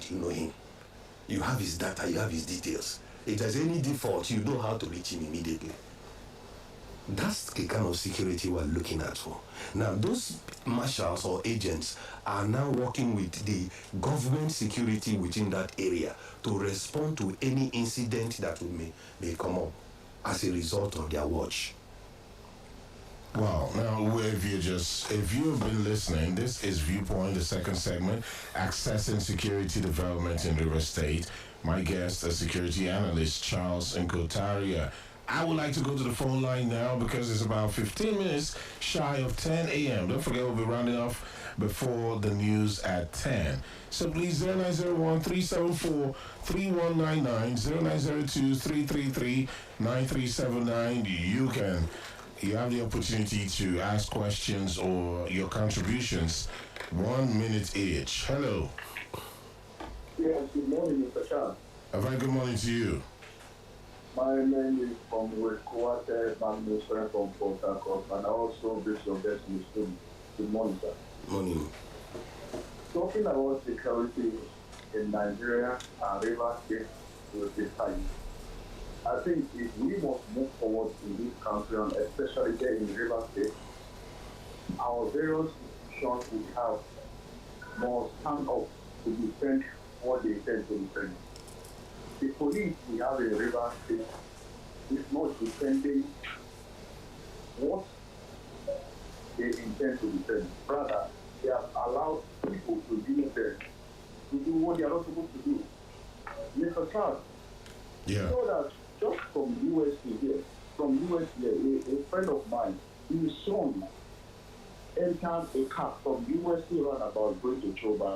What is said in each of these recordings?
that you know him. You have his data, you have his details. If there's any default, you know how to reach him immediately. That's the kind of security we're looking at for. Now, those marshals or agents are now working with the government security within that area to respond to any incident that may come up as a result of their watch. Wow. Now, if you've been listening, this is Viewpoint, the second segment, Accessing Security Development in Rivers State. My guest, a security analyst, Charles Nkotaria. I would like to go to the phone line now because it's about 15 minutes shy of 10 a.m. Don't forget, we'll be rounding off before the news at 10. So please, 0901-374-3199, 0902-333-9379. You have the opportunity to ask questions or your contributions, 1 minute each. Hello. Yes, good morning, Mr. Chan. A very good morning to you. My name is from Harcourt, Minister from Port Harcourt, and I also Bishop Destiny student. Good morning, sir. Morning. Talking about security in Nigeria and Rivers State will be time. I think if we must move forward in this country, and especially there in Rivers State, our various institutions we have must stand up to defend what they intend to defend. The police we have in Rivers State is not defending what they intend to defend. Rather, they have allowed people to use them to do what they are not supposed to do. Mr. Charles, you know that just from US here, a friend of mine, his son entered a car from USC roundabout going to Choba,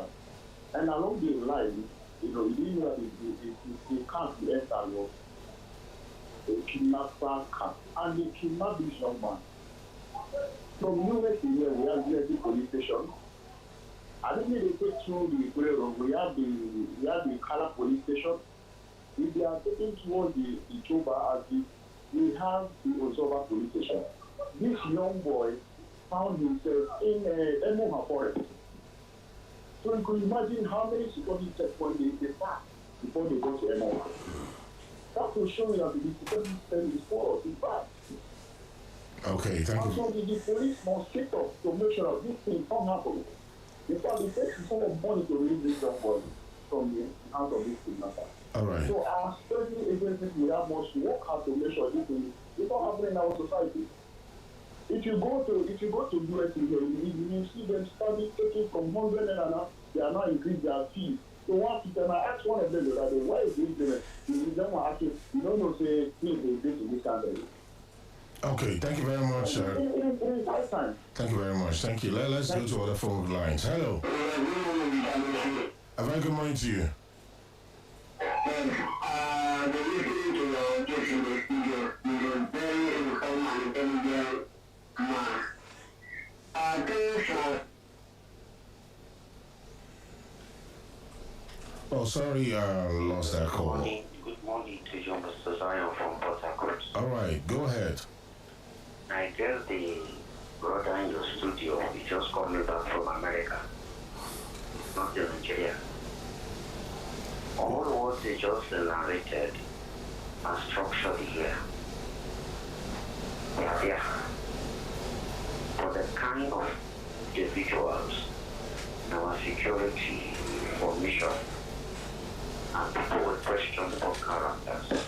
and along the line, he didn't know that the car he entered was a kidnapper car, and they kidnapped this young man. From USC here, we have USC police station. I think they take through the railroad. We have the Kala police station. If they are taking towards the Choba, as we have the Ozoba police station. This young boy found himself in Emoha forest. So you could imagine how many security checkpoints they passed before they go to Emoha. That will show you that the security system is poor, is bad. Okay, thank you. So the police must take up to make sure that this thing don't happen. In fact, it takes so much money to release this young boy from the hands of this kidnapper. All right. So our security agencies we have must work hard to make sure this thing is not happening in our society. If you go to US here, you see them starting taking from 100 and now they are now increasing their fees. So one people, I asked one of them the other day, why is this different? Them were asking, you don't know, say, things they do to this country. Okay, thank you very much, sir. Thank you very much. Thank you. Let's go to other phone lines. Hello. A very good morning to you. Oh, sorry, lost that call. Good morning to you, Mr. Zion from Port Harcourt. All right, go ahead. I guess the brother in your studio, he just called me back from America, not in Nigeria. All what they just narrated and structured here, they are there. For the kind of individuals in our security formation and people with questions of characters.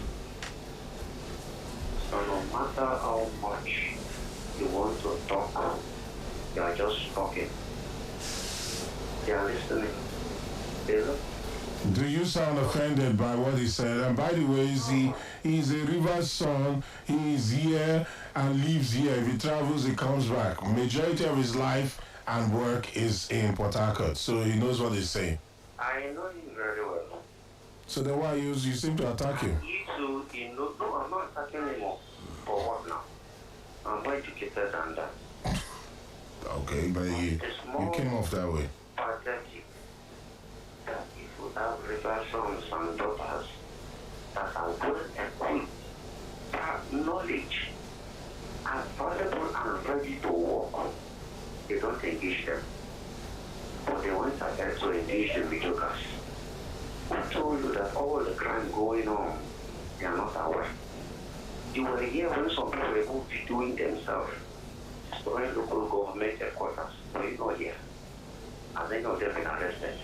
So no matter how much you want to talk, you are just talking. They are listening. Do you sound offended by what he said? And by the way, he's a Rivers son. He is here and lives here. If he travels, he comes back. Majority of his life and work is in Port Harcourt, so he knows what he's saying. I know him very well. So then why you seem to attack him? He too, no, I'm not attacking him. For what now? I'm more educated than that. Okay, but you came off that way. Pathetic that if we have river sons and daughters that are well equipped, have knowledge, available and ready to work, they don't engage them. But they want ahead to engage the mediocres. that all the crime going on, they are not aware. You were here when some people were able to doing themselves, destroying local government headquarters, but you're not here. Has any of them been arrested?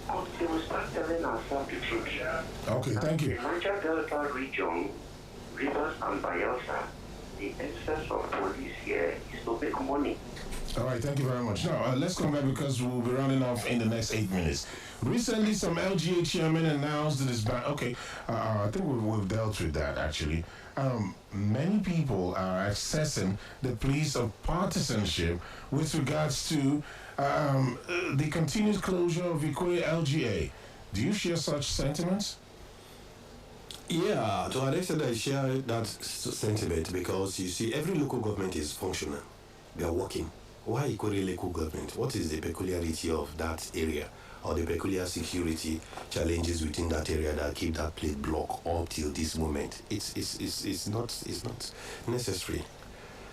Until we start telling ourselves the truth. Okay, thank you. The Niger Delta region, Rivers and Bayelsa, the essence of police here is to make money. All right, thank you very much. Now, let's come back because we'll be running off in the next 8 minutes. Recently, some LGA chairmen announced that it's ban. Okay, I think we've dealt with that actually. Many people are accessing the police of partisanship with regards to the continued closure of Ikoyi LGA. Do you share such sentiments? Yeah, to an extent I share that sentiment because you see, every local government is functional. They are working. Why Ikoyi local government? What is the peculiarity of that area or the peculiar security challenges within that area that keep that plate blocked up till this moment? It's not necessary.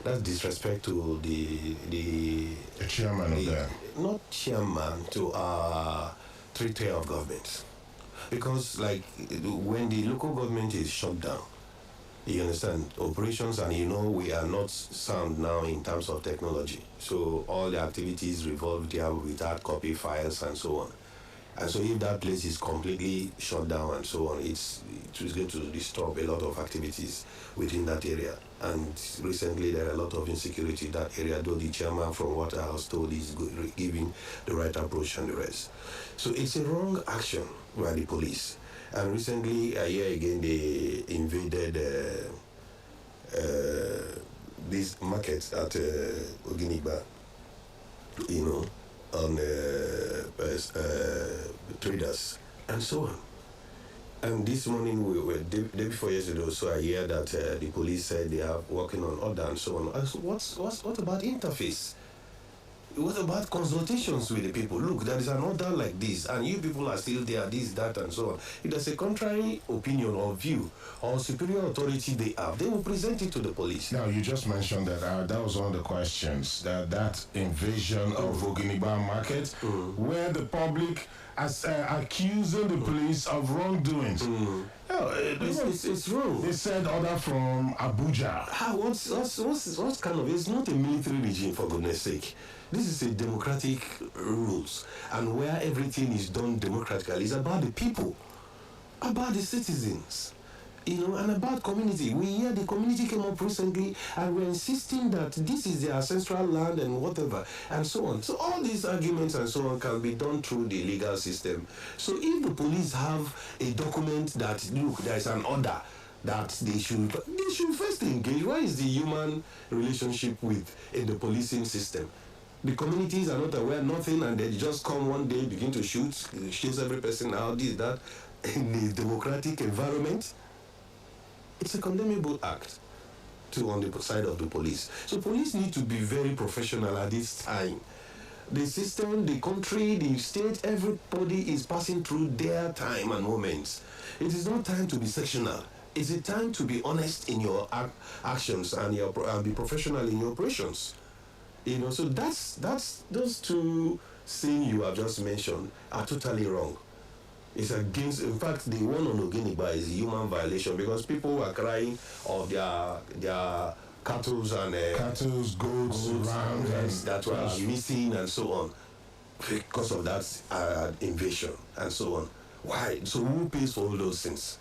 That's disrespect to the chairman of that. Not chairman, to our three tier of government. Because like when the local government is shut down, you understand, operations, and you know we are not sound now in terms of technology. So all the activities revolve there with hard copy files and so on. And so if that place is completely shut down and so on, it is going to disturb a lot of activities within that area. And recently there are a lot of insecurity in that area, though the chairman, from what I was told, is giving the right approach and the rest. So it's a wrong action by the police. And recently, here again, they invaded these markets at Oginigba, you know, on traders and so on. And this morning, we were day before yesterday, so I hear that the police said they are working on order and so on. So what about interface? What about consultations with the people? Look, there is an order like this, and you people are still there, this, that, and so on. If there's a contrary opinion or view or superior authority they have, they will present it to the police. Now, you just mentioned that that was one of the questions, that invasion of Oginiba Market, where the public is accusing the police of wrongdoings. It's wrong. They said order from Abuja. What kind of? It's not a military regime, for goodness sake. This is a democratic rules, and where everything is done democratically. It's about the people, about the citizens, you know, and about community. We hear the community came up recently, and we're insisting that this is their ancestral land and whatever, and so on. So all these arguments and so on can be done through the legal system. So if the police have a document that, look, there is an order that they should first engage. Why is the human relationship in the policing system? The communities are not aware, nothing, and they just come one day, begin to shoot every person out, this, that, in a democratic environment. It's a condemnable act on the side of the police. So police need to be very professional at this time. The system, the country, the state, everybody is passing through their time and moments. It is not time to be sectional. It's a time to be honest in your actions and be professional in your operations. You know, so that's those two things you have just mentioned are totally wrong. It's against, in fact, the one on Oginiba is a human violation because people were crying of their cattle and goats, rams that were missing and so on because of that invasion and so on. Why? So who pays for all those things?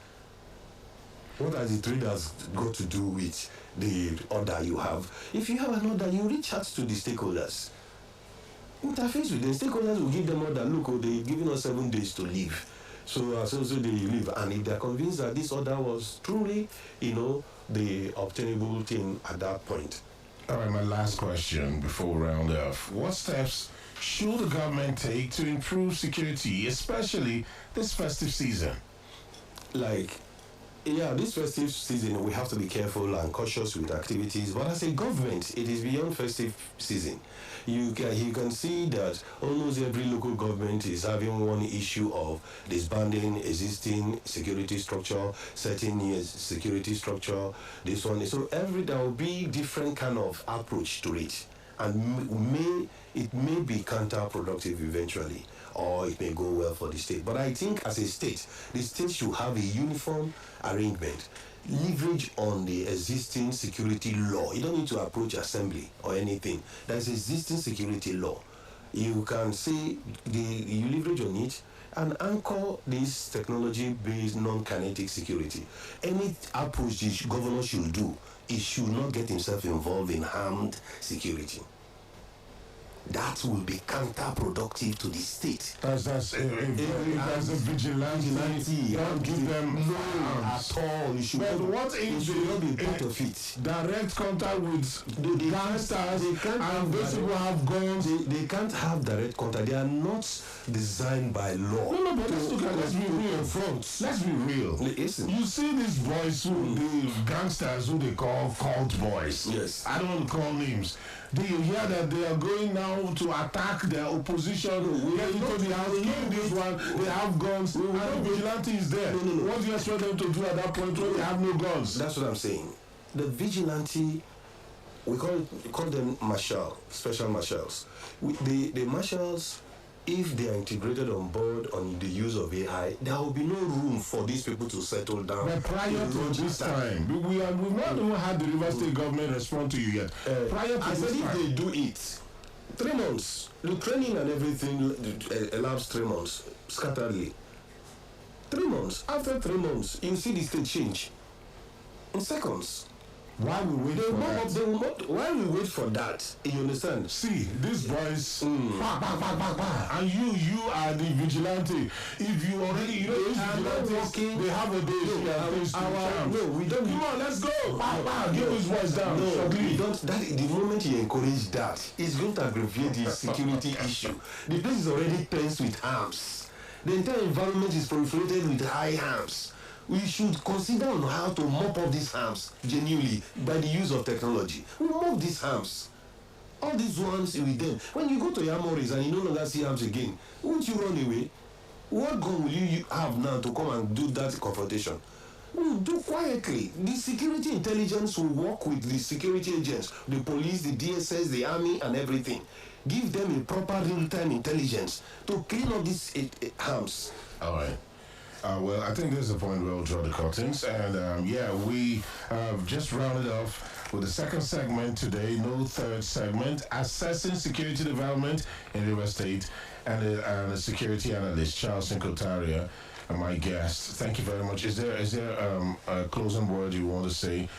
What are the traders got to do with the order you have? If you have an order, you reach out to the stakeholders. Interface with the stakeholders will give them order. Look, they're giving us 7 days to leave. So they leave. And if they're convinced that this order was truly, you know, the obtainable thing at that point. All right, my last question before we round off. What steps should the government take to improve security, especially this festive season? This festive season, we have to be careful and cautious with activities. But as a government, it is beyond festive season. You can see that almost every local government is having one issue of disbanding existing security structure, setting new security structure, this one. So there will be different kind of approach to it. And it may be counterproductive eventually, or it may go well for the state. But I think as a state, the state should have a uniform arrangement, leverage on the existing security law. You don't need to approach assembly or anything. There's existing security law. You can say you leverage on it and anchor this technology-based non-kinetic security. Any approach the governor should do, he should not get himself involved in armed security. That will be counterproductive to the state. That's a vigilante. Don't give them at all. You should but what if should not be part of it? Direct contact with the gangsters and those people have guns. They can't have direct contact. They are not designed by law. No, but let's be real front. Let's be real. Listen. You see these boys the gangsters who they call cult boys. Yes. I don't want to call names. Do you hear that they are going now to attack their opposition? Get into the house, kill this one, they have guns, and the vigilante is there. What do you expect them to do at that point when they have no guns? That's what I'm saying. The vigilante, we call them marshal, special marshals. The marshals, if they are integrated on board on the use of AI, there will be no room for these people to settle down. But prior to this time, we've not even had the River State government respond to you yet. Prior to I said this if time, they do it, 3 months, the training and everything elapsed 3 months, scatteredly. 3 months. After 3 months, you see the state change in seconds. why we wait for that? Why we wait for that? You understand? See, these boys, and you are the vigilante. If you already, those vigilantes, they have a day. No, we don't. Come on, let's go. Give his voice down. No, we don't. That the moment you encourage that, it's going to aggravate the security issue. The place is already fenced with arms. The entire environment is proliferated with high arms. We should consider on how to mop up these harms genuinely by the use of technology. We mop these harms. All these ones with them. When you go to Yamoris and you no longer see harms again, won't you run away? What gun will you have now to come and do that confrontation? Do quietly. The security intelligence will work with the security agents, the police, the DSS, the army, and everything. Give them a proper real-time intelligence to clean up these harms. All right. Well, I think this is the point where we'll draw the curtains. And we just rounded off with the second segment today, no third segment, assessing security development in River State, and the security analyst, Charles Nkotaria, my guest. Thank you very much. Is there a closing word you want to say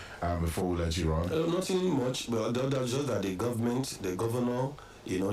before we let you run? Nothing much, but that's just that the governor,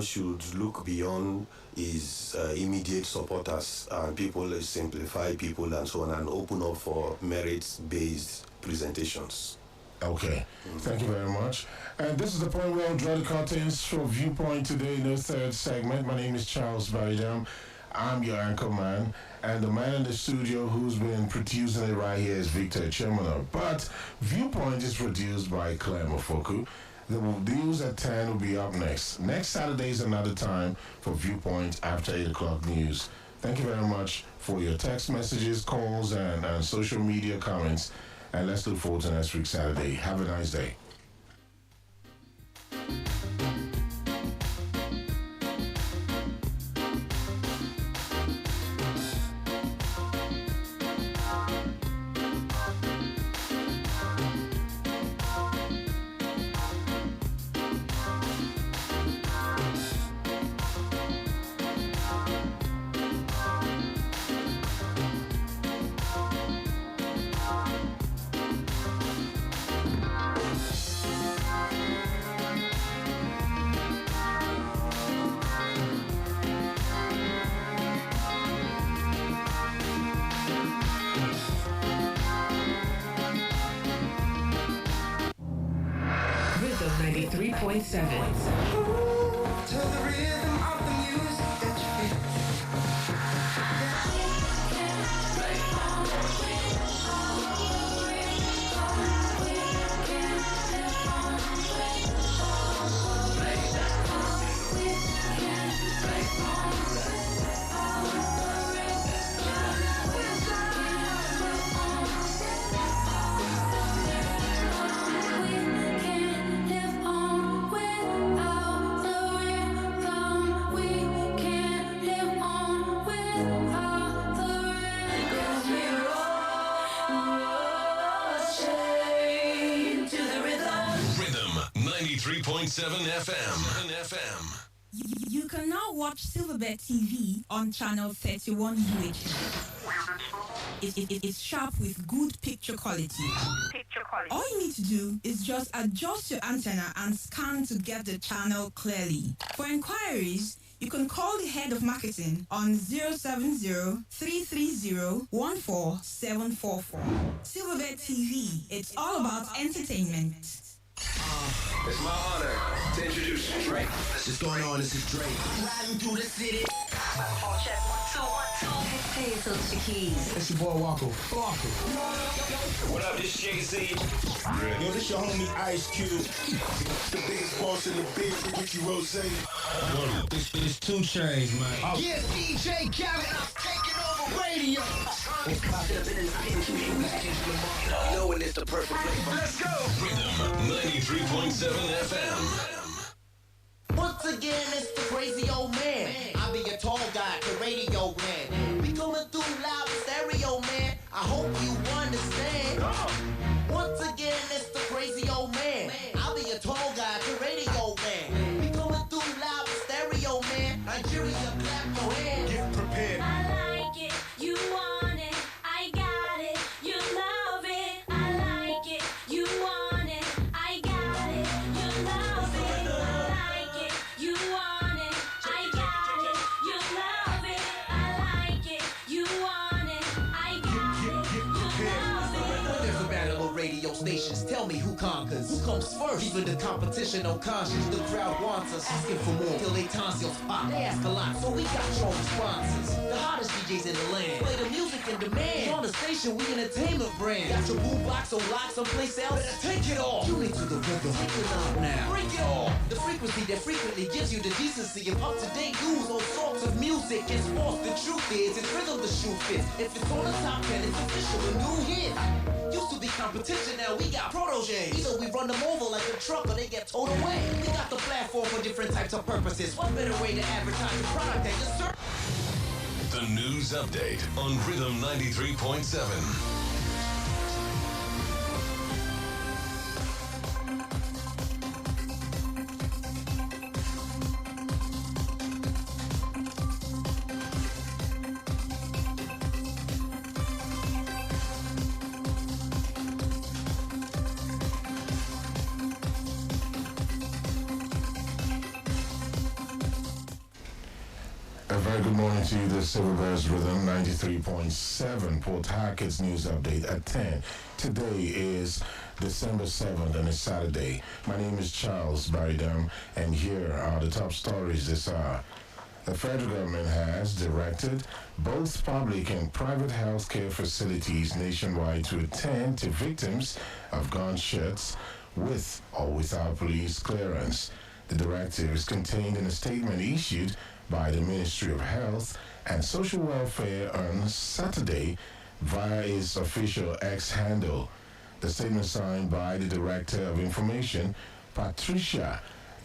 should look beyond his immediate supporters and people, simplify people and so on, and open up for merit-based presentations. Okay, thank you very much. And this is the point where I'll draw the curtains for Viewpoint today in the third segment. My name is Charles Baridam. I'm your anchor man, and the man in the studio who's been producing it right here is Victor Chimona. But Viewpoint is produced by Claire Mofoku. The news at 10 will be up next. Next Saturday is another time for Viewpoint after 8 o'clock news. Thank you very much for your text messages, calls, and social media comments. And let's look forward to next week Saturday. Have a nice day. Rhythm 93.7. Without the rhythm, we can't live on. FM. You can now watch Silverbird TV on channel 31 UHD. It's sharp with good picture quality. All you need to do is just adjust your antenna and scan to get the channel clearly. For inquiries, you can call the head of marketing on 070-330-14744. Silverbird TV, it's all about entertainment. It's my honor to introduce Drake. What's going on? This is Drake. Riding through the city. Microphone check 1 2 1 2. Hey, it's Alicia Keys. It's your boy Walker. What up, this Jay-Z. Yo, this your homie Ice Cube. The biggest boss in the biz, Ricky Rose. It's 2 Chainz, man. Yeah, DJ Khaled, I'm taking over radio. You know when it's the perfect place. Let's go. Rhythm 93.7 FM. Once again, it's the crazy old man. I be a tall guy, the radio man. We coming through loud stereo, man. I hope you understand. Once again, it's the crazy old man. I be a tall guy, the radio man. We coming through loud stereo, man. Nigeria, clap your hands. Get prepared. I like it, you want it, I got it, you love it. I like it, you want it, I got it, you love it. I like it, you want it, I got it, you love it. I like it, you want it, I got it, you love it. When there's a battle of radio stations, tell me who conquers. Who comes first? Even the competition no conscience. The crowd wants us, asking for more till they tonsils pop. They ask a lot, so we got your responses. The hottest DJs in the land play the music in demand. On the station, we entertainment brand. Got your boombox on lock someplace else. Better take it off. Tune into the rhythm. Take it off now. Break it off. The frequency that frequently gives you the decency of up-to-date news, all sorts of music and sports. The truth is, it's rhythm the shoe fits. If it's on the top 10, it's official, a new hit. Used to be competition, now we got proteges. Either we run them over like a truck or they get towed away. We got the platform for different types of purposes. What better way to advertise your product than your service? The news update on Rhythm 93.7. A very good morning to you. This is Silverbird's Rhythm 93.7 Port Harcourt's news update at 10. Today is December 7th and it's Saturday. My name is Charles Baridam and here are the top stories this hour. The federal government has directed both public and private healthcare facilities nationwide to attend to victims of gunshots with or without police clearance. The directive is contained in a statement issued by the Ministry of Health and Social Welfare on Saturday via its official X handle. The statement signed by the Director of Information, Patricia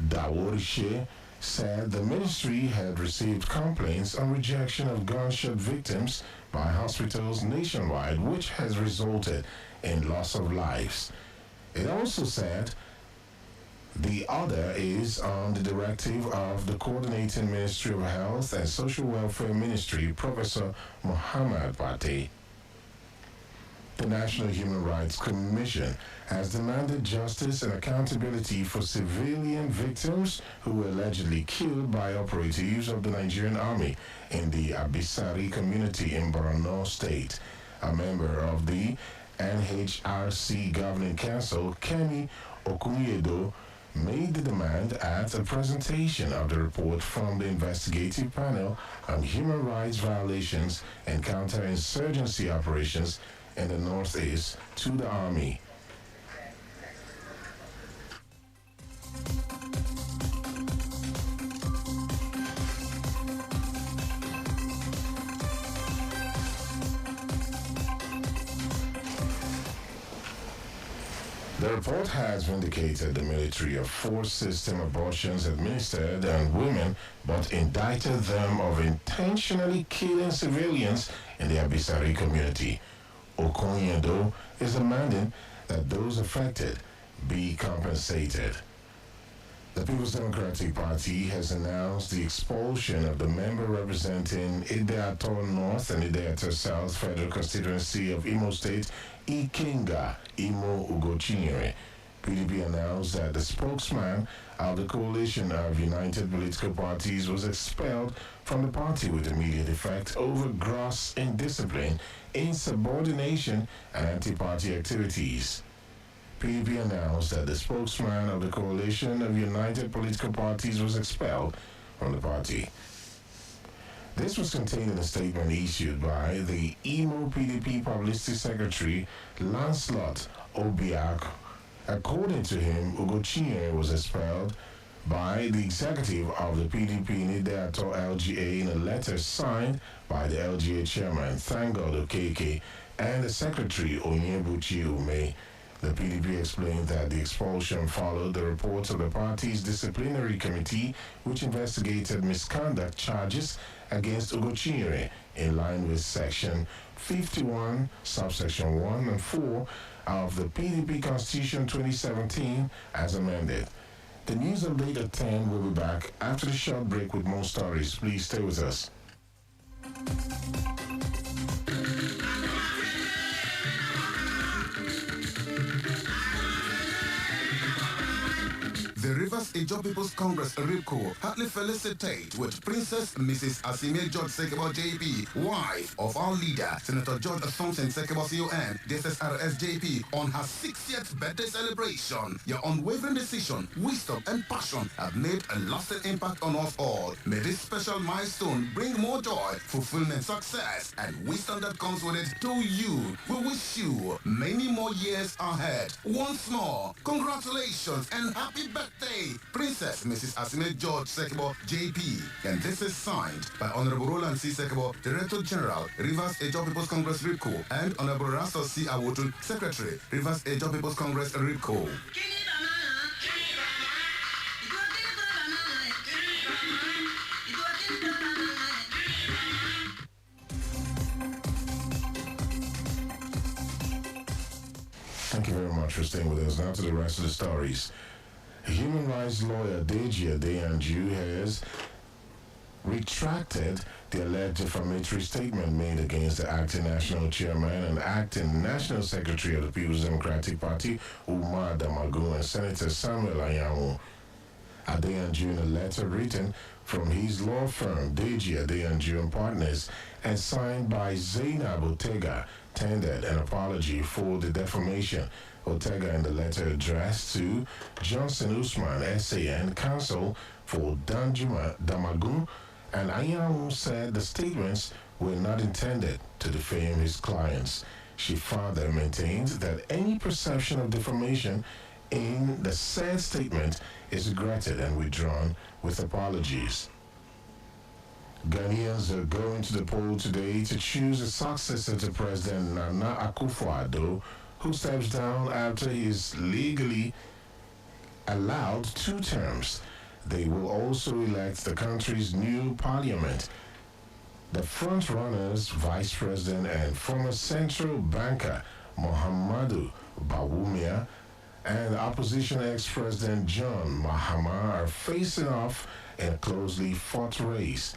Daworishe, said the ministry had received complaints on rejection of gunshot victims by hospitals nationwide, which has resulted in loss of lives. It also said the order is on the directive of the Coordinating Ministry of Health and Social Welfare Ministry, Professor Muhammad Pate. The National Human Rights Commission has demanded justice and accountability for civilian victims who were allegedly killed by operatives of the Nigerian Army in the Abisari community in Borno State. A member of the NHRC Governing Council, Kemi Okunyedo, made the demand at a presentation of the report from the investigative panel on human rights violations and counterinsurgency operations in the Northeast to the Army. The report has vindicated the military of forced-system abortions administered on women, but indicted them of intentionally killing civilians in the Abisari community. Okonyedo is demanding that those affected be compensated. The People's Democratic Party has announced the expulsion of the member representing Ideato North and Ideato South Federal Constituency of Imo State, Ikenga Imo Ugochinyere. PDP announced that the spokesman of the coalition of united political parties was expelled from the party with immediate effect over gross indiscipline, insubordination, and anti-party activities. PDP announced that the spokesman of the coalition of united political parties was expelled from the party. This was contained in a statement issued by the Imo PDP Publicity Secretary Lancelot Obiak. According to him, Ugochinyere was expelled by the executive of the PDP Nidato LGA in a letter signed by the LGA chairman Thangod Okeke and the secretary Onyebuchi Ume. The PDP explained that the expulsion followed the reports of the party's disciplinary committee, which investigated misconduct charges against Ugochinyere in line with Section 51, subsection 1 and 4 of the PDP Constitution 2017 as amended. The news update at 10 will be back after the short break with more stories. Please stay with us. The Rivers Ijaw People's Congress RIPCO heartily felicitate with Princess Mrs. Asime George Sekebo JP, wife of our leader, Senator George Thompson Sekebo CON, DSSRS JP, on her 60th birthday celebration. Your unwavering decision, wisdom, and passion have made a lasting impact on us all. May this special milestone bring more joy, fulfillment, success, and wisdom that comes with it to you. We wish you many more years ahead. Once more, congratulations and happy birthday, Princess Mrs. Asime George Sekebo JP. And this is signed by Honorable Roland C. Sekebo, Director General, Rivers Ijaw People's Congress RIPCO, and Honorable Russell C. Awotun, Secretary, Rivers Ijaw People's Congress RIPCO. Thank you very much for staying with us. Now to the rest of the stories. Human rights lawyer Deji Adeyanju has retracted the alleged defamatory statement made against the acting national chairman and acting national secretary of the People's Democratic Party, Umar Damagun, and Senator Samuel Anyanwu. Adeyanju, in a letter written from his law firm, Deji Adeyanju and Partners, and signed by Zainab Otega, tendered an apology for the defamation. Otega, in the letter addressed to Johnson Usman, SAN, counsel for Danjuma Damagun, and Anyanwu, said the statements were not intended to defame his clients. She further maintained that any perception of defamation in the said statement is regretted and withdrawn with apologies. Ghanaians are going to the poll today to choose a successor to President Nana Akufo-Addo, who steps down after he is legally allowed 2 terms. They will also elect the country's new parliament. The front-runners, Vice President and former central banker Muhammadu Bawumia and opposition ex-president John Mahama are facing off in a closely fought race.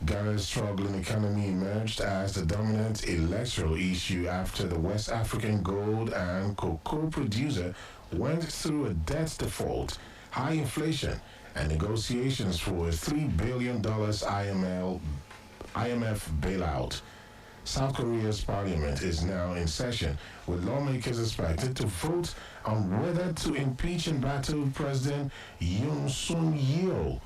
Ghana's struggling economy emerged as the dominant electoral issue after the West African gold and cocoa producer went through a debt default, high inflation, and negotiations for a $3 billion IMF bailout. South Korea's parliament is now in session, with lawmakers expected to vote on whether to impeach embattled President Yoon Suk-yeol.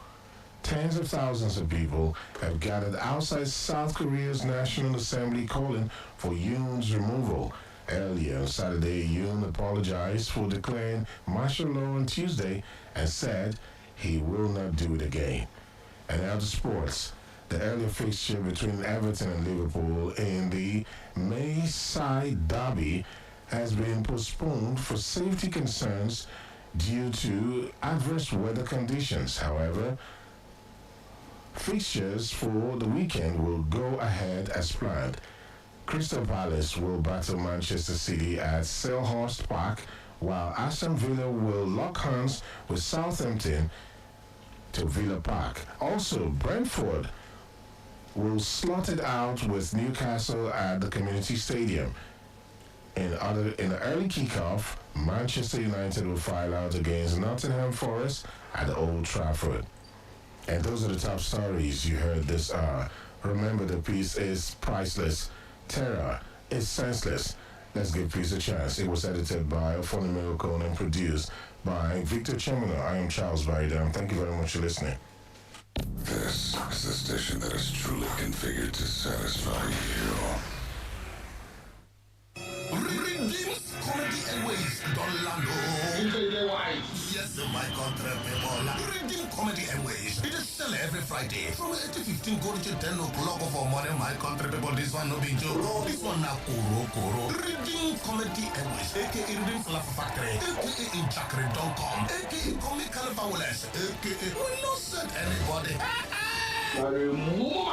Tens of thousands of people have gathered outside South Korea's National Assembly calling for Yoon's removal. Earlier on Saturday, Yoon apologized for declaring martial law on Tuesday and said he will not do it again. And now to sports. The earlier fixture between Everton and Liverpool in the Merseyside Derby has been postponed for safety concerns due to adverse weather conditions. However, fixtures for the weekend will go ahead as planned. Crystal Palace will battle Manchester City at Selhurst Park, while Aston Villa will lock hands with Southampton to Villa Park. Also, Brentford will slot it out with Newcastle at the Community Stadium. In the early kickoff, Manchester United will file out against Nottingham Forest at the Old Trafford. And those are the top stories you heard this hour. Remember, the piece is priceless. Terror is senseless. Let's give peace a chance. It was edited by Ofoni Miracle and produced by Victor Chemino. I am Charles Baridam. Thank you very much for listening. This is the station that is truly configured to satisfy you. Redeems Comedy Airways, Donlando. Yes, my country people. Redeem Comedy Airways. It is still every Friday from 8:15 going to 10 o'clock for morning, my country people. This one no be joke. This one now Koro. Redeem Comedy Airways, aka Redeem Fluff Factory, aka Inchakri.com, aka Comical Fowlers, aka will not send anybody. No,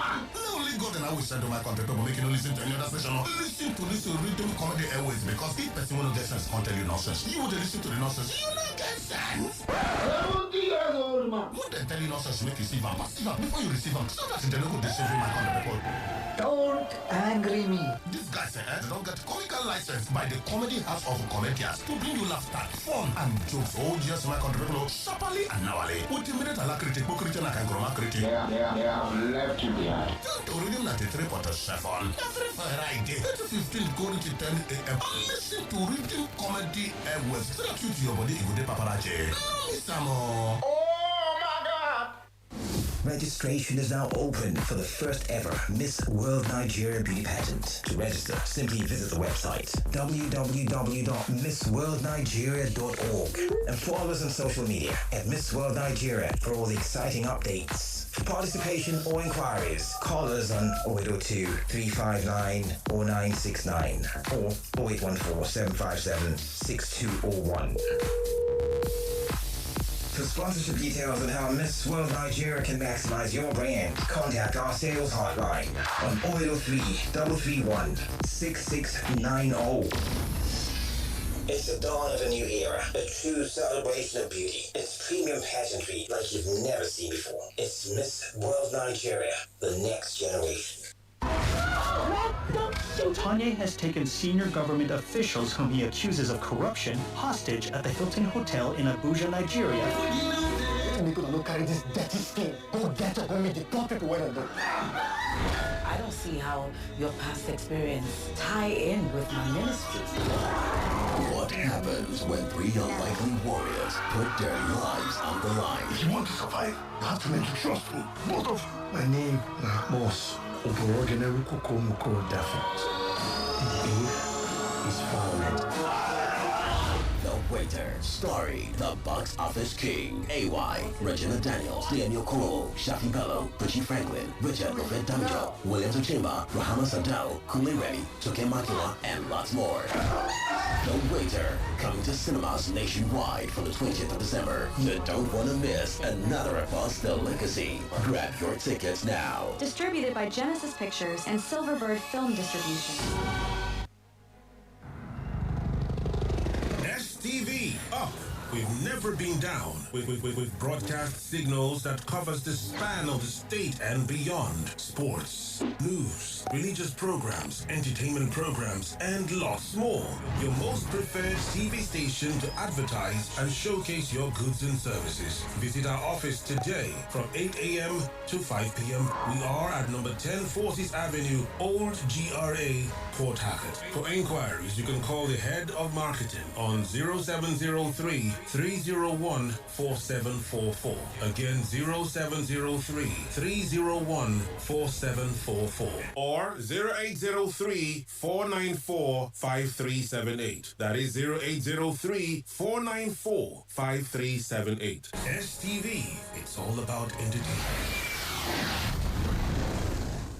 only God and I will send to my country people make you listen to any other station. Listen to this Rhythm Comedy Airways because if person will not get sense, can't tell you nonsense. You would listen to the nonsense. You don't get sense. 70 years old man. Would they tell you nonsense make you receive them? Before you receive them, so that they don't go deceive my country people. Don't angry me. This guy said they don't get comical license by the Comedy House of Comedians to bring you laughter, fun and jokes. Oh yes, my country people. Sharply and nowly. With the minute alacrity, bokriti and akangroma kriti. Yeah. Left you behind. Don't read 93.7. Every Friday, 8:15 going to 10 a.m. Listen to Rhythm Comedy Airways. So that you to your body, you go to paparazzi. Mr. Mo. Oh my God! Registration is now open for the first ever Miss World Nigeria Beauty Pageant. To register, simply visit the website www.missworldnigeria.org and follow us on social media at Miss World Nigeria for all the exciting updates. For participation or inquiries, call us on 0802 359 0969 or 0814 757 6201. For sponsorship details on how Miss World Nigeria can maximize your brand, contact our sales hotline on 0803 331 6690. It's the dawn of a new era, a true celebration of beauty. It's premium pageantry like you've never seen before. It's Miss World Nigeria, the next generation. Tanya has taken senior government officials whom he accuses of corruption hostage at the Hilton Hotel in Abuja, Nigeria. You're gonna look at this dirty skin. Go get up and meet the top people when I do. I don't see how your past experience tie in with my ministry. What happens when three unlikely warriors put their lives on the line? If you want to survive, you have to learn to trust me. Both of you. My name, Boss. Oborogeneri Kokomoko Dafet. The beef is violent. The Waiter, starring the box office king, AY, Regina Daniels, Daniel Cole, Shafi Bello, Richie Franklin, Richard Buffett Damijo, William Chimba, Rahama Sandel, Kule Reddy, Toke Makila, and lots more. The Waiter, coming to cinemas nationwide from the 20th of December. You don't want to miss another Apostle legacy. Grab your tickets now. Distributed by Genesis Pictures and Silverbird Film Distribution. STV up. We've never been down with broadcast signals that covers the span of the state and beyond. Sports, news, religious programs, entertainment programs, and lots more. Your most preferred TV station to advertise and showcase your goods and services. Visit our office today from 8 a.m. to 5 p.m. We are at number 10 Forces Avenue, Old GRA, Port Harcourt. For inquiries, you can call the head of marketing on 0703 301 4744. Again, 0703 301 4744. Or 0803 494 5378. That is 0803 494 5378. STV, it's all about entertainment.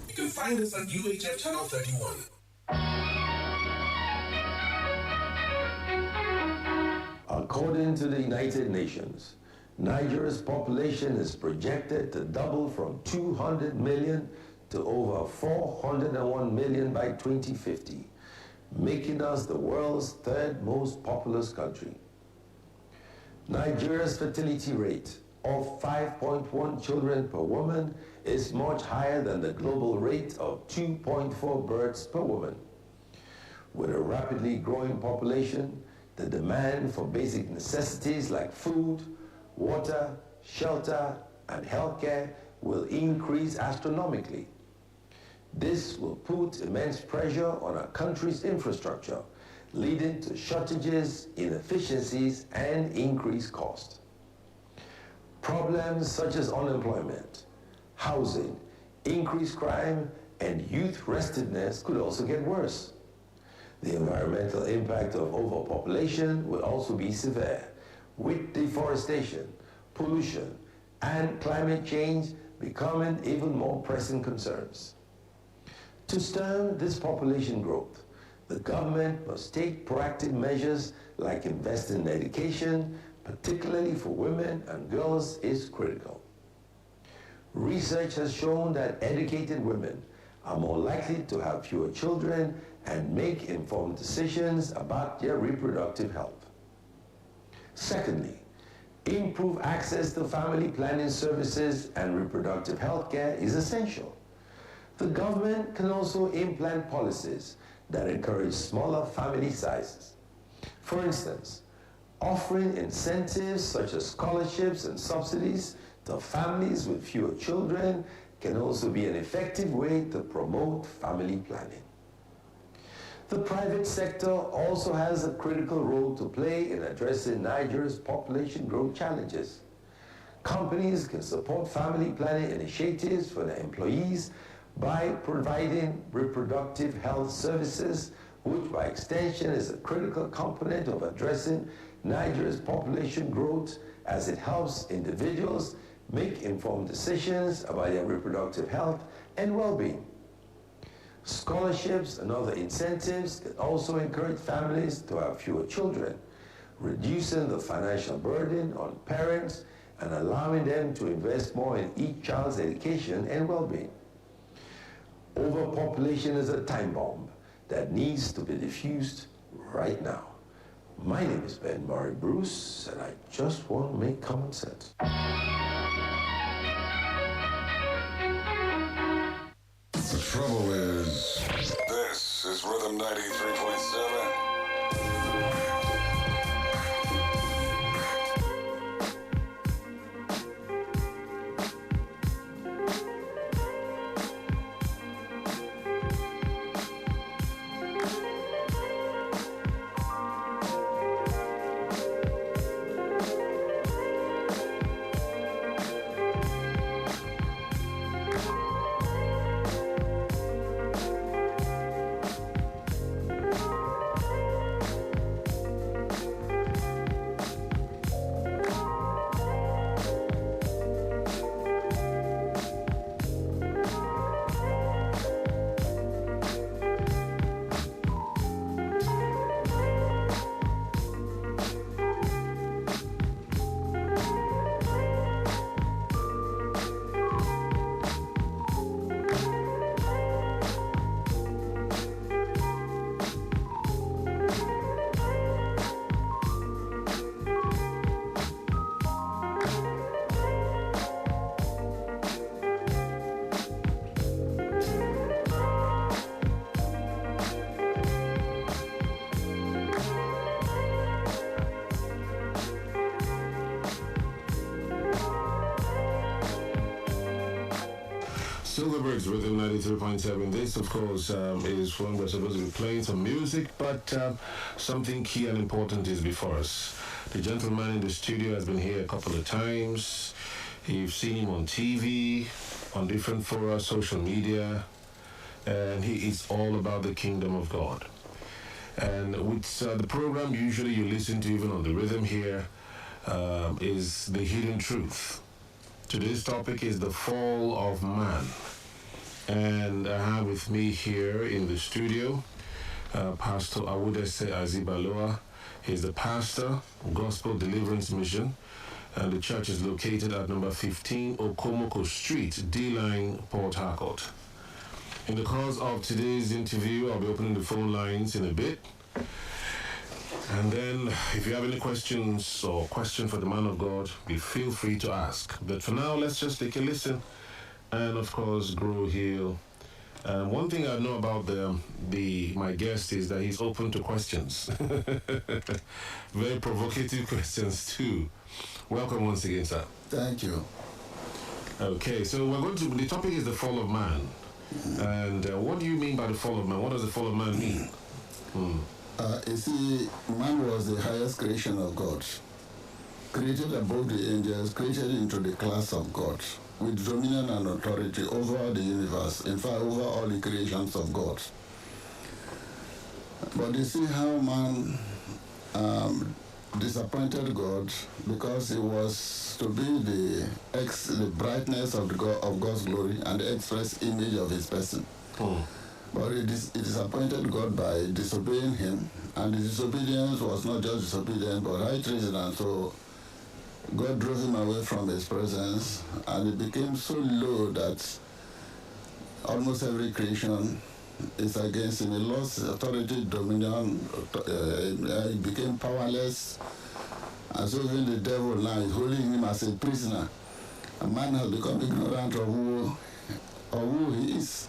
You can find us at UHF Channel 31. According to the United Nations, Nigeria's population is projected to double from 200 million to over 401 million by 2050. making us the world's third most populous country. Nigeria's fertility rate of 5.1 children per woman is much higher than the global rate of 2.4 births per woman. With a rapidly growing population, the demand for basic necessities like food, water, shelter, and healthcare will increase astronomically. This will put immense pressure on our country's infrastructure, leading to shortages, inefficiencies, and increased cost. Problems such as unemployment, housing, increased crime, and youth restiveness could also get worse. The environmental impact of overpopulation will also be severe, with deforestation, pollution, and climate change becoming even more pressing concerns. To stem this population growth, the government must take proactive measures like investing in education, particularly for women and girls, is critical. Research has shown that educated women are more likely to have fewer children and make informed decisions about their reproductive health. Secondly, improve access to family planning services and reproductive health care is essential. The government can also implement policies that encourage smaller family sizes. For instance, offering incentives such as scholarships and subsidies to families with fewer children can also be an effective way to promote family planning. The private sector also has a critical role to play in addressing Nigeria's population growth challenges. Companies can support family planning initiatives for their employees by providing reproductive health services, which by extension is a critical component of addressing Nigeria's population growth, as it helps individuals make informed decisions about their reproductive health and well-being. Scholarships and other incentives can also encourage families to have fewer children, reducing the financial burden on parents and allowing them to invest more in each child's education and well-being. Overpopulation is a time bomb that needs to be diffused right now. My name is Ben Murray Bruce, and I just want to make common sense. The trouble is, this is Rhythm 93.7. Silverberg's Rhythm 93.7. This, of course, is when we're supposed to be playing some music, but something key and important is before us. The gentleman in the studio has been here a couple of times. You've seen him on TV, on different fora, social media, and he is all about the kingdom of God. And with the program usually you listen to, even on the rhythm here, is The Hidden Truth. Today's topic is the fall of man. And I have with me here in the studio Pastor Awudese Azibaloa. He's the pastor, Gospel Deliverance Mission, and the church is located at number 15 Okomoko Street, D-Line, Port Harcourt. In the course of today's interview, I'll be opening the phone lines in a bit. And then, if you have any questions or question for the man of God, feel free to ask. But for now, let's just take a listen and, of course, grow, heal. One thing I know about my guest is that he's open to questions. Very provocative questions, too. Welcome once again, sir. Thank you. Okay, so the topic is the fall of man. And what do you mean by the fall of man? What does the fall of man mean? You see, man was the highest creation of God, created above the angels, created into the class of God, with dominion and authority over the universe, in fact, over all the creations of God. But you see how man disappointed God because he was to be the brightness of God's glory and the express image of his person. But he disappointed God by disobeying him, and the disobedience was not just disobedience but high treason, and so God drove him away from his presence, and it became so low that almost every creation is against him. He lost authority, dominion, he became powerless, and so even the devil now is holding him as a prisoner. A man has become ignorant of who he is.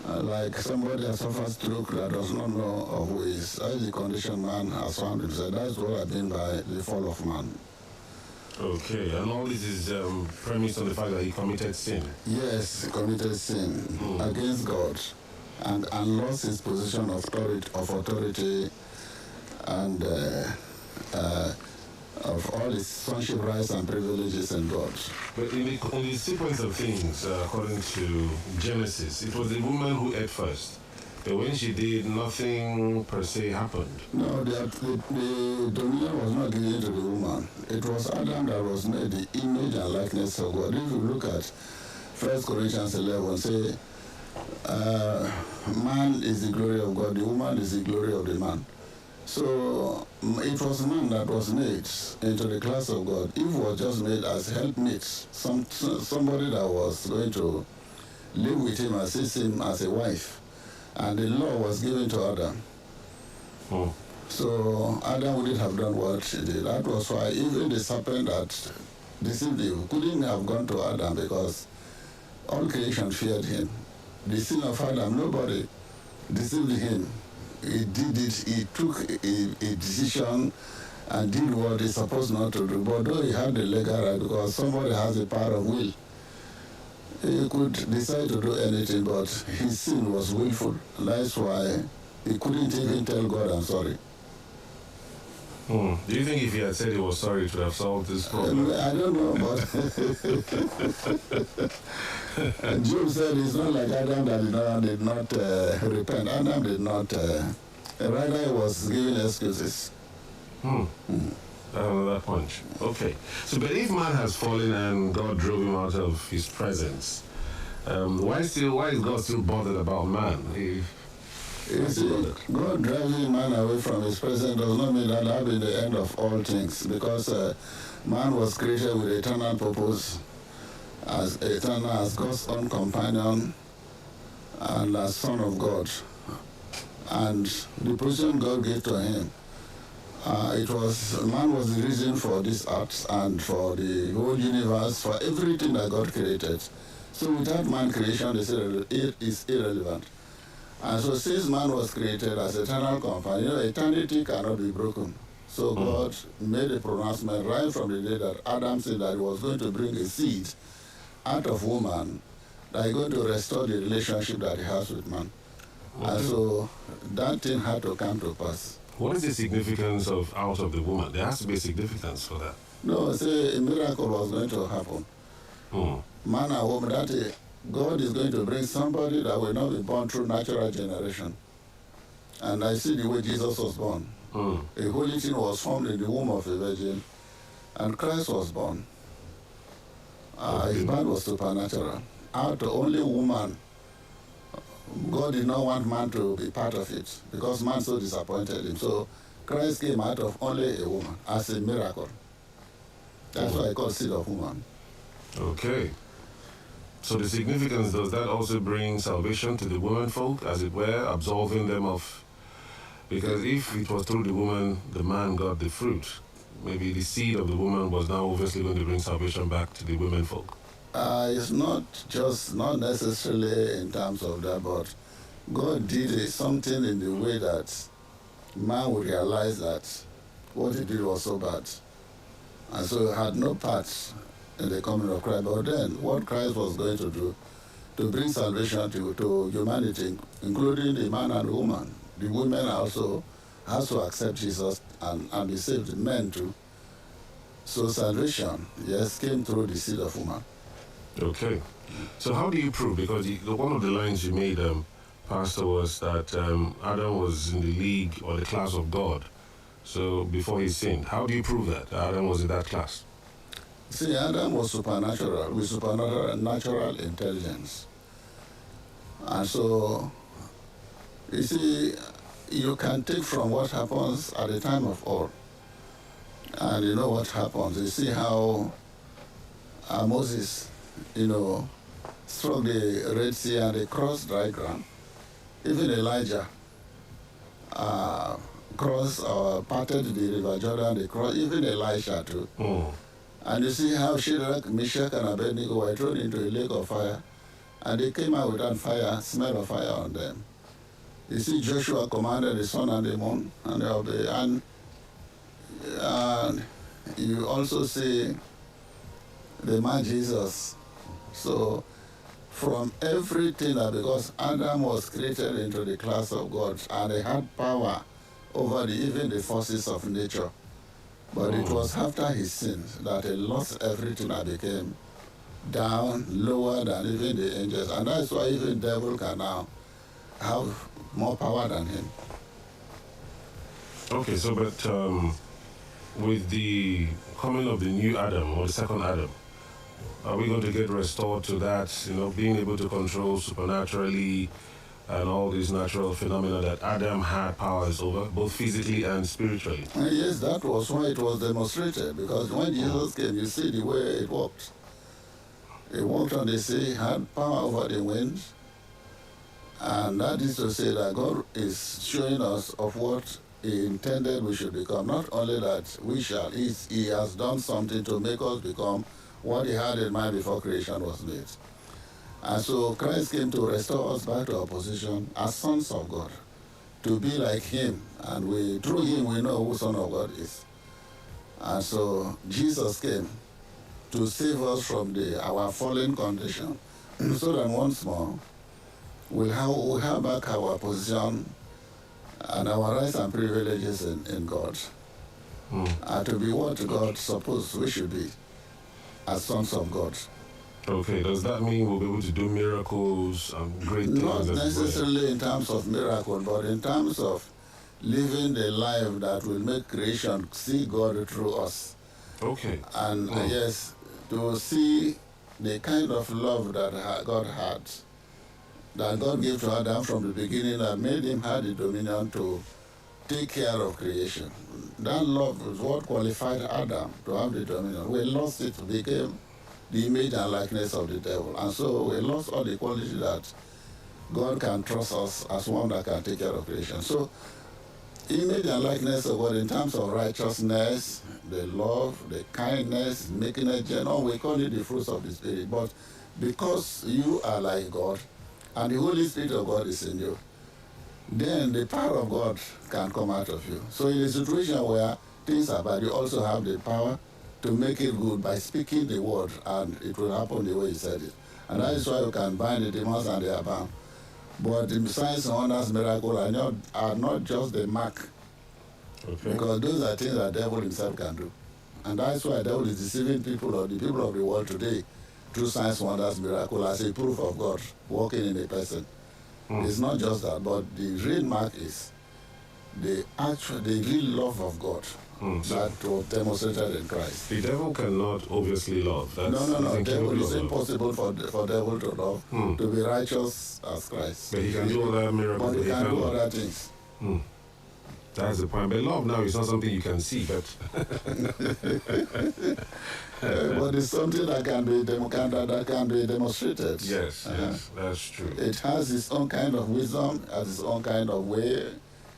Like somebody has suffered stroke that does not know of who he is. That is the condition man has found himself. That's what I mean by the fall of man. Okay, and all this is premised on the fact that he committed sin. Yes, he committed sin against God and lost his position of authority and of all his sonship rights and privileges in God. But in the sequence of things, according to Genesis, it was the woman who ate first. But when she did, nothing per se happened. No, the dominion was not given to the woman. It was Adam that was made the image and likeness of God. If you look at 1 Corinthians 11, say, man is the glory of God, the woman is the glory of the man. So it was man that was made into the class of God. Eve was just made as helpmate, somebody that was going to live with him, assist him as a wife. And the law was given to Adam. So Adam wouldn't have done what he did. That was why even the serpent that deceived Eve couldn't have gone to Adam because all creation feared him. The sin of Adam, nobody deceived him. He did it, he took a decision and did what he's supposed not to do. But though he had the legal right, because somebody has the power of will, he could decide to do anything, but his sin was willful. That's why he couldn't even tell God, I'm sorry. Do you think if he had said he was sorry, it would have solved this problem? I don't know, but Job said it's not like Adam that did not repent. Adam did not, rather he was giving excuses. Another punch. Okay. So, but if man has fallen and God drove him out of his presence, why is God still bothered about man? God driving man away from his presence does not mean that will be the end of all things, because man was created with eternal purpose, as God's own companion and as son of God. And the position God gave to him, man was the reason for this art and for the whole universe, for everything that God created. So without man, creation is irrelevant. And so since man was created as eternal companion, eternity cannot be broken. So God made a pronouncement right from the day that Adam said that he was going to bring a seed out of woman that is going to restore the relationship that he has with man. And so that thing had to come to pass. What is the significance of out of the woman? There has to be a significance for that. No, say a miracle was going to happen. Man and woman, that God is going to bring somebody that will not be born through natural generation. And I see the way Jesus was born. A holy thing was formed in the womb of a virgin, and Christ was born. His birth was supernatural. Out of only woman, God did not want man to be part of it, because man so disappointed him. So Christ came out of only a woman as a miracle. That's why I call seed of woman. Okay. So the significance, does that also bring salvation to the women folk, as it were, absolving them of... Because if it was through the woman, the man got the fruit, maybe the seed of the woman was now obviously going to bring salvation back to the women folk. It's not necessarily in terms of that, but God did something in the way that man would realize that what he did was so bad. And so he had no part in the coming of Christ. But then what Christ was going to do, to bring salvation to humanity, including the man and the woman. The women also has to accept Jesus and be saved, the men too. So salvation, yes, came through the seed of woman. Okay. So how do you prove? Because one of the lines you made, Pastor, was that Adam was in the league or the class of God. So before he sinned, how do you prove that Adam was in that class? See, Adam was supernatural, with supernatural intelligence. And so, you see, you can take from what happens at the time of old. And you know what happens. You see how Moses, struck the Red Sea and they crossed dry ground. Even Elijah parted the River Jordan, they crossed, even Elisha too. And you see how Shadrach, Meshach, and Abednego were thrown into a lake of fire, and they came out without fire, smell of fire on them. You see Joshua commanded the sun and the moon, and you also see the man Jesus. So from everything that, because Adam was created into the class of God, and he had power over even the forces of nature. But it was after his sins that he lost everything and became down, lower than even the angels. And that's why even devil can now have more power than him. Okay, so but with the coming of the new Adam, or the second Adam, are we going to get restored to that, being able to control supernaturally and all these natural phenomena that Adam had powers over, both physically and spiritually? Yes, that was why it was demonstrated, because when Jesus came, you see the way it worked. He walked on the sea, had power over the winds, and that is to say that God is showing us of what he intended we should become. Not only that we shall, he has done something to make us become what he had in mind before creation was made. And so Christ came to restore us back to our position as sons of God, to be like him. And through him we know who Son of God is. And so Jesus came to save us from our fallen condition, so that once more we'll have back our position and our rights and privileges in God. And to be what God supposed we should be as sons of God. Okay, does that mean we'll be able to do miracles and great things? Not necessarily in terms of miracle, but in terms of living the life that will make creation see God through us. Okay. And yes, to see the kind of love that God had, that God gave to Adam from the beginning, that made him have the dominion to take care of creation. That love is what qualified Adam to have the dominion. We lost it, became the image and likeness of the devil. And so we lost all the quality that God can trust us as one that can take care of creation. So image and likeness of God in terms of righteousness, the love, the kindness, making it genuine, we call it the fruits of the Spirit. But because you are like God and the Holy Spirit of God is in you, then the power of God can come out of you. So in a situation where things are bad, you also have the power to make it good by speaking the word, and it will happen the way he said it. And that is why you can bind the demons and they are bound. But the signs and wonders, miracles are not just the mark. Okay. Because those are things that the devil himself can do. And that's why the devil is deceiving people, or the people of the world today, through signs, wonders, miracles, as a proof of God working in a person. It's not just that, but the real mark is the real love of God. That was demonstrated in Christ. The devil cannot obviously love. That's No. Devil, it's impossible for devil to love, to be righteous as Christ. But he can do all that miracles. But he can do other things. That's the point. But love now is not something you can see, but but it's something that can be demonstrated. yes, yes, that's true. It has its own kind of wisdom, has its own kind of way.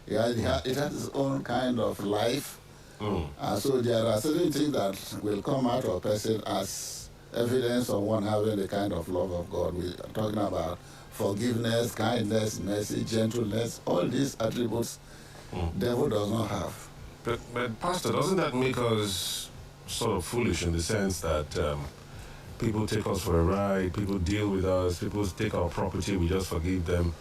It has its own kind of life. And so there are certain things that will come out of a person as evidence of one having the kind of love of God. We are talking about forgiveness, kindness, mercy, gentleness, all these attributes devil does not have. But Pastor, doesn't that make us sort of foolish in the sense that people take us for a ride, people deal with us, people take our property, we just forgive them,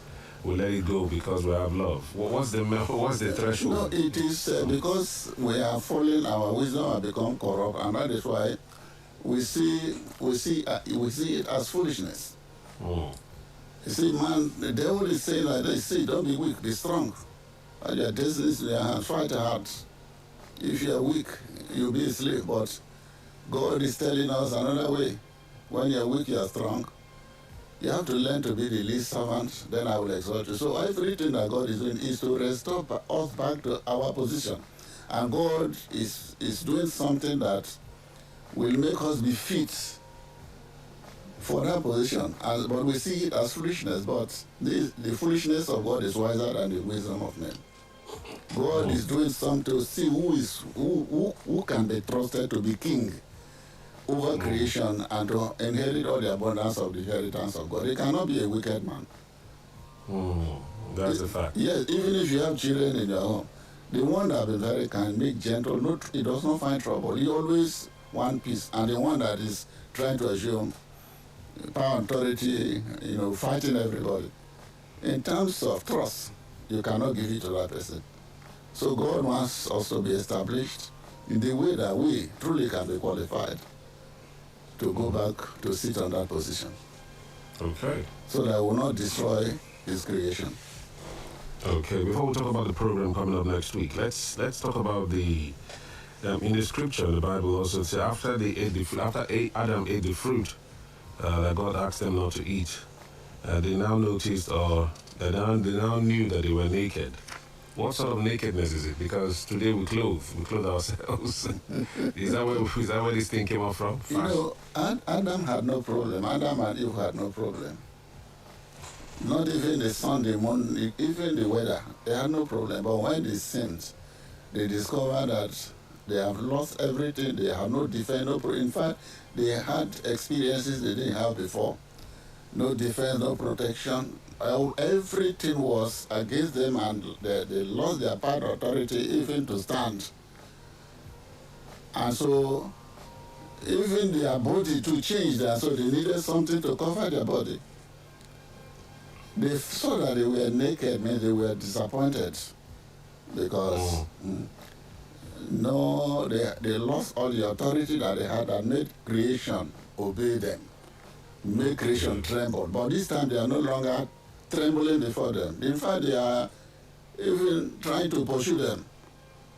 we let it go because we have love? What's the threshold? No, it is because we are falling, our wisdom has become corrupt, and that is why we see it as foolishness. You see, man, the devil is saying like this: see, don't be weak, be strong. And your destiny is in your hands, fight hard. If you are weak, you'll be a slave. But God is telling us another way. When you're weak, you're strong. You have to learn to be the least servant, then I will exalt you. So everything that God is doing is to restore us back to our position. And God is doing something that will make us be fit for that position. But we see it as foolishness, but the foolishness of God is wiser than the wisdom of men. God is doing something to see who can be trusted to be king over creation and to inherit all the abundance of the inheritance of God. He cannot be a wicked man. That's a fact. Yes, even if you have children in your home, the one that is very kind, make gentle, he does not find trouble. He always wants peace. And the one that is trying to assume power and authority, fighting everybody. In terms of trust, you cannot give it to that person. So God wants us to be established in the way that we truly can be qualified to go back to sit on that position. Okay. So that we will not destroy his creation. Okay, before we talk about the program coming up next week, let's talk about the in the scripture, the Bible also says after Adam ate the fruit that God asked them not to eat, they now noticed they now knew that they were naked. What sort of nakedness is it? Because today we clothe ourselves. Is that where this thing came up from? Adam had no problem. Adam and Eve had no problem. Not even the sun, the moon, even the weather, they had no problem. But when they sinned, they discovered that they have lost everything. They have no defense, in fact, they had experiences they didn't have before. No defense, no protection. Everything was against them, and they lost their power authority even to stand. And so even their body to change that, so they needed something to cover their body. They saw that they were naked, means they were disappointed because they lost all the authority that they had that made creation obey them, made creation tremble. But this time they are no longer trembling before them. In fact, they are even trying to pursue them.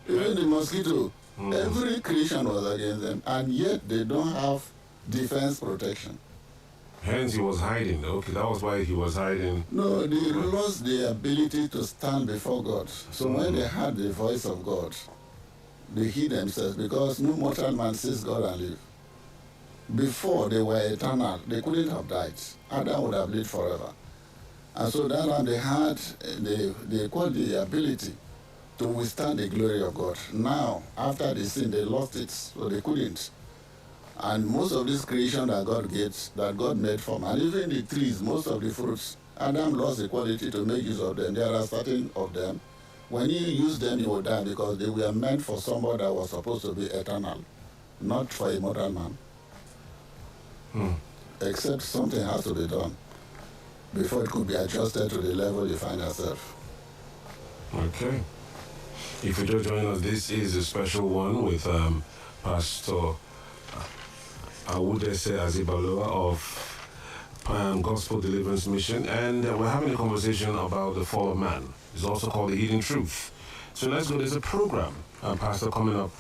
Even the mosquito, every creation was against them, and yet they don't have defense protection. Hence he was hiding. Okay, that was why he was hiding. No, they lost the ability to stand before God. So when they heard the voice of God, they hid themselves because no mortal man sees God and live. Before they were eternal, they couldn't have died. Adam would have lived forever. And so that time they had the ability to withstand the glory of God. Now, after the sin, they lost it, so they couldn't. And most of this creation that God made from, and even the trees, most of the fruits, Adam lost the quality to make use of them. There are certain of them. When you use them, you will die because they were meant for somebody that was supposed to be eternal, not for a mortal man. Except something has to be done before it could be adjusted to the level you find yourself. Okay. If you just join us, this is a special one with Pastor Awudese Azibaloa of Gospel Deliverance Mission, and we're having a conversation about the fall of man. It's also called The Hidden Truth. So let's go. There's a program, Pastor, coming up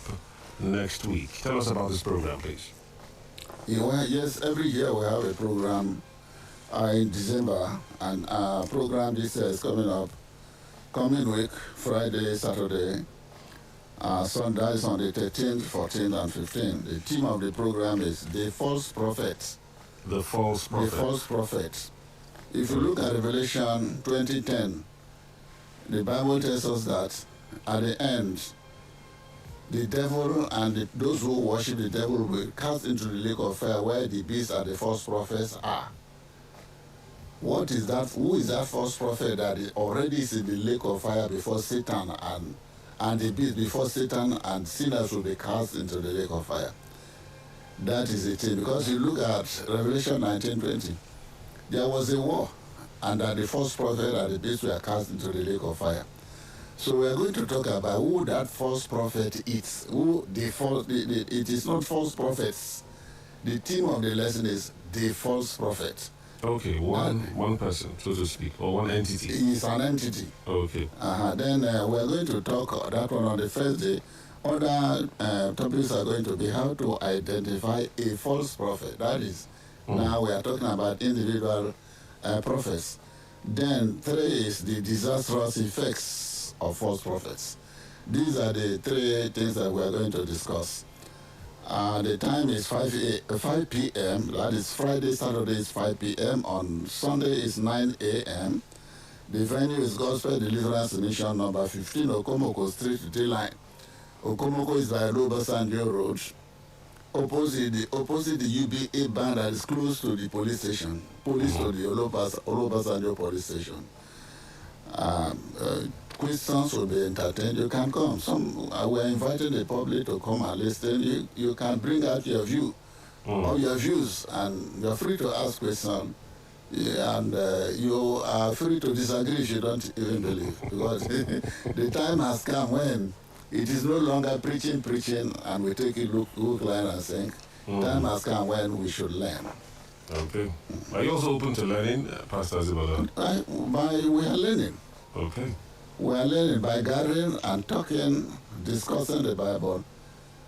next week. Tell us about this program, please. Yes, every year we have a program in December, and our program this year is coming up coming week, Friday, Saturday, Sunday is on the 13th, 14th, and 15th. The theme of the program is The False Prophet. The False Prophet. The False Prophet. If you look at Revelation 20:10, the Bible tells us that at the end, the devil and those who worship the devil will cast into the lake of fire where the beasts and the false prophets are. What is that? Who is that false prophet that already is in the lake of fire before Satan and the beast, before Satan and sinners will be cast into the lake of fire? That is the thing. Because you look at Revelation 19:20, there was a war, and that the false prophet and the beast were cast into the lake of fire. So we are going to talk about who that false prophet is. It is not false prophets. The theme of the lesson is the false prophet. Okay, one person, so to speak, or one entity. He is an entity. Okay. Then we are going to talk that one on the first day. Other topics are going to be how to identify a false prophet. That is, now we are talking about individual prophets. Then 3 is the disastrous effects of false prophets. These are the 3 things that we are going to discuss. The time is 5 p.m. That is Friday, Saturday is 5 p.m. On Sunday is 9 a.m. The venue is Gospel Deliverance Mission number 15 Okomoko Street, D-Line. Okomoko is by Lobasanjo Road, opposite the UBA band that is close to the police station, to the Olobasanjo police station. Questions will be entertained. You can come. We are inviting the public to come and listen. You can bring out your view or your views, and you're free to ask questions. And you are free to disagree if you don't even believe, because the time has come when it is no longer preaching, and we take it hook, line, and sink. Time has come when we should learn. Okay. Are you also open to learning, Pastor Zibala? We are learning. Okay. We are learning by gathering and talking, discussing the Bible.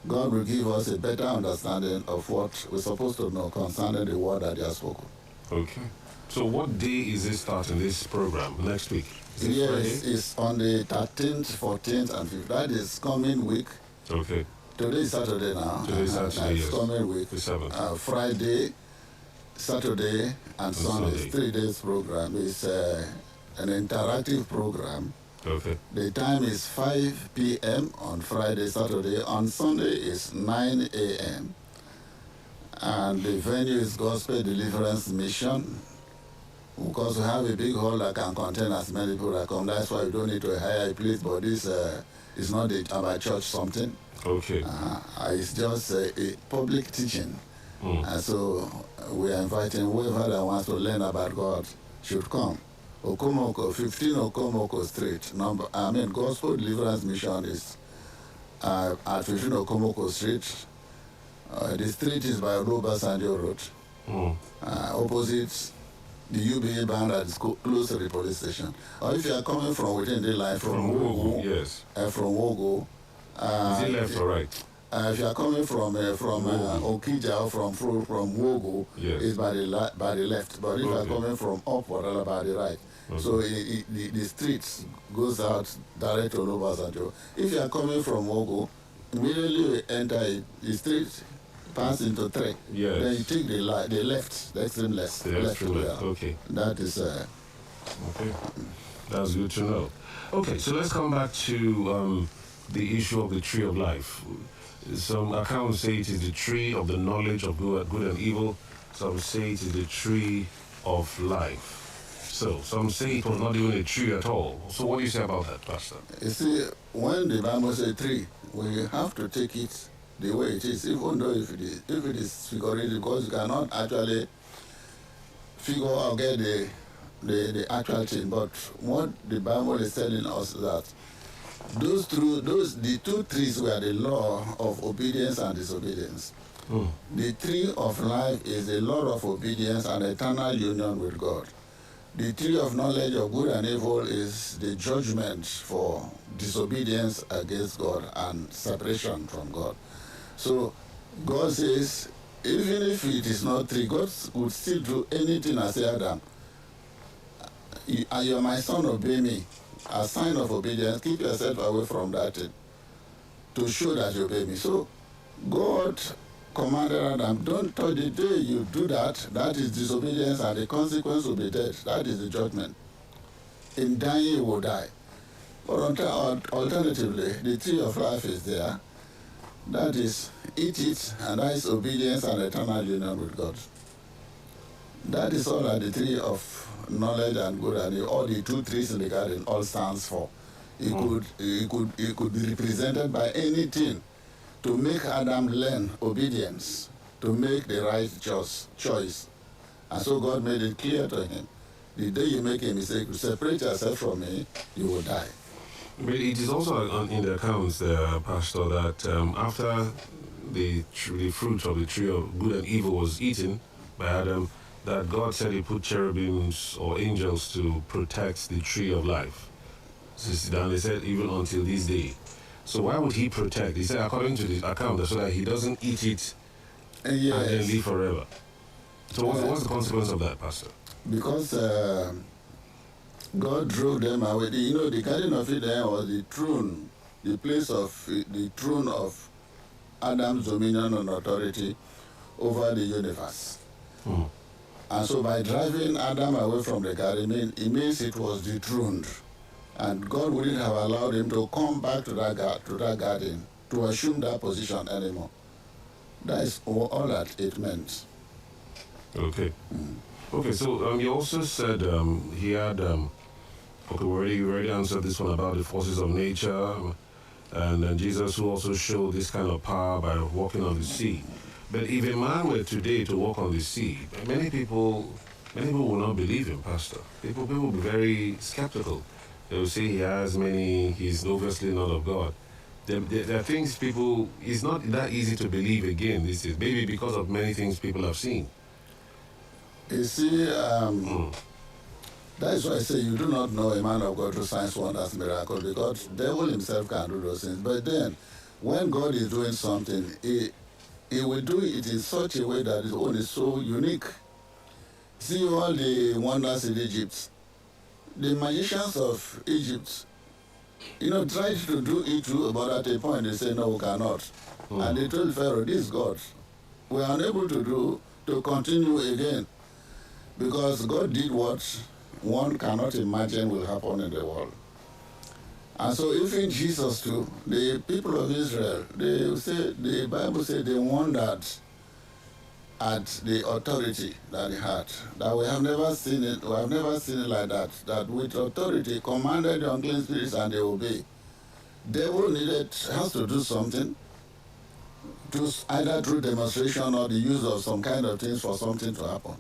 God will give us a better understanding of what we're supposed to know concerning the word that He has spoken. Okay. So what day is it starting, this program, next week? Yes, it's on the 13th, 14th, and 15th. That is coming week. Okay. Today is Saturday now. Today is Saturday, yes. Coming week. The 7th. Friday, Saturday, and Sunday. It's 3 days program. It's an interactive program. Okay. The time is 5 p.m. on Friday, Saturday. On Sunday is 9 a.m. And the venue is Gospel Deliverance Mission. Because we have a big hall that can contain as many people that come. That's why we don't need to hire a place, but this is not about church something. Okay. It's just a public teaching. And so we are inviting whoever that wants to learn about God should come. Okomoko, 15 Okomoko Street. Gospel Deliverance Mission is at 15 Okomoko Street. The street is by Lobasanjo Road. Opposite the UBA band that is close to the police station. Or if you are coming from within the line, from Wogo, yes. From Wogo. Is it left or right? If you are coming from Okija or from Wogo, yes. It's by the left. But if you are coming from upward, by the right. Okay. So the street goes out direct to Lobasanjo. If you are coming from Wogo, immediately you enter the street, pass into 3. Yes. Then you take the left, the extreme left. The extreme left. Okay. That is. Okay. That's good to know. Okay, so let's come back to the issue of the tree of life. Some accounts say it is the tree of the knowledge of good and evil. Some say it is the tree of life. So some say it was not even a tree at all. So what do you say about that, Pastor? You see, when the Bible says tree, we have to take it the way it is, even though if it is figurative, because you cannot actually figure or get the actual thing. But what the Bible is telling us that the 2 trees were the law of obedience and disobedience. The tree of life is the law of obedience and eternal union with God. The tree of knowledge of good and evil is the judgment for disobedience against God and separation from God. So God says, even if it is not tree, God would still do anything as Adam. You are my son, obey me. a sign of obedience, keep yourself away from that thing to show that you obey me. So God commanded Adam, don't touch. The day you do that, that is disobedience, and the consequence will be death. That is the judgment. In dying, you will die. But alternatively, the tree of life is there. That is, eat it, and that is obedience and eternal union with God. That is all that the tree of knowledge and good and all the two trees in the garden all stands for. It could be represented by anything to make Adam learn obedience, to make the right choice. And so God made it clear to him, the day you make a mistake, you separate yourself from me, you will die. But it is also in the accounts, Pastor, that after the fruit of the tree of good and evil was eaten by Adam, that God said he put cherubims or angels to protect the tree of life. And they said even until this day. So why would he protect? He said according to the account, so that he doesn't eat it and then live forever. So what's the consequence of that, Pastor? Because God drove them away. The Garden of Eden was the throne, the place of the throne of Adam's dominion and authority over the universe. And so by driving Adam away from the garden, it means it was dethroned. And God wouldn't have allowed him to come back to that garden, to assume that position anymore. That is all that it meant. Okay. Okay, so you also said he had, okay, we already answered this one about the forces of nature, and then Jesus who also showed this kind of power by walking on the sea. But if a man were today to walk on the sea, many people will not believe him, Pastor. People will be very skeptical. They will say he's obviously not of God. There are things it's not that easy to believe again. This is maybe because of many things people have seen. You see, that is why I say you do not know a man of God through signs, wonders, miracles, because the devil himself can do those things. But then, when God is doing something, he will do it in such a way that his own is so unique. See all the wonders in Egypt. The magicians of Egypt, tried to do it too, but at a point they say, no, we cannot. And they told Pharaoh, this God, we are unable to continue again. Because God did what one cannot imagine will happen in the world. And so even Jesus too, the people of Israel, the Bible said they wondered at the authority that he had. That we have never seen it like that. That with authority commanded the unclean spirits and they obey. Devil has to do something, either through demonstration or the use of some kind of things for something to happen.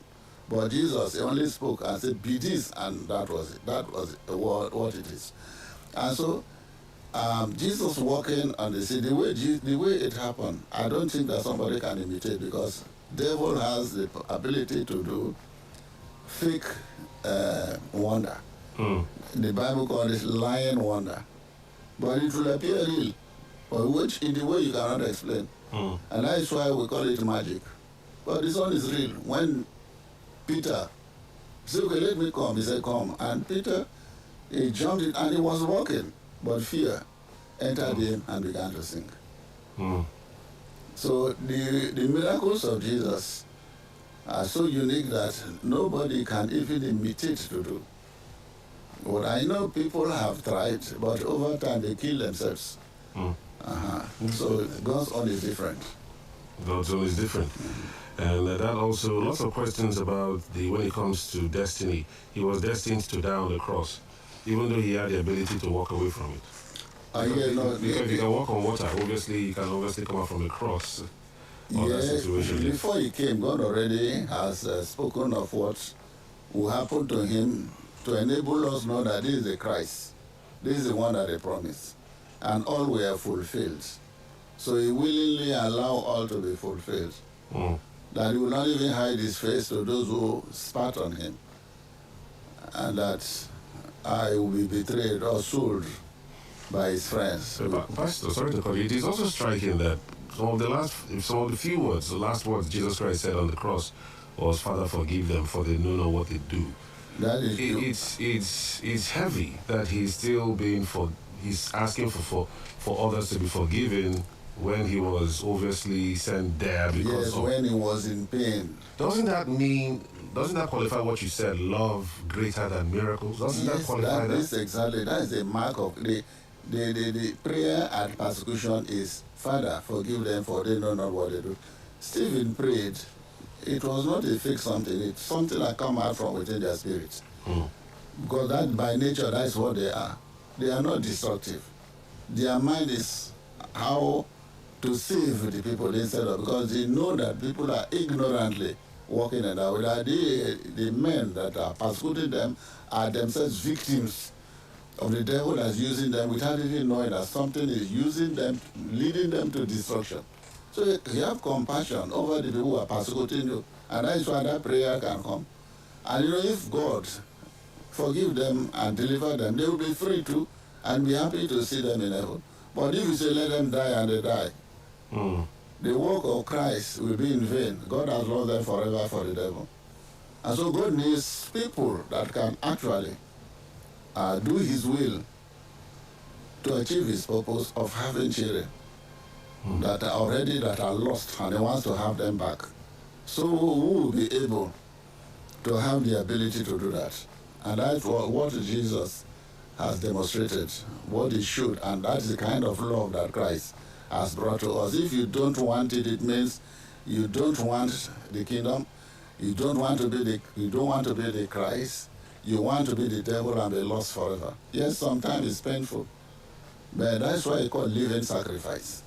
But Jesus only spoke and said, be this, and that was it. That was what it is. And so, Jesus walking on the sea, the way it happened, I don't think that somebody can imitate, because devil has the ability to do fake wonder. The Bible calls it lying wonder. But it will appear real, but which in the way you cannot explain. And that is why we call it magic. But this one is real. When Peter said, okay, let me come. He said, come. And Peter, he jumped in and he was walking. But fear entered him and began to sink. So the miracles of Jesus are so unique that nobody can even imitate to do. What I know people have tried, but over time they kill themselves. So God's own is different. God's own is different. And that also, lots of questions about when it comes to destiny. He was destined to die on the cross, even though he had the ability to walk away from it. Because if you can walk on water, obviously you can come out from the cross. Before he came, God already has spoken of what will happen to him to enable us know that this is the Christ. This is the one that he promised. And all were fulfilled. So he willingly allowed all to be fulfilled. That he will not even hide his face to those who spat on him. And that I will be betrayed or sold by his friends. Pastor, sorry to call you. It is also striking that some of the few words, the last words Jesus Christ said on the cross was, Father, forgive them, for they know not what they do. That is it's heavy that he's still he's asking for others to be forgiven when he was obviously sent there because yes, of, when he was in pain. doesn't that qualify what you said, love greater than miracles? Doesn't that Yes, qualify that is exactly, that is the mark of the prayer at persecution is, Father, forgive them for they know not what they do. Stephen prayed. It was not a fake something. It's something that come out from within their spirit. Because that by nature, that's what they are. They are not destructive. Their mind is how to save the people instead of, because they know that people are ignorantly walking in that way. That the men that are persecuting them are themselves victims of the devil that's using them without even knowing that something is using them, leading them to destruction. So you have compassion over the people who are persecuting you, and that is why that prayer can come. And you know, if God forgive them and deliver them, they will be free too, and be happy to see them in heaven. But if you say let them die and they die, the work of Christ will be in vain. God has lost them forever for the devil. And so God needs people that can actually do his will to achieve his purpose of having children that are lost, and he wants to have them back. So who will be able to have the ability to do that? And that's what Jesus has demonstrated, what he should, and that's the kind of love that Christ has brought to us. If you don't want it, it means you don't want the kingdom, you don't want to be the Christ, you want to be the devil and be lost forever. Yes, sometimes it's painful, but that's why it's called living sacrifice.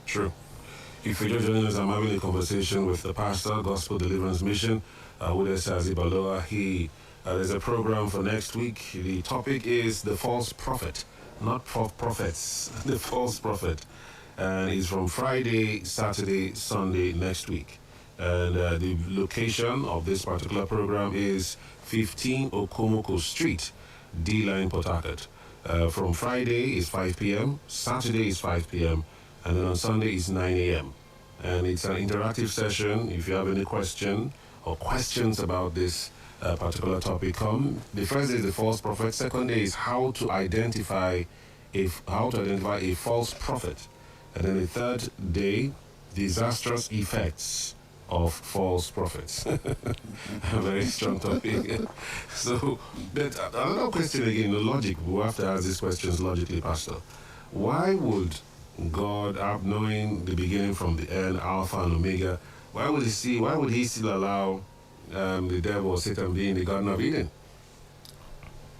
True. If you're just joining us, I'm having a conversation with the pastor, Gospel Deliverance Mission, Wudesi Baloa. There's a program for next week. The topic is the false prophet, not prophets, the false prophet. And it's from Friday, Saturday, Sunday next week. And the location of this particular program is 15 Okomoko Street, D-Line, Port Harcourt. From Friday is 5 p.m., Saturday is 5 p.m., and then on Sunday is 9 a.m. And it's an interactive session. If you have any question or questions about this particular topic, come. The first day is the false prophet. Second day is how to identify a false prophet. And then the third day, disastrous effects of false prophets. A very strong topic. So, but another question again, the logic. We have to ask these questions logically, Pastor. Why would God, knowing the beginning from the end, Alpha and Omega, why would he still allow the devil or Satan be in the Garden of Eden?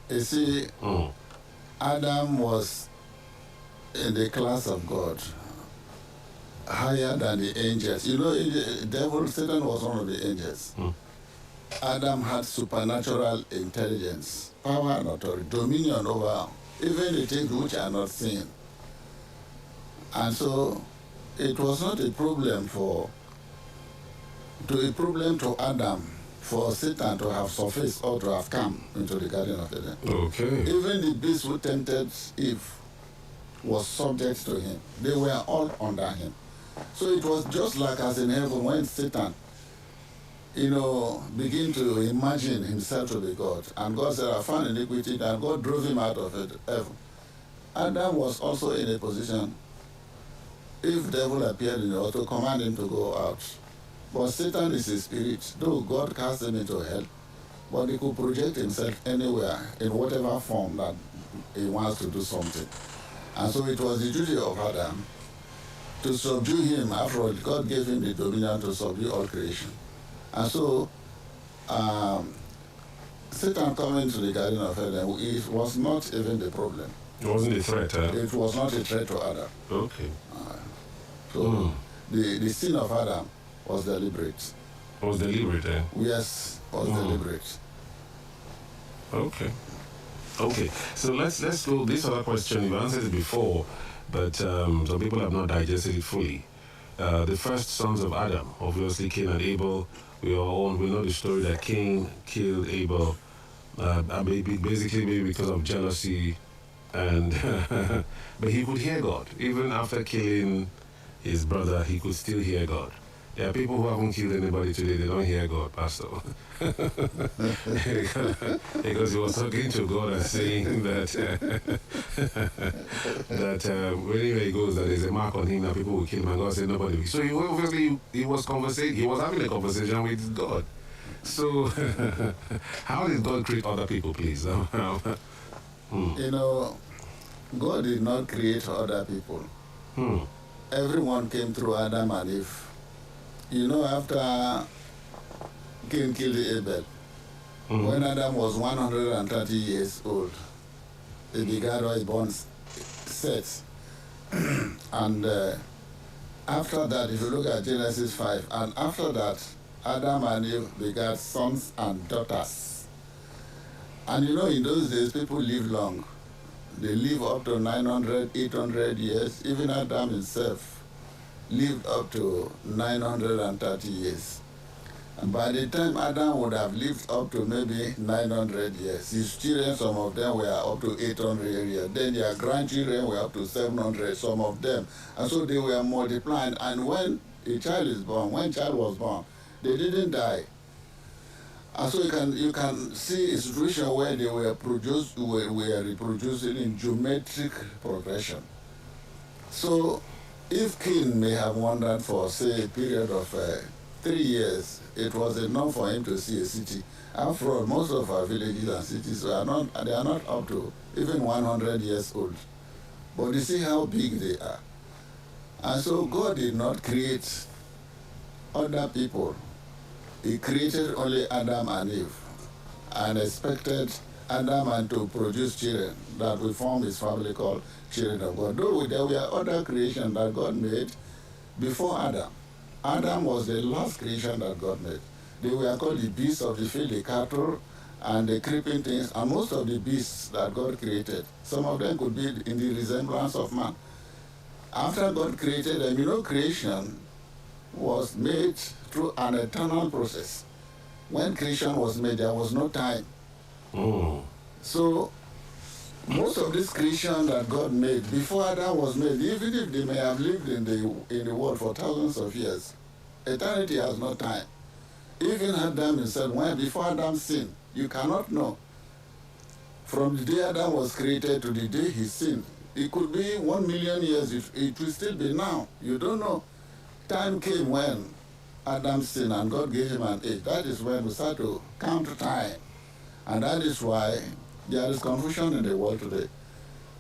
You see, Adam was in the class of God, higher than the angels. You know, the devil, Satan was one of the angels. Adam had supernatural intelligence, power and authority, dominion over even the things which are not seen. And so it was not a problem to Adam for Satan to have surfaced or to have come into the Garden of Eden. Okay. Even the beast who tempted Eve was subject to him. They were all under him. So it was just like as in heaven when Satan, begin to imagine himself to be God. And God said, I found iniquity, and God drove him out of heaven. Adam was also in a position, if devil appeared in the to command him to go out. But Satan is a spirit. Though God cast him into hell, but he could project himself anywhere, in whatever form that he wants to do something. And so it was the duty of Adam to subdue him. After all, God gave him the dominion to subdue all creation. And so Satan coming to the Garden of Eden, it was not even the problem. It wasn't a threat, huh? It was not a threat to Adam. Okay. So the sin of Adam was deliberate. Was deliberate, eh? Yes, was deliberate. Okay. Okay. So let's go. This other question, you've answered it before, but some people have not digested it fully. The first sons of Adam, obviously Cain and Abel. We know the story that Cain killed Abel, basically maybe because of jealousy, and but he could hear God even after killing his brother. He could still hear God. There are people who haven't killed anybody today, they don't hear God, Pastor. Because he was talking to God and saying that wherever he goes, that there's a mark on him that people will kill him, and God said nobody will. So he was having a conversation with God. So how did God create other people, please? You know, God did not create other people. Everyone came through Adam and Eve. You know, after Cain killed Abel, when Adam was 130 years old, he began his born Seth. And after that, if you look at Genesis 5, and after that, Adam and Eve begat sons and daughters. And you know, in those days, people lived long. They lived up to 900, 800 years. Even Adam himself lived up to 930 years. And by the time Adam would have lived up to maybe 900 years, his children, some of them were up to 800 years. Then their grandchildren were up to 700, some of them. And so they were multiplying. And when a child is born, when child was born, they didn't die. And so you can see a situation where they were reproducing in geometric progression. So if Cain may have wandered for, say, a period of 3 years, it was enough for him to see a city. After all, most of our villages and cities are not up to even 100 years old. But you see how big they are. And so God did not create other people. He created only Adam and Eve and expected Adam and to produce children that will form his family called children of God. Though there were other creations that God made before Adam. Adam was the last creation that God made. They were called the beasts of the field, the cattle, and the creeping things, and most of the beasts that God created, some of them could be in the resemblance of man. After God created them, you know, creation was made through an eternal process. When creation was made, there was no time. So, most of this creation that God made, before Adam was made, even if they may have lived in the world for thousands of years, eternity has no time. Even Adam himself, before Adam sinned, you cannot know. From the day Adam was created to the day he sinned, it could be 1 million years, it will still be now. You don't know. Time came when Adam sinned and God gave him an age. That is when we start to count time. And that is why there is confusion in the world today.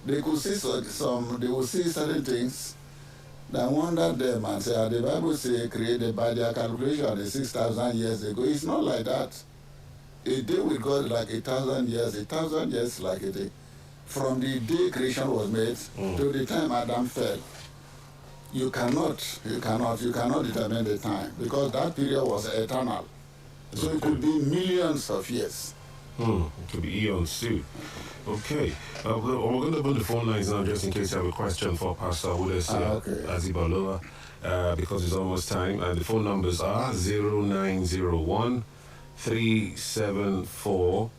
They could see they will see certain things that wonder them and say, the Bible says created by their calculation 6,000 years ago. It's not like that. A day with God is like 1,000 years, 1,000 years like a day. From the day creation was made to the time Adam fell. You cannot determine the time because that period was eternal. So it could be millions of years. It could be eons too. Okay. We're going to open the phone lines now just in case you have a question for Pastor Udesi Azibaloa because it's almost time. And the phone numbers are 0901 374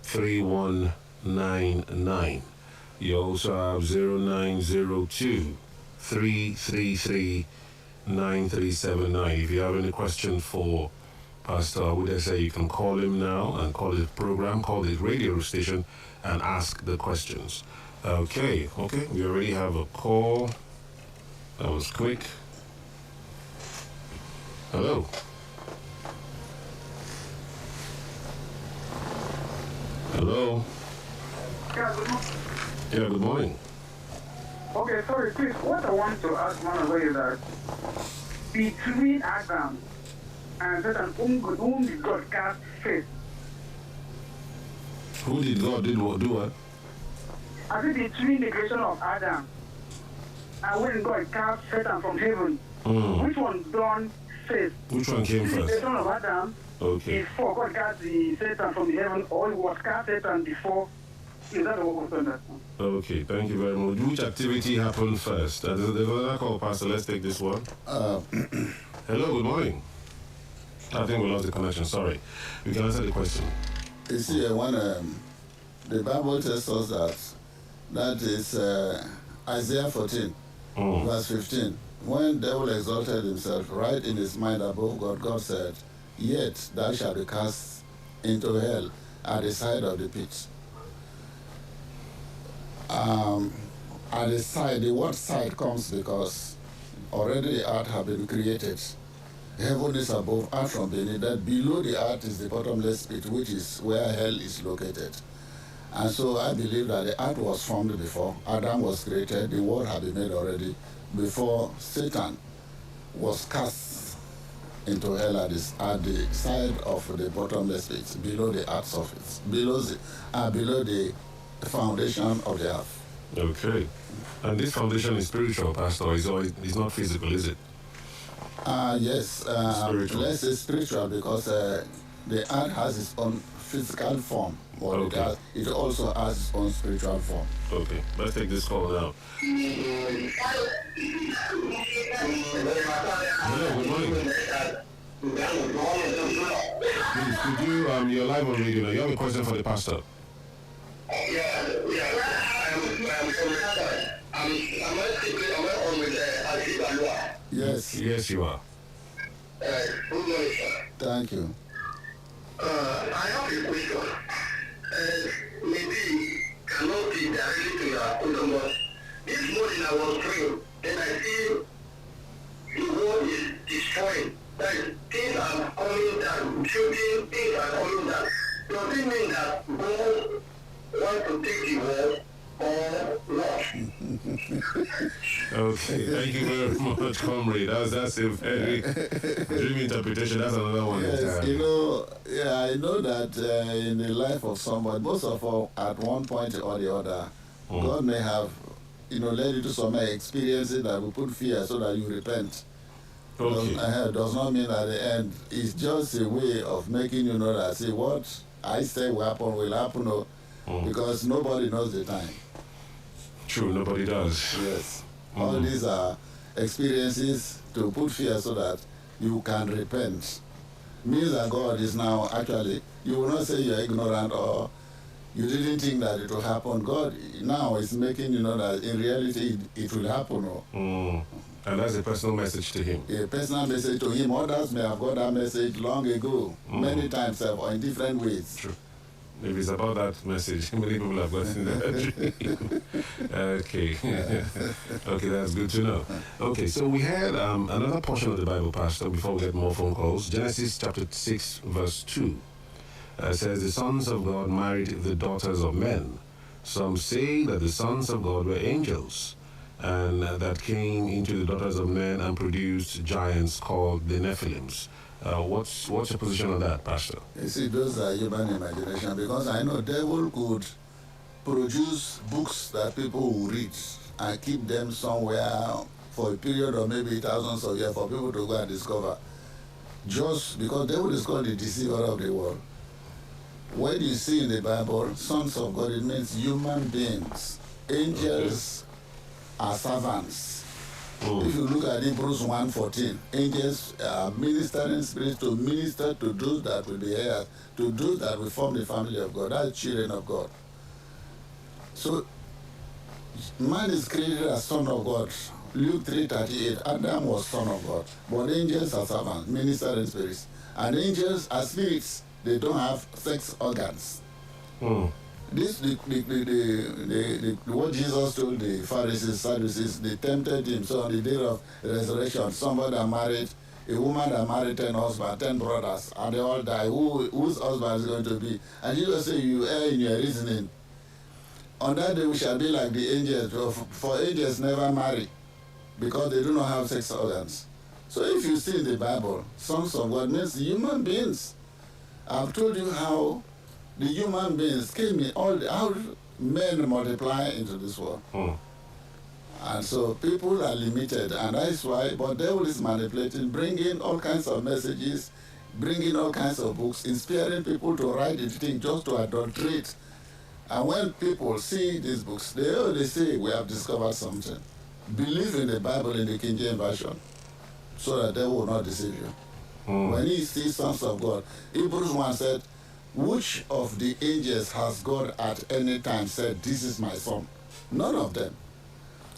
3199. You also have 0902 333 9379. If you have any question for Pastor Udesi, you can call him now and call the program, call the radio station and ask the questions. Okay, we already have a call. That was quick. Hello. Hello. Yeah, good morning. Okay, sorry, please, what I want to ask one away is that between Adam and Satan, whom did God cast first? Who did God do what? I think between the creation of Adam and when God cast Satan from heaven, which one done first? Which one came first? The creation of Adam before God cast the Satan from the heaven, or it was cast Satan before? Is that what was understand? Okay, thank you very much. Which activity happened first? There's another call, Pastor. Let's take this one. Hello, good morning. I think we lost the connection. Sorry. You can answer the question. You see, when the Bible tells us that is Isaiah 14, verse 15. when devil exalted himself right in his mind above God, God said, "Yet thou shalt be cast into hell at the side of the pit." At the side, the word side comes because already the earth have been created. Heaven is above, earth from beneath. That below the earth is the bottomless pit, which is where hell is located. And so I believe that the earth was formed before Adam was created. The world had been made already before Satan was cast into hell at the side of the bottomless pit, below the earth's surface, below the foundation of the earth. Okay. And this foundation is spiritual, Pastor. It's not physical, is it? Yes. Spiritual. Let's say spiritual because the earth has its own physical form, but Okay. it also has its own spiritual form. Okay. Let's take this call now. Hello, good morning. Please, could you, you're live on radio now. You have a question for the pastor? Yes. Yes, you are. Thank you. I have a question. Maybe cannot be directly to your question, but this morning I was praying, then I see the world is destroying. That things are coming down, shooting, things are coming down. Does it mean that God wants to take the world or what? Okay, thank you very much, comrade. That's a very dream interpretation. That's another one. Yes, I know that in the life of somebody, most of all, at one point or the other, God may have, led you to some experiences that will put fear so that you repent. Okay. Does not mean at the end. It's just a way of making you know that, see, what I say will happen, because nobody knows the time. True, nobody does. Yes. All these are experiences to put fear so that you can repent. Means that God is now actually, you will not say you're ignorant or you didn't think that it will happen. God now is making you know that in reality it will happen. And that's a personal message to him. A personal message to him. Others may have got that message long ago, many times or in different ways. True. If it's about that message, many people have gotten that dream. Okay. Okay, that's good to know. Okay, so we had another portion of the Bible, Pastor, before we get more phone calls. Genesis chapter 6, verse 2 says, "The sons of God married the daughters of men. Some say that the sons of God were angels, and that came into the daughters of men and produced giants called the Nephilims." What's your position on that, Pastor? You see, those are human imagination, because I know devil could produce books that people will read and keep them somewhere for a period of maybe thousands of years for people to go and discover. Just because devil is called the deceiver of the world. When you see in the Bible, sons of God, it means human beings. Angels are servants. If you look at Hebrews 1:14, angels are ministering spirits to minister to those that will be heirs, to those that will form the family of God. That's children of God. So, man is created as son of God. Luke 3:38, Adam was son of God. But angels are servants, ministering spirits. And angels are spirits. They don't have sex organs. This what Jesus told the Pharisees, Sadducees, they tempted him. So on the day of resurrection, somebody that married, a woman that married 10 husbands, 10 brothers, and they all die. Whose husband is going to be? And Jesus said, you err in your reasoning. On that day we shall be like the angels, for angels never marry, because they do not have sex organs. So if you see in the Bible, sons of God means human beings. I've told you how the human beings came in, how men multiply into this world. And so people are limited, and that's why, but devil is manipulating, bringing all kinds of messages, bringing all kinds of books, inspiring people to write the thing just to adulterate. And when people see these books, they say, we have discovered something. Believe in the Bible in the King James Version, so that they will not deceive you. When he sees sons of God, Hebrews 1 said, which of the angels has God at any time said, this is my son? None of them.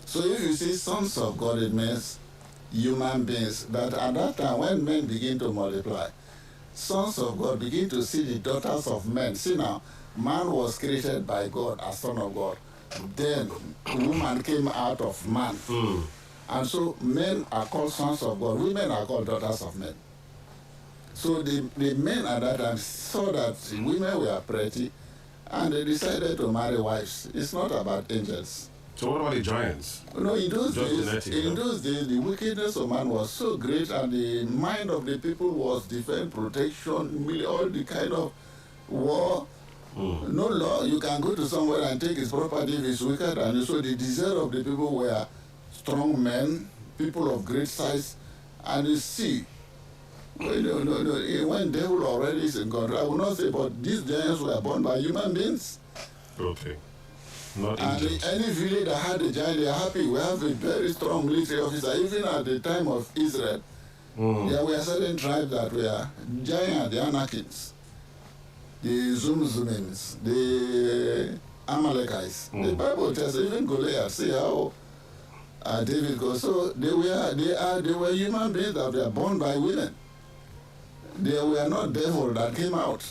So if you see sons of God, it means human beings. But at that time, when men begin to multiply, sons of God begin to see the daughters of men. See now, man was created by God as son of God. Then woman came out of man. And so men are called sons of God. Women are called daughters of men. So the men at that time saw that women were pretty and they decided to marry wives. It's not about angels. So what about the giants? No, in those Just days, genetic, in those days, the wickedness of man was so great, and the mind of the people was defense, protection, all the kind of war. No law. You can go to somewhere and take his property if it's wicked, and so the desire of the people were strong men, people of great size, and you see. When devil already is in control, I will not say, but these giants were born by human beings. Okay. Not and angels. any village that had a giant, they are happy. We have a very strong military officer. Even at the time of Israel, there were certain tribes that were giant, the Anakins, the Zumzumins, the Amalekites. The Bible tells even Goliath, see how David goes. So they were human beings that were born by women. They were not devil that came out.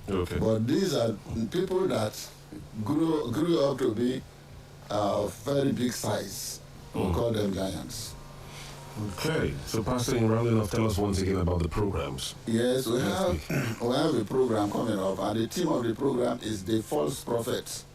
Okay. But these are people that grew up to be very big size. We call them giants. Okay. So Pastor, in rounding off, tell us once again about the programs. Yes, we have a program coming up, and the theme of the program is the false prophets.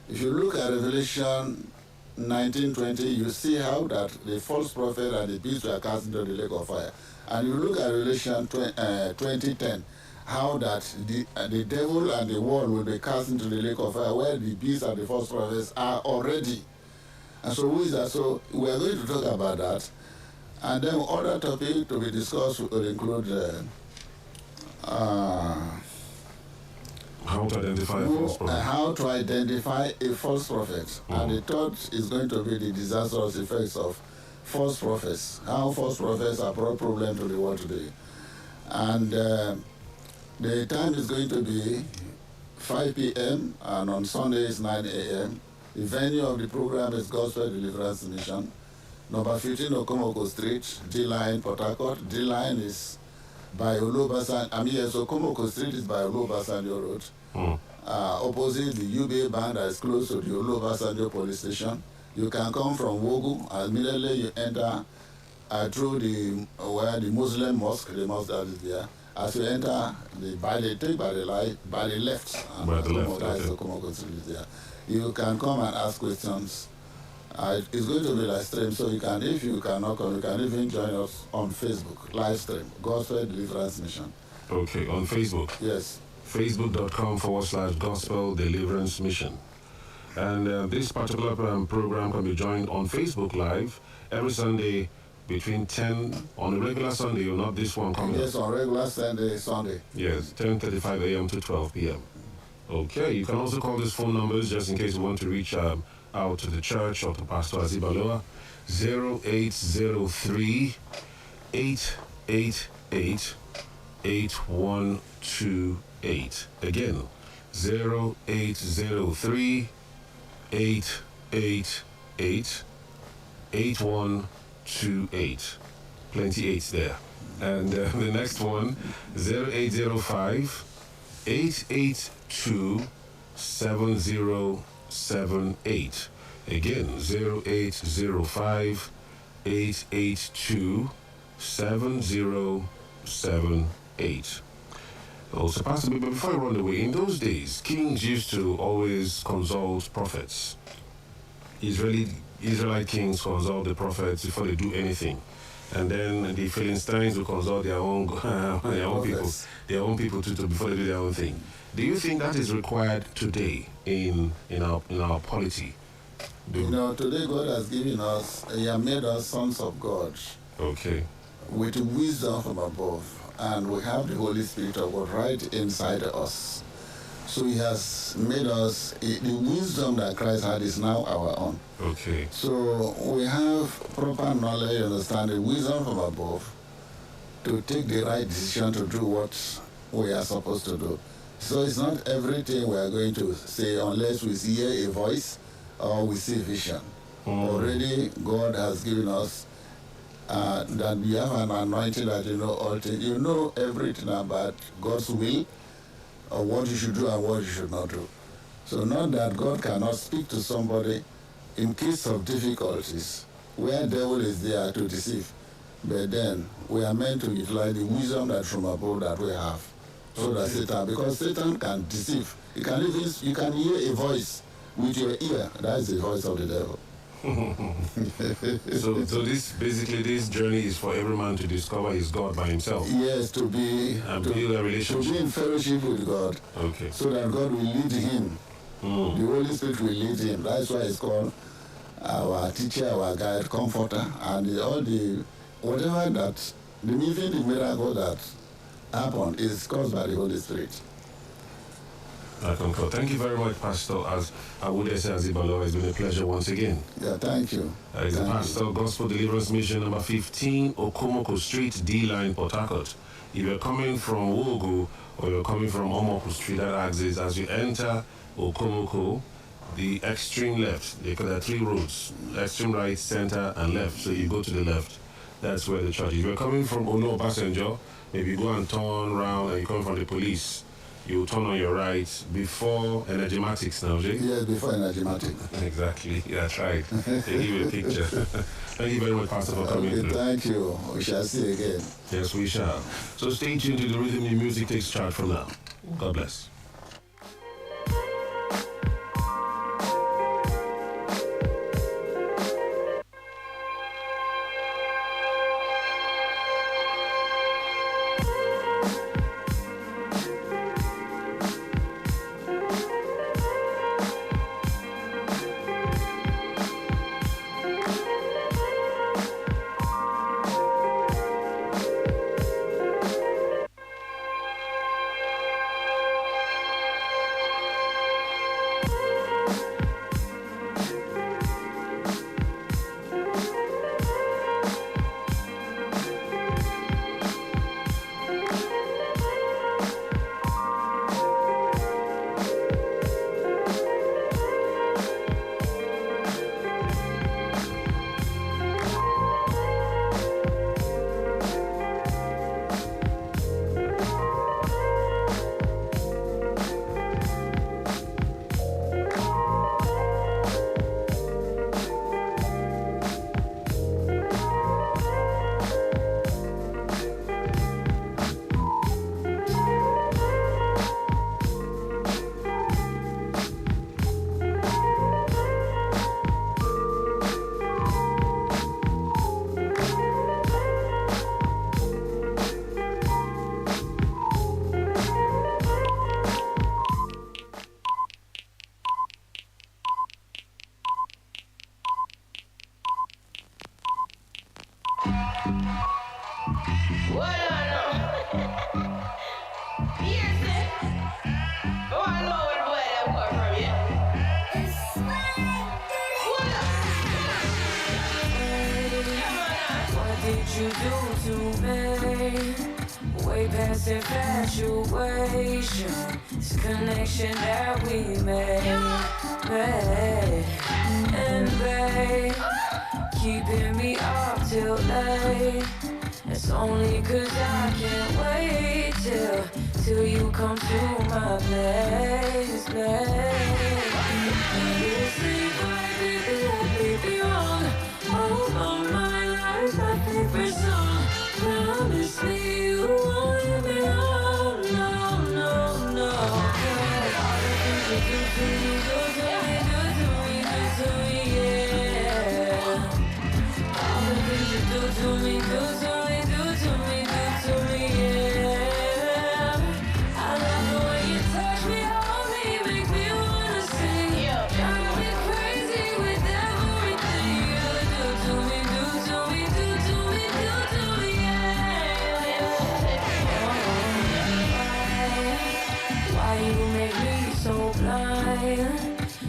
If you look at Revelation 19:20, you see how that the false prophet and the beast were cast into the lake of fire. And you look at Revelation 20:10, how that the devil and the world will be cast into the lake of fire, where the beast and the false prophets are already. And so who is that? So we are going to talk about that. And then other topics to be discussed will include how to identify a false prophet. How to identify a false prophet. And the third is going to be the disastrous effects of false prophets. How false prophets are brought problem to the world today. And the time is going to be 5 p.m. and on Sunday is 9 a.m. The venue of the program is Gospel Deliverance Mission, number 15 Okomoko Street, D-Line, Port Harcourt. D-Line is by Olobasan. Okomoko Street is by Olobasanjo Road. Opposite the UBA bank that is close to the Olobasanjo police station. You can come from Wogu, and immediately you enter through the Muslim mosque, the mosque that is there. As you enter, by the left, by the left, Okomoko Street is there. You can come and ask questions. It's going to be live stream, so you can, if you cannot come, you can even join us on Facebook, live stream, Gospel Deliverance Mission. Okay, on Facebook? Yes. Facebook.com/Gospel Deliverance Mission. And this particular program can be joined on Facebook Live every Sunday between 10, on a regular Sunday, or not this one coming Yes, on regular Sunday. Yes, 10:35 a.m. to 12 p.m. Okay, you can also call these phone numbers just in case you want to reach out to the church or to Pastor Azibaloa. 0803 888 8128. Again, 0803 888 8128. Plenty eights there. And the next one, 0805 882 7078. Again, 0805 882 7078. Also, Pastor, but before I run away, in those days, kings used to always consult prophets. Israelite kings consult the prophets before they do anything. And then the Philistines will consult their own people too, before they do their own thing. Do you think that is required today in our polity? Today God has given us, He has made us sons of God. Okay. With wisdom from above. And we have the Holy Spirit of God right inside us. So He has made us, the wisdom that Christ had is now our own. Okay. So we have proper knowledge, understanding, wisdom from above to take the right decision to do what we are supposed to do. So it's not everything we are going to say unless we hear a voice or we see vision. Already God has given us that you have an anointing that you know all things. You know everything about God's will, or what you should do and what you should not do. So not that God cannot speak to somebody in case of difficulties, where devil is there to deceive. But then we are meant to utilize the wisdom that from above that we have. So that Satan, because Satan can deceive. You can hear a voice with your ear. That is the voice of the devil. so this journey is for every man to discover his God by himself. Yes, to be and build a relationship. To be in fellowship with God. Okay. So that God will lead him. The Holy Spirit will lead him. That's why it's called our teacher, our guide, comforter, and all the whatever that the miracle that happened is caused by the Holy Spirit. I concur. Thank you very much, Pastor Awudese Azibalo. It's been a pleasure once again. Yeah, thank you. He's the pastor, Gospel Deliverance Mission, number 15, Okomoko Street, D-Line, Port Harcourt. If you're coming from Wogu or you're coming from Omoko Street, that axis, as you enter Okomoko, the extreme left, there are 3 roads, extreme right, center, and left. So you go to the left. That's where the church is. If you're coming from Ono Passenger, maybe you go and turn around and you come from the police. You turn on your right before Energymatics now, Jay? Yes, before Energymatics. Exactly, that's right. They give you a picture. Thank you very much, Pastor, for coming through. Thank you. We shall see you again. Yes, we shall. So stay tuned to the rhythm. Your music takes charge from now. God bless.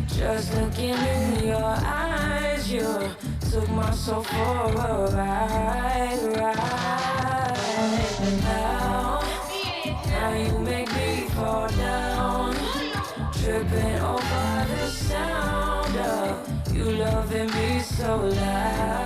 Just looking in your eyes, you took my soul for a ride, now you make me fall down, tripping over the sound of you loving me so loud.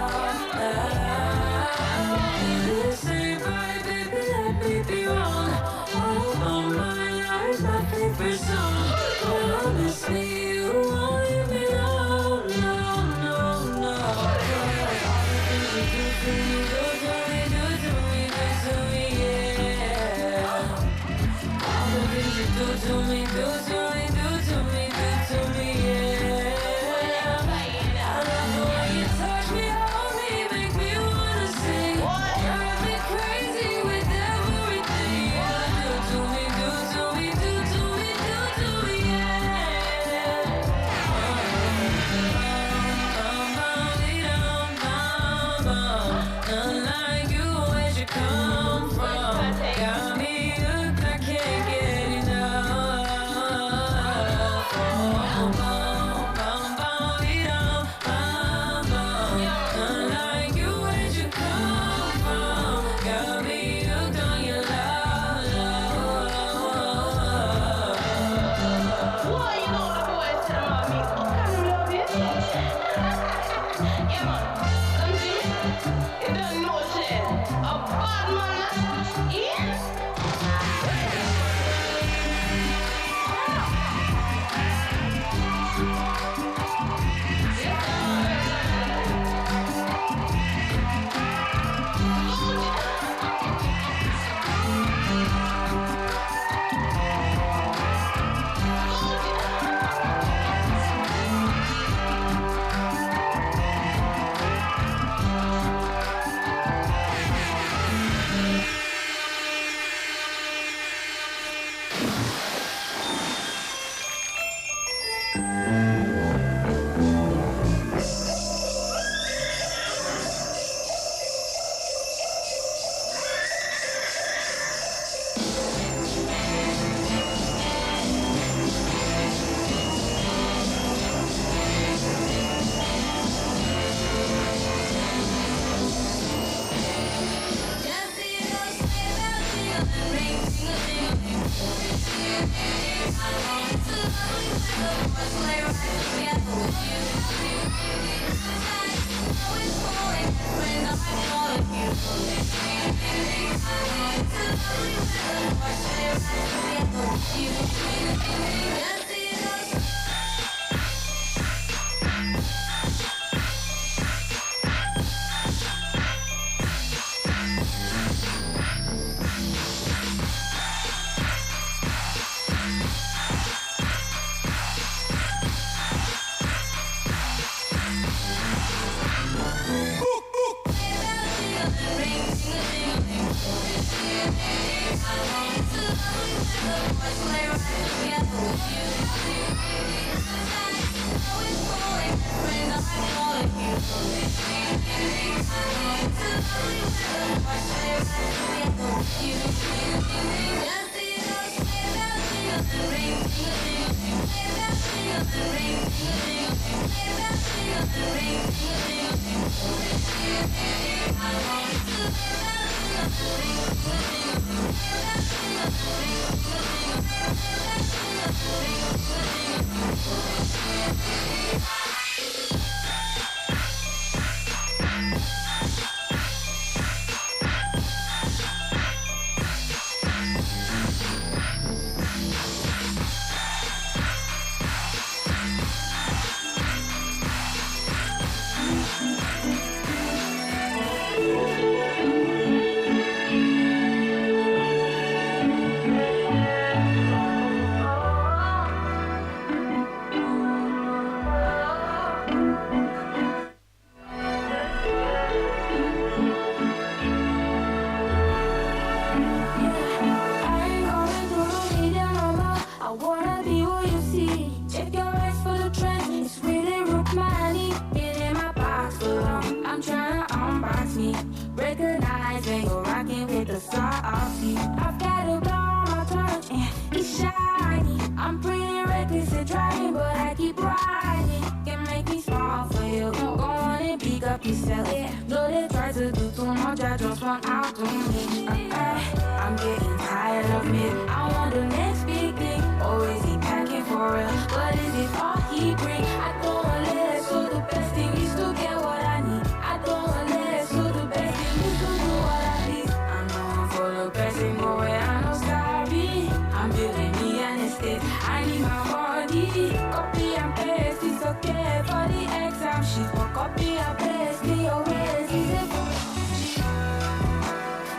I wanna be what you see. Check your eyes for the trend. It's really rook money. Been in my box for long. I'm trying to unbox me. Recognize when you're rocking with the saucy. I've got a blow on my touch and it's shiny. I'm pretty reckless at driving, but I keep riding. Can make me smile for you. Go on and pick up yourself. No, they try to do too much. I just want out to me. I'm getting tired of me. I want the next big thing. Or is he packing for real? But is it all he bring? I don't want less, so the best thing is to get what I need. I don't want less, so the best thing is to do what I please. I'm known for the best thing, but where I'm not sorry. I'm building me an estate. I need my body. Copy and paste, it's okay for the exam sheet. But copy and paste, me always is a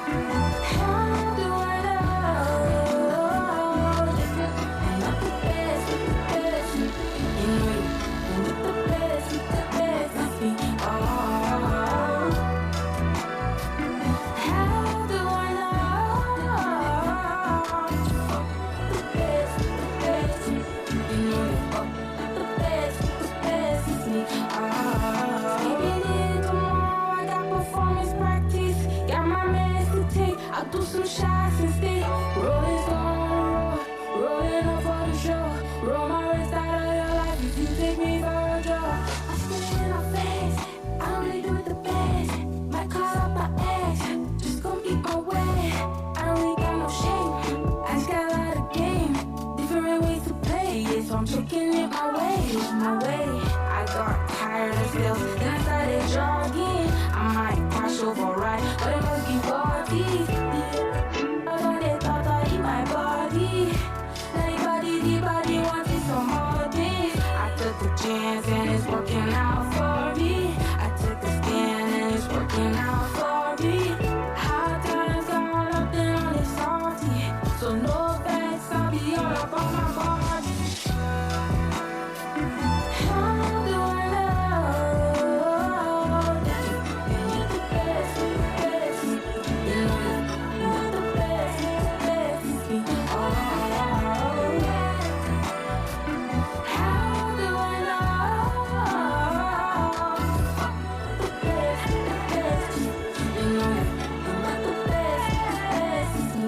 how do I know? I'm not the best with the best. You know it. I'm with the best with me. Oh, how do I know? The best. You know it. Oh, the best is me. Oh, maybe then tomorrow I got performance practice. Got my meds to take. I'll do some shots and stay. Rolling stone, rolling up for the show. Roll my wrist out of your life if you take me for a joke. I spit in my face. I don't really do it the best. Might call up my ex. Just come eat my way. I don't really got no shame. I just got a lot of game. Different ways to play it, so I'm taking it my way. I got tired of stealth, then I started jogging. I might crash over right, but it must be bodies. I thought in my body. The body wanting some more things. I took the chance and it's working out for me. I took the stand and it's working out for me. Hard times gone up then on it's salty. So no thanks, I'll be all up on my body. How do I know that you're the best? You know you're the best is me. Oh, how do I know the best? You know you're the best is me.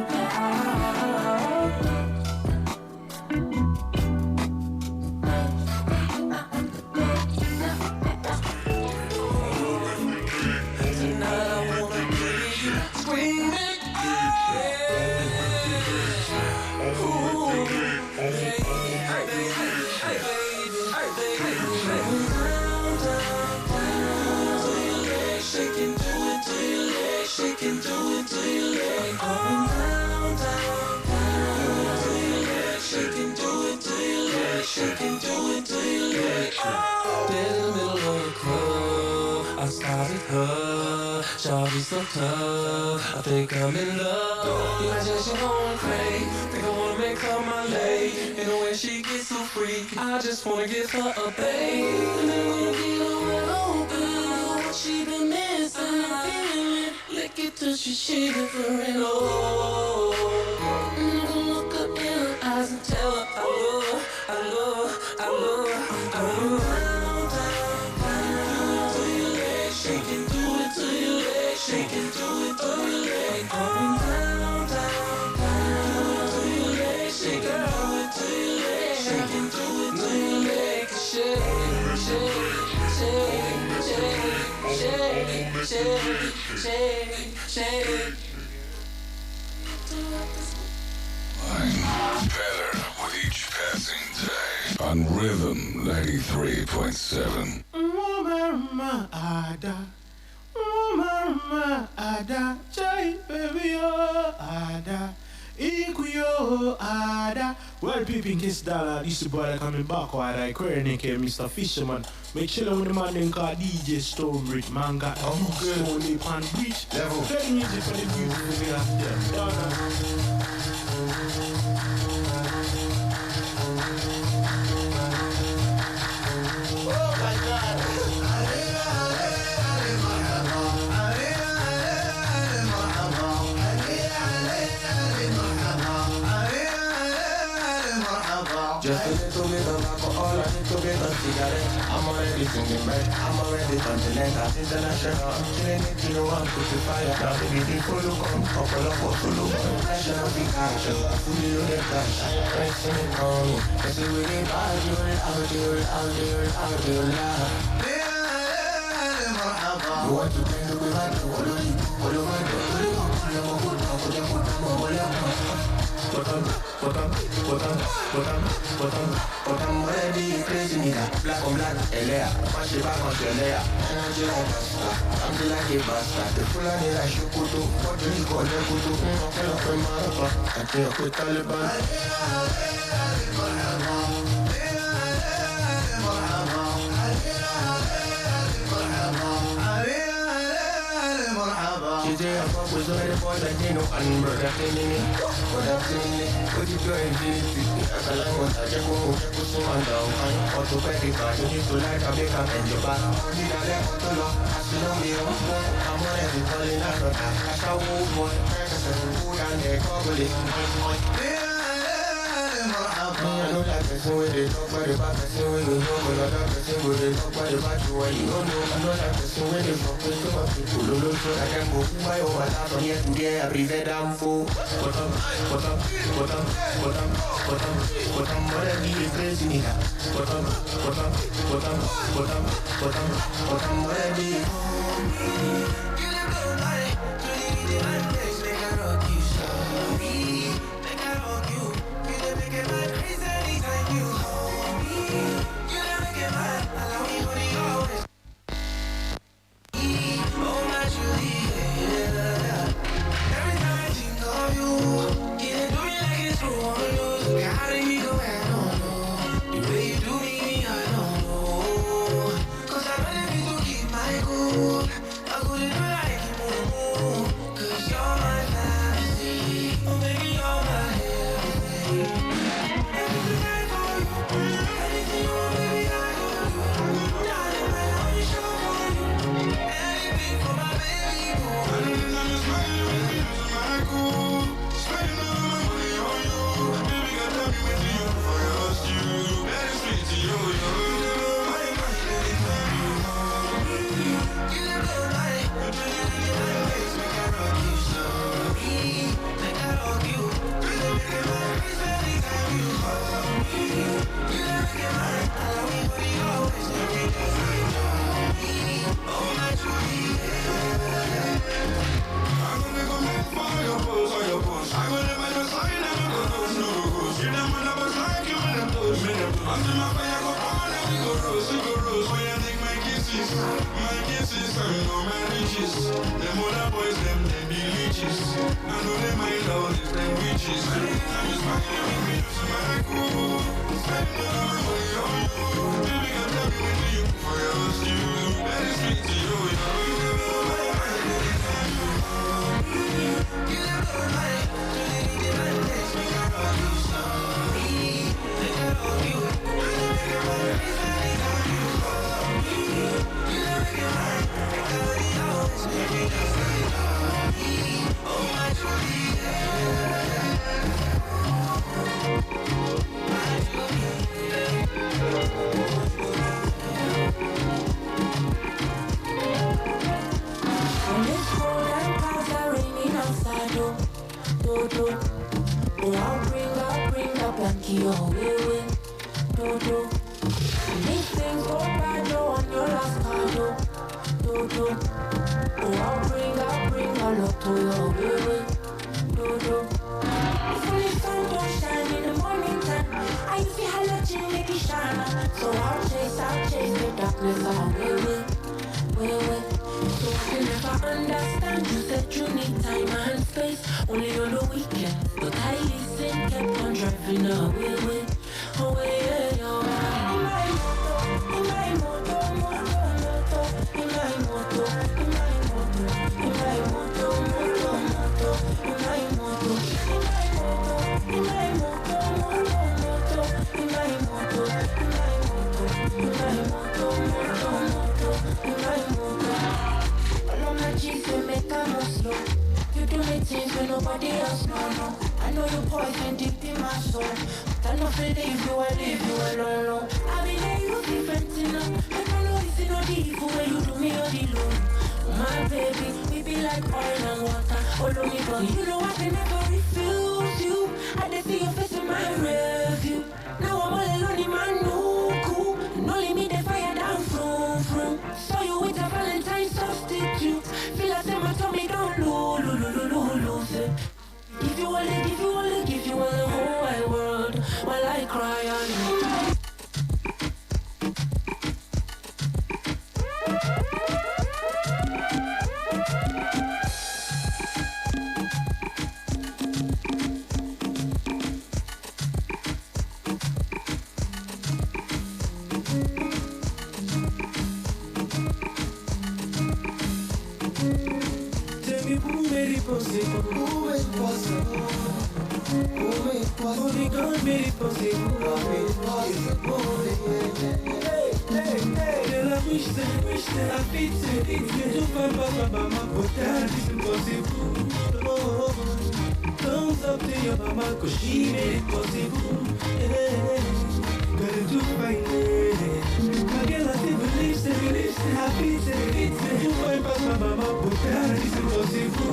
Dead in the middle of the club, I spotted her. Shawty's so tough, I think I'm in love. Imagine she going crazy, think I wanna make her my lady. And the way she gets so freaky, I just wanna give her a baby. And then when you get around, girl, what she been missing, feeling. Lick it till she shivering, oh. And I'm gonna look up in her eyes and tell her I love her. and do it through your leg. Up and down, down, down. Do your leg, shake it, do it to your leg. Shake and do it to your leg. Shake, shake, shake, shake, shake, shake, shake. Better with each passing day. On Rhythm 93.7. Mama Ada, Mama Ada, Jai baby oh Ada, Ikuyo Ada. Well, people in case dollar, this is the boy that coming back or I query Mr. Fisherman. Make chillin' with the man then called DJ Stonebridge. Man got a Stone Lip and Breach. Level. Play music for the beautiful girl. Oh my God. Just a little bit of alcohol, a little bit of cigarette. I'm already singing back, I'm already continental, international. I'm killing it, you know I'm putting fire. Now baby, they follow come, couple of us follow. Pressure of the action, fully loaded cash. Pressing it on me, that's the way they buy you. I'll do it, I'll do it, I'll do it now. You want to bring the way back to all of you, all of my Bottom ready, crazy nigga. Black on black, Elea. Punch it back on your layer. Energy like a star. I'm the like a bastard. The full of like Shukutu. What do you call them Kutu? I'm fell off a motherfucker. I can't quit Taliban. I fuck with some of the boys like they know and brother feeling me. What I'm feeling it, what you doing, infinity. I feel like what I just want to put some on down. I'm orthopedic, you need to like a big up and your back. Need a leg to lock, I still know me, I'm already calling out of that. I shall move boy, food and they cover it. I know that person when they talk about the bad person when you know, but another person when they talk about the bad you when you don't know. I know that person when they fuck with some people don't know, so I can go my over that from here to there, every day damn fool. But I'm already crazy nigga. But I'm already. your way. Do. These things go bad, no on your last card, do. Oh, I'll bring a lot to your way. Do. If only sun don't shine in the morning time, I feel halogen make it shine. So I'll chase the darkness away. So I can never understand. You said you need time and space, only on the weekend. But I listen, kept on driving away. You do me things when nobody else know. I know you poison deep in my soul, but I don't feel leave you alone. I mean, you different enough. I know it's not the evil when you do me all the low. My baby, we be like oil and water. All of me, but you know I can never refuse you. I just see your face in my review. Now I'm all alone in my new cool. And only me the fire down from. Saw you with a Valentine substitute. Feel like my tummy don't lose it. Give you all the whole wide world while I cry on you. Tell me who made it possible? Only God made it possible. Girl, I wish that I fit it to find mama, but that is impossible. Oh, thumbs up to your mama, cause she made it possible. Gotta do fine, my girl, I still believe that I fit it to find mama, but that is impossible.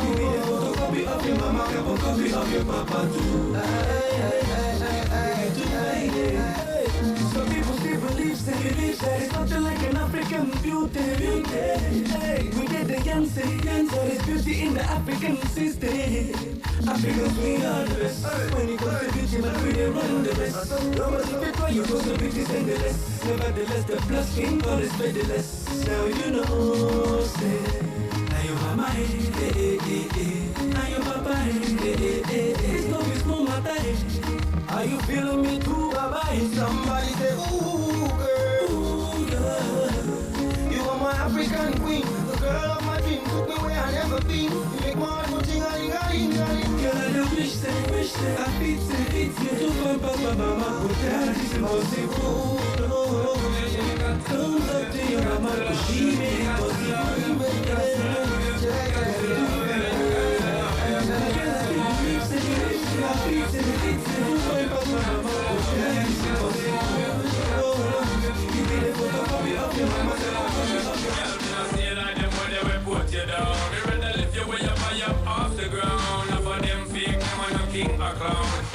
Give me the photocopy of your mama, copy of your papa too. Some people still believe that it's nothing like an African beauty. We get the answer, there's beauty in the African system. Africans, we are the best. When it comes to beauty, man, we dey run the rest. Nobody fit for you, cause the beauty's endless. Nevertheless, the blood skin color is featherless. Now you know, say, now your mama, now your papa, this love is no matter. Are you feeling me too, baba? Somebody say, ooh, girl, you are my African queen, the girl of my dream. Took me where I never been. You make my heart go ting-a-ling-a-ling. Girl, I don't wish that I fit you to find papa, mama, but that is impossible. Thumbs up to your mama, cause she made it possible.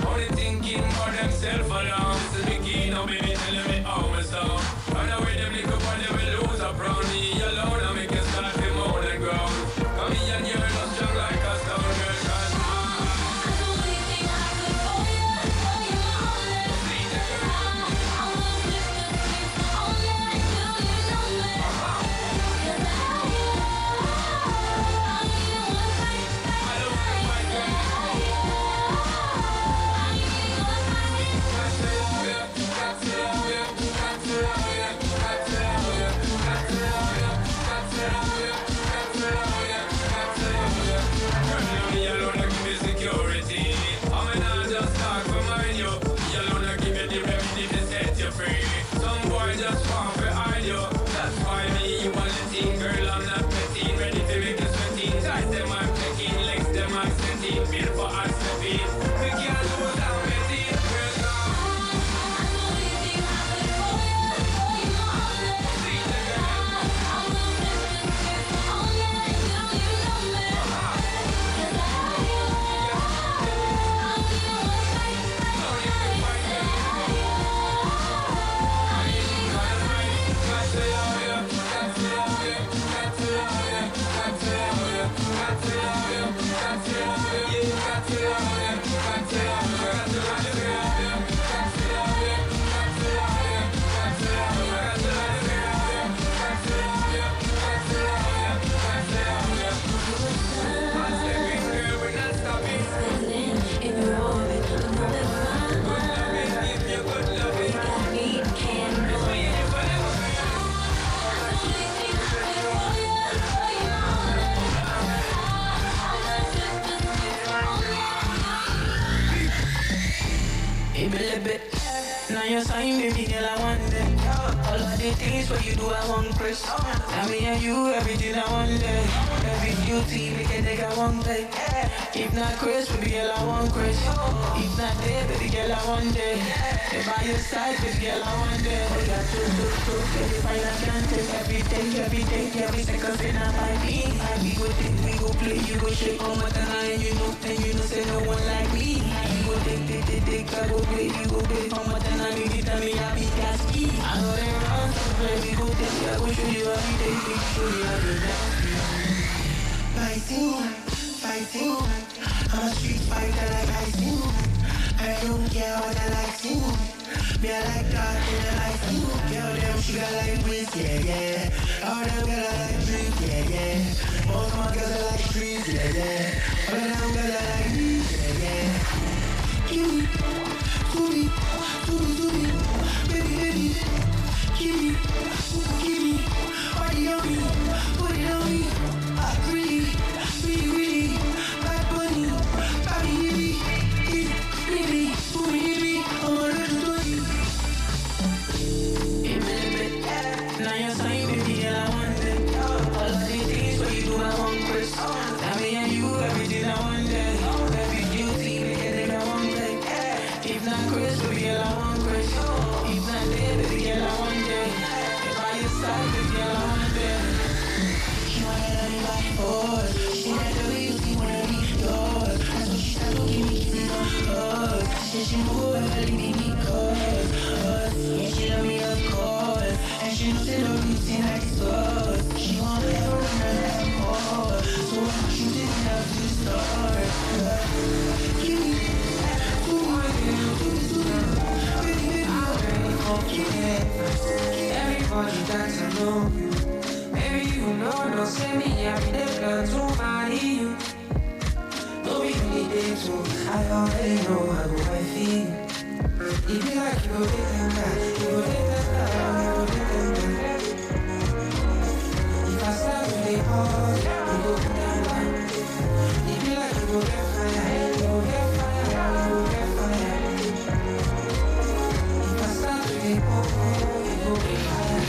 Only thinking for themselves alone. This is the key, now baby, telling me how myself. Run away, them little boy, they will lose a brownie alone. Now you're sign, baby girl, I want them. All of the things what you do, I want Chris. Now me and you, everything I want them. Every beauty, we can take a one day. If not Chris, baby girl, I want Chris. If not there, baby girl, I want them. If by your side, baby girl, I want them. We got two, baby, find a can't take every day, every second, say not by me. We go think, we go play, you go shake on my time, and you know, say no one like me. You go take, I go play, you go play for my time, you tell me I be gassy. I know they run, so play, we go take, I go show you every day, we show you how to dance. Fighting, I'm a street fighter like I sing. I don't care what I like sing. Me I like that and I like sing. Girl them she got like whiz, yeah. All them girl I like drink, yeah. Most of my girls I like trees, yeah. All of them girls I like me, yeah. Give me, baby. Give me, body on me, put it on me. Really, bad bunny, baby, I'm a little doy. Now you're saying, baby, girl, I want it. All of the things what you do, I want Chris. Now me and you, everything I want it. Every beauty, we can take a one day. If not Chris, baby, girl, I want Chris. If not there, baby, girl, I want it. If by your side, baby, girl, I want it. She wanna love me by force. She think that the way you see wanna be yours. That's when she started to give me kisses on us. She said she knew ever leave me because yeah, she love me of course. And she knows that no routine like this was. She won't ever remember more. So I'm shooting up to start. Give me, everybody got to know you. Maybe you know, don't say me, I be the girl to marry you. No, we really did too. I already know how I feel. It be like you go get them back, you go get them back, you go get them back. If I start to lay pause, you go get them back. It be like you go get fire, you go get fire, you go get fire. If I start to lay pause, you go get fire.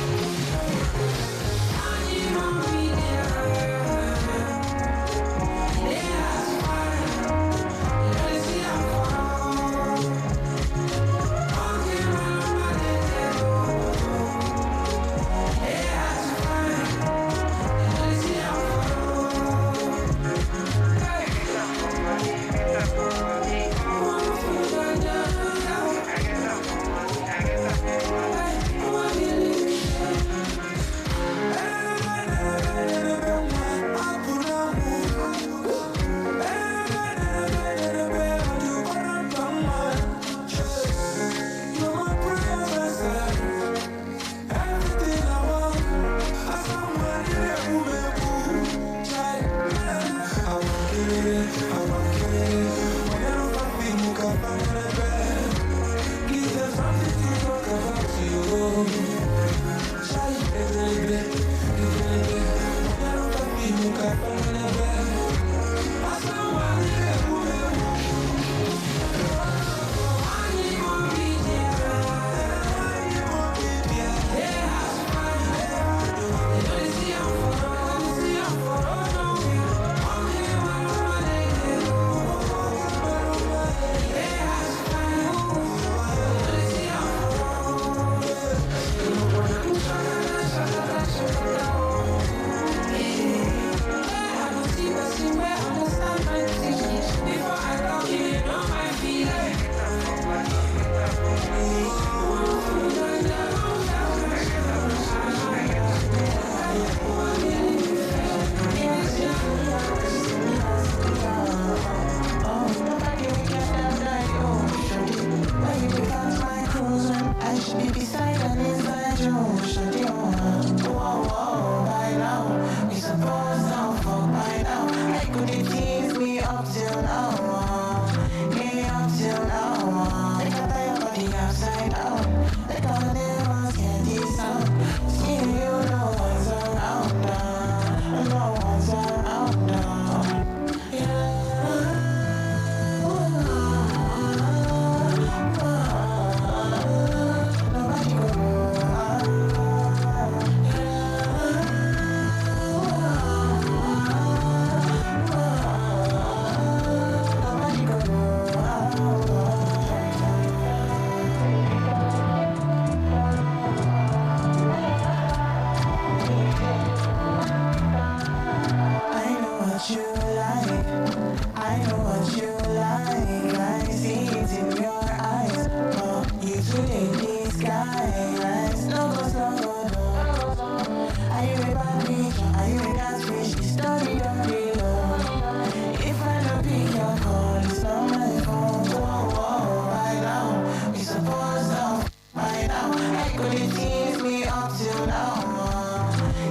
now.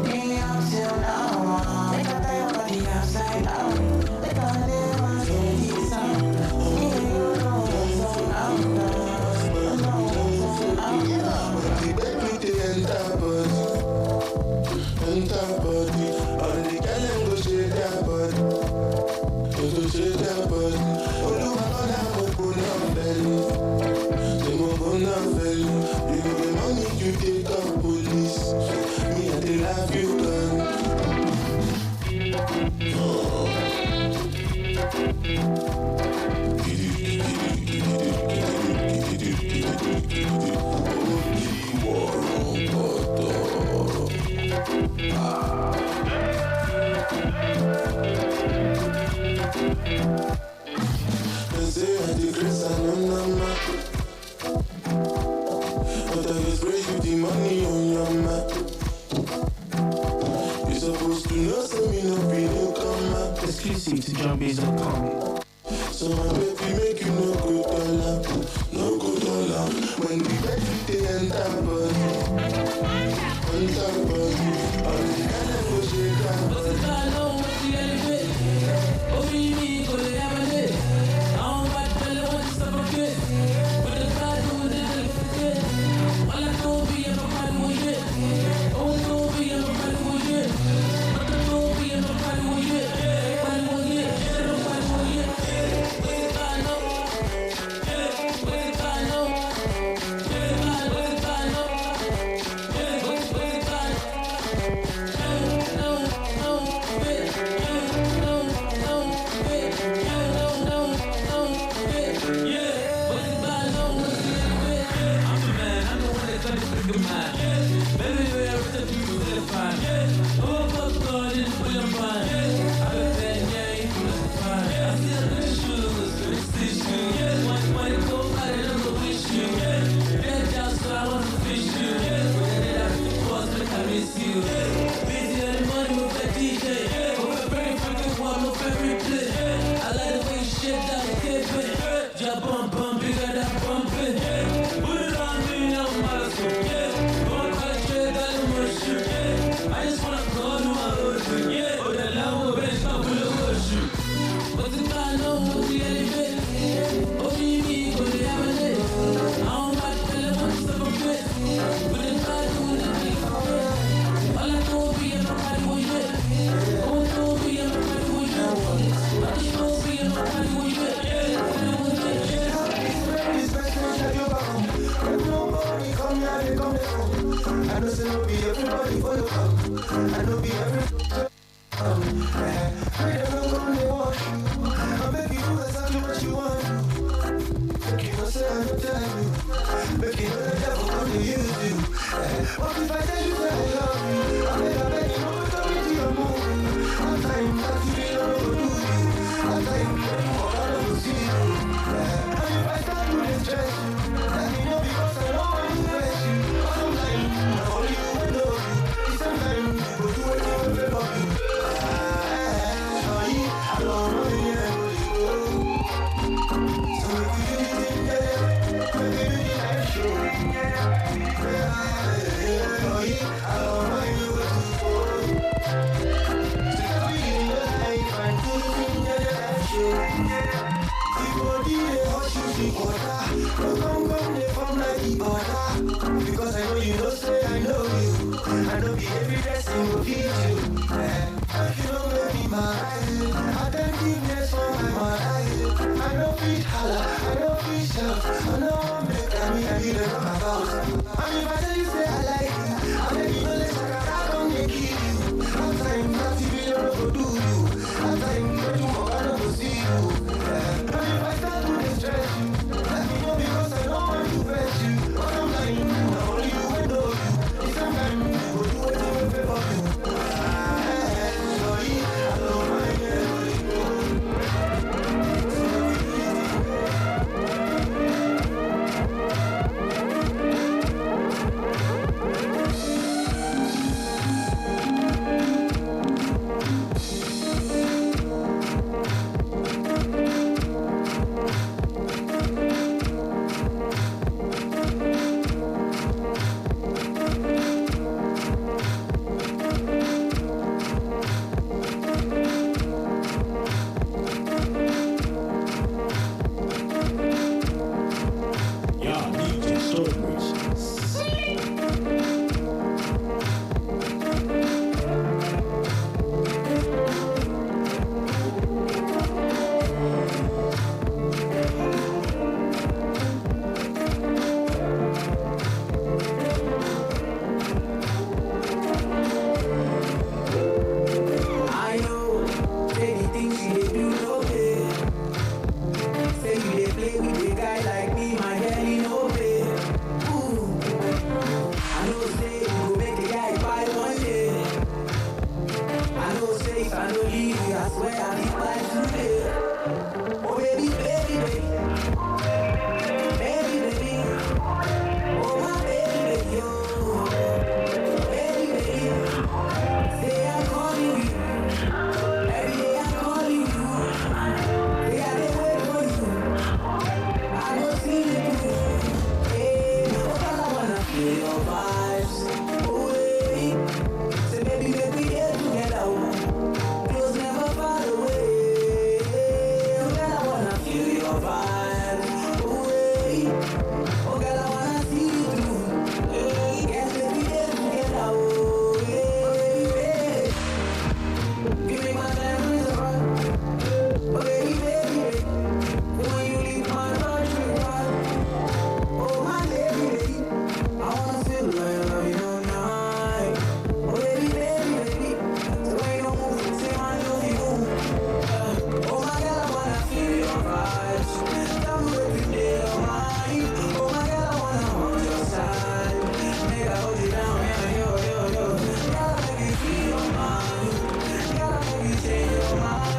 In up till now. Make a day of the upside down. Make a day of the sound. You know what's on enter body, all the girl them go shake their body, go shake their body. Olúwa kọ́lá open up belly, dem open up belly. You give me money, you take up police. Me I dey love you They say I dey grace and I'm not. But I just spray you the money on your map. You supposed to know, so me no be no come up. Exclusive to JohnBass.com. So my baby make you no go dollar, no go dollar. When the baby they enter body, all the girls go shake down. What's the time? No, what's the elevate? Oh, me, go to have a day. I don't want to tell you what to suffocate. But the God who is in the all I know be a man who is it. Oh, no, be a man who is it. But the no be a man who is it. Man who is it. Man who is it. What's the time? No. What's the time? No. What's the time? No. What's the time? Because I know you know, say I know you. I know be every blessing will feed you. If you don't make me mine, I thank goodness for my mind. I know feet holler, I know feet shout. I know I'm make me and you don't know about. And if I tell you say I like you, I make you know less like I don't make you. I'm time that you don't go do you. I'm time that you walk, I don't go see you. And if I start to distress you, let me know because I don't want to vex you. But I'm lying, not only you I know you. It's a man who will do what you will pay for you. Sorry, I don't mind it. swear I'll be by today. Oh baby, baby, baby. Baby, baby. Oh my baby, baby, oh. Baby, baby. Say I'm calling you. Every day I'm calling you. Say I can't wait for you. I go see you through. Hey, oh girl, I wanna feel your vibes. Oh hey. Say baby, make we get together. Close never far away. Oh girl, I wanna feel your vibes. Oh hey. Oh girl, I wanna see you through. Hey, yes, baby, get together. Oh hey. Give me my memories of fun. Oh baby, baby, baby. When you leave my heart, you run. Oh my baby, baby. I wanna feel like I love you all night. Oh baby, baby, baby. So when you move, say I love you. Oh my girl, I wanna feel your vibes. Tell me every day of mine. Oh my girl, I wanna hold your side. Make I hold you down, yeah, yo, yo, yo. Gotta make you feel your mind. Gotta make you change your mind.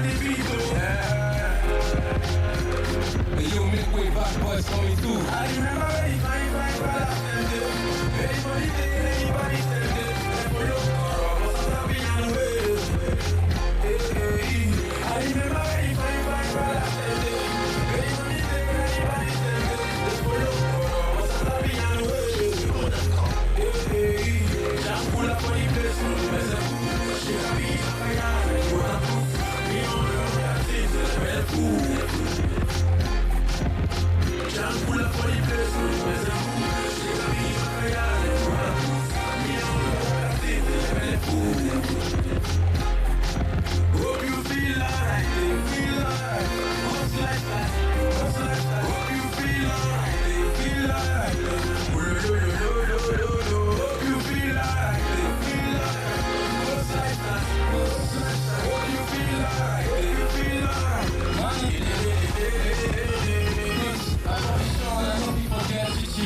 Baby, You make way back boys coming through. I remember when you find brother stand it. Anybody there, anybody stand it. For your car, what's up, be on the way. I remember when you find brother stand it. Anybody there, anybody stand it. For your car, what's up, be on the way. Jam pull up on the place, she can be a fire. You wanna proof, me on the other things, well cool. Jam pull up for the place, she can be a fire. You wanna proof, me on the other things, well cool. Hope you feel alright, feel alright. What's like that, what's like that. Hope you feel alright, feel alright. Hope you feel alright, feel alright. What's like that, what's like that. Hope you feel alright, feel alright. I know people get she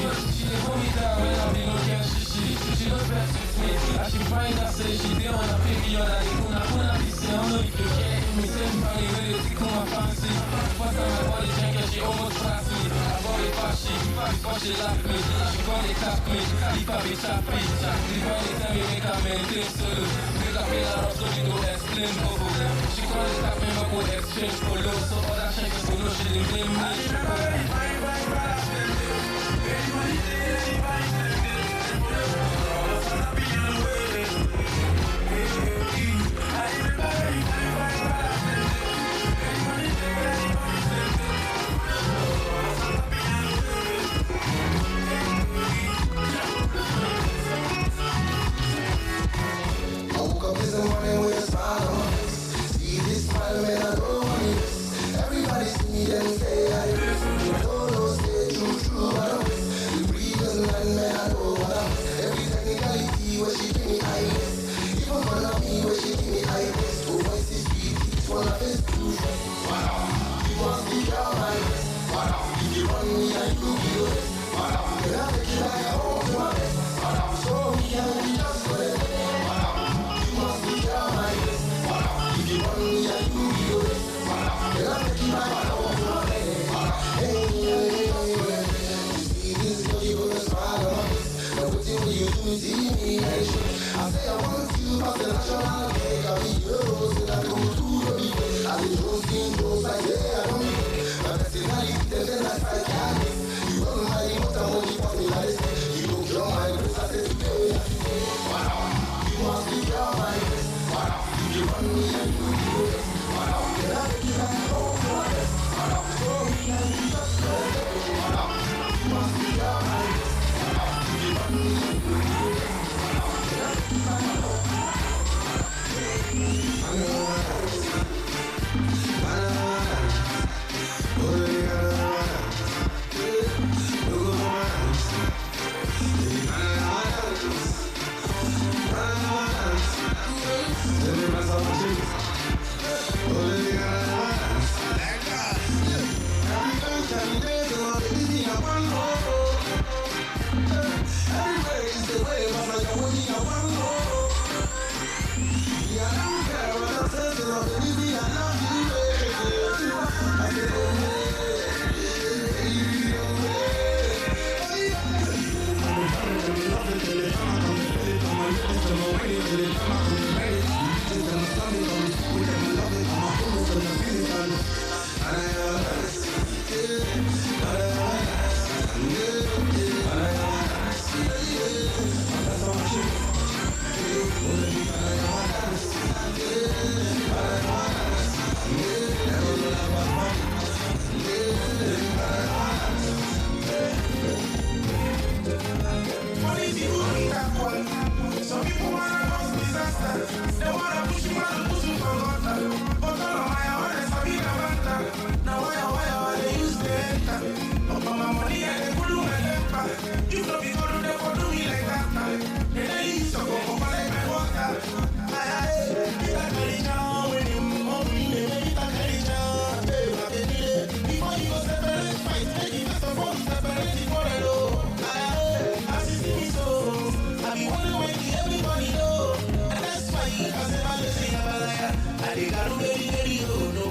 hold me down when I'm in no get she looks best with me. I should find out say she didn't wanna pick me up like una piece. I don't know if you get me. Same family with it, tickle my fancy. First time I bought the jacket, she almost passed me. I bought it flashy, before she laughed me. She gonna tap me, if I be chappy. The money tell me make her maintain solo. Make her feel her up so she go explain bobo. She gonna tap me, but go exchange for low. So all that shit is so no, she didn't blame me. Anybody there, anybody stand it. For the world, what's gonna be on the way. I remember when you find brother stand it. Anybody there, anybody stand it. For the world, what's gonna be on the way. I woke up this morning with a smile on my face. See this smile, man, I don't want it. Everybody see me and say I miss. I don't know, stay true, I don't miss. The previous man, I know what I miss. Every technicality where she give me I miss. Even fun of me where she give me I miss. Oh, voice is sweet, it's one of his two. You must be your mind. If you run me, I do be yours. Then I take you back home to my best. So we can be just for it. You must be your mind. If you run me, I do be yours. Then I take you back home to my best. Hey, you see this girl, you put a smile on my face. Now what you do, see me, I should. I say I want you, but the national cake, I'll be yours, and I go to the beat. I say those things, those I say, I don't mean. My personality, then I say, I can't miss. You run my emotion, when you want me like this. You don't cure my grace, I say today. You must be your mind. If you run me, I do you this. Then I take you back home to my best. So we can be just friends. You must be your mind. If you run me, I do you this. Then I take you back home. I know. If not because you never do me like that, then I need to go over like my water. Before you go separate, fight, make it first of all separate it for the law. As you see me so, I be wondering when everybody know. And that's why I say my listen, I dey garu very, oh no,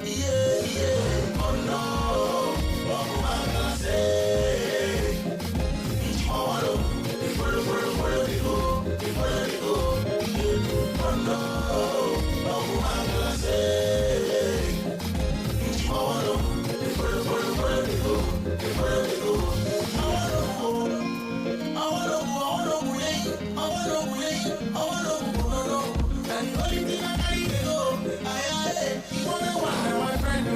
yeah, oh no, oh my say, follow, they go, oh no, oh my say, follow, they go, and the only thing I carry they go, you wanna wonder my friend,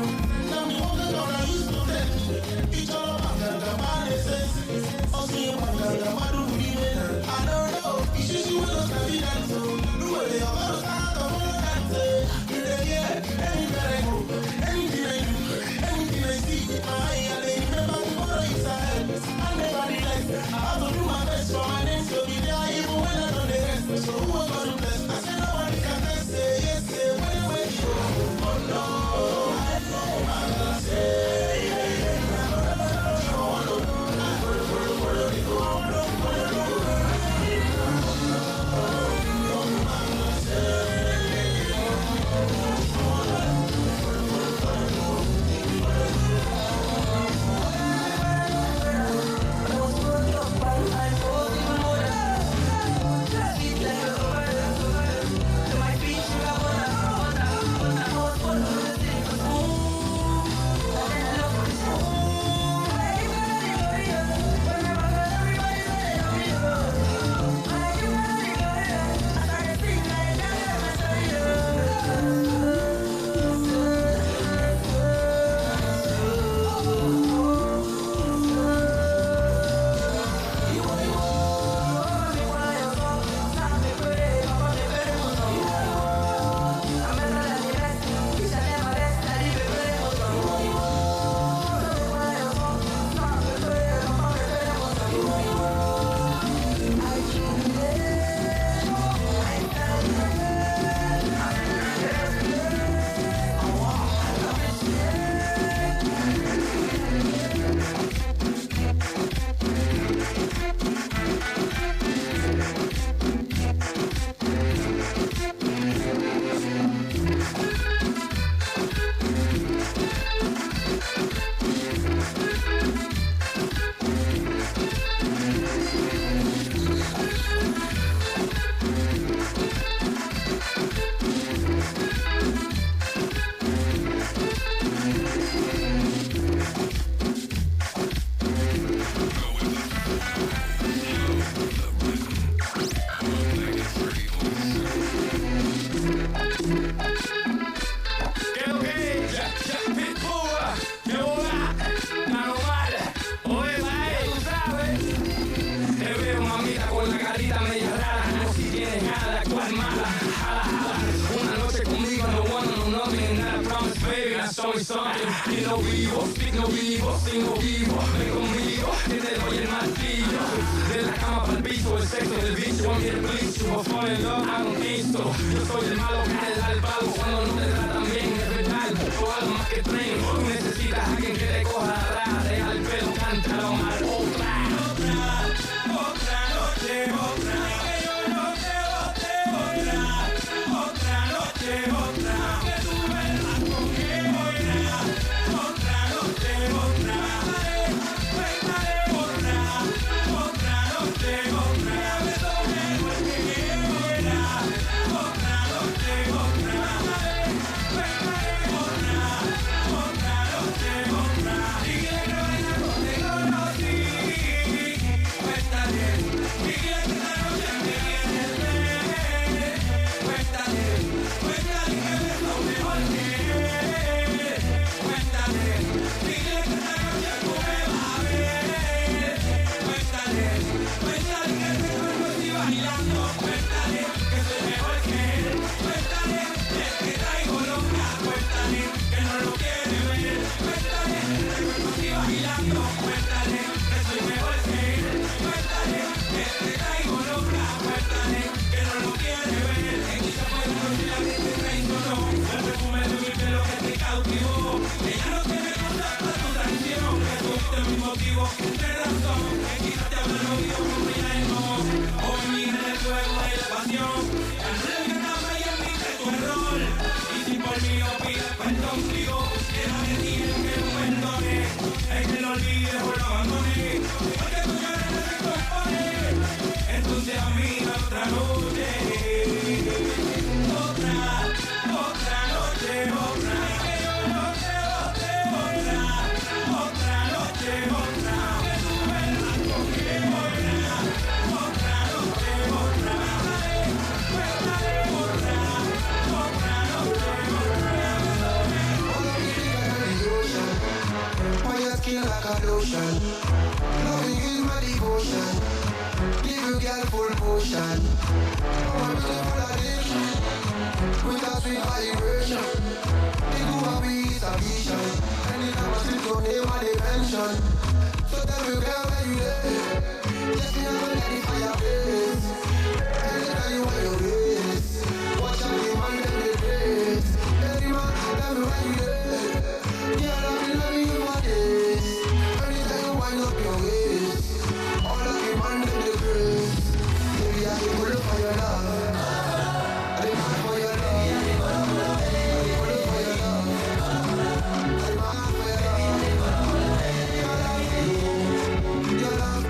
now me walk around I used to tell each other about the man oh see you about the man I don't know, it's just you will not be that so, do what they are gonna start to follow that you dey hear, anywhere I go, anything I do, anything I see, my eye and they remember to follow inside, and never relax, I have to do my best for my name to be there even when I don't rest, so who am I to bless? I say nobody can test, say yes, say when you go, oh no, I'm gonna say, soy something, y no vivo, speak no vivo, sing no vivo, ven conmigo, que te doy el martillo, de la cama para el piso, el sexo del bicho, I'm here to bleach you, fall in love, I don't think so, yo soy el malo que te da el palo, cuando no te tratan bien, es verdad, o algo más que tren, tú necesitas a alguien que te coja atrás, deja el pelo, cántalo mal, otra noche, otra, que yo no te bote, otra noche, otra, que tú verás con que otra noche, otra, otra noche, otra, me toque porque quiera, otra noche, otra. de razón, que quizás te habla el oído como ya es como. Hoy mi en el fuego y la pasión, ya no le ganaba y admite tu error. Y si por mí yo pides perdón, digo, era de ti el que no perdone, el que lo olvide o lo abandone, porque tú ya eres el que compone. Entonces a mí otra noche, otra noche, otra. Skin like a lotion. Loving you is my devotion. Give you girl full potion. Oh, my beautiful addiction. With a sweet vibration. The two of we is a vision. Anytime I slip your name and dimension. So tell me girl where you live. Yes, me I'm gonna let the fire blaze. Anytime you want your ways. Watch out the man them they praise. Any man tell me where you live. Girl I've been loving you for days. Wind up your waist. All of the man in the grace. Baby, I can pull up for your love. I can pull for your love. I can pull up for your love. I can pull for your love. Your love,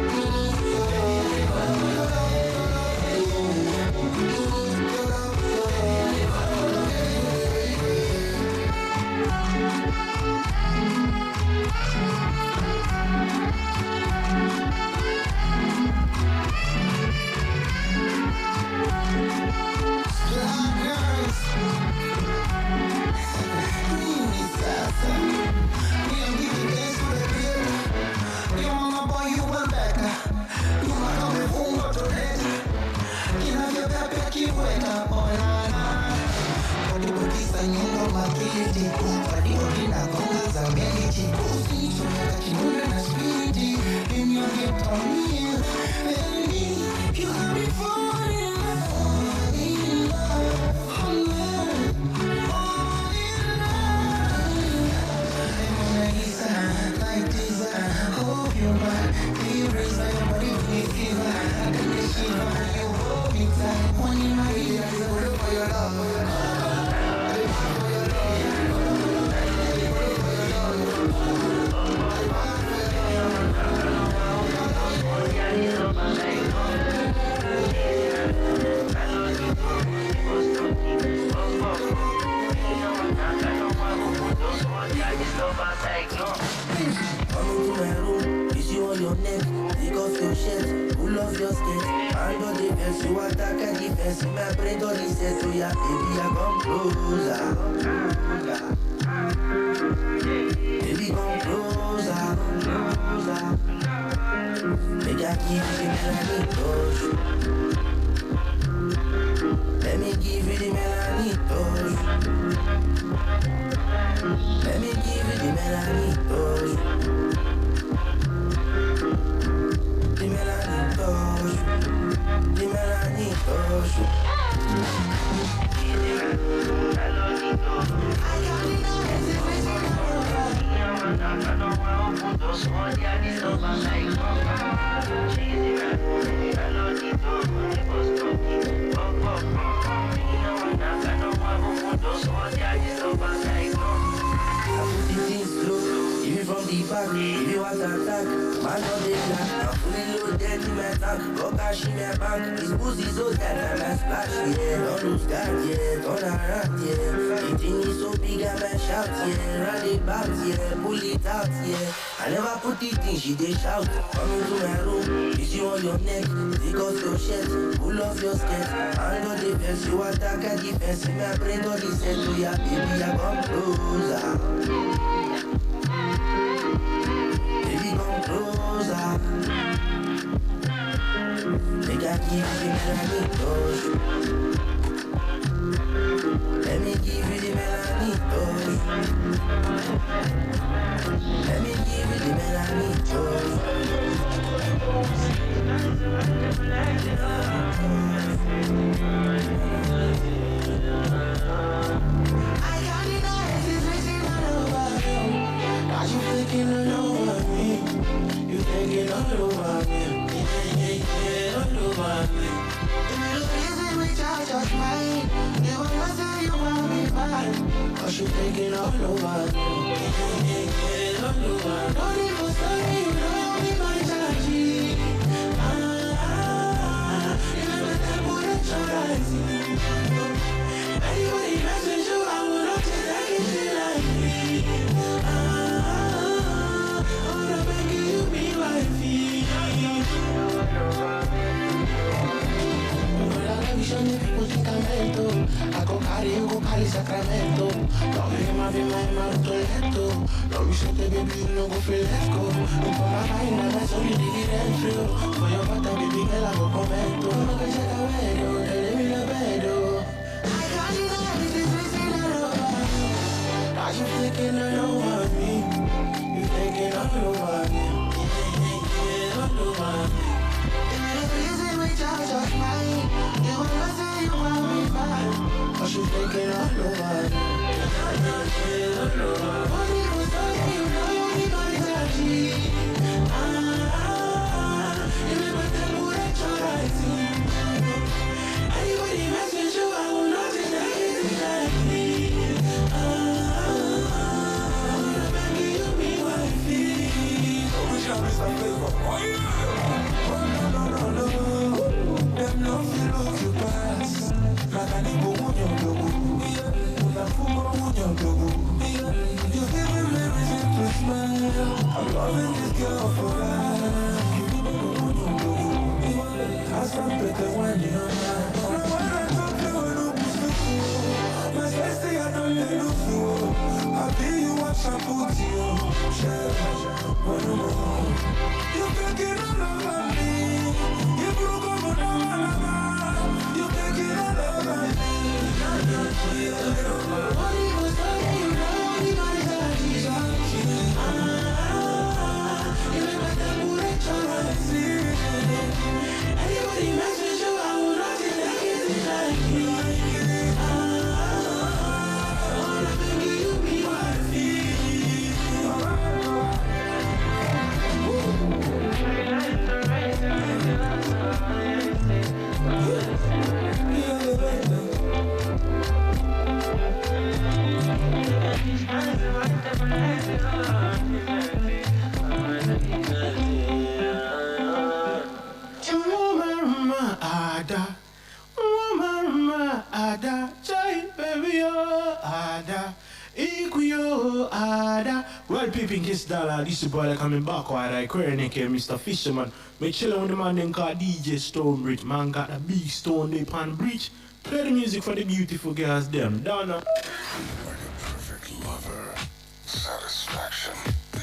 she dey shout, come into my room, kiss you on your neck, take off your shirt, pull off your skirt, hand on the fence, you attack a defense, me I bring all this set to ya, baby, I come closer. Baby, come closer. Make I give you the melody touch. Let me give you the melody touch. Let me give you the melody touch. I can't deny it, it's written all over you. Got you thinking all over me. You vibe. Cause you taking all over me. All over. Don't even study, you know me, my charge. You never tell me that you're rising. Anybody message you, I will not take that easy like me. I wanna make you be my fee. Show me people think I'm lento. I go carry you, go carry Sacramento. Don't be my lento. Don't be shit, baby, you no go feel let go. Look for my mind, I'm so you dividend flow. For your butter, baby, girl, I go commento. Look at check away, though, tell me the bed, though. I can't deny this is missing all over. Now you thinking all over me. You thinking all over me. All over me. Just mine. You wanna say you want me back, but you thinking all over me. What it was like, you know me, my energy. You never tell me that you're rising. Anybody message you, I will not take that easy like me. I'm gonna make you be my fee. We shall be some flavor. Oh yeah. No. Them no feel look you pass. Magani go on your logo. Una fumo on your logo. You give me reason to smile. I'm loving this girl for life. You go on your logo. I stop better when you're mine. No one talk you when you push me. My bestie I don't let you through. I feel you watch and put you. Share. You thinking all over me. You broke over now. You take it all over me. What it was like, you know me, my energy. You never tell me that you're rising. Anybody message you, I will not take that easy like me. I wanna make you be my fee. Well, peeping kiss dollar, this is boy coming back while I query here, Mr. Fisherman. Me chillin' with the man then called DJ Stonebridge. Man got a big stone they pan bridge. Play the music for the beautiful girls, them. Donna. Like a perfect lover, satisfaction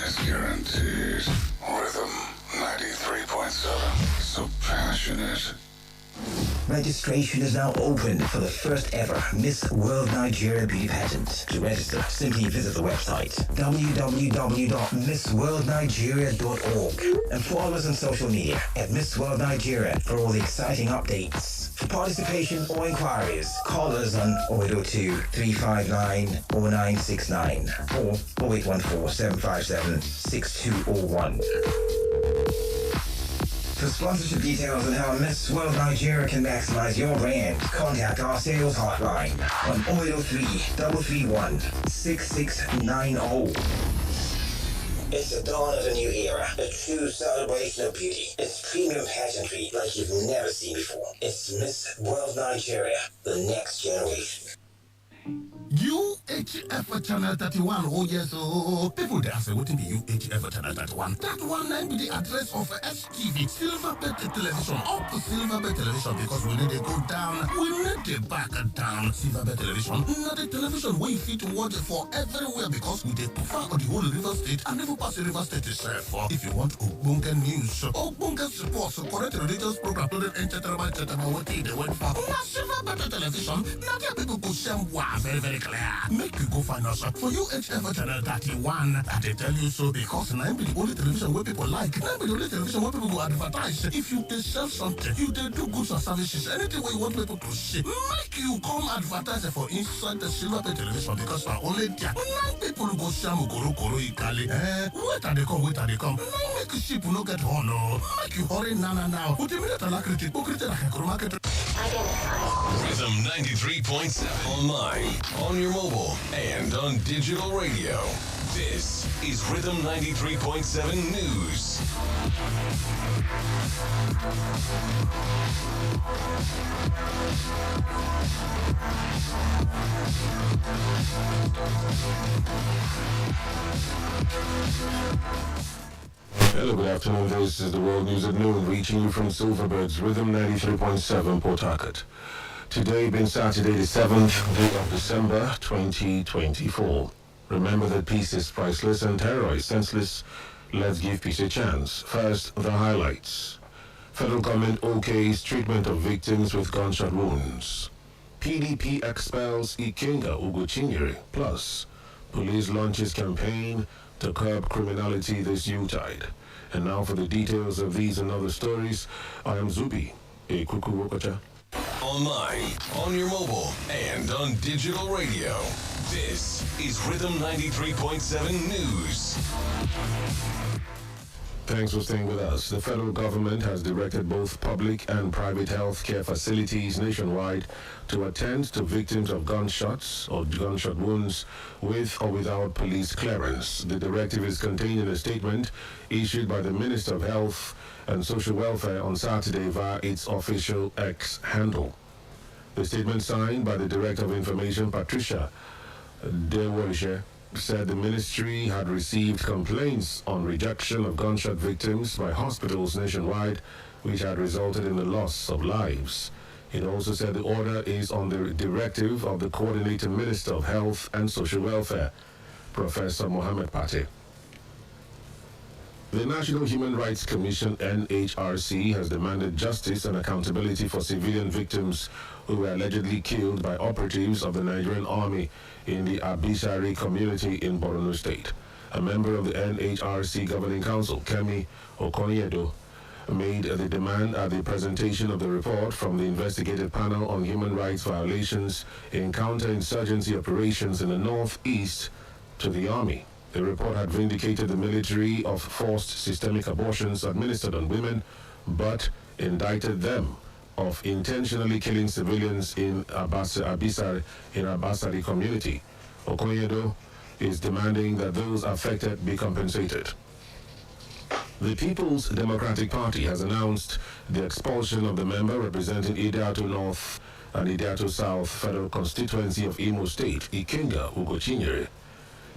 is guaranteed. Rhythm 93.7, so passionate. Registration is now open for the first ever Miss World Nigeria Beauty Pageant. To register, simply visit the website www.missworldnigeria.org and follow us on social media at Miss World Nigeria for all the exciting updates. For participation or inquiries, call us on 0802 359 0969 or 0814 757 6201. For sponsorship details on how Miss World Nigeria can maximize your brand, contact our sales hotline on 0803 331 6690. It's the dawn of a new era, a true celebration of beauty. It's premium pageantry like you've never seen before. It's Miss World Nigeria, the next generation. UHF Channel 31, oh yes, oh, people they say, what in the UHF Channel 31? That one name be the address of STV, Silverbed Television, up to Silverbed Television, because when they go down, we need to back down. Silverbed Television, not the television where you fit to watch for everywhere, because we take cover on the whole River State, and never pass the River State itself. If you want Ogbonge news, Ogbonge sports, correct religious program, etc., what they went for. Now Silverbed Television, now there people go same very, very clear. Make you go find us for UHF Channel 31. I tell you so because now be the only television where people like. Now be the only television where people go advertise. If you sell something, you do goods or services, anything where you want people to see, make you come advertise for inside the Silverbed Television because for only there. Now people go shamu koro ikali. Wait and they come. Now make you ship no get honor. Make you hurry now. Put a minute and like it. Rhythm 93.7 online, on your mobile, and on digital radio. This is Rhythm 93.7 News. Hello, good afternoon. This is the World News at Noon, reaching you from Silverbird's Rhythm 93.7 Port Harcourt. Today being Saturday, the 7th day of December, 2024. Remember that peace is priceless and terror is senseless. Let's give peace a chance. First, the highlights. Federal government okays treatment of victims with gunshot wounds. PDP expels Ikenga Ugochinyere. Plus, police launches campaign to curb criminality this Yuletide. And now for the details of these and other stories, I am Zubi, a Kuku Wokacha. Online, on your mobile, and on digital radio. This is Rhythm 93.7 News. Thanks for staying with us. The federal government has directed both public and private health care facilities nationwide to attend to victims of gunshots or gunshot wounds with or without police clearance. The directive is contained in a statement issued by the Minister of Health and Social Welfare on Saturday via its official X handle. The statement signed by the Director of Information, Patricia Dewolishe, said the ministry had received complaints on rejection of gunshot victims by hospitals nationwide, which had resulted in the loss of lives. It also said the order is on the directive of the Coordinating Minister of Health and Social Welfare, Professor Mohammed Pate. The National Human Rights Commission, NHRC, has demanded justice and accountability for civilian victims who were allegedly killed by operatives of the Nigerian Army in the Abisari community in Borno State. A member of the NHRC Governing Council, Kemi Okonyedo, made the demand at the presentation of the report from the investigative panel on human rights violations in counterinsurgency operations in the Northeast to the Army. The report had vindicated the military of forced systemic abortions administered on women, but indicted them of intentionally killing civilians in Abisari community. Okonyedo is demanding that those affected be compensated. The People's Democratic Party has announced the expulsion of the member representing Idiato North and Idiato South Federal Constituency of Imo State, Ikenga Ugochinyere.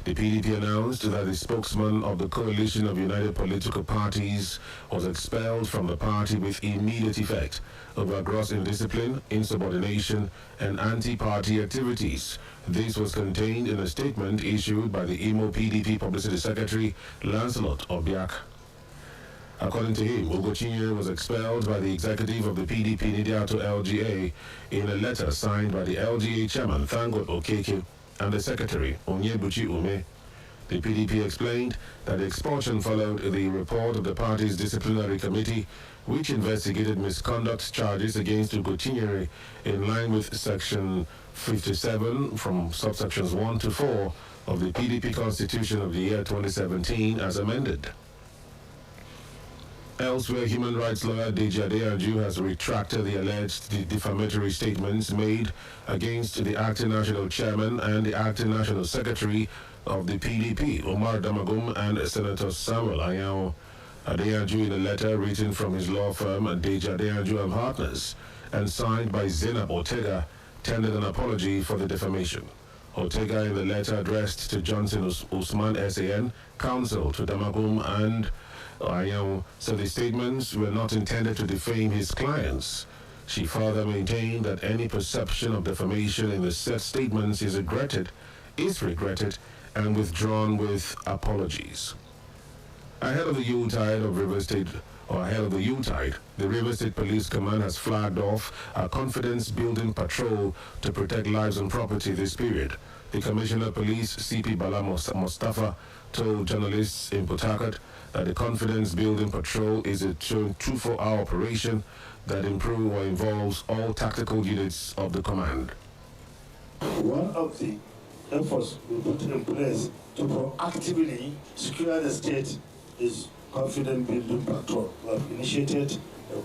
The PDP announced that the spokesman of the coalition of united political parties was expelled from the party with immediate effect over gross indiscipline, insubordination, and anti-party activities. This was contained in a statement issued by the Imo PDP Publicity Secretary, Lancelot Obiak. According to him, Ugochinyere was expelled by the executive of the PDP Nidiato LGA in a letter signed by the LGA chairman, Thangot Okeke, and the secretary, Onyebuchi Ume. The PDP explained that the expulsion followed the report of the party's disciplinary committee, which investigated misconduct charges against Ugochinyere in line with Section 57 from subsections 1 to 4 of the PDP Constitution of the year 2017 as amended. Elsewhere, human rights lawyer Deji Adeyanju has retracted the alleged defamatory statements made against the acting national chairman and the acting national secretary of the PDP, Omar Damagum, and Senator Samuel Anyao. Adeyanju, in a letter written from his law firm, Deji Adeyanju and Partners, and signed by Zainab Ortega, tendered an apology for the defamation. Ortega, in the letter addressed to Johnson Usman SAN, counsel to Damagum and Anyao, said the statements were not intended to defame his clients. She further maintained that any perception of defamation in the said statements is regretted, and withdrawn with apologies. Ahead of the Yuletide, the River State Police Command has flagged off a confidence-building patrol to protect lives and property this period. The Commissioner of Police, CP Bala Mustafa, told journalists in Port Harcourt that the confidence-building patrol is a 24-hour operation that involves all tactical units of the command. One of the efforts we put in place to proactively secure the state is confidence-building patrol. We have initiated a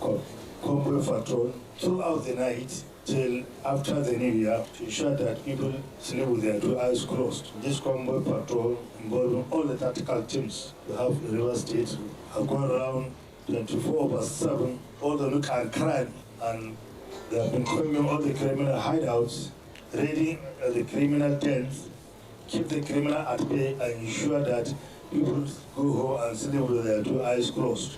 convoy patrol throughout the night till after the New Year to ensure that people sleep with their two eyes closed. This convoy patrol involving all the tactical teams we have in River State have gone around 24/7, all the look and crime, and they have been combing all the criminal hideouts, raiding the criminal dens, keep the criminal at bay, and ensure that people go home and sleep with their two eyes closed.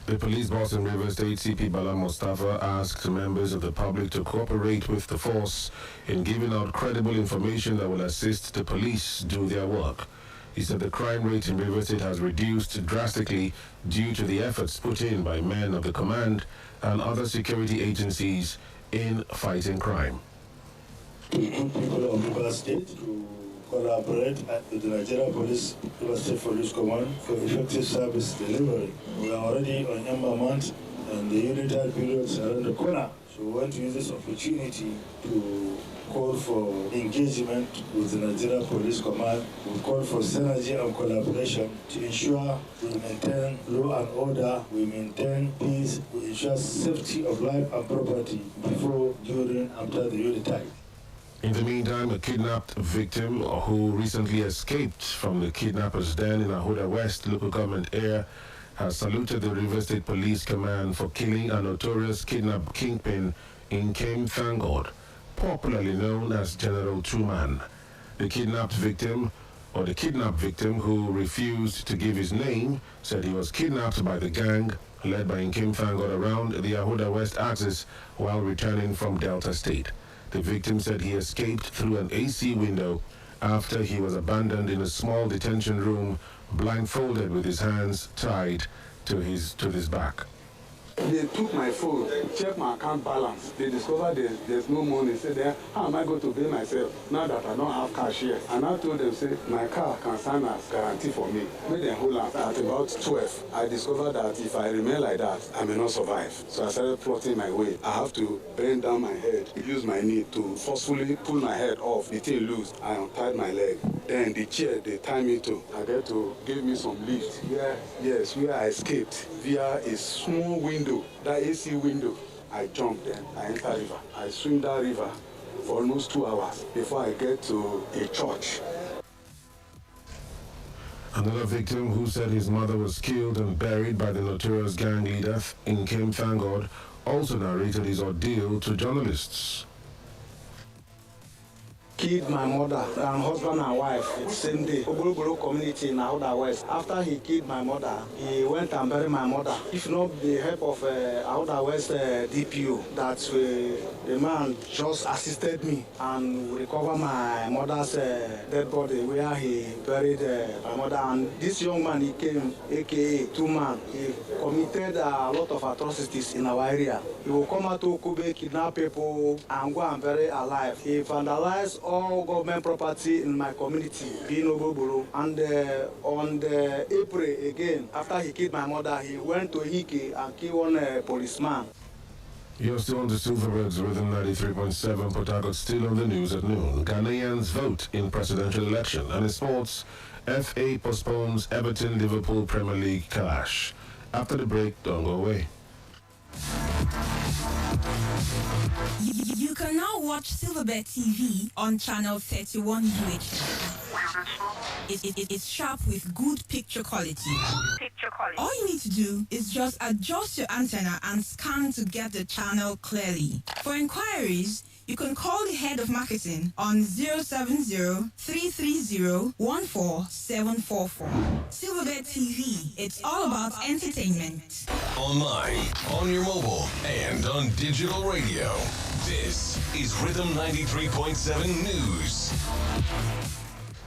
The police boss in River State, CP Bala Mustafa, asked members of the public to cooperate with the force in giving out credible information that will assist the police do their work. He said the crime rate in River State has reduced drastically due to the efforts put in by men of the command and other security agencies in fighting crime. People of River State to collaborate with the Nigeria Police, River State Police Command for effective service delivery. We are already on Ember month and the unitary periods are around the corner. So we want to use this opportunity to call for engagement with the Nigeria Police Command. We call for synergy and collaboration to ensure we maintain law and order, we maintain peace, we ensure safety of life and property before, during, after the unitary. In the meantime, a kidnapped victim who recently escaped from the kidnappers' den in Ahoda West local government area has saluted the River State Police Command for killing a notorious kidnap kingpin in Kem Thangod, popularly known as General Two-Man. The kidnapped victim, who refused to give his name, said he was kidnapped by the gang led by Nkem Thangod around the Ahoda West axis while returning from Delta State. The victim said he escaped through an AC window after he was abandoned in a small detention room, blindfolded with his hands tied to his back. They took my phone, checked my account balance. They discovered there's no money. Said, how am I going to pay myself now that I don't have cash here? And I told them, say, my car can stand as guarantee for me. Made them hold on. At about 12, I discovered that if I remain like that, I may not survive. So I started plotting my way. I have to bend down my head, use my knee to forcefully pull my head off. The thing loose. I untied my leg. Then the chair they tied me to. I get to give me some lift. Where I escaped via a small window, that AC window. I jumped, then I enter river. I swim that river for almost 2 hours before I get to a church. Another victim who said his mother was killed and buried by the notorious gang leader in Kem Thangod also narrated his ordeal to journalists. Killed my mother and husband and wife same day. Ogologolo community in Ahoda West. After he killed my mother, he went and buried my mother. If not the help of Ahoda West DPO, that the man just assisted me and recover my mother's dead body where he buried my mother. And this young man, he came, aka Two-Man. He committed a lot of atrocities in our area. He will come out to Kobe, kidnap people, and go and bury alive. He vandalized all government property in my community, being Ogoboro. And on the April again, after he killed my mother, he went to Hike and killed one policeman. You're still on the Silverbirds Rhythm 93.7 Port Harcourt, still on the news at noon. Ghanaians vote in presidential election. And in sports, FA postpones Everton-Liverpool Premier League clash. After the break, don't go away. You can now watch Silverbird TV on channel 31 UHD. It's sharp with good picture quality. All you need to do is just adjust your antenna and scan to get the channel clearly. For inquiries, you can call the head of marketing on 070-330-14744. Silverbird TV, it's all about entertainment. Online, on your mobile, and on digital radio. This is Rhythm 93.7 News.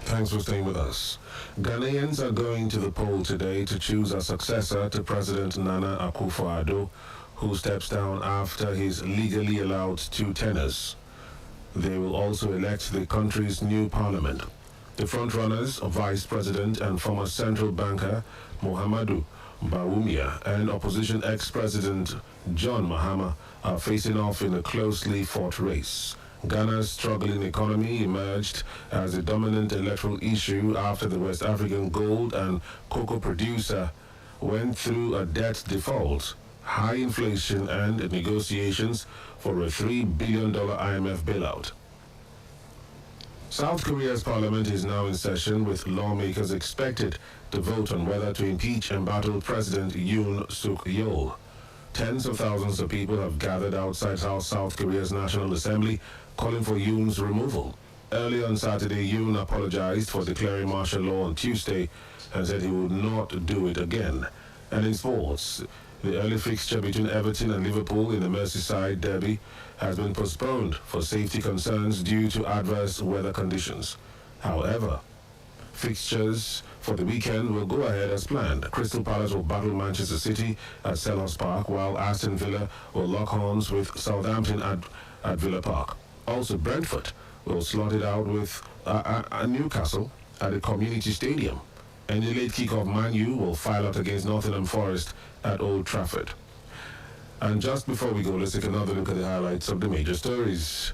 Thanks for staying with us. Ghanaians are going to the poll today to choose a successor to President Nana Akufo-Addo, who steps down after his legally allowed 2 tenures. They will also elect the country's new parliament. The frontrunners, Vice President and former central banker Muhammadu Bawumia and opposition ex-president John Mahama are facing off in a closely fought race. Ghana's struggling economy emerged as a dominant electoral issue after the West African gold and cocoa producer went through a debt default high inflation, and negotiations for a $3 billion IMF bailout. South Korea's parliament is now in session, with lawmakers expected to vote on whether to impeach embattled President Yoon Suk-yeol. Tens of thousands of people have gathered outside South Korea's National Assembly calling for Yoon's removal. Earlier on Saturday, Yoon apologized for declaring martial law on Tuesday and said he would not do it again. And in sports, the early fixture between Everton and Liverpool in the Merseyside derby has been postponed for safety concerns due to adverse weather conditions. However, fixtures for the weekend will go ahead as planned. Crystal Palace will battle Manchester City at Selhurst Park, while Aston Villa will lock horns with Southampton at Villa Park. Also, Brentford will slot it out with Newcastle at the Community Stadium. And the late kick-off, Man U will file out against Nottingham Forest at Old Trafford. And just before we go, let's take another look at the highlights of the major stories.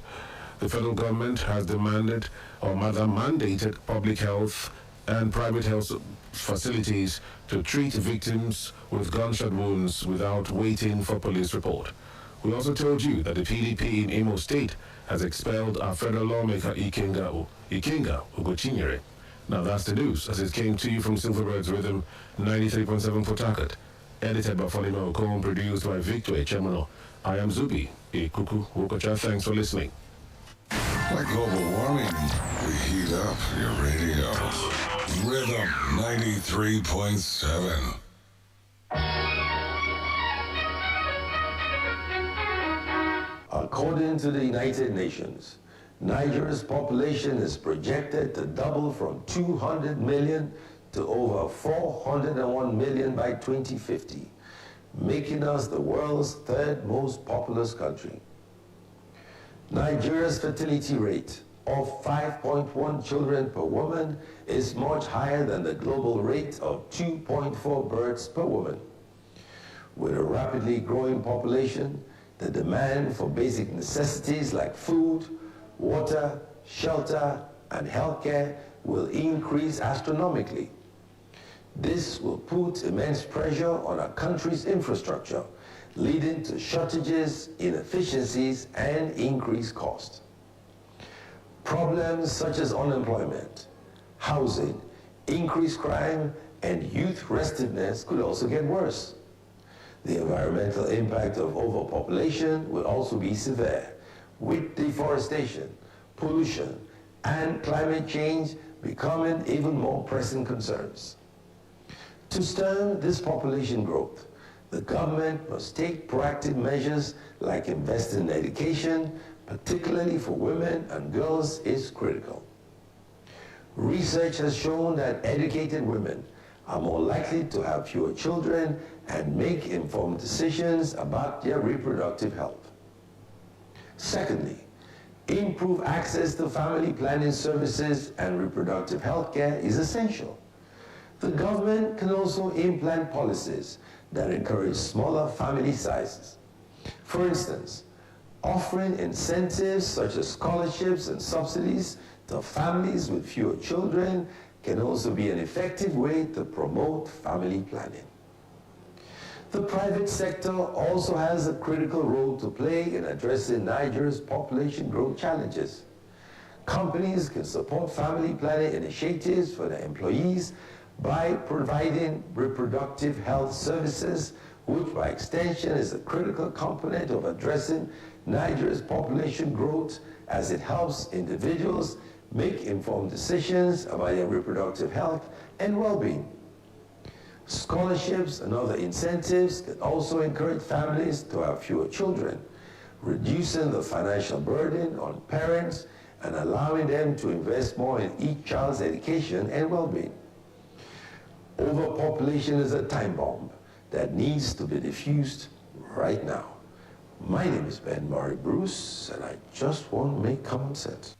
The federal government has demanded, or rather mandated, public health and private health facilities to treat victims with gunshot wounds without waiting for police report. We also told you that the PDP in Imo State has expelled our federal lawmaker Ikenga Ugochinyere. Now that's the news as it came to you from Silverbird's Rhythm 93.7 Port Harcourt. Edited by Fonima Okon, produced by Victor Echemono. I am Zubi Ikuku Wokocha. Thanks for listening. Like global warming, we heat up your radio. Rhythm 93.7. According to the United Nations, Nigeria's population is projected to double from 200 million to over 401 million by 2050, making us the world's third most populous country. Nigeria's fertility rate of 5.1 children per woman is much higher than the global rate of 2.4 births per woman. With a rapidly growing population, the demand for basic necessities like food, water, shelter, and healthcare will increase astronomically. This will put immense pressure on our country's infrastructure, leading to shortages, inefficiencies, and increased costs. Problems such as unemployment, housing, increased crime, and youth restiveness could also get worse. The environmental impact of overpopulation will also be severe, with deforestation, pollution, and climate change becoming even more pressing concerns. To stem this population growth, the government must take proactive measures like investing in education, particularly for women and girls, is critical. Research has shown that educated women are more likely to have fewer children and make informed decisions about their reproductive health. Secondly, improve access to family planning services and reproductive health care is essential. The government can also implement policies that encourage smaller family sizes. For instance, offering incentives such as scholarships and subsidies to families with fewer children can also be an effective way to promote family planning. The private sector also has a critical role to play in addressing Nigeria's population growth challenges. Companies can support family planning initiatives for their employees by providing reproductive health services, which by extension is a critical component of addressing Nigeria's population growth, as it helps individuals make informed decisions about their reproductive health and well-being. Scholarships and other incentives can also encourage families to have fewer children, reducing the financial burden on parents and allowing them to invest more in each child's education and well-being. Overpopulation is a time bomb that needs to be diffused right now. My name is Ben Murray Bruce, and I just want to make common sense.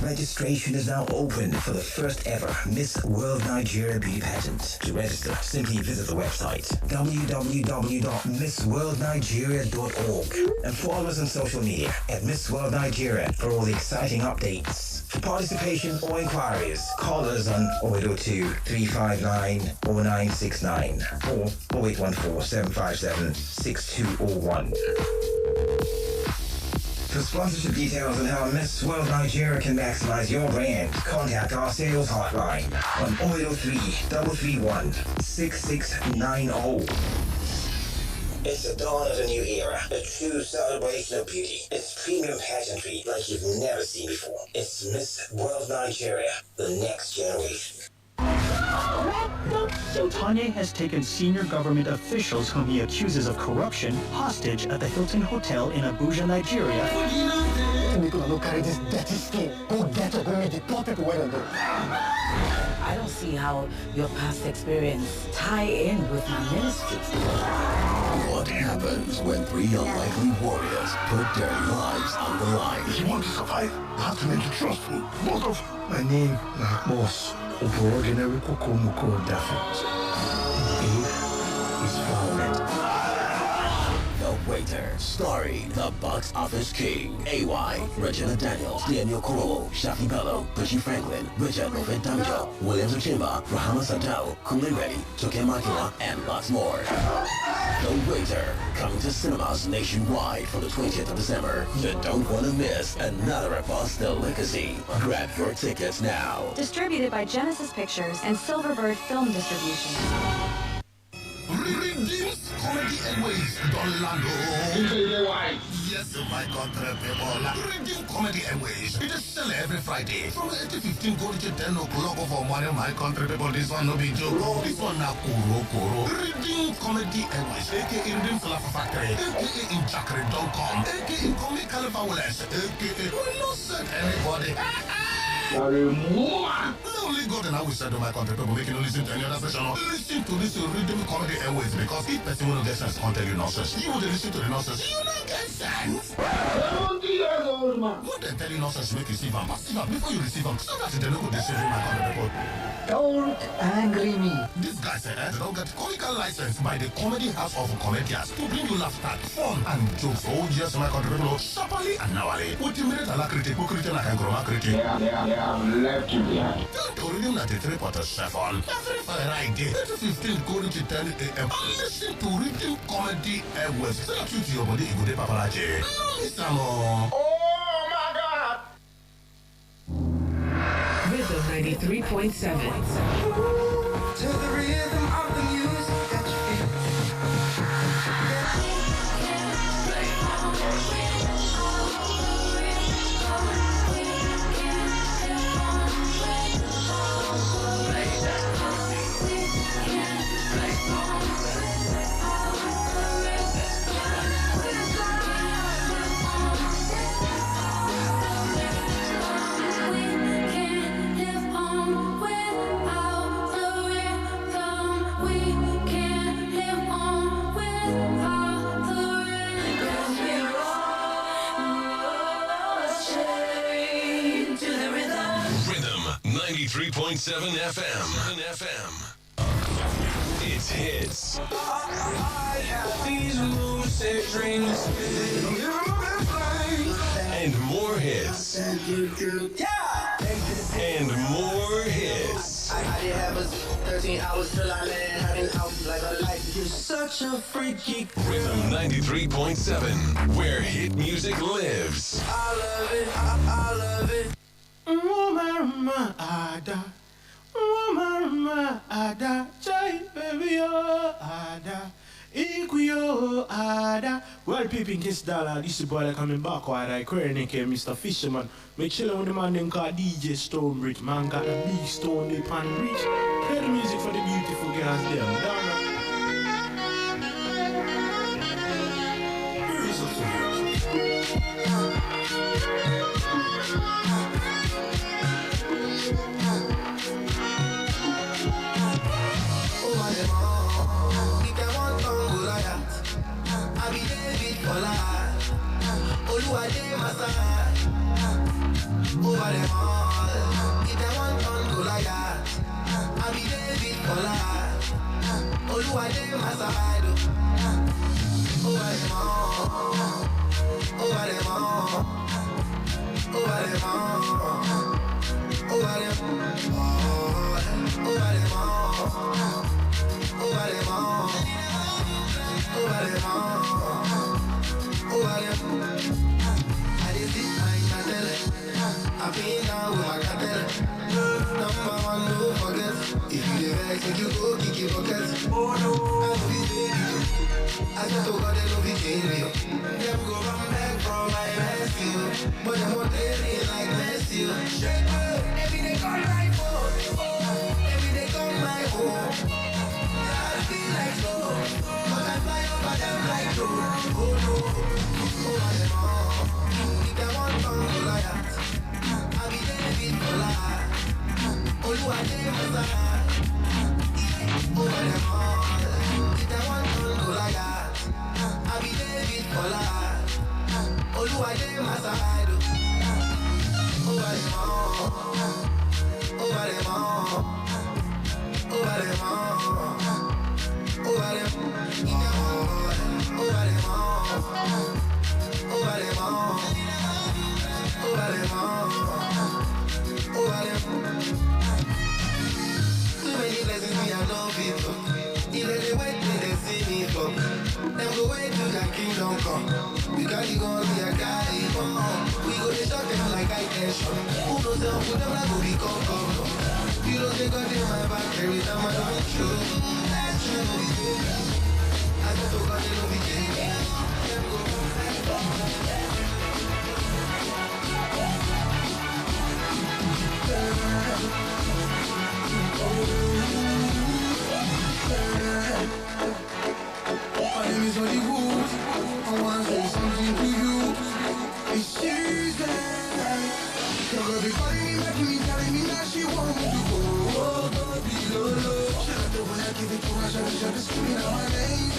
Registration is now open for the first ever Miss World Nigeria beauty pageant. To register, simply visit the website www.missworldnigeria.org and follow us on social media at Miss World Nigeria for all the exciting updates. For participation or inquiries, call us on 0802 359 0969 or 0814 757 6201. For sponsorship details on how Miss World Nigeria can maximize your brand, contact our sales hotline on 0803 331 6690. It's the dawn of a new era, a true celebration of beauty. It's premium pageantry like you've never seen before. It's Miss World Nigeria, the next generation. Tanya has taken senior government officials whom he accuses of corruption hostage at the Hilton Hotel in Abuja, Nigeria. People don't carry this dirty skin. Go get up and make the poor people well done. I don't see how your past experience tie in with my ministry. What happens when three unlikely warriors put their lives on the line? If you want to survive, you have to make it trustful. Both of my name, my boss, Oborogene Kokomoko Daffet. Is violent. The Waiter, starring the box office king, AY, Regina Daniels, Daniel Korolo, Shafi Bello, Richie Franklin, Richard Noventamijo, Williams Ochimba, Rahama Santel, Kule Reddy, Toke Makila, and lots more. The Waiter, coming to cinemas nationwide from the 20th of December. You don't want to miss another Boss Delicacy. Grab your tickets now. Distributed by Genesis Pictures and Silverbird Film Distribution. Redeems Comedy Airways, Orlando. Yes, my country people. Redeem Comedy Airways. It is still every Friday from 8:15 go to 10 o'clock for morning. My country people, this one no be joke. This one na kuro. Redeem Comedy Airways, aka Redeem Flafa Factory, aka Injakri.com, aka Comical Fowlers, aka we no send anybody. Only God and I will say to my country people making you listen to any other session. Listen to this Rhythm Comedy Airways because if person will get sense can't tell you nonsense. You will listen to the nonsense. You don't get sense. 70 years old man. What they tell you nonsense make you receive them. Before you receive them, so that they don't go deceive my country people. Don't angry me. This guy said they don't get comical license by the Comedy House of Comedians to bring you laughter, fun and jokes. Oh yes, my country people. Sharply and nowly. What you made a la critic, who critic like a groma critic. They left you behind. Don't read 93.7 every Friday, 8:15 going to 10 a.m. Listen to Rhythm Comedy Airways. Say that to your body, you go to Papalache. No, Mr. Mo. Oh my God! Rhythm 93.7. To the rhythm of the music that you feel. Rhythm 93.7 FM. It's hits. I have these lucid dreams. And more hits. And more hits. I did have us 13 hours till I land, having out like a light. You're such a freaky. Rhythm 93.7, where hit music lives. I love it, I love it. Mama ada, mama ada, chai baby oh ada, ikuyo ada. Well, peeping his dollar, this is boy coming back. I query name Mr. Fisherman. Me chillin' with the man named DJ Stonebridge. Man got a big stone they pan reach. Play the music for the beautiful girls them. Over them all, if they want to Goliath, I be David Goliath. Oluwa dey my side. Over them all, over them all, over them all. I've been down with my cartel. Number one, don't forget. If you the vex, make you go kick your bucket. Oh no, I know this baby. I swear to God, they know we change me. Them go run back from my mess, you. But them won't play me like Messi. Shake me, every day come my phone. Every day come my home. Yeah, I feel like so. But I fly over them like so. Oh no, over them all. If they want to go like I'll be David Bola. Oluwade Masaya. Over them all. If they want to go like I'll be David Bola. Oluwade Masaya. Over them all. Over them all. Over them all. Over them. If they want over them all. Over them all. Over them all. Over them. Too many blessings me I know people. Either they wait till they see me fuck. Them go wait till their kingdom come. Because you gon' be a guy. We go to shock them like I can shock. Who knows them put them like we come. You don't take God in my back every time I don't show. That's true. I just told God they don't be king. Them go back. My name is Hollywood. I wanna say something to you. It's Tuesday. Your girl be calling me, making me, telling me that she want me to go. Oh, baby, Lolo. She like the way I give it to her. She be screaming out my name.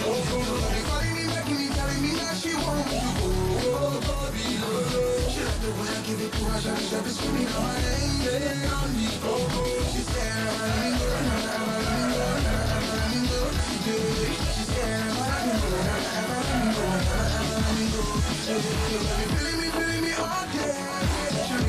Your girl be calling me, making me, telling me that she want me to go. Oh, baby, Lolo. She like the way I give it to her. She be screaming out my name. She said, I'm feeling me all day.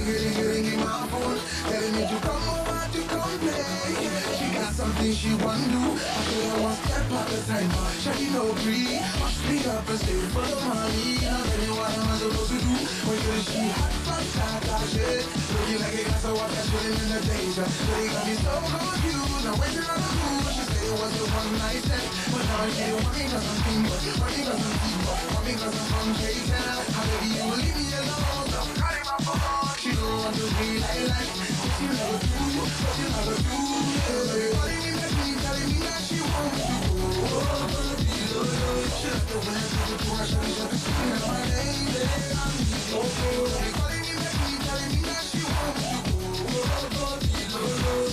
Getting in my phone, telling me to come over to come play. She got something she want to do. I told her one step at a time. She no free, must speed up and stay for the money. Not really what am I supposed to do? When she hot from that shit, looking like a glass of water chilling in the danger. They got me so confused. I'm waiting on the move. She said it was a one night stand, but now she don't want me 'cause I'm single. Want me 'cause I'm single. Want me 'cause I'm from K-Town. How baby you will leave me alone? So I'm calling my phone. She don't want to be like what you never do, what you never do. Calling me, making me, telling me that she wants to go. Oh, baby, she like the way I give it to her. She be screaming out my name. Oh, calling me, making me, telling me that she wants to go. Oh, baby,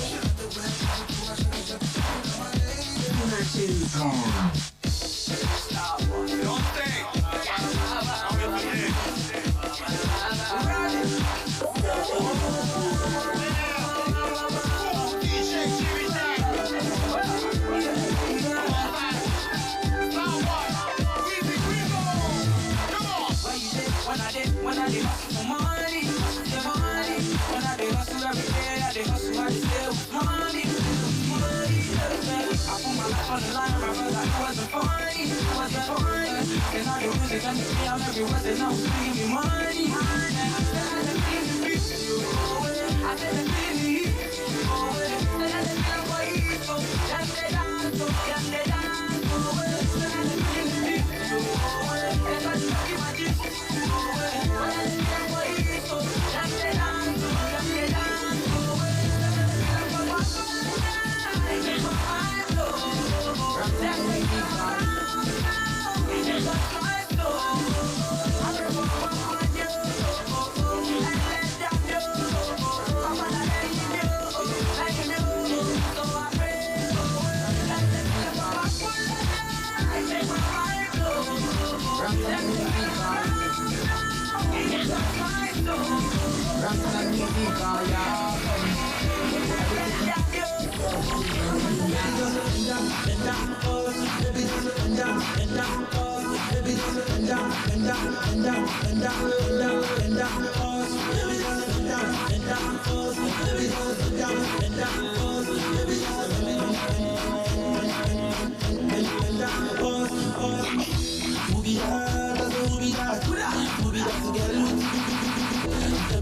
she like the way I give it to her. She be screaming out my name. Stop, don't stay. When I did hustle for money, the money. When I did hustle every day, I did hustle every day with money. I put my life on the line, my brother, it wasn't funny, it wasn't funny. And all the music and the fee, I'm everywhere, and now it's bringing me money. I said the feeling me, I said the feeling me, I said the feeling for you, that's the dance, that's the dance, I said the feeling me, that's what you give my gift.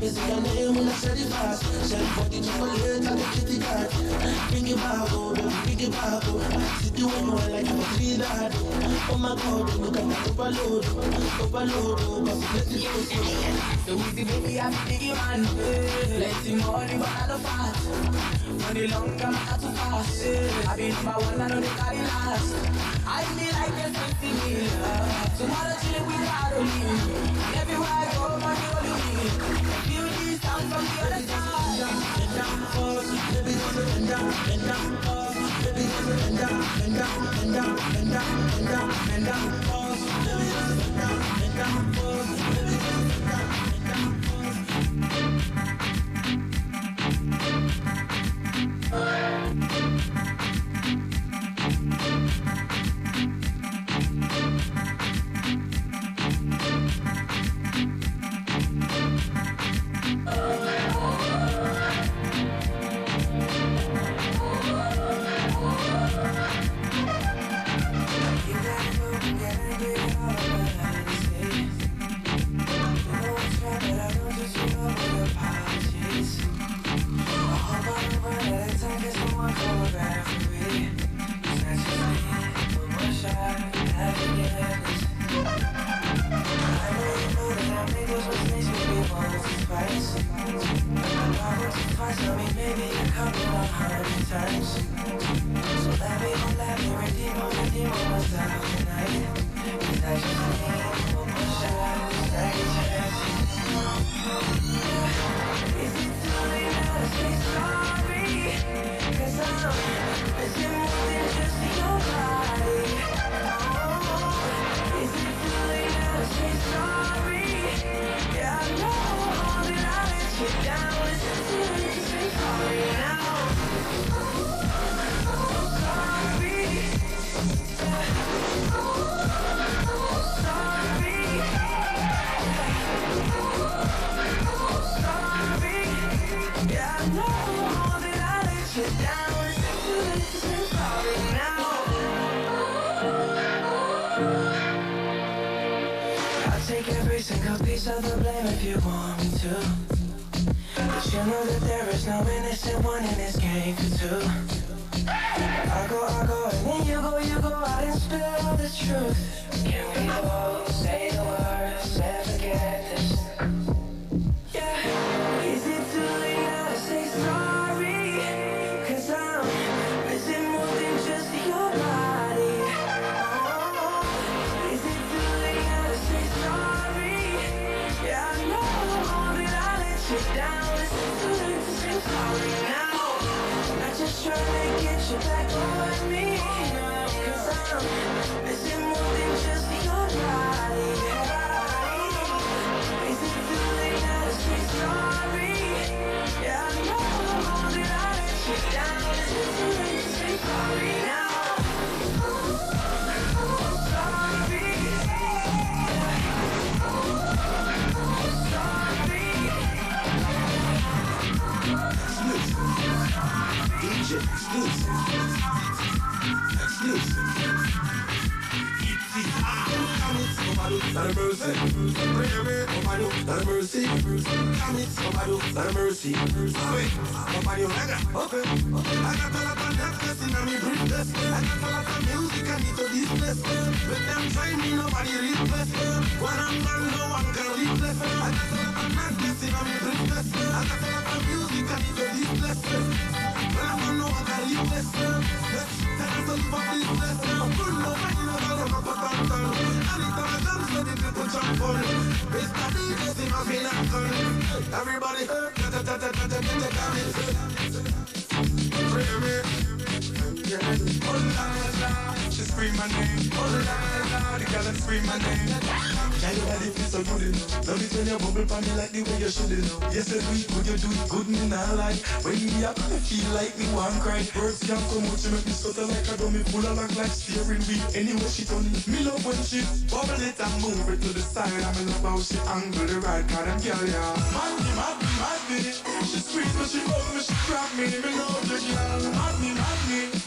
me say your name when I said it fast. Send for the chocolate and the kitty cat. Bring it back, oh, baby, bring it back, oh. See the way you are like you a clean that. Oh my God, you got that overload, oh, but let it go so. So easy, baby, I'm biggie man. Plenty money, but I don't fast. Money long, I'm not too fast. I be number one, I know they carry last. I feel like they're 50 million. Tomorrow chilling with Harcourt. Everywhere I go, money only me. Feel this sound from the other side. Bend down, pause, baby, bend down, pause, baby, bend down, pause, baby, bend down, pause, baby, bend down, Single piece of the blame if you want me to. But you know that there is no innocent one in this game for two. I go, and then you go out and spill the truth. Can we both say the words and forget this? Yeah, is it too late now to say sorry? Cause I'm missing more than just your body. Oh, is it too late now to say sorry? Yeah, I know that I let you down. It's too late to say sorry now. I'm just trying to get you back on me. Cause I'm missing more than just your body. Is it too late now to say sorry? Yeah, I know that I let you down. It's too late to say sorry now. DJ exclusive. Not a mercy. Not a mercy. Not a mercy. Wait, okay. I got a lot of necklace in my briefcase. I got a lot of music I need to displace. With them trying me, nobody replace. When I'm gone, no one can replace. I got a lot of necklace in my briefcase. I got a lot of music I need to displace. When I'm gone, no one can replace. Tell us to live up this place. I'm good, nobody knows how to put on down. Anytime I dance, so the people jump on. Mr. DJ's in my pinnacle. Everybody, damn it. Pray me. Oh la la, she scream my name. Oh la la, the girl that scream my name. Can you body feel so good? Love it when you bubble for me like the way you should it. Yes, I do it good, you do it good in our life. When me up, I feel like me one cry. Words can't come out, you make me stutter like a dummy. Full of like steering wheel. Anyway, she done it. Me love when she bubble it and move it to the side. I me love how she angle the right kind of girl, yeah. Mad me. She squeeze me, she hug me, she grab me. Me love the girl. Mad me.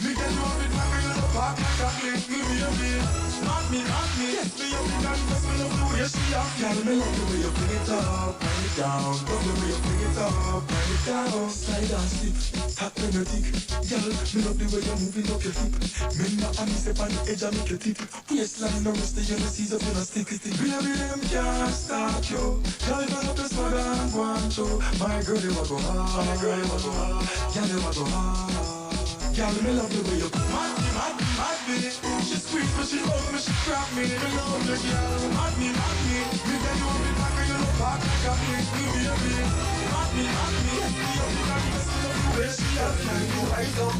Me get you up with my real park like chocolate, give me a bit. Knock me, yes, me up and down, cause me love the way she up. Girl, me love the way you bring it up, bring it down. Love the way you bring it up, bring it down. Slide and slip, tap when you tick. Girl, me love the way you're moving up your hip. Remember, I'm step on the edge and make you tip. Waistline no rest, you know, seize up, you know, stick it. Baby, them can't stop you. Girl, you up your swagger and go on show. My girl, you a go hard, my girl, you a go hard. Girl, you a go hard. Girl, me love the way you mad me. She squeeze me, she hug me, she grab me. Me love the girl, mad me. Me tell you me back and you know back like a plate. Give me a bit, mad me. Me up in a mess, me love the way she has me. You rise up,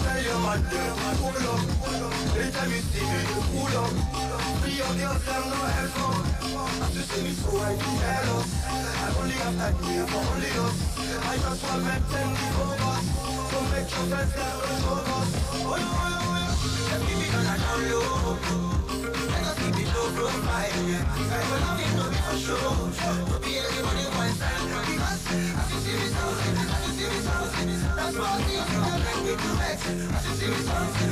tell your man them, pull up. Anytime you see me, you pull up. Free your girls, them no help up. As you see me so I be jealous. I only have that day for only us. I just want make them give over. So make your friends get focus. Oh no, let me be gonna down low. Let us keep it low profile. I will love it, no be for show. To be everybody one side. Because as you see me something, that's what things you can make me to vex. As you see me something,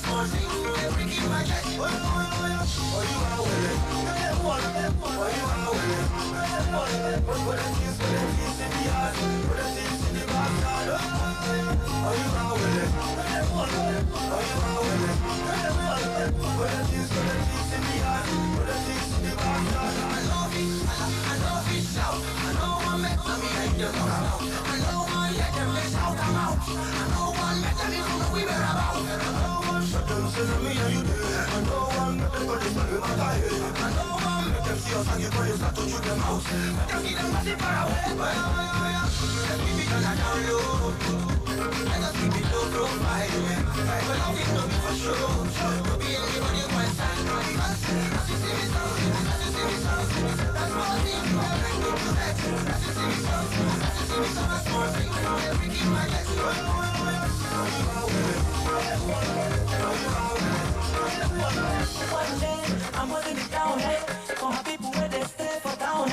small thing, every keep my chest. Oh you are willing. Oh you are willing. What the things in the heart, what the things in the backyard. Oh you are willing. Oh you are willing. What the things in the heart, what the things in the backyard. I love it, shout. I know one make me hate them out. I know one let them shout them out. I know one make them from the we were about. I know one shut them say to me and you there. I know one make them go to my head. I know one make them see us and you go to start to shoot them out. Make them see them massive far away. Let me be gonna down low. Let us keep it low profile. Well, love it, no be for show. To be anybody one side. Because as you see me something, that's what things you have been to vex. As you see me something, small thing, every keep my chest. One day, I'm holding it down, for my people where they stay for down,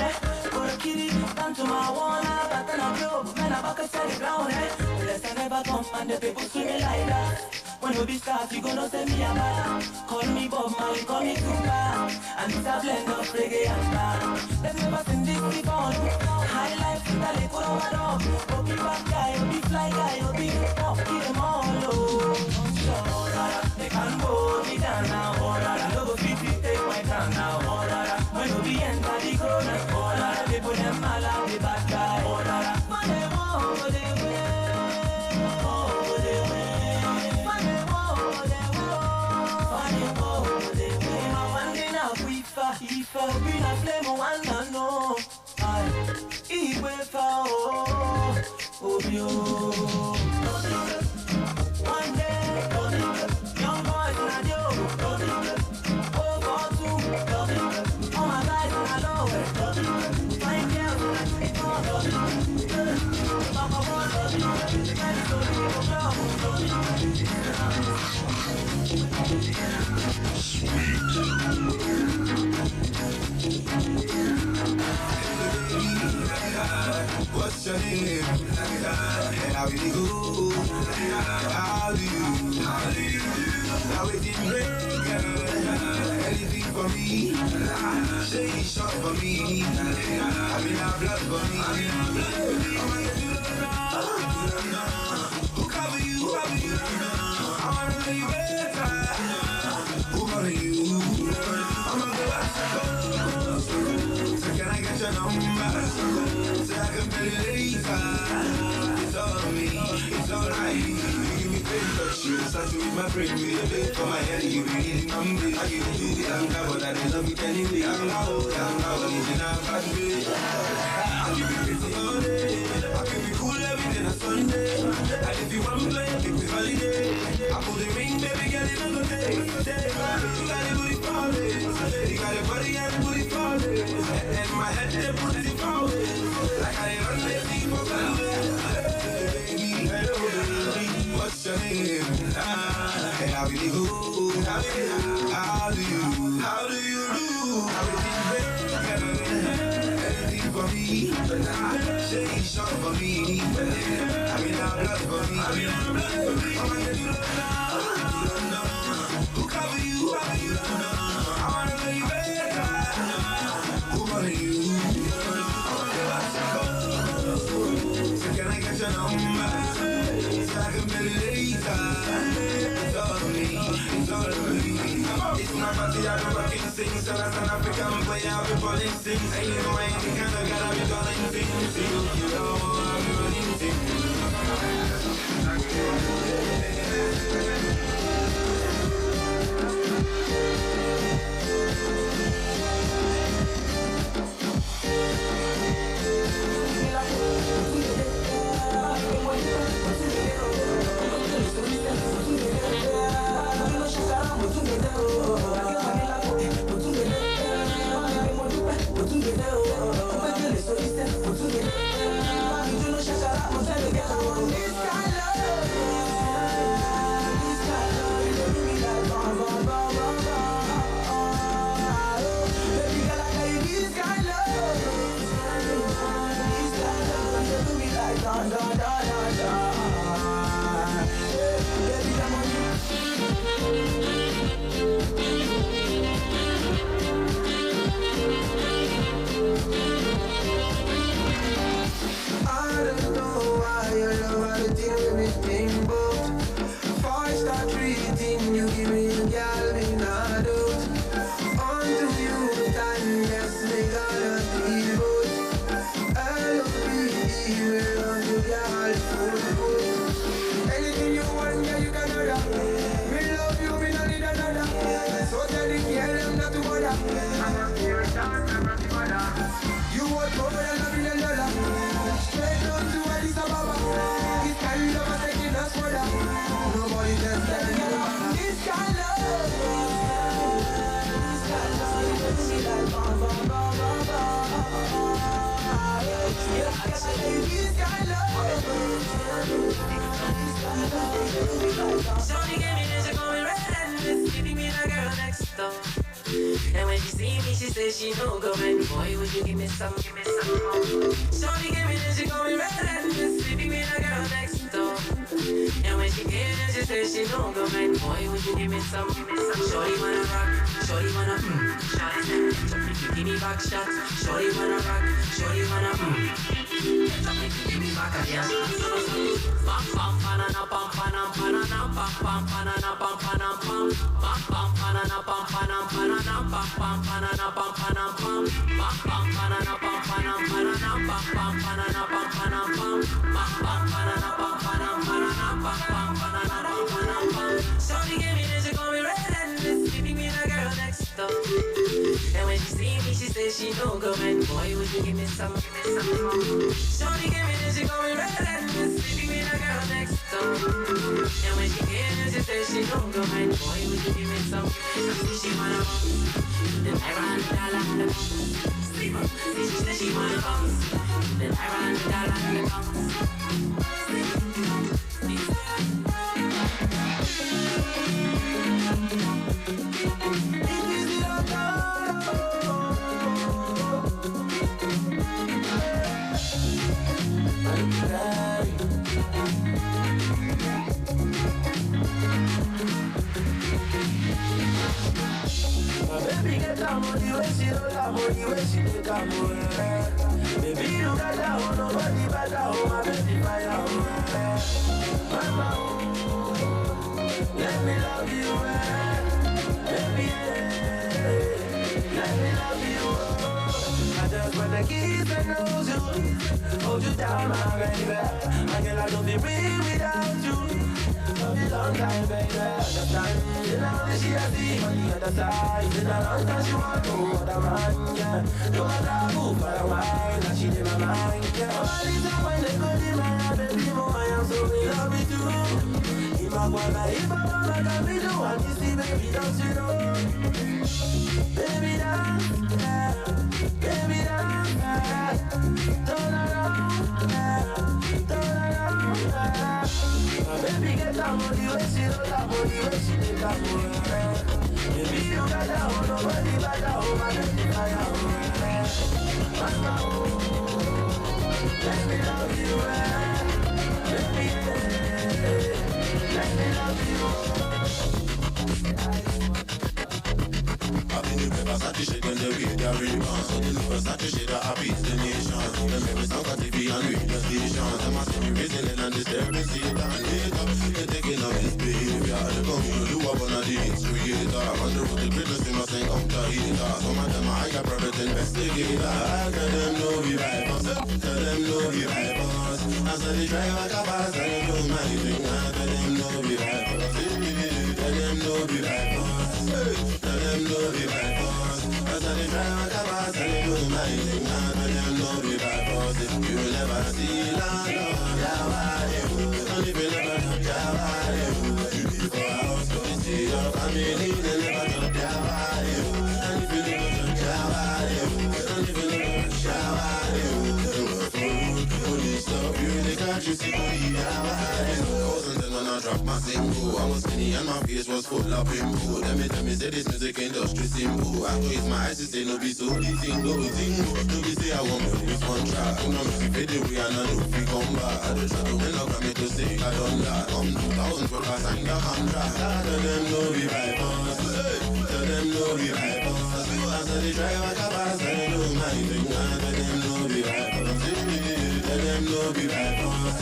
gonna kill it, down to my one, but then I blow, man, I'm back inside the ground, Bless I never come, and the people see me like that. When we be start, you gonna say me a man. Call me Bob Marley, call me Tupac. And it's a blend of reggae and band. They've never seen this before. High life, Italy, put on my dog. Go be bad guy, go be fly guy, go be up, kill them all, they can hold me down now, no go fit take my crown now, when we be enter the corner, they put them all out the bad guy, but they won't, they if I be a flame, one and no, I will fall. One day, young boys and yo, over two, all my guys and I love, fine girls and What's your name? And how you go? How do you? How it didn't break, anything for me? Say it's short for me. I mean, I blood for me. Who cover you? I wanna know you better. Who cover you? I'm a girl. So can I get your number? So I can tell you later. It's all on me, it's alright. You give me pain, touch you. Start with my brain, with your bed for my head. You be eating numbly. I give you the anger, but I don't love you anyway. I'm loud, living out bad way. I give you pretty all day. I keep you cool every day on Sunday. And if you want to play, pick me holiday. I pull the ring, baby girl, you don't go take. You got the booty falling. You got the body and the booty falling. And my head, they put it falling. Like I run the deep for baby, hello baby, what's your name? And how will you go? How do you do? How will you do? Anything for me? Say it's short for me. I mean, I'm blood for me. I'm gonna do it now. So I can feel it later. It's all on me, it's all on me. It's my party, I've been rocking things. So that's an African boy, I've been pulling things. And you know I ain't the kind of guy I've been calling things. You know I've been running things. Shorty gave me this, she going red and this, giving me the girl next door. And when she see me, she says she no going. Boy, would you give me some more? Shorty gave me this, she going red and this, giving me the girl next door. And when she came in, she says she no going. Boy, would you give me some? Shorty wanna rock, shorty wanna shorty say, give me back shots. Shorty wanna rock, shorty wanna give me back a dance. Bam bam banana bam banana banana bam bam banana bam banana bam bam bam banana bam banana banana bam bam banana bam banana bam bam bam banana bam banana banana bam bam banana bam banana bam bam bam banana bam banana banana bam bam banana bam banana bam. Shorty gave me this, she call me red and this, giving me the girl next door. And when she see me, she says she no going. Boy, would you give me some more? Shorty gave me this, she call me red and this, giving me the girl next door. And when she came in, she said she don't go mind. Boy, would you give me some? She wanna bounce. Then I ran the dollar and the bounce. Sleep up. She said she wanna bounce. Then I ran the dollar and the bounce. Baby, get down on the way, she don't have money, when she take a more. Baby, you got down, nobody better, oh, my baby, fire, mama, oh, let me love you, baby, let me love you, I just wanna kiss and hold you down, my baby, my girl, I don't be real without you. Long time, baby, other time. You know that she has the on the other side. In a long time, she want no other man, yeah. No other move for a while, now she in my mind, yeah. All the time when they go to my baby, I am so in love with you. If I wanna can be the one you see, baby, don't you know? Baby, dance, yeah. Baby, dance, yeah. Turn around, yeah. Turn around, yeah. Baby, get down on the way, she don't have money, when she take a more. Baby, you got down, nobody got down, my baby, I am. Mama, oh, let me love you, baby, let me love you. Happy New Year, Versace, then they read their rebound. So the new Versace, that appease the nation. Them every song got TV and radio station. Them a say me raising on the road to greatness, we must think of the heater. Some of them are higher private investigator. I tell them no be vipers, tell them no be vipers. I said they try like a pass, and they do my thing. I tell them no be vipers, tell them no be vipers, tell them no be vipers. I said they try like a pass, and they do my thing. I tell them no be vipers. You will never see land, and if you never touch your body, you be for a house, so you see your family, they never touch your body. And if you never touch your body, and if you never touch your body, you work for food, police stop you, they catch you, see booty, your body. Wasn't then when I dropped my single, I was skinny and my face was full of pimple. Let me say this music industry simple. I close my eyes to say no be so the thing go tingle. No be say I want me with one track. You know me see fade away and I know if we come back. I don't try to win up me to say I done that. 2012 I signed a contract. Tell them no be vipers, tell them no be vipers. I said they try like a pass and they do my thing. Tell them no be vipers, tell them no be vipers,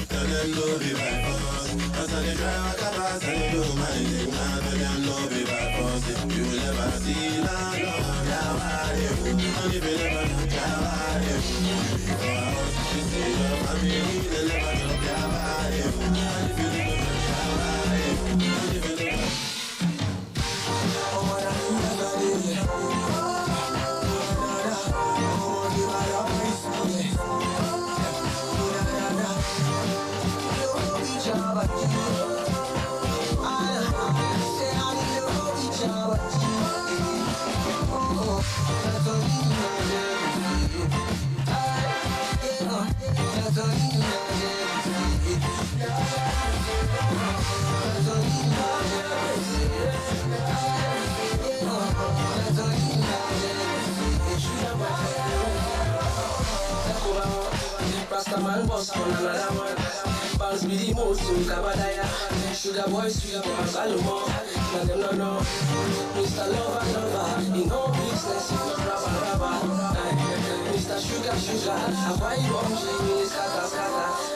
tell them no be vipers. I said they try like a pass and they do my thing. Tell them no be vipers. You will never see land on your body, and if you never touch your body, for a house you see your family, they never touch your body, and if you never touch your body, and if you never. Rastaman boss on another one. Bounce be the most to Kabadaya. Sugar boy, sweet boy, Salomon. Now them no know. Mr. Lover, in no business if not rubber. Mr. Sugar, I buy you on Jimmy, scatter.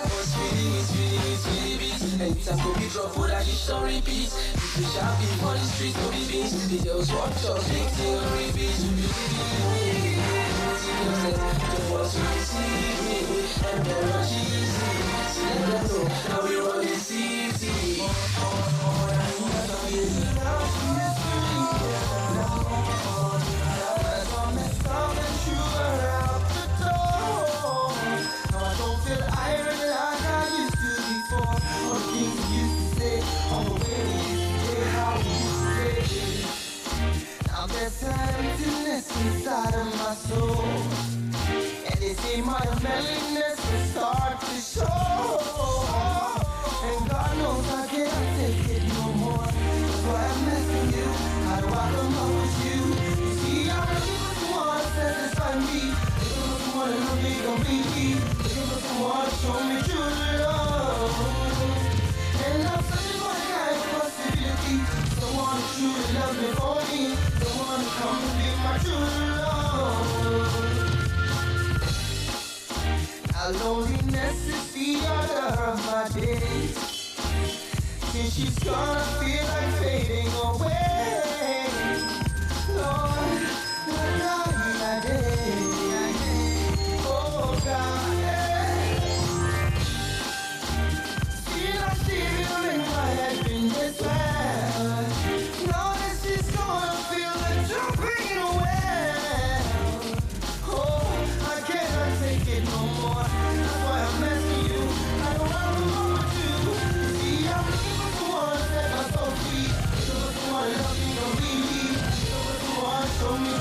Boss speedy beats. Anytime go be drop, for that shit don't repeat. If we sharp on the street, no be beans. The girls watch us, big thing on repeat. Don't want to deceive me, and they're not easy. See them know how we run the city. There's an emptiness inside of my soul, and they say my mellowness will start to show. And God knows I can't take it no more. That's why I'm asking you, how do I come up with you? You see, I'm looking for someone to satisfy me, looking for someone to love me completely, looking for someone to show me true love. And I'm searching for the kind of possibility, someone to truly love me for me. Come and be my true love. Our loneliness is the order of my days. Since she's gonna feel like fading away. Lord, I did. Oh God, still I feel in my head in this way. Know that she's gonna feel like jumping away. Oh, I cannot take it no more. That's why I'm asking you. I don't want to know what you see. I'm looking for someone to set my soul free. Looking for someone to love me completely. Looking for someone to show me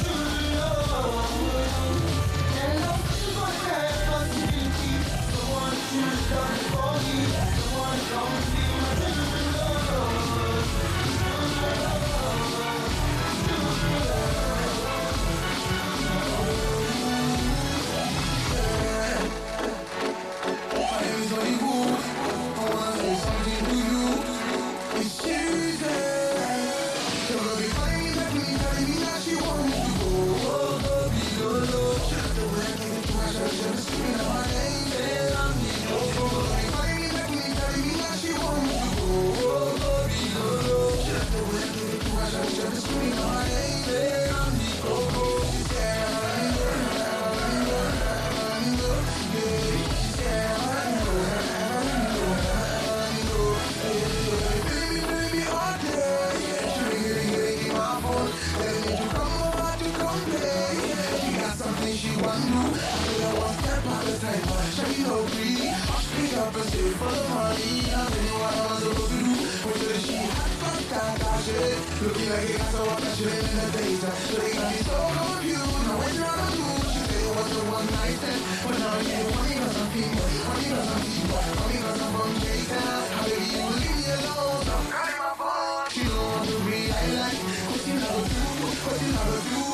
shit for the money. I really know what I'm supposed to do. Went to the sheet, hot shit. Looking like it got so up that shit in the daytime. So they got me so confused. Now what you gonna do? She said it was a one night stand, but now you ain't money cause I'm people. Money cause I'm people. Money cause I'm from J-Town. How baby you leave me alone? So I'm calling my phone. She don't want to be like, what you never do? What you never do?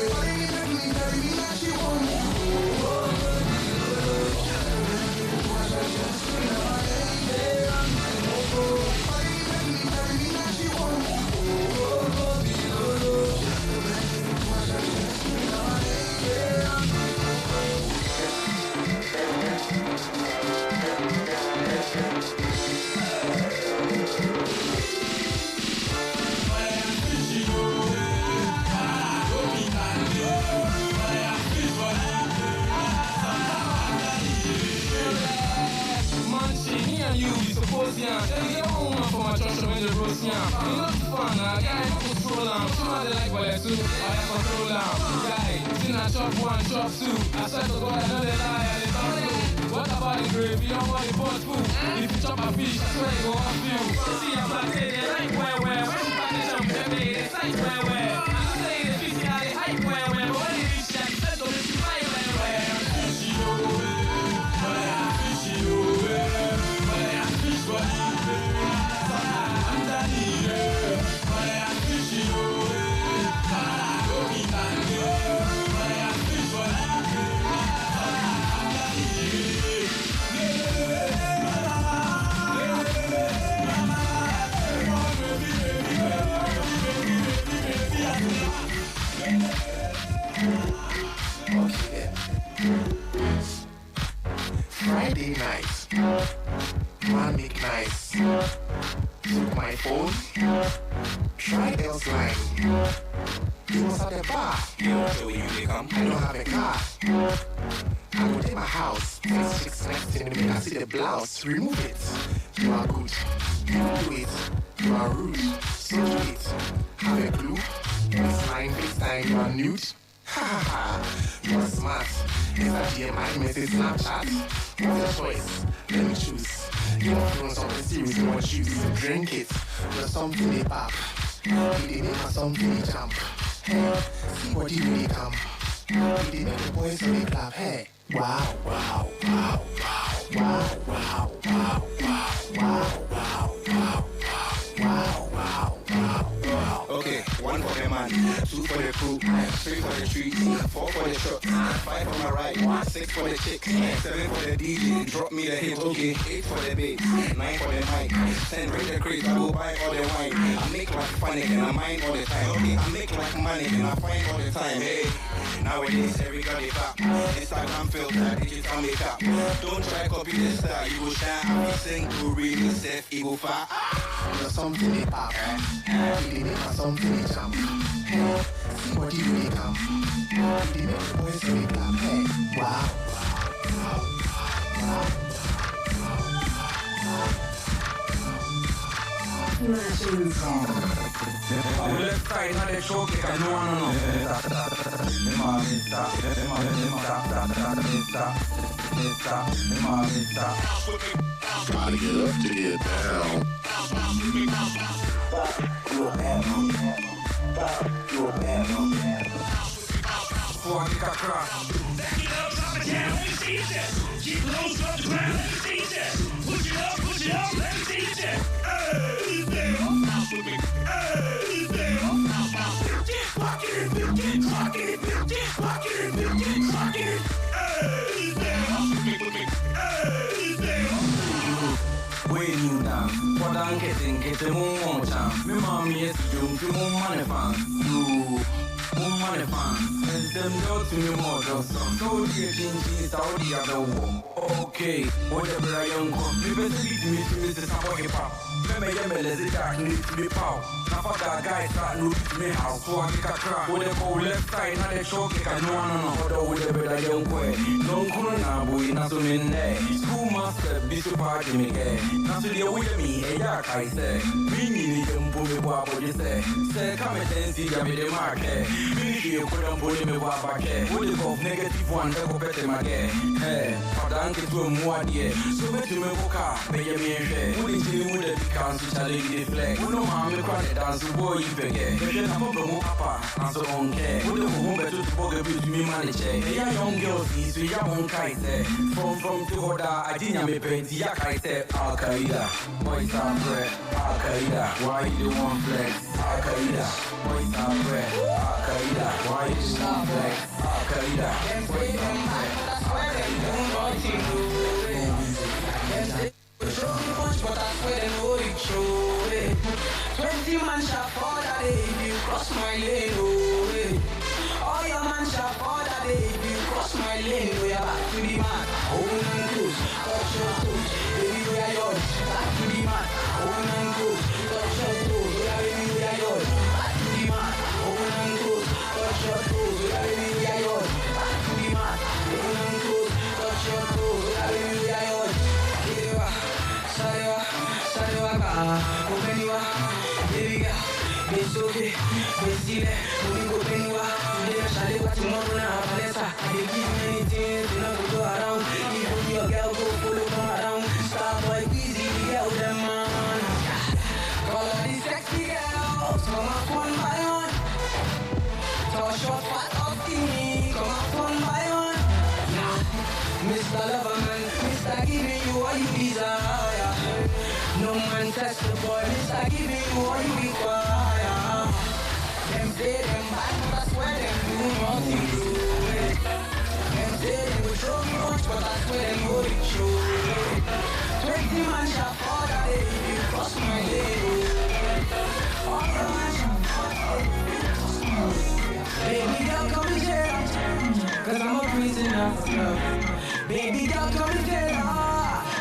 Money in the clean, carry me like she want me. Chop one, chop two. I said to God, another lie, and it's not true. What about the gravy? You don't want the pot food. If you chop a fish, I swear it go off you. See, I'm like, they like where. When you find the jump, they made it like where. I'm saying the fish, yeah, they hype where. But when you reach that, said to me, you find where. Fishy over, but I fishy over, but I fish for you. I'm that eater, but I fishy over, but I go be back there. Friday night, man make nice. Took my phone, tried else line. He was at the bar. So when you come, I don't have a car. I go to my house, this chick's next to me, I see the blouse, remove it. You are good, you do it. You are rude, so do it. Have a clue, this line, FaceTime, you are nude. Ha ha ha, you are smart. Is that DMI message Snapchat? What's your choice? Let me choose. You're doing something serious, you want choose. Drink it, you're something they pop. They make a something they jump. Hey, see what you really come. They make the boys so they clap. Hey, wow, wow, wow, wow, wow, wow, wow, wow, wow, wow, wow, wow, wow, wow, wow. Okay, 1 for the man, 2 for the crew, 3 for the streets, 4 for the shots, 5 for my right, 6 for the chicks, 7 for the DJ, drop me the hit, okay, 8 for the bass, 9 for the mic, 10 break the crates, I go buy all the wine, I make like panic and I mind all the time, okay, I make like money and I find all the time, hey, nowadays everybody clap, Instagram filter, digital makeup, don't try copy the style, you go shine, I be sing to really safe, you go far, you're something they pop, they make a something they jump, hey, see what you really come, they make the boys so they clap, hey, wow, wow, wow, I'm left side, not the show, kick a no one, Gotta get up to get down. you a bad man, you a bad man. Before I kick a crack. Back it up, drop it down, let me see that. Keep low, drop the ground, let me see that. Push it up, let me see that. Hey, there. Hey, there. Get pocket it, get pocket it, get pocket it, get pocket it. Hey, there. Hey, there. Way you down, what I'm getting more time. Me mommy is doing more money fan. You, more money fan. And them go to me more just some. So the things out the other one. Okay, whatever I am come. You better beat me to Mr. Sabo hip hop. Remember them let's dark need to be pow. Now for that guy start no to me house. So I kick a crack. When they go left side, now they show kick a no. Although with the better young boy. No corona boy, not so in there. School master, bishop party me gay. Now so they with me, hey, yeah, I say. Me need them pull me what you say. Say, come and see me the market. Me need you couldn't pull me what back here. With the negative one, they go better my gay. Hey, for that Danke to Mwadie. So bet you me boka, be ye me fe. Wouldn't you would the council challenge the flag? No mammy cry dance boy you pege. Get a problem papa, and so on care. Would the home better to bog a bit me manager. They are young girls, so you won't kite. From to Hoda, I didn't me paint Yakaite, Al Qaeda. Boys are bread, Al Qaeda. Why you want flex? Al Qaeda. Boys are bread, Al Qaeda. Why you stop flex? Al Qaeda. Boys are bread, Al Qaeda. Show me much, but I swear they know it show it. 20 man shall fall that day if you cross my lane, oh eh. All your man shall fall that day if you cross my lane. We are back to the man, hold and close, touch your toes. Baby, we are yours, back to the man, hold and close, touch your toes. We are baby, we are yours, back to the man, hold and close, touch your toes. We are baby, we are yours, back to the man, hold and close, touch your toes. We are baby, we are yours. Openiwa, baby, it's okay, it's still we go Openiwa, they shall live tomorrow now, Vanessa. They give many things, you know, go around. Even your girl go follow come around. Star boy, easy, we get them man. Call all these sexy girls, come up one by one. Touch your fat up me, come up one by one. Mr. Loverman, Mr. Giving you what you desire. No man test the boy, Mr. Giving you what you require. Them say them bad, but I swear them do nothing to it. Them say they will show me much, but I swear them go to show it. 20 man shall fall that day if you cross my lane. All your man shall fall that day if you cross my lane. Baby girl, come and jail, 'cause I'm a prisoner for love. Baby girl, come and jail,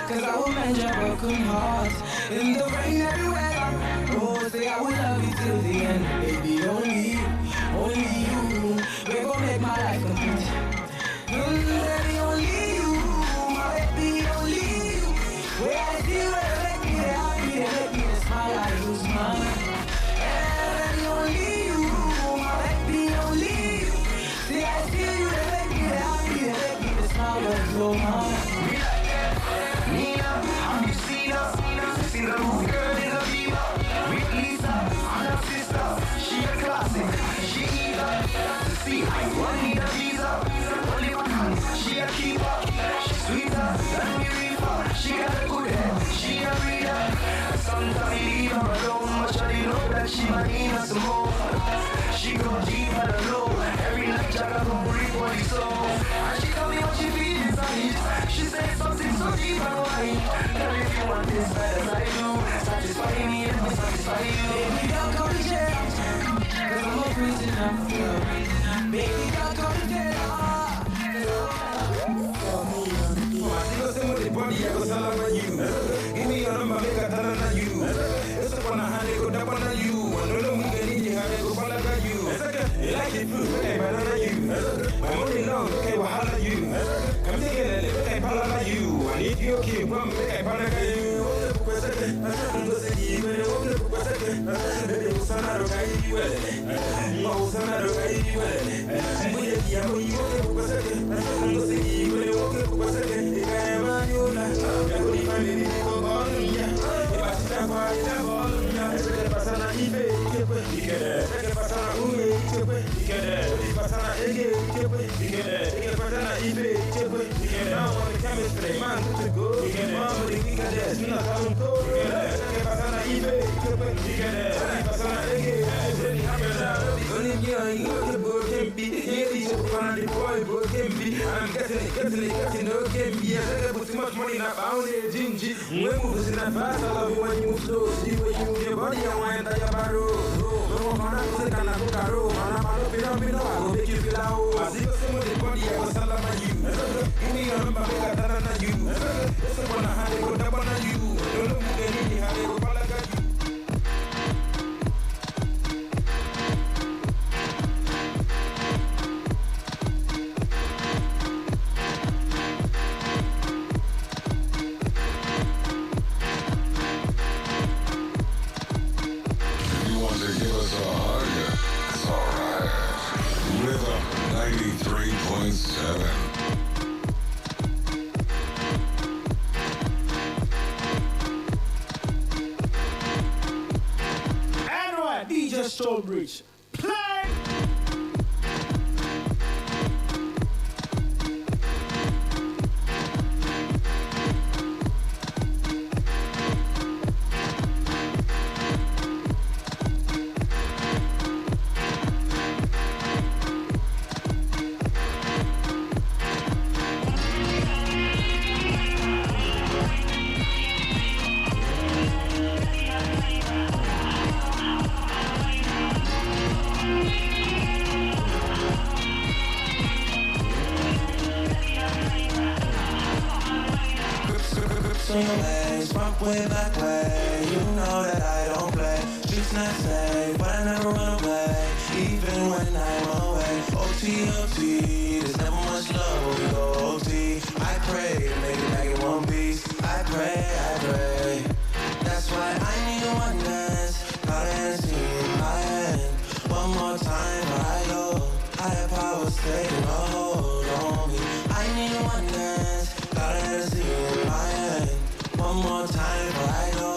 'cause I will mend your broken heart. In the rain everywhere. Oh, say I will love you till the end. Baby, only you. We gon' make my life complete. Baby, only you. My baby, only you. Where I see you, they make me happy. They make me smile, I lose my mind. Baby, only you. My baby, only you. See, I see you, they make me happy. They make me smile, I lose my mind. Nina, I'm the seen the movie girl in a diva. With Lisa, and her sister. She a classic, she either. To see, I want need a visa. Only one hand, she a keeper. She sweeter than the reaper. She got a good head, she a reader. Sometimes I leave her alone, much I know that she might need us some more. She go deep, I don't know. Every night I got to breathe what he saw. And she tell me what she feels inside. She said something so deep and wide. Girl, if you want this bad as I do, satisfy me and me satisfy you. Baby girl, come to jail, 'cause I'm a prisoner for love. Baby girl, come to jail. Body, I go salama you. Give me your number, make a talent on you. It's upon a hand, go down on you. And no one can eat you, have go follow you. You like it, food, okay, banana you. My money long, okay, wahala you. Come together, okay, palala you. And if you okay, come, okay, palaka you. I'm getting no game. Yes, I put too much money in that bound gingy. When moves in that fast, I love you when you move slow. See when you move your body and wind that your barrow. No man, I'm going to go caro. Man, I'm up in I go make you feel out. I see some of the body, I was salama you. Give me your number, make a talent on you. It's a one hand, they go down on you. Don't look at me, how they go palaga you. Rhythm 93.7. Stonebridge. Play! On your legs, front way, back way. You know that I don't play. Streets not safe, but I never run away, even when I'm away. OT, OT, there's never much love when we go OT. I pray to make it back in one piece. I pray. That's why I need one dance. Got a Hennessy in my hand. One more time before I go. Higher powers taking a hold on me. I need one dance. Got a Hennessy in my hand. One more time before I go.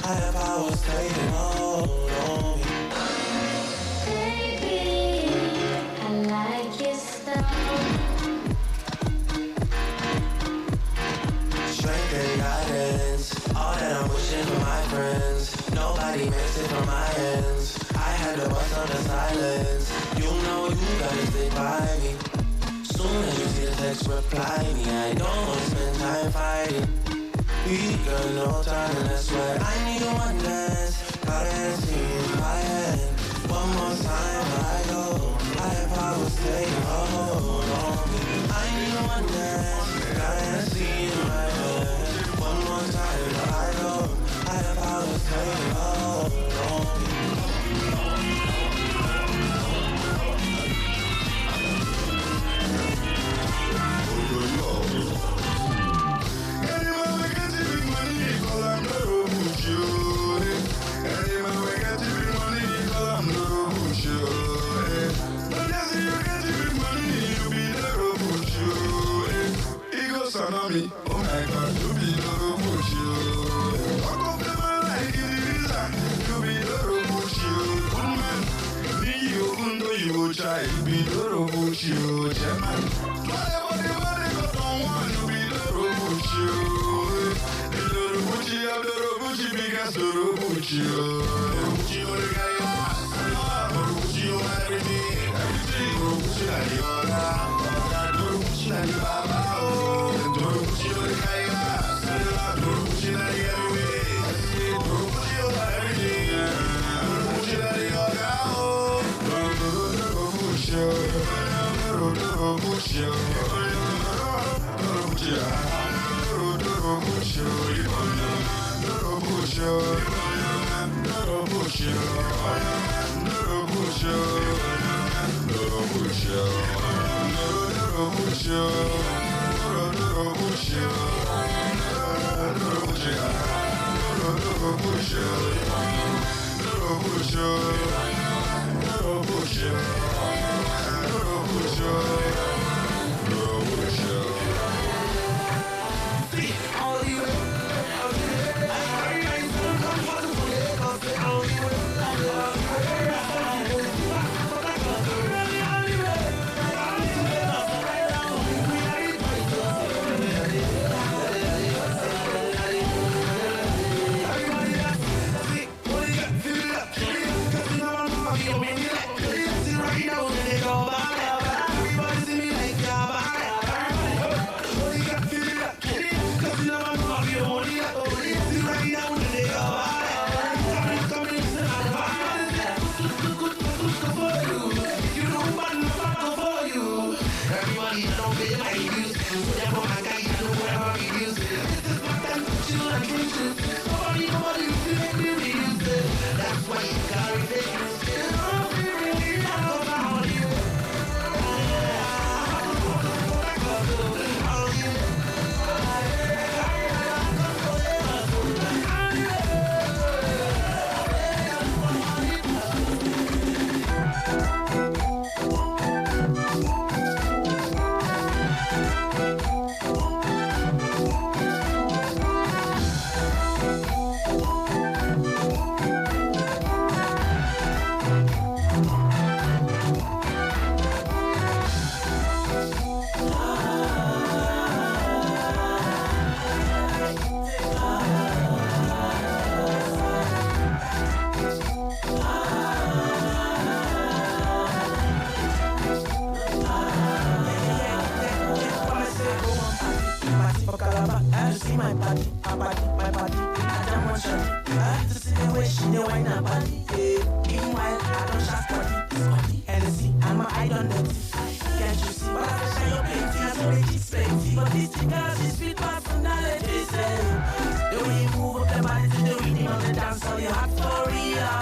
Higher powers taking a hold on me. Baby, I like your style. Strength and guidance, all that I'm wishing for my friends. Nobody makes it from my ends. I had to bust on the silence. You know you gotta stay by me. Soon as you see the text, reply me. I don't wanna spend time fighting. We got no time, and that's why I need one dance. Got a Hennessy in my hand. One more time before I go. Higher powers taking a hold on me. I need one dance. Got a Hennessy in my hand. One more time before I go. Higher powers taking a hold on me. Tsunami, oh my God, you be the push you. Walk up the man like it is, you be the push you. One man, me you undo you try, you be the push you. German, whatever the money got on one, you be the push you. The little push you, the push you, because the push you. Push you, the guy, push you, everything, push you, the yoga, push you, the baba. my body, my body. I don't want to see the way she dey wine her body. Meanwhile, I don't shop body, Hennessy, and my eye don't dirty. Can't you see? But I shine your plenty, I so make it plenty. But this thing girls is sweet personality. The way you move up the body to the rhythm of the dance, all you hot for real.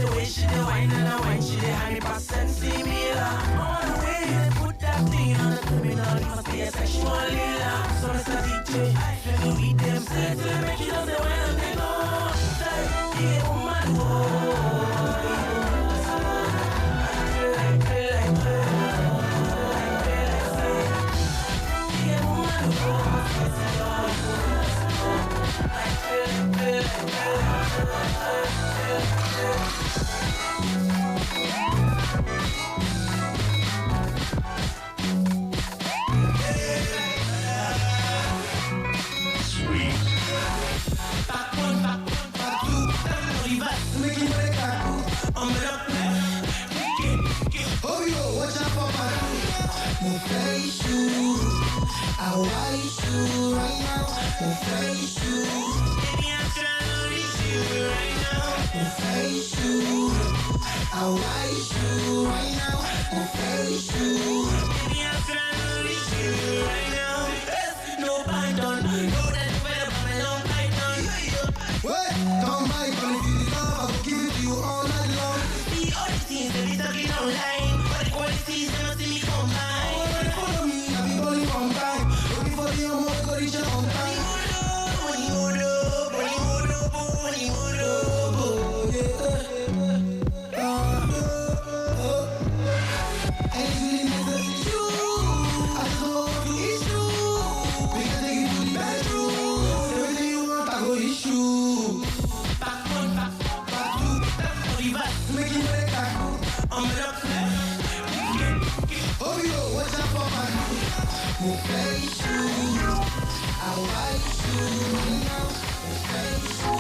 The way she dey wine and the wine, she dey hide me percent similar. All the way they put that thing on the criminal, it must be a sexual lila. So Mr. DJ, let me read them say to make it up the way and they go. Yeah, woman, I'll wish you right now. We'll face you. Baby, I'm trying to reach you right now. We'll face you. I'll wish you right now. We'll face you. Baby, I'm trying to reach you right now. No python. No, that's better, but I don't python. Wait, don't bite on if you love. I will give it to you all night long. See all these things that be talking online. But the qualities, they don't see me combine. Follow me, I'll be calling on time. Looking for the almost got each other on time. We'll face you. I'll write you now. We'll face you.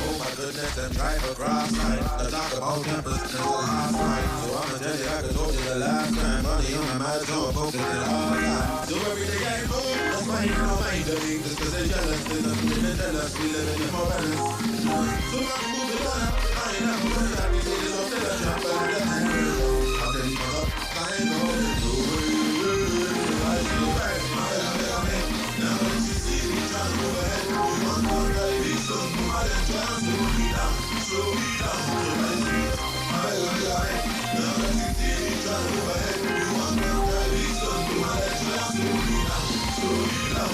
Oh my goodness, them drive across line. The talk about campus is a last night. So I'ma tell you like I told you the last time. Money on my mind, so I'm focused it all time. So every day I go, that's why you don't mind the thing. Just cause they're jealous, there's nothing in the jealous. We live in the more balance. So I'm moving on. I ain't never gonna have to say this off the jump. But it doesn't work. I'll tell you what's up. I know. I feel right. Now that you see me trying to move ahead, you want more baby, so move out and try to slow me down, slow me down. So I see, now that you see me trying to move ahead, you want more baby, so move out and try to slow me down, slow me down.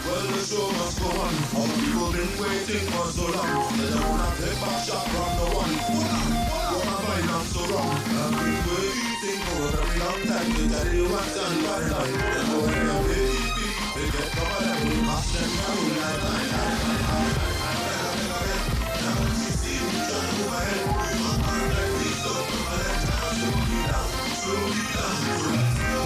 Well, the show must go on. All the people been waiting for so long. They don't wanna take back shot from the one. What am I find so wrong? I've been waiting for a very long time to tell you what's on my mind. And go ahead and baby, they get covered up with cost them down like now that you see me trying to move ahead, we want my life, we so move ahead, try to slow me down, slow me down, so let's go.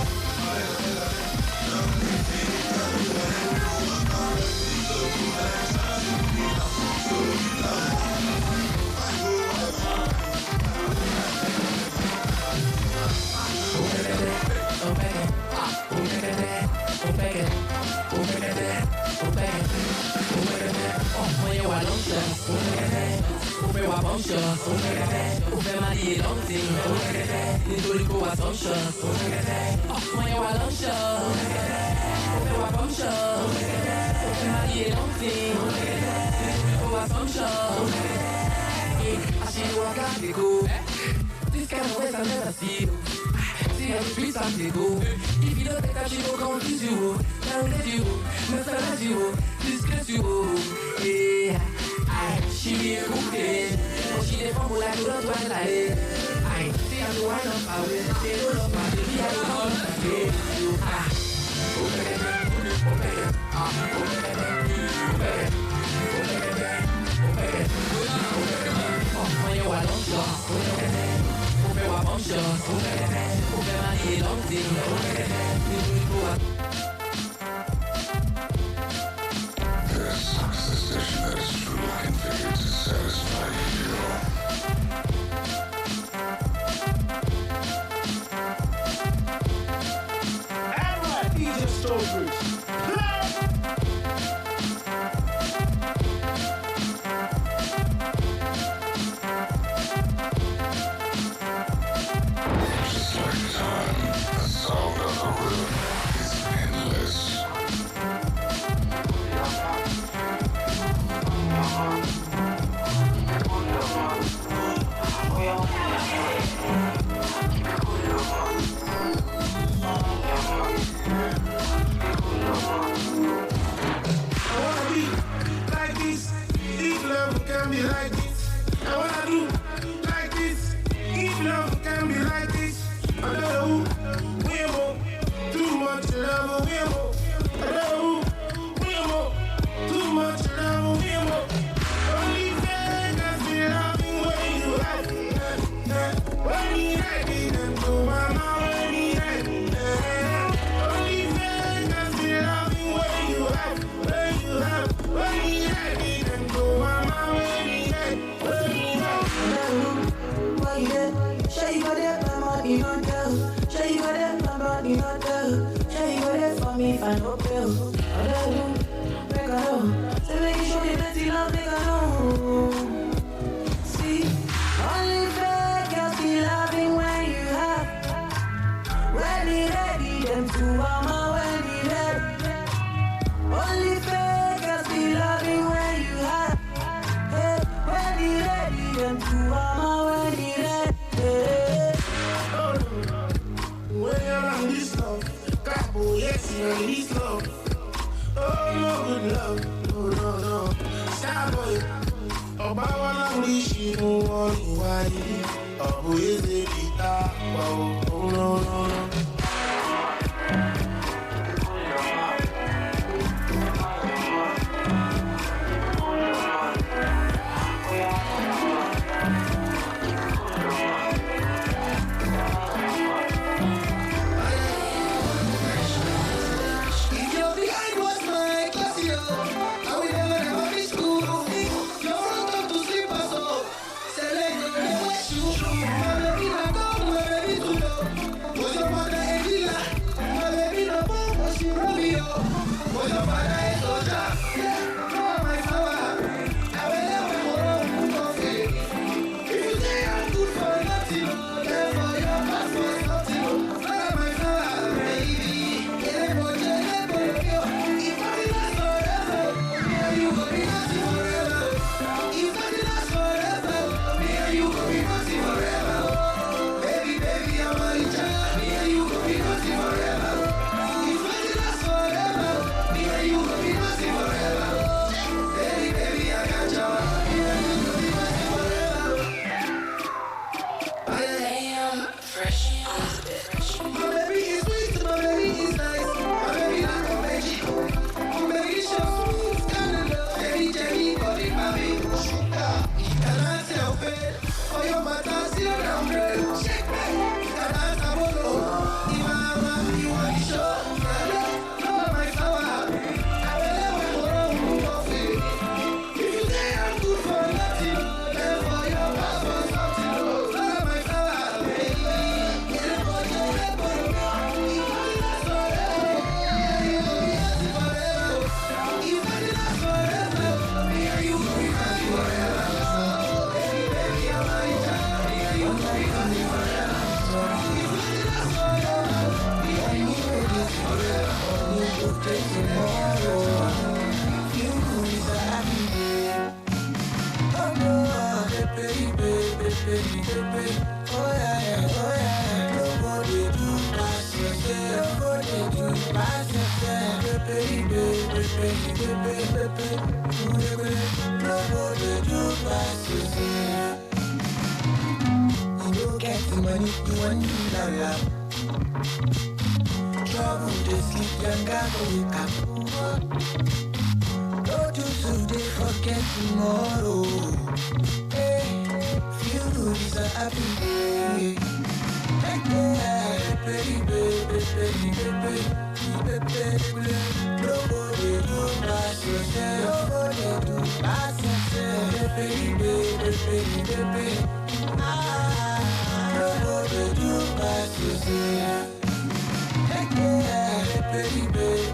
Now that you see me trying to move ahead, we want my life, we so move ahead, try to slow me down, slow me down. This kind of ways I never see. See how the streets I'm to go. If you don't take that, she will confuse you. Downgrade you, mesmerize you, disgrace you. Yeah, she be a good kid, but she dey fumble like you don't want like. I see how to wind up my way. They don't love my baby, I don't love my baby. When you are long shot, open my bum shot, open my head long thing, Stonebridge. Just like time, the sound of the rhythm is endless. I wanna be like this. If love can be like this, I wanna do like this. If love can be like this, I know we're more. Too much love, we're more. I know we're more. Too much love, we're more. Only Vegas be loving when you have it. When you like it, and go mama when you like it. Only Vegas be loving when you have it. When you have it. When you like it, and go mama when you like it. When you have it. Why you there? Sure you got that, my money not there. Sure you got that, my body not there. Sure you got that for me if I no bill. What I do, make I know. Say make you show me plenty love, make I know. See, only fake girls be loving when you have. When it ready, them two mama when it ready. Only fake girls be loving when you have. Hey, when it ready, them two mama when it ready. When you're on this love, couple, yes, you're on this love. Oh, no good love, no, no, no. Starboy, ọba wa láwùrí ṣìnú wọn ìwà yìí. Ọ̀bùn èzè bìtà pa ò, no, no, no. If you're behind what's my class, yo, I will never be school. You're front up to sleep us up. Say let go, let me shoot. My baby not come, my baby too low. Was your mother a dealer? My baby no bomb, but she run me up. Was your father a soldier? Yeah, oh my flower. I will never go coffee. If you say I'm good for nothing, then for your passport something. Oh my flower, baby. Yeah, but yeah, but if I did last forever, me and you go be nothing forever. If I did last forever, me and you go be nothing forever. Baby, baby, I'm a child. Me and you go be nothing forever. If I did last forever, me and you go be nothing forever. Baby, baby, I got you. Me and you go be nothing forever. I am fresh on the bitch. My baby is sweet, my baby is nice. My baby like a veggie. My baby shows smooth, kind of love. Jelly, jelly, body, mommy. Sugar, you cannot help it. For your mother, still down girl. Shake me, you cannot have a low. If you want to show, no, my flower. I will never go wrong with coffee. If you say I'm good for nothing, then for your passport something. No, my flower, baby. Get it for you, let go. If I did last forever, yeah, you go be happy forever. If I did last forever, me and you go be happy forever. Baby, baby, I'm a child. Me and you go be happy forever. If I did last forever, me and you go be happy forever. You go take tomorrow. You go be so happy, babe. Oh no, baby, baby, baby, baby. Oh yeah, nobody do pass yourself. Nobody do pass yourself. Baby, baby, baby, baby, baby. Nobody do pass yourself. You don't get the money, you want to la la. Trouble, they sleep, young guy, wake up. Don't do today, forget tomorrow. Hey, feel good is a happy day. Hey, baby, baby, baby, baby, baby. Nobody do pass yourself. Nobody do pass yourself. Baby, baby, baby, baby. Nobody do pass yourself. Hey, baby, baby.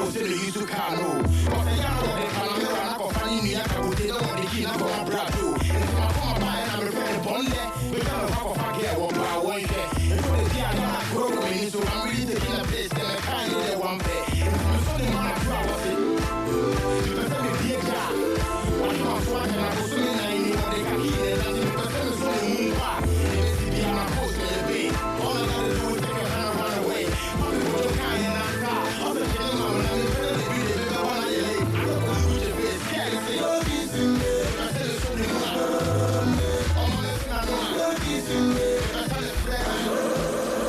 know say they used to car no. But the young one they can never knock off any me like I they don't want the key now for my brother too. And if I come by and I'm a friend bond there, we can knock off a gear what my one there. And for the day I don't have grow with me, so I'm really taking a place then I can't do the one pay. And if I'm something man I was it. You can tell me be a guy. I can't swat and I go so many I know they can hear it. And you can tell me so many back. And it's the I'm a post in the bay. All I gotta do is take a hand and run away. I'm the one kind in that car. I'm the killing man when I'm in front of the video. They go on the lake. I don't want to reach the face. Yeah, they say, oh, he's in there. I tell you something more. I'm on the thing I know. Oh, he's in there. I tell you flex.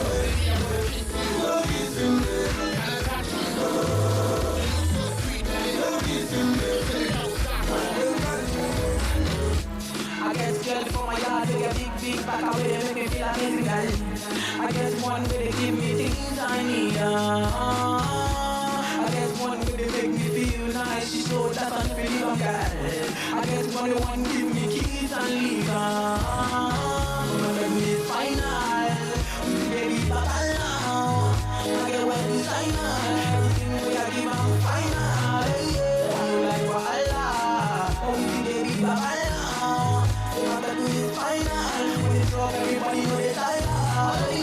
Baby, I'm gonna kiss you. Oh, he's in there. Can I touch you? You look so sweet, man. Oh, he's in there. Tell me how to stop. I get scared for my yard, they get big back away, they make me feel amazing, girl. I guess one way they give me things I need, I guess one way they make me feel nice, she showed that I'm feeling of girl. I guess one give me keys and leave, let me final, baby, papa now. I get well designer, everything we are give I'm final, I'm like Wahala, oh, baby, papa now. What I do is final. When it's wrong, everybody know they die.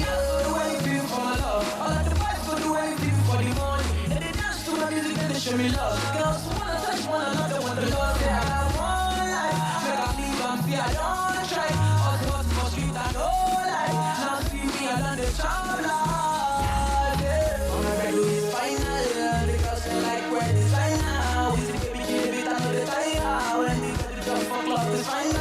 So do anything for my love. All of the boys go do anything for the money. And they dance to my music and they show me love. Girls wanna touch one another when the Lord say I have one life. Make I leave and fear I don't try. All the hustle for street I know life. Now see me I done the child life. All I do is final. The girls they like wear designer. We see baby give it another time. When they get the job for club is final.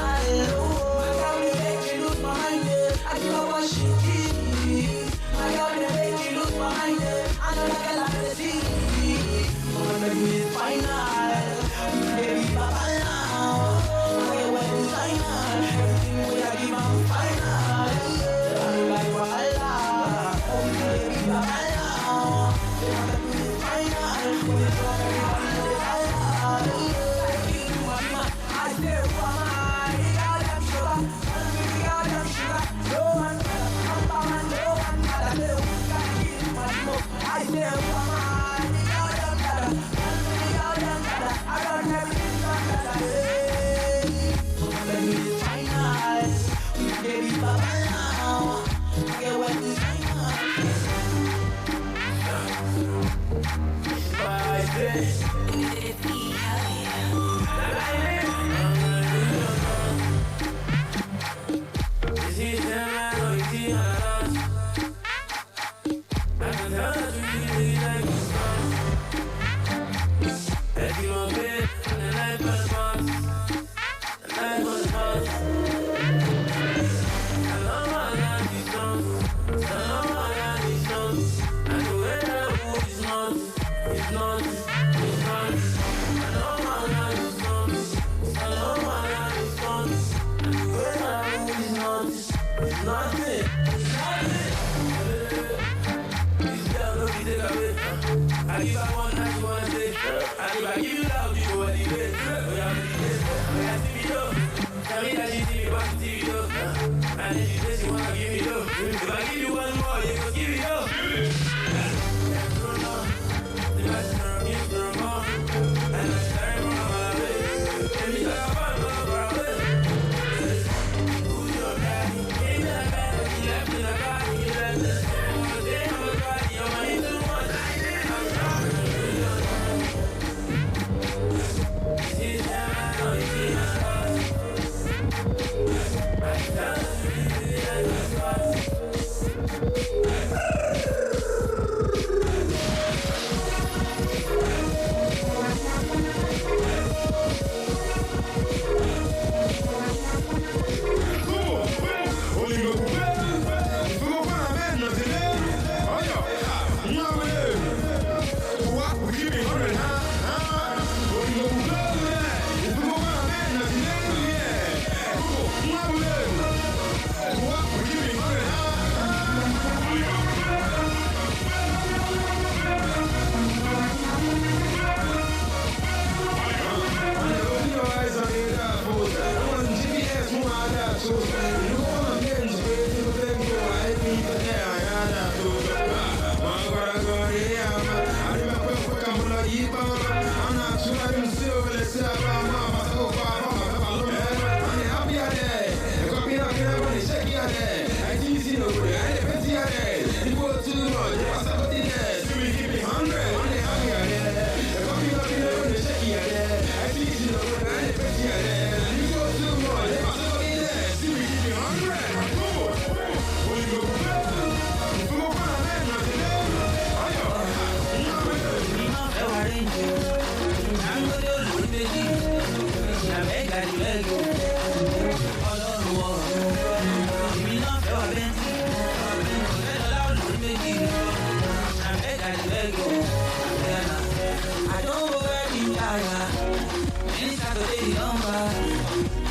lady on fire,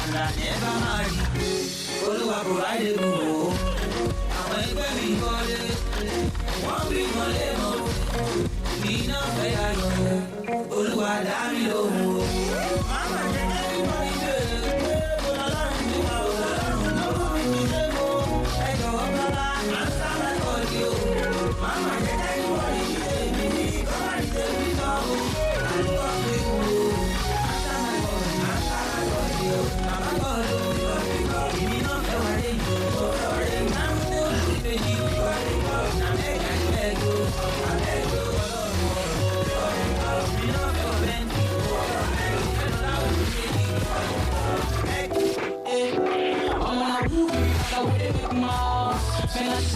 and I never marry. Oluwa provided me, àwọn ẹgbẹ́ mi kọ́lé, wọ́n bí mọ́lé mọ́, mi náà fẹ́ yàyọ̀ yẹ, Olúwa dá mi lóhùn o. Màmá jẹ́ everybody ṣe é, bọ́lá lọ́rùn ti wà ó, lọ́rùn lọ́wọ́ mi ṣe mọ́, ẹ jọ̀wọ́ bọ́lá, answer my call o. Màmá jẹ́ everybody ṣe é, mi ní kọ́lá ṣe mí tán o, àlùkò pé kú o. Answer my call o, màmá call o, èmi náà fẹ́ wà lé yìí o.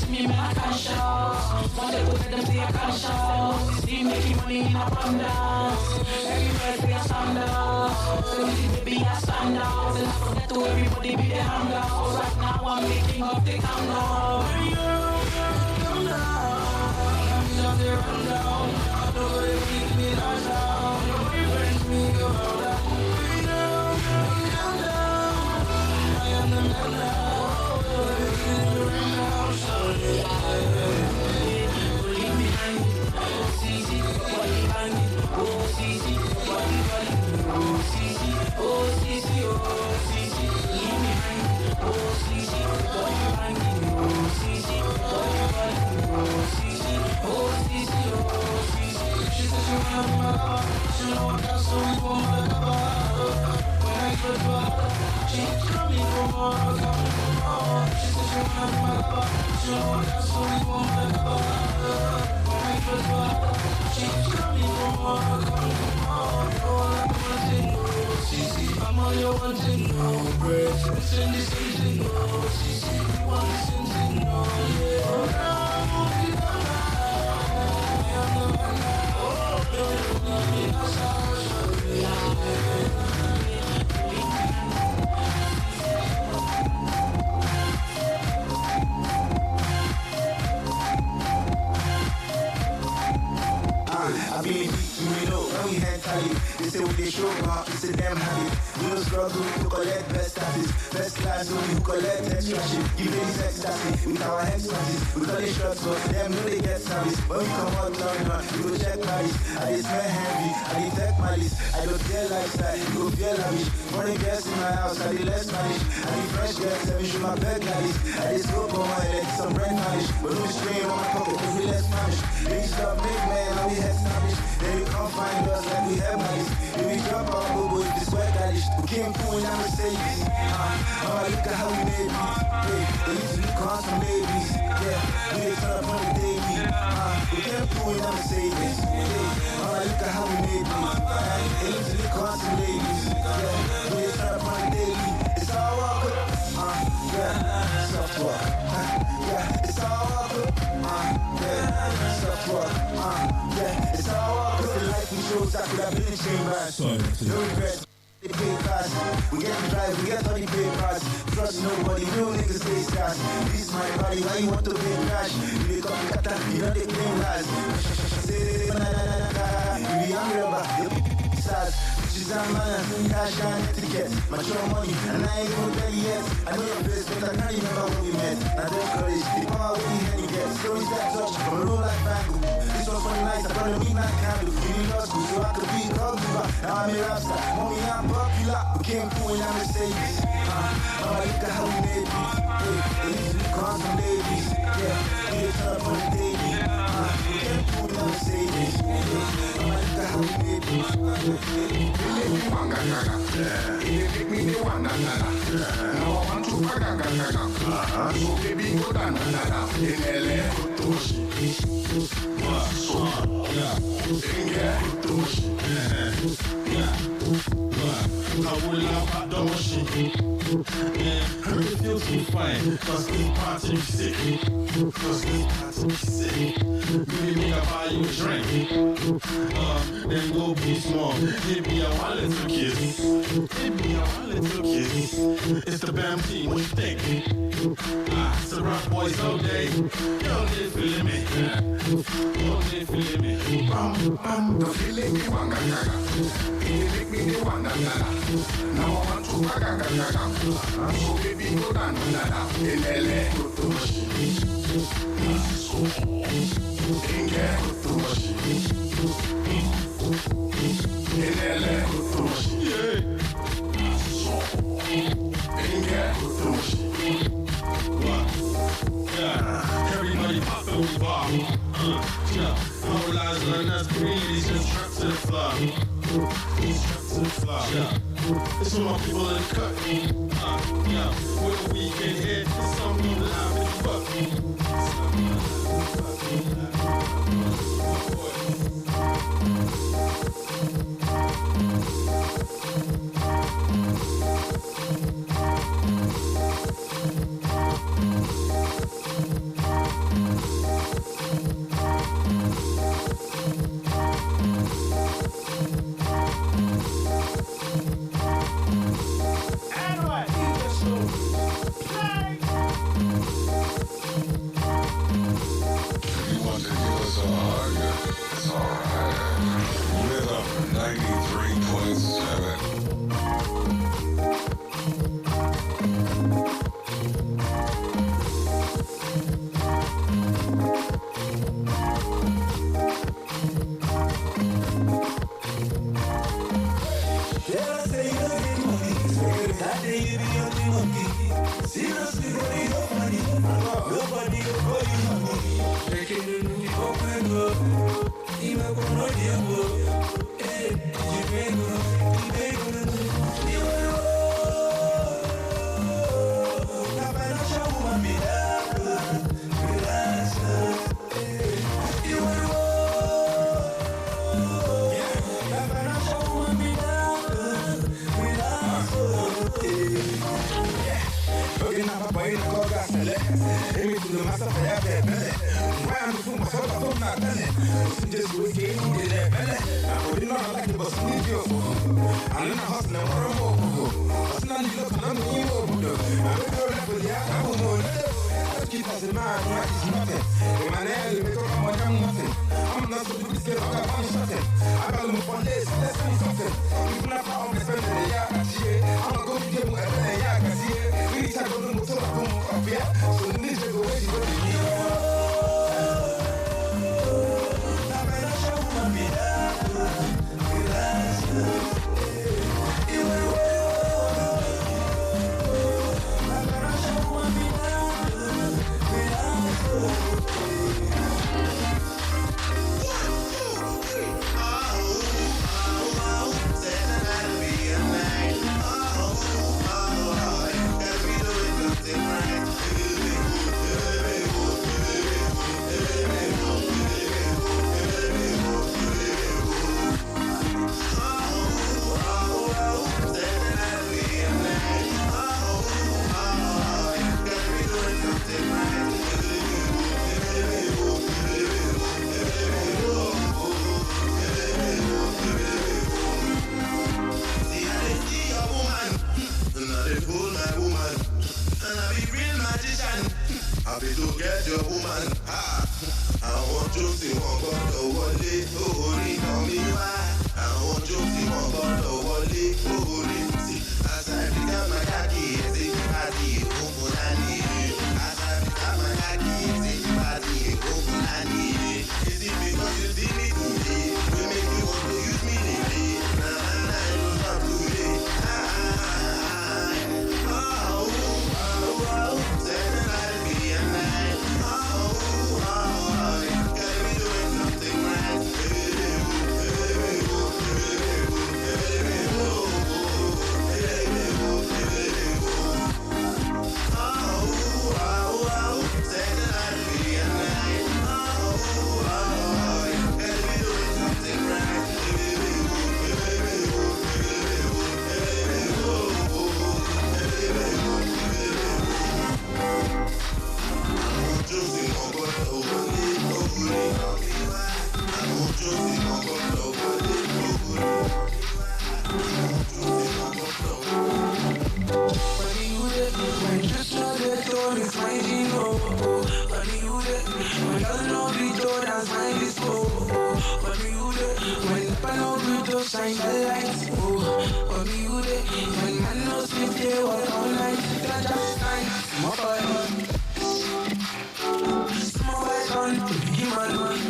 Me, man, I can't shout. One day we'll let them see I can't shout. See making money in abundance. Everywhere say I stand out. So easy, baby, I stand out. And I forget to everybody be the handout. Right now I'm making up the countdown. Come down, I'm just a rundown. I know they make me lash out. Nobody brings me around that. Come down, I am the man now. I'm all you want to know, break. Listen, this is the no. CC, you want to listen to no, yeah. I believe we know when we hand tally. They say we they show up, it's a damn habit. We don't struggle to collect best status. Best class only who collect extra shit. Give ladies ecstasy with our expertise. We call it shots, but them know they get service. When we come out long run, we go check price. I dey smell heavy, I dey take my list. I don't feel lifestyle, you go feel lavish. Money guests in my house, I dey less manage. I dey fresh guests, let me show my bed like this. I dey scope on my head, some bread manage. But no strain on my pocket, cause we less manage. Big stuff, big man, and we established. Then you come find us like we have malice. If we drop our bubble, if it's wet that we came cool in our Mercedes. Look at how we made it. Hey, they used to look on some babies. Yeah, we dey turn up on the daily. We came cool in our Mercedes. Hey, look at how we made it. They used to look on some ladies. Yeah, we dey turn up on the daily. It's all walk up. Yeah, soft walk. Yeah, it's all walk up. Yeah, soft walk. Yeah, it's all walk up. The life we chose, I could have been in chambers. No regrets. They pay fast. We get the drive, we get all the papers. Trust nobody, real niggas stay scarce. This is my body, why you want to pay cash? You dey come kata, you know they claim lies. Say you be hungry about the size. She's a man, cash and etiquette. Mature money, and I ain't gonna tell you yet. I know your place, but I can't remember when we met. Now don't courage, the power when you hand you get. Stories that touch, from a roll like bangle. This was funny nights, I brought a midnight candle. You need law school, so I could be called Cuba. Now I'm a rap star, mommy I'm popular. We came cool in our Mercedes. Look at how we made it. Hey, they used to look on some ladies. Yeah, we dey turn up on the daily. We came cool in our Mercedes. Look at how we made it. They make me wanga gaga. They make me the wanga gaga. Now I want to gaga gaga. So baby go down gaga. In LA, Kutoshi. I will laugh at the machine. Her feel too fine. Cause this party be sick. Maybe make I buy you a drink. Then go be small. Give me a one little kiss. Give me a one little kiss. It's the BAM team, what you think? It's the rock boys all day. You don't need feeling me. You don't need feeling me. The feeling me wanga gaga. They make me the wanga gaga. Now I want to gaga. So baby, go down, in LA. Inge, in LA. Everybody pop on the bar. All lies learn that's greedy, just trap to the fly. Trap to the fly. It's for my people in the cut. With a weekend hit, it's something live in the fuck. Rhythm 93.7. Shine the lights, oh, me who they, when man no sleep, they walk all night. Can't just night, my boy. Small boy gone, you man one.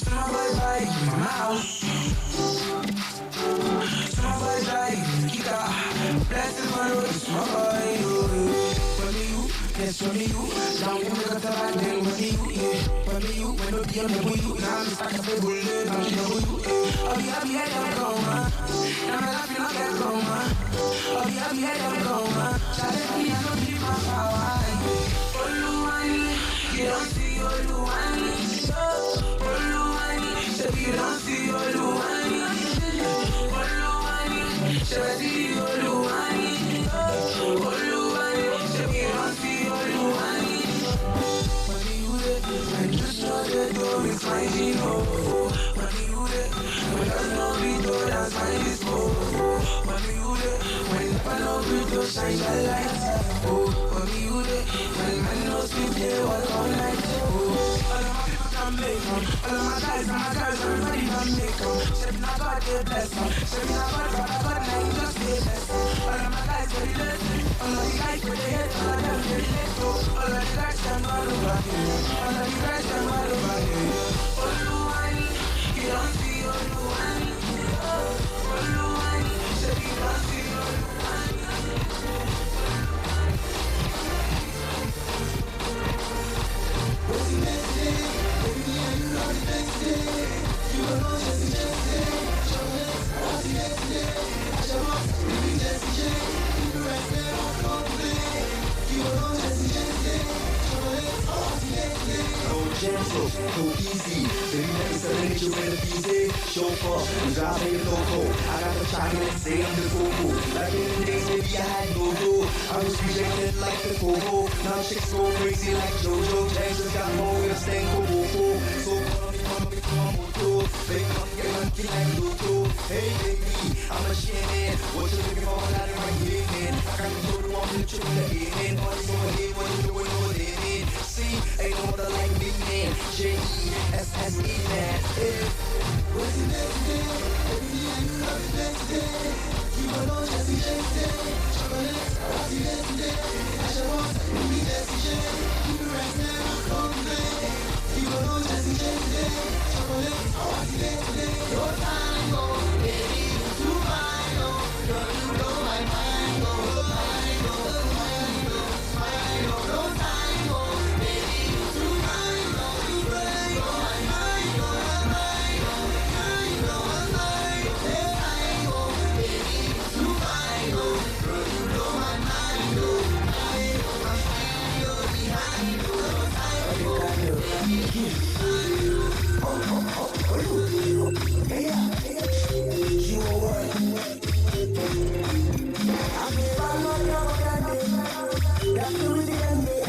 Small boy buy my house. Small boy drive, Kika. Blessed one road, small boy. For me you, yes for me you. Down in the gutter back then, for me you, yeah. For me you, when you be on the way you. Now I'm stuck up a bullet, I'm in the way you, yeah. I'll be happy at them coma. Now I'm laughing at them coma. I'll be happy at them coma. Challenge me, I don't keep my power. Oluwani, you don't see Oluwani. Oluwani, so you don't see Oluwani. Oluwani, so I see Oluwani. Oluwani, so you don't see Oluwani. Money you there, and just know the door is my hero. Money you there, when there's no video, that's my disco. Money you there, when I know video shine the light. Oh, money you there, when man no sleep, they walk all night. Oh, all of my people can make them. All of my guys and my girls, everybody can make them. Shaping a God, they bless them. Shaping a God, for a God, now you just stay blessed. All of my guys, very late. All of the guys, where they hate, all of them, very late. All of the guys, them all over here. All of the guys, them all over here. Oluwani, you don't see Oluwani. Oluwani, so you don't see Oluwani. What's the next day? Baby, I know the next day. You don't know just the next day. What's the next day? I shall walk, baby, just the day. You the rest day, I'll complain. You don't know just the next day. What's the next day? Go gentle, go easy. Baby, let me serenade you in the easy. Chauffeur, you drive me loco. I got the chocolate, say I'm the coco. Like in the days, baby, I had no go. I was rejected like the coco. Now chicks go crazy like JoJo. James just got more with a stank coco. So come moto. Baby, come get monkey like Luto. Hey, baby, I'm a shit. What you looking for? Not in my head, man. I got the total on the trip that get in. Money's over here, what you doing over there? See, ain't no other like me, man. J-E-S-S-E, man. What's the next day? Baby, I know the next day. You don't know just the next day. Chocolate, what's the next day? I shall walk, baby, that's the day. You the rest day, I'll complain. You don't know just the next day. Chocolate, what's the next day? Your time, go, baby, to mine, go. Girl, you know my mind, go. Mine, go, mine, go, mine, go. No time, go, baby, to mine, go. You pray, go, my mind, go, mine, go. Mine, go, mine, go. Yes, I go, baby, to mine, go. Girl, you know my mind, go. Mine, go, my mind, go. Behind, go. No time, go, baby. You know what? I'm a fan of your candy. That's the way they can mix.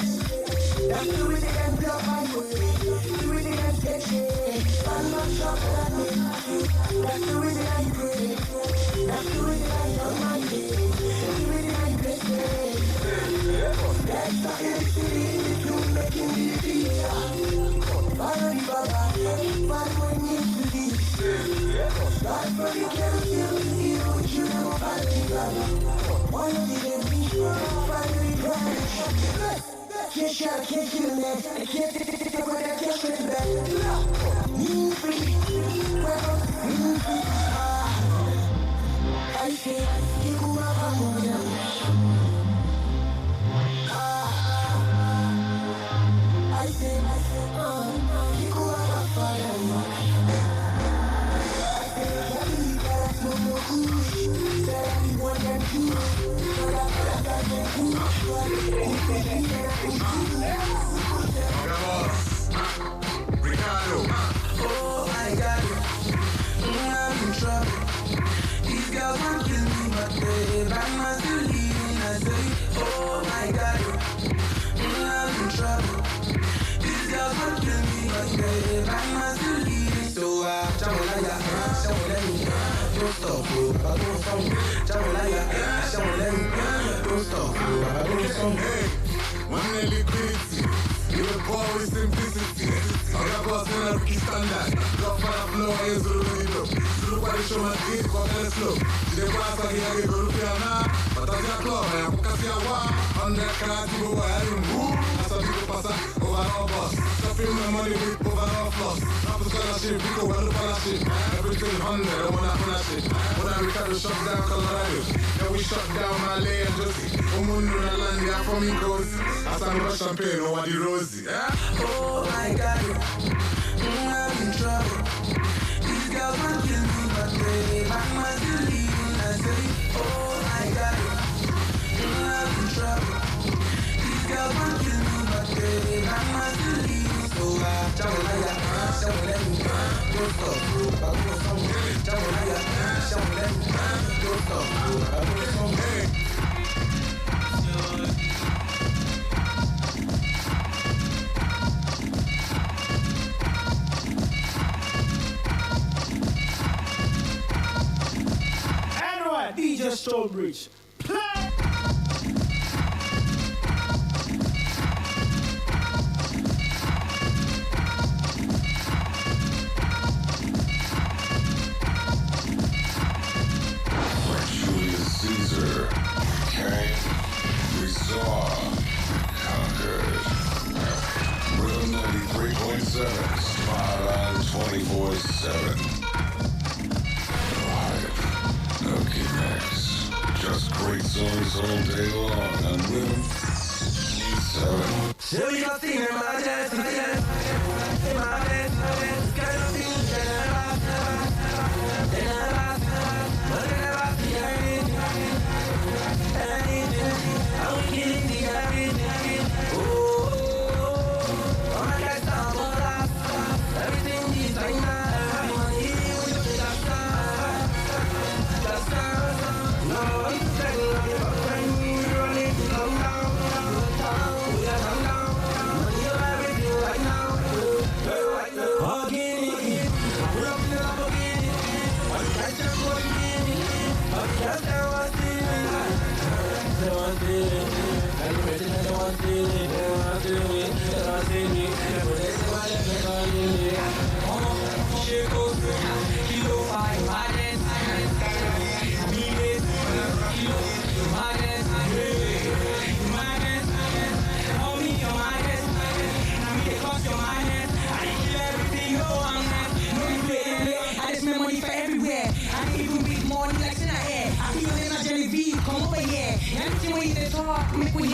That's the way they can block my way. The way they can sketch it. Fan of chocolate. That's the way they can break. That's the way they can love my day. The way they can dress it. That's the city. You making me feel. Follow the baba. Follow when you to be. God for the careful. You never find the baba. Why you didn't be? Follow the baba. Can't shot, can't kill a man. I can't take what I can't straight to back. Me free. Welcome, me free. I say, you go up, I'm going down. I say, you go up, I'm falling. I say, you gotta smoke no kush. Said I be one and two. But I got no kush. Ricardo. Oh, I got it. I'm in trouble. These girls want to kill me, but babe, I'm still leaving. I say, oh, I got it. I'm in trouble. These girls want to kill me, but babe, I'm still leaving. So Jamolaya, don't stop, Baba, don't stop. Jamolaya, don't stop, Baba, don't stop. Hey, one liquidity. You're the boy with simplicity. I got boss in a Ricky standard. Got fire flow, I is really dope. Zulu kwa the show, my beat, kwa kele slow. Jide kwa saki ya ge golu pia na. Batasi ya club, ya kukasi ya wa. 100 cars, you go ahead and woo. As some people pass up, overall boss. Stuffing my money with overall floss. Rappers scholarship, we go well for that shit. Everything 100, I wanna put that shit. When I Ricardo shut down Colorado. Then we shut down Malay and Josie. Umundu na land, ya for me goes. As I'm rush champagne, over the Rosie. Oh my God, I'm in trouble. These girls want to kill me, but they must believe in I say, oh my God, I'm in trouble. These girls want to kill me, but they must believe. So Jamaica, Jamaica, go stop, go somewhere. Jamaica, Jamaica, go stop, go somewhere. DJ Stonebridge, play! Julius Caesar came, we saw, conquered. Rhythm 93.7, spot on 24/7. No gimmicks, just great songs all day long on Rhythm 7. So we got thing in my chest, in my chest, kind of thing,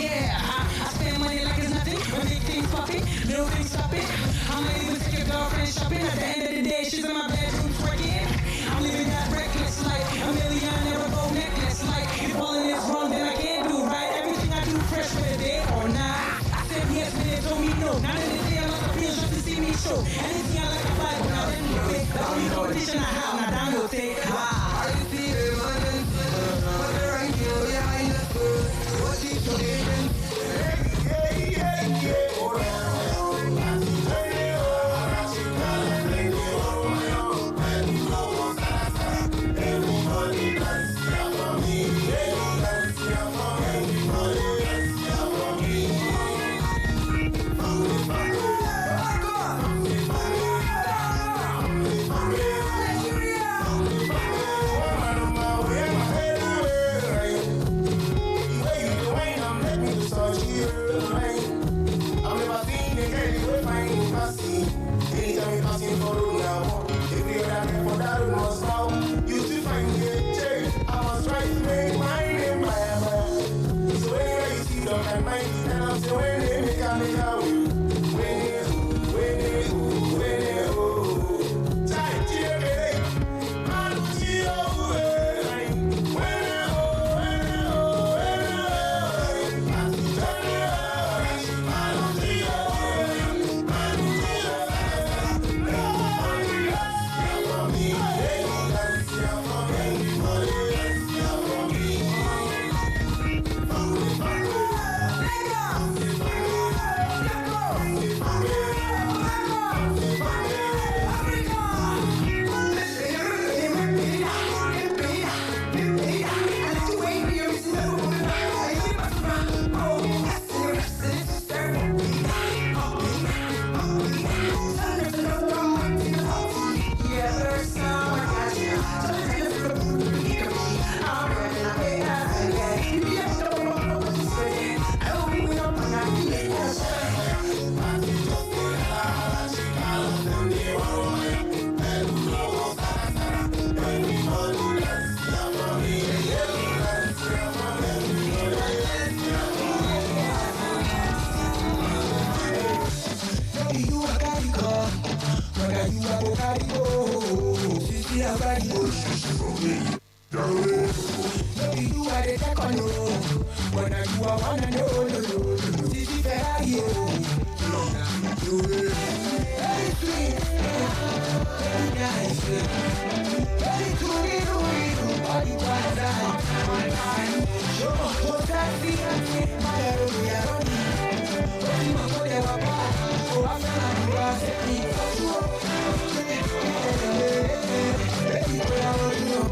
I spend money like it's nothing. When big things popping, little things stopping. I'm not even take your girlfriend shopping. At the end of the day, she's in my bedroom twerking. I'm living that reckless life. A million never go necklace. Like if all of this wrong, then I can't do right. Everything I do fresh for the day or not. I said yes, but they told me no. Now in the day, I lost the pills just to see me show. Anything I like, I buy when I then do it. The only competition I have, now down you'll take. I see the money, but the right here behind the food. What is your name? your body. Baby, you are the second, no. When I do, I wanna know, no. This is Ferrari, very sweet, very nice, very truly, body was that. Show what's that thing, my hero, we are running. Oh, my God, they were bad. Oh, I feel like you are setting for sure. Baby, what I want to know.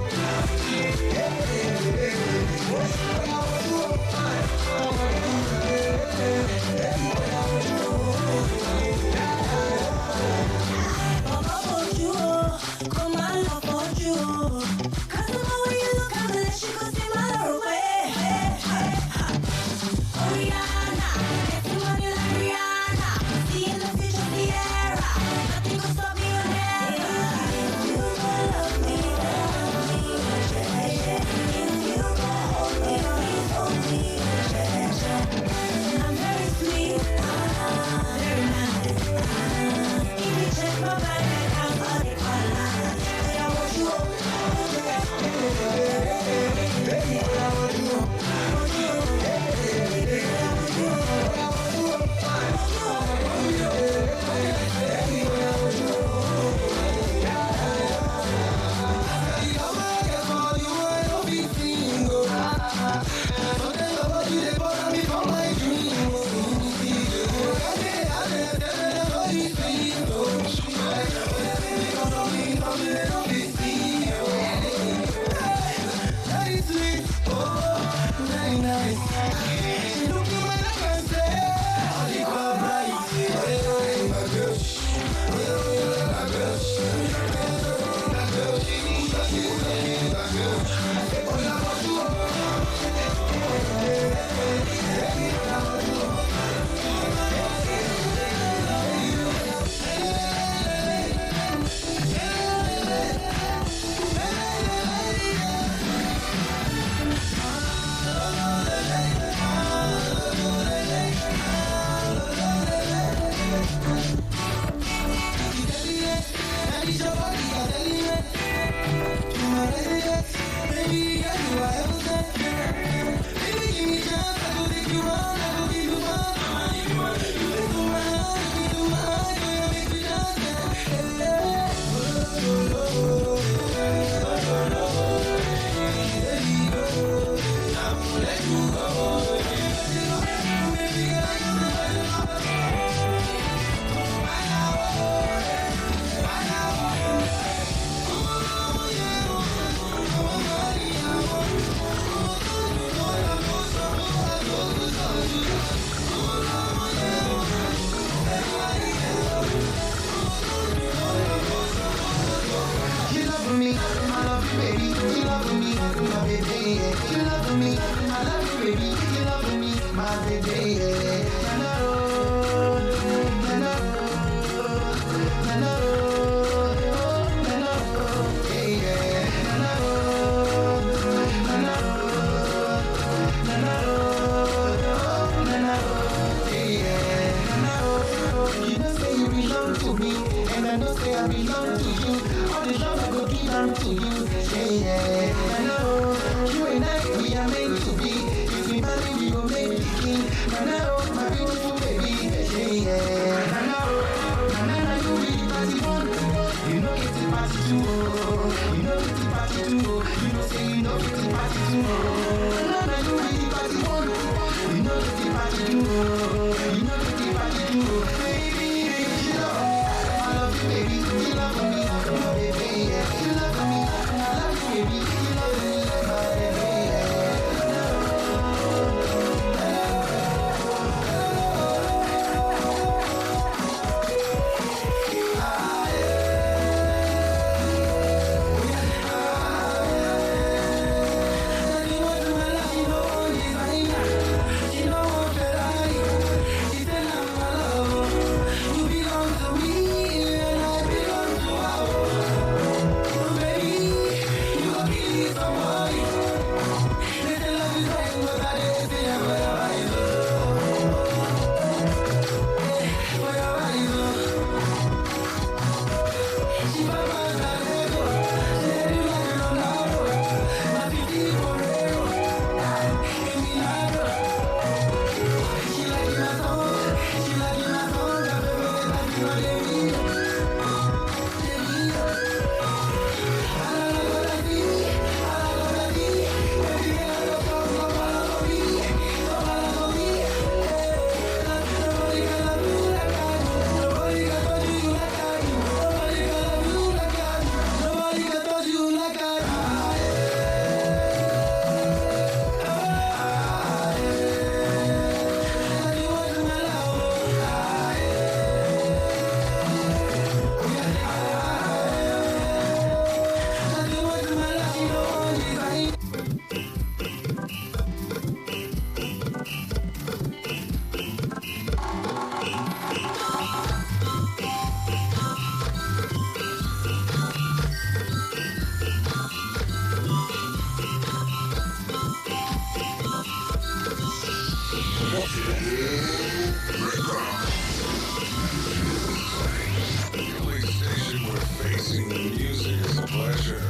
Music is a pleasure.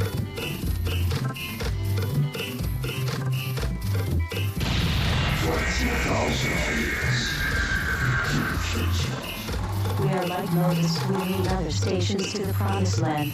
We are like Moses, we lead other stations to the promised land.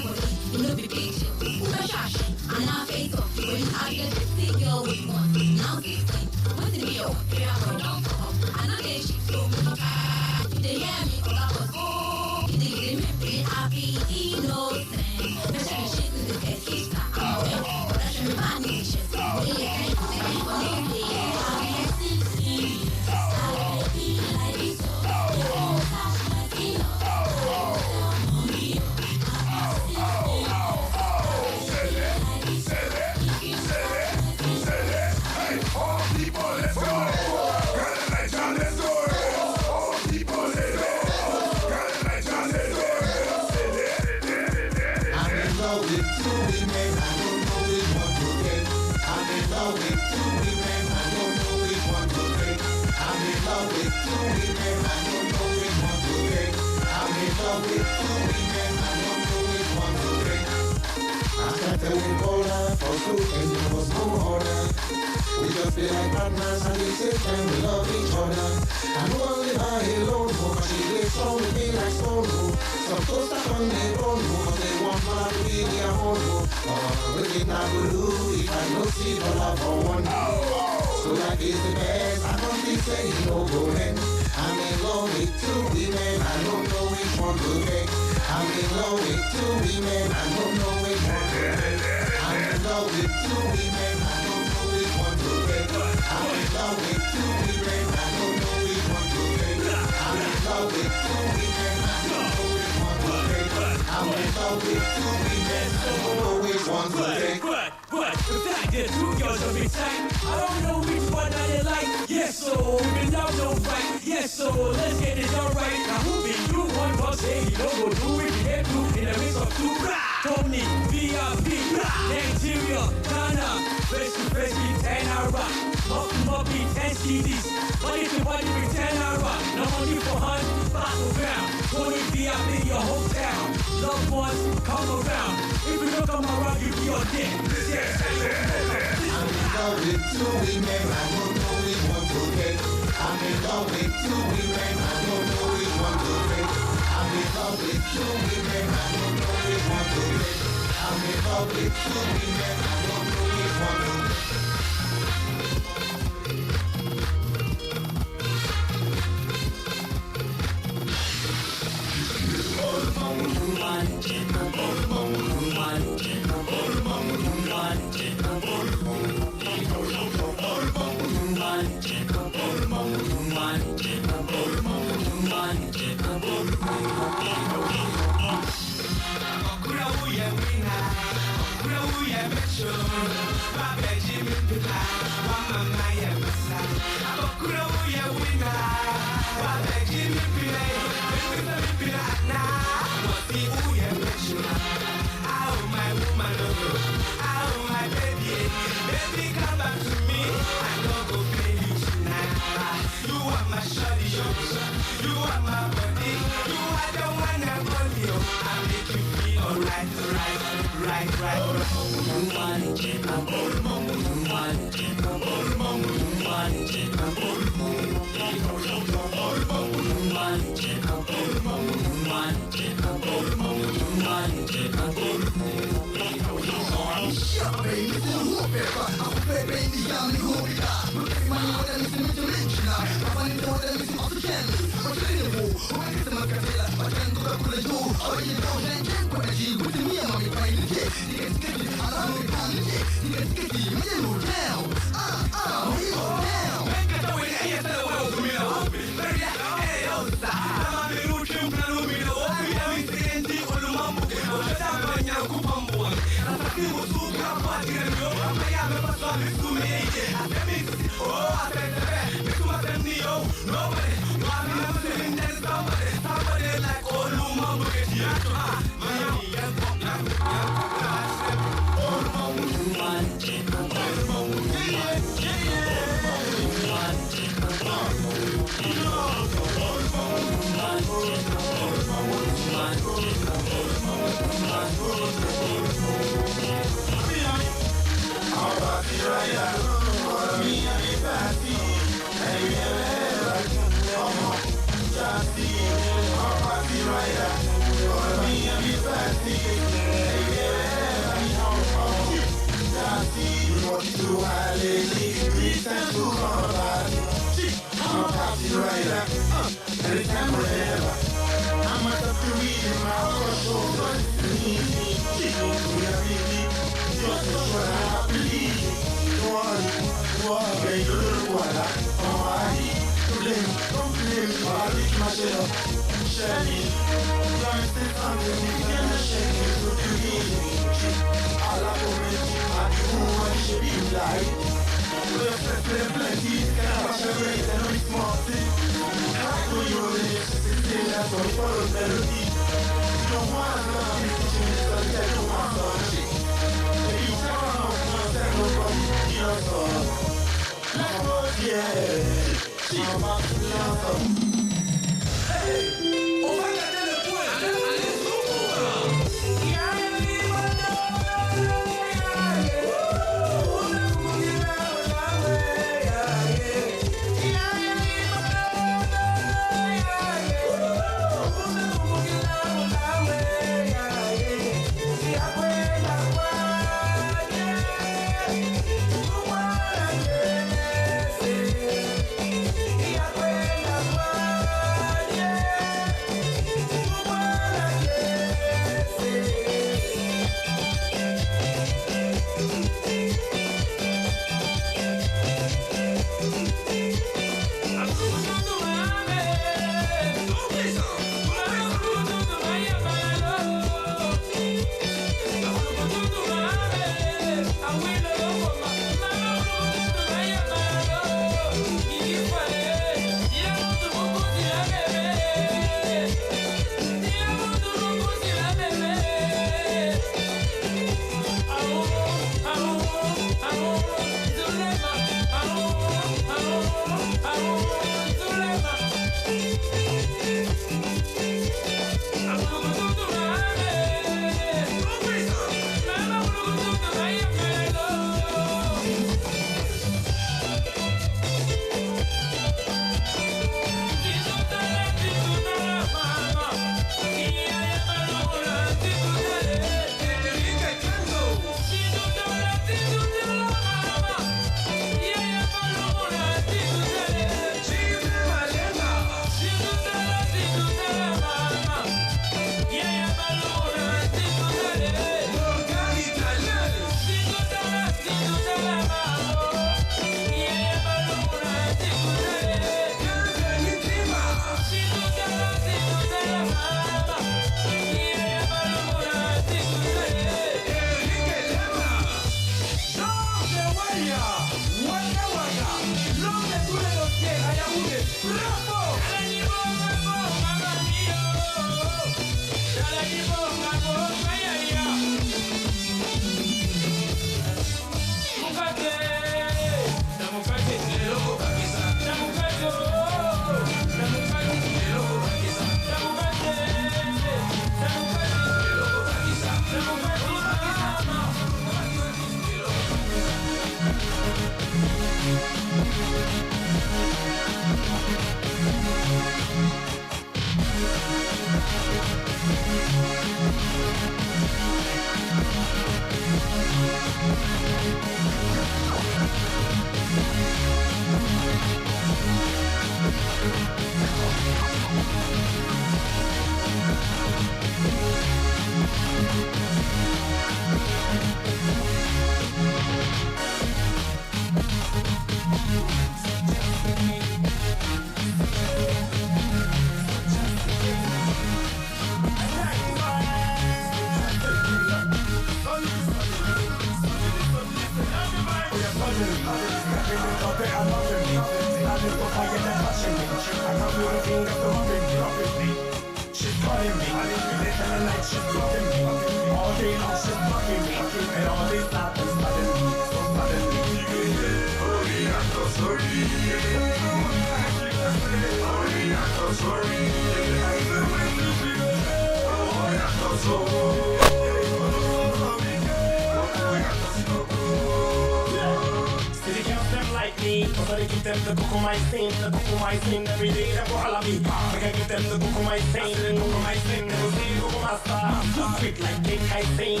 Every day they go holla me. I can get them the book of my thing, the book of my thing, they go see the book of my star. Quick like cake I sing,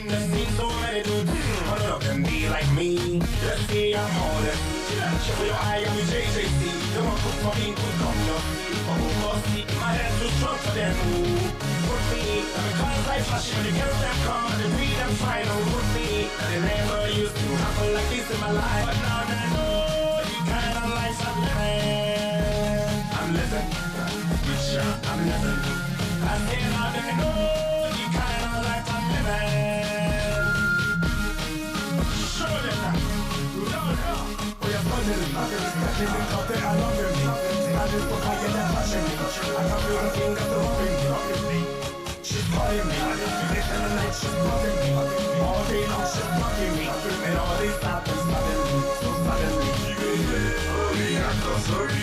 the scene so many dudes. One of them be like me. Let's see I'm honest. Show your eye on me JJC. They want cook for me, good come no see. For who must see, my head too strong for them. Put me, because I flash when the girls that come, and the breed I'm trying to put me. They never used to happen like this in my life, but now they know the kind of life I'm living. I'm living, I'm living. I say now they know the kind of life I'm living. Show them now. Oh, you're buzzing. I think they got it, I love you. I just put my in that fashion. I got real fingers to rub me. She's calling me. Listen the night, she's bugging me. All day long, she's bugging me. And all these happens suddenly, so suddenly. I'm sorry.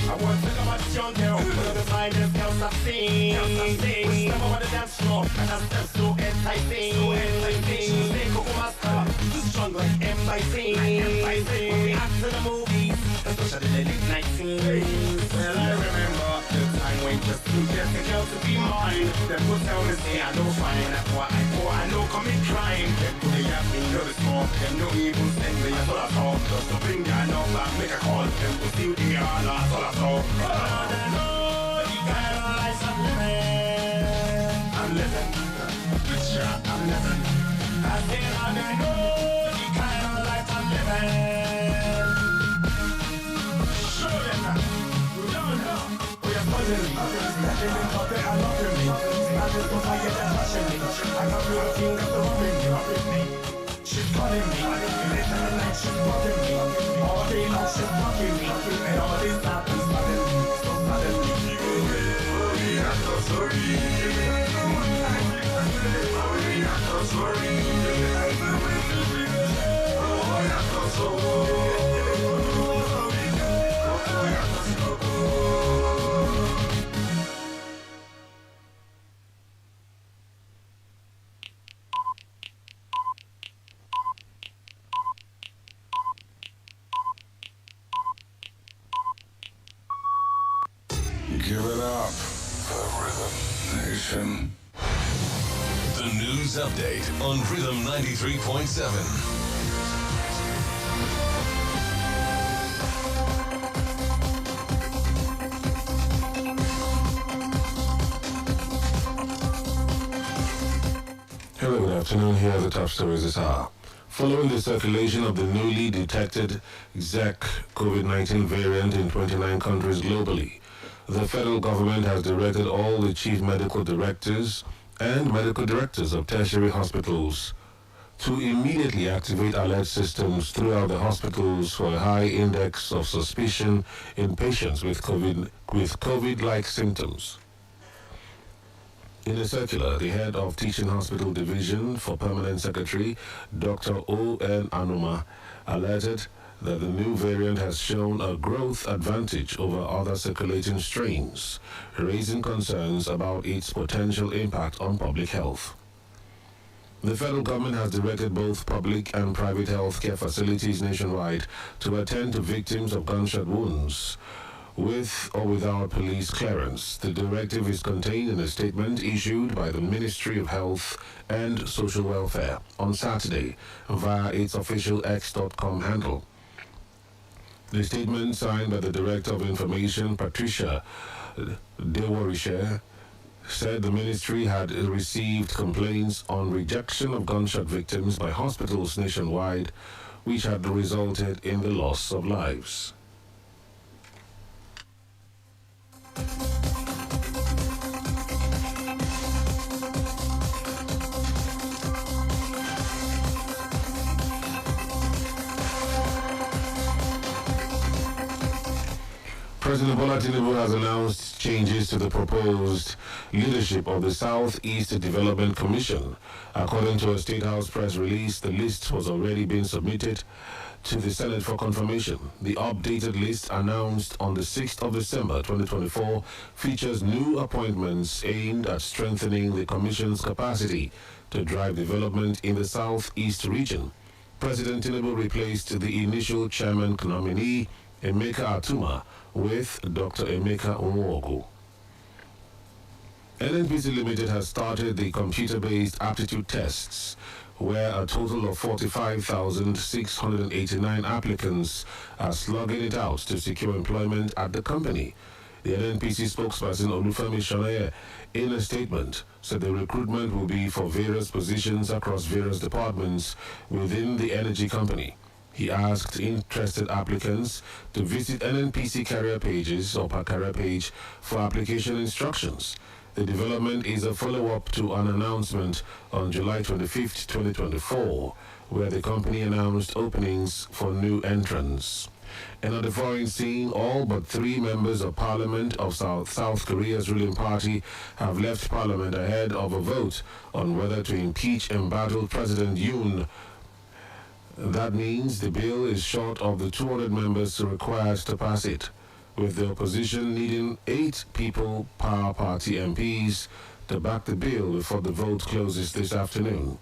I want to come at young girl, one of the finest girls I've seen. Step over the dance floor, and I step so enticing. Say Coco Master, too strong like M.I.C. When we act in the movies, especially the late night scenes. Well, I remember the time when just to get a girl to be mine. Them would tell me, say I don't find that what I pour, I know commit crime. Them put the app in the small, them no even send me a all at all. Just to bring their number, make a call. Them put still in your hand, that's all at all. I know the kind of life I'm living. I'm living, picture, I'm living. I say I know the kind of life I'm living. Show them now. We are buzzing. They didn't talk that I love me. I just don't like it that fashion me. I got real fingers to rub me. She's calling me. Late in the night, she's bugging me. All day long, she's bugging me. And all this happens suddenly, so suddenly. I'm so sorry. I'm so Give it up for Rhythm Nation. The news update on Rhythm 93.7. Hello, good afternoon. Here are the top stories this hour. Following the circulation of the newly detected ZEC COVID-19 variant in 29 countries globally, the federal government has directed all the chief medical directors and medical directors of tertiary hospitals to immediately activate alert systems throughout the hospitals for a high index of suspicion in patients with COVID-like symptoms. In a circular, the head of Teaching Hospital Division for Permanent Secretary, Dr. O.N. Anuma, alerted that the new variant has shown a growth advantage over other circulating strains, raising concerns about its potential impact on public health. The federal government has directed both public and private healthcare facilities nationwide to attend to victims of gunshot wounds with or without police clearance. The directive is contained in a statement issued by the Ministry of Health and Social Welfare on Saturday via its official X.com handle. The statement, signed by the Director of Information, Patricia Dewarishe, said the ministry had received complaints on rejection of gunshot victims by hospitals nationwide, which had resulted in the loss of lives. President Bola Tinubu has announced changes to the proposed leadership of the Southeast Development Commission. According to a State House press release, the list was already being submitted to the Senate for confirmation. The updated list, announced on the 6th of December 2024, features new appointments aimed at strengthening the Commission's capacity to drive development in the Southeast region. President Tinubu replaced the initial chairman nominee, Emeka Atuma, with Dr. Emeka Nwogu. NNPC Limited has started the computer-based aptitude tests, where a total of 45,689 applicants are slugging it out to secure employment at the company. The NNPC spokesperson Olufemi Shanaye, in a statement, said the recruitment will be for various positions across various departments within the energy company. He asked interested applicants to visit NNPC career pages or per career page for application instructions. The development is a follow-up to an announcement on July 25, 2024, where the company announced openings for new entrants. And on the foreign scene, all but 3 members of Parliament of South Korea's ruling party have left Parliament ahead of a vote on whether to impeach embattled President Yoon. That means the bill is short of the 200 members required to pass it, with the opposition needing 8 People Power Party MPs to back the bill before the vote closes this afternoon.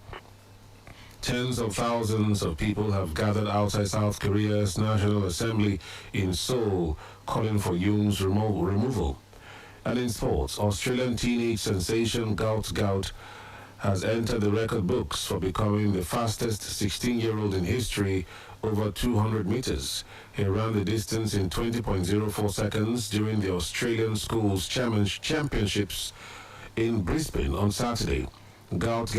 Tens of thousands of people have gathered outside South Korea's National Assembly in Seoul, calling for Yoon's removal. And in sports, Australian teenage sensation Gout has entered the record books for becoming the fastest 16-year-old in history over 200 meters. He ran the distance in 20.04 seconds during the Australian Schools Championships in Brisbane on Saturday. Gout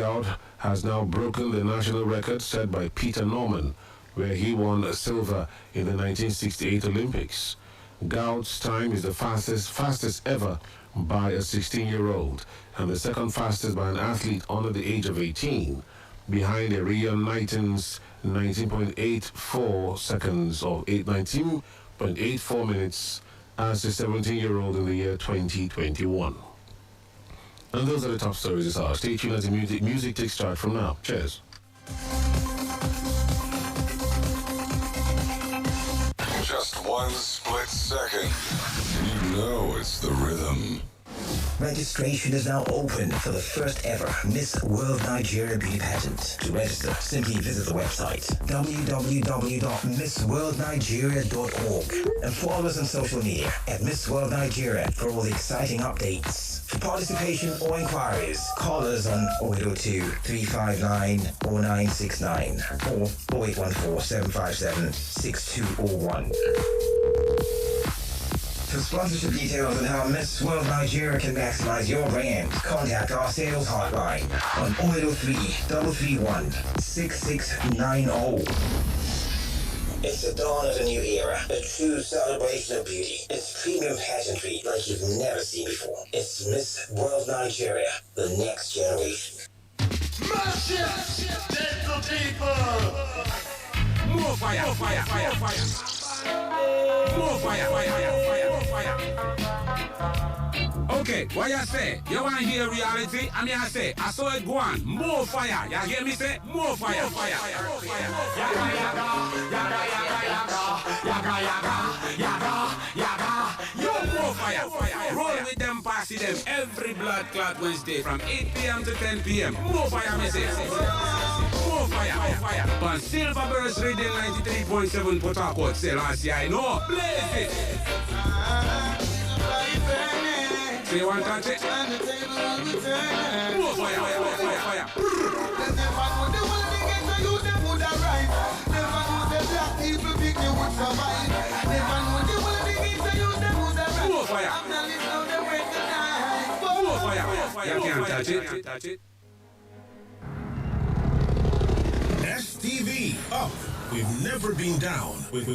has now broken the national record set by Peter Norman, where he won silver in the 1968 Olympics. Gout's time is the fastest ever by a 16-year-old, and the second fastest by an athlete under the age of 18, behind Ria Knighton's 19.84 seconds or 19.84 minutes as a 17-year-old in the year 2021. And those are the top stories this hour. Stay tuned as the music takes charge from now. Cheers. Just one split second. You know it's the rhythm. Registration is now open for the first ever Miss World Nigeria Beauty Pageant. To register, simply visit the website www.missworldnigeria.org and follow us on social media at Miss World Nigeria for all the exciting updates. For participation or inquiries, call us on 0802-359-0969 or 0814-757-6201. For sponsorship details on how Miss World Nigeria can maximize your brand, contact our sales hotline on 0803-331-6690. It's the dawn of a new era, a true celebration of beauty. It's premium pageantry like you've never seen before. It's Miss World Nigeria, the next generation. Massive, gentle people! More fire, more fire, fire, fire. More fire, fire, fire, fire, fire. Okay, what you say? You want to hear reality? I mean, I say, I saw it go on. More fire. You hear me say? More fire. More fire. Yaga, yaga, yaga, yaga, yaga, yaga, yaga, yaga. Yo, more fire. Roll with them, pass them every blood clot Wednesday from 8 p.m. to 10 p.m. More fire, message. More fire. On Silver Burst Radio 93.7 Port Harcourt, say last year, I know. Blaze it. So you want to touch it? More fire. You can't touch it. STV up. We've never been down with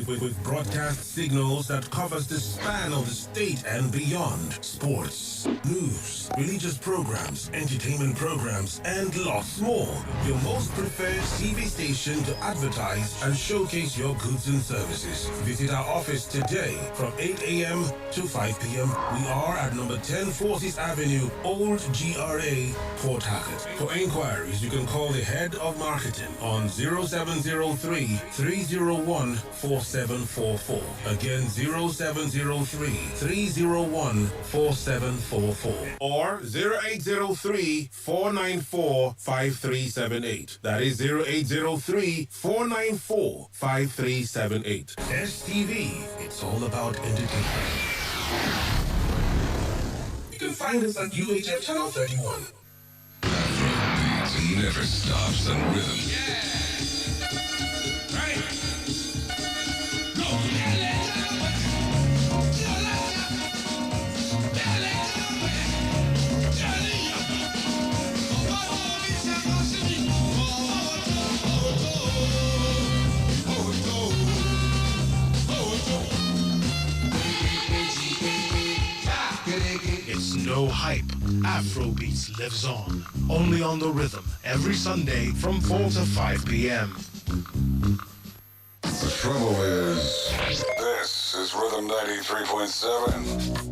broadcast signals that covers the span of the state and beyond. Sports, news, religious programs, entertainment programs, and lots more. Your most preferred TV station to advertise and showcase your goods and services. Visit our office today from 8 a.m. to 5 p.m. We are at number 10 Forces Avenue, Old GRA, Port Harcourt. For inquiries, you can call the head of marketing on 0703 301 4744. Again, 0703 301 4744. Or 0803 494 5378. That is 0803 494 5378. STV, it's all about entertainment. You can find us at UHF Channel 31. Beats never stops on rhythm. It's no hype. Afrobeats lives on. Only on the rhythm. Every Sunday from 4 to 5 p.m. The trouble is, this is Rhythm 93.7.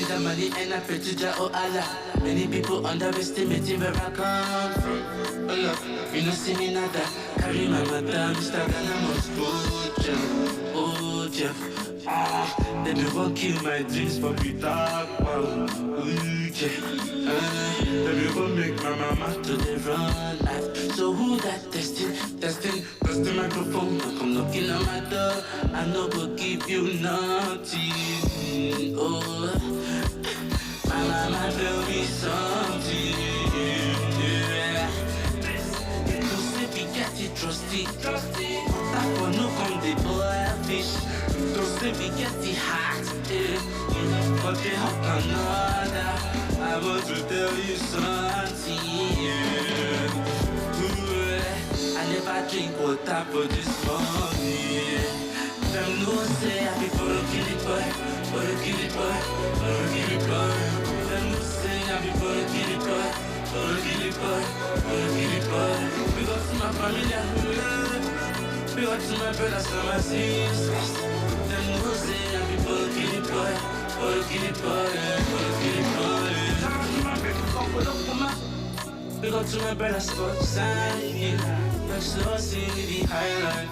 The money and I pray to Jah, oh Allah. Many people underestimate where I come from. Oh yeah, you know see me nada. Carry my mother, Mr. Ghana must oh Jeff. They be won't kill my dreams, but we talk about they be won't make my mama to the run life. So who that testing the microphone, come knocking on my door. I know go give you nothing. Oh. My mama tell me something, yeah. You say we get it trusty. That one no come the boy fish. Don't say we get it hot, but they have another. I want to tell you something, yeah. I never drink water for this morning. Them no say I be for a kill it boy, for a kill it boy, for a kill it boy. Them no say I be for a kill it boy, for a kill it boy, for a kill it boy. We got to my family, we got to my brothers and my sisters. Them no say I be for a kill it boy, for a kill it boy, for a kill it boy. We got to my brothers for sign, let's lost in the highlight.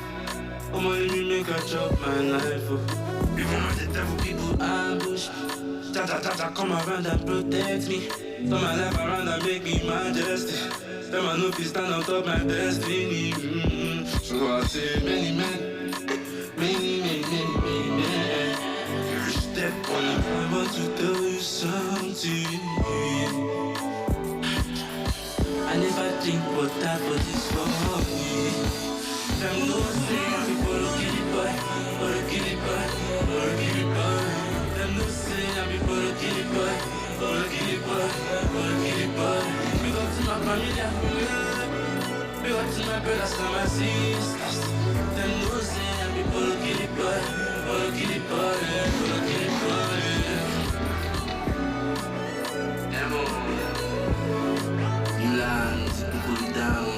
Oh my, me make a chop my life. Even when the devil people ambush, Jaja come around and protect me. Turn my life around and make me majesty. Them I know if stand on top my destiny. So I say many men. Every step on I want to tell you something. I never think what that for this morning. Them no say I be for a kill it boy, for a kill it boy, for a kill it boy. Them no say I be for a kill it boy, for a kill it boy, for a kill it boy. We got to my family, we got to my brothers and my sisters. Them no say I be for a kill it boy, for a kill it boy, for a kill it boy. Nemo, you land, pull down.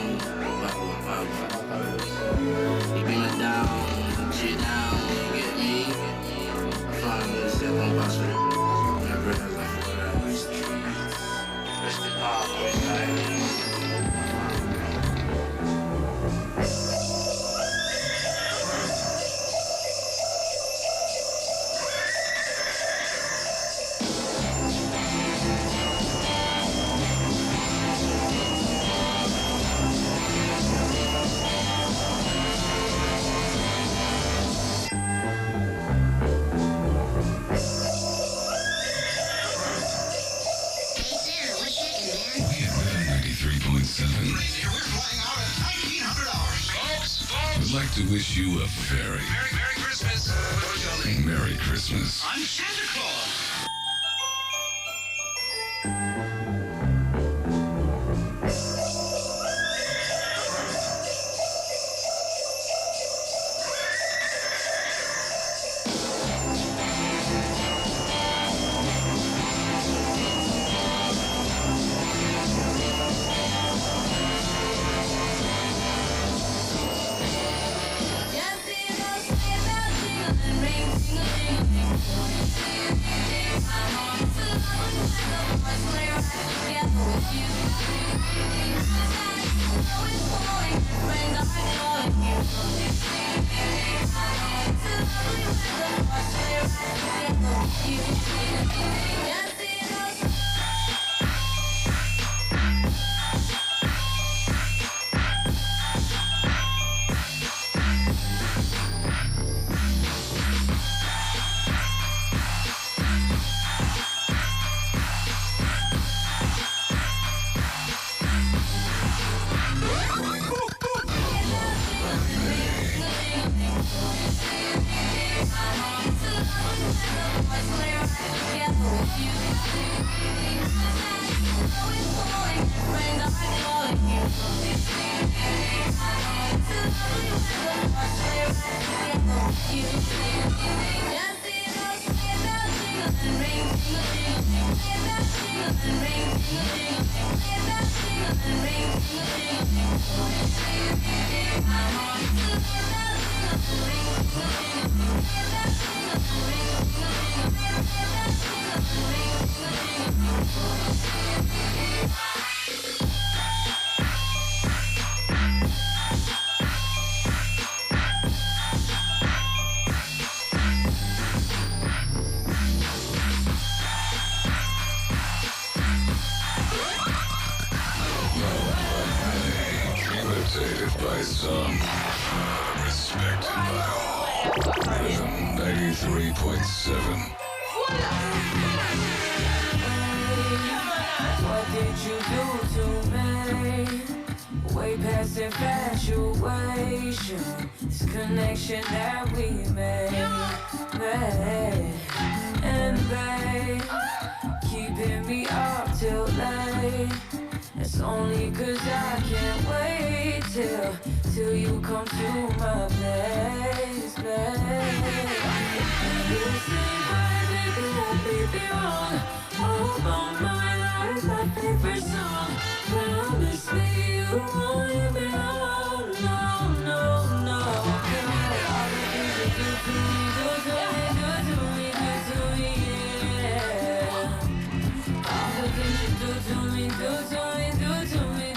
We'd like to wish you a very Merry Christmas. What's your name? Merry Christmas. I'm Santa Claus. Imitated by some, respected by all. Rhythm 93.7. What did you do to me? Way past infatuation. This connection that we made. And babe, keeping me up till late. It's only 'cause I can't wait till you come to my place, babe. This ain't right, baby, let me be wrong. All on my life, my favorite song. Promise me you won't leave me alone, no, no, no. All the things you do to me, do to me, do to me, yeah. All the things you do to me, do to me.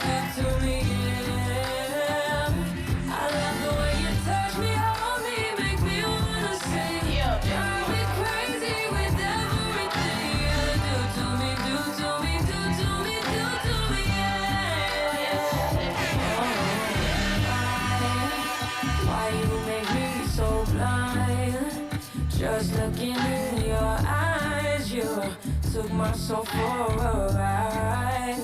Just looking in your eyes, you took my soul for a ride,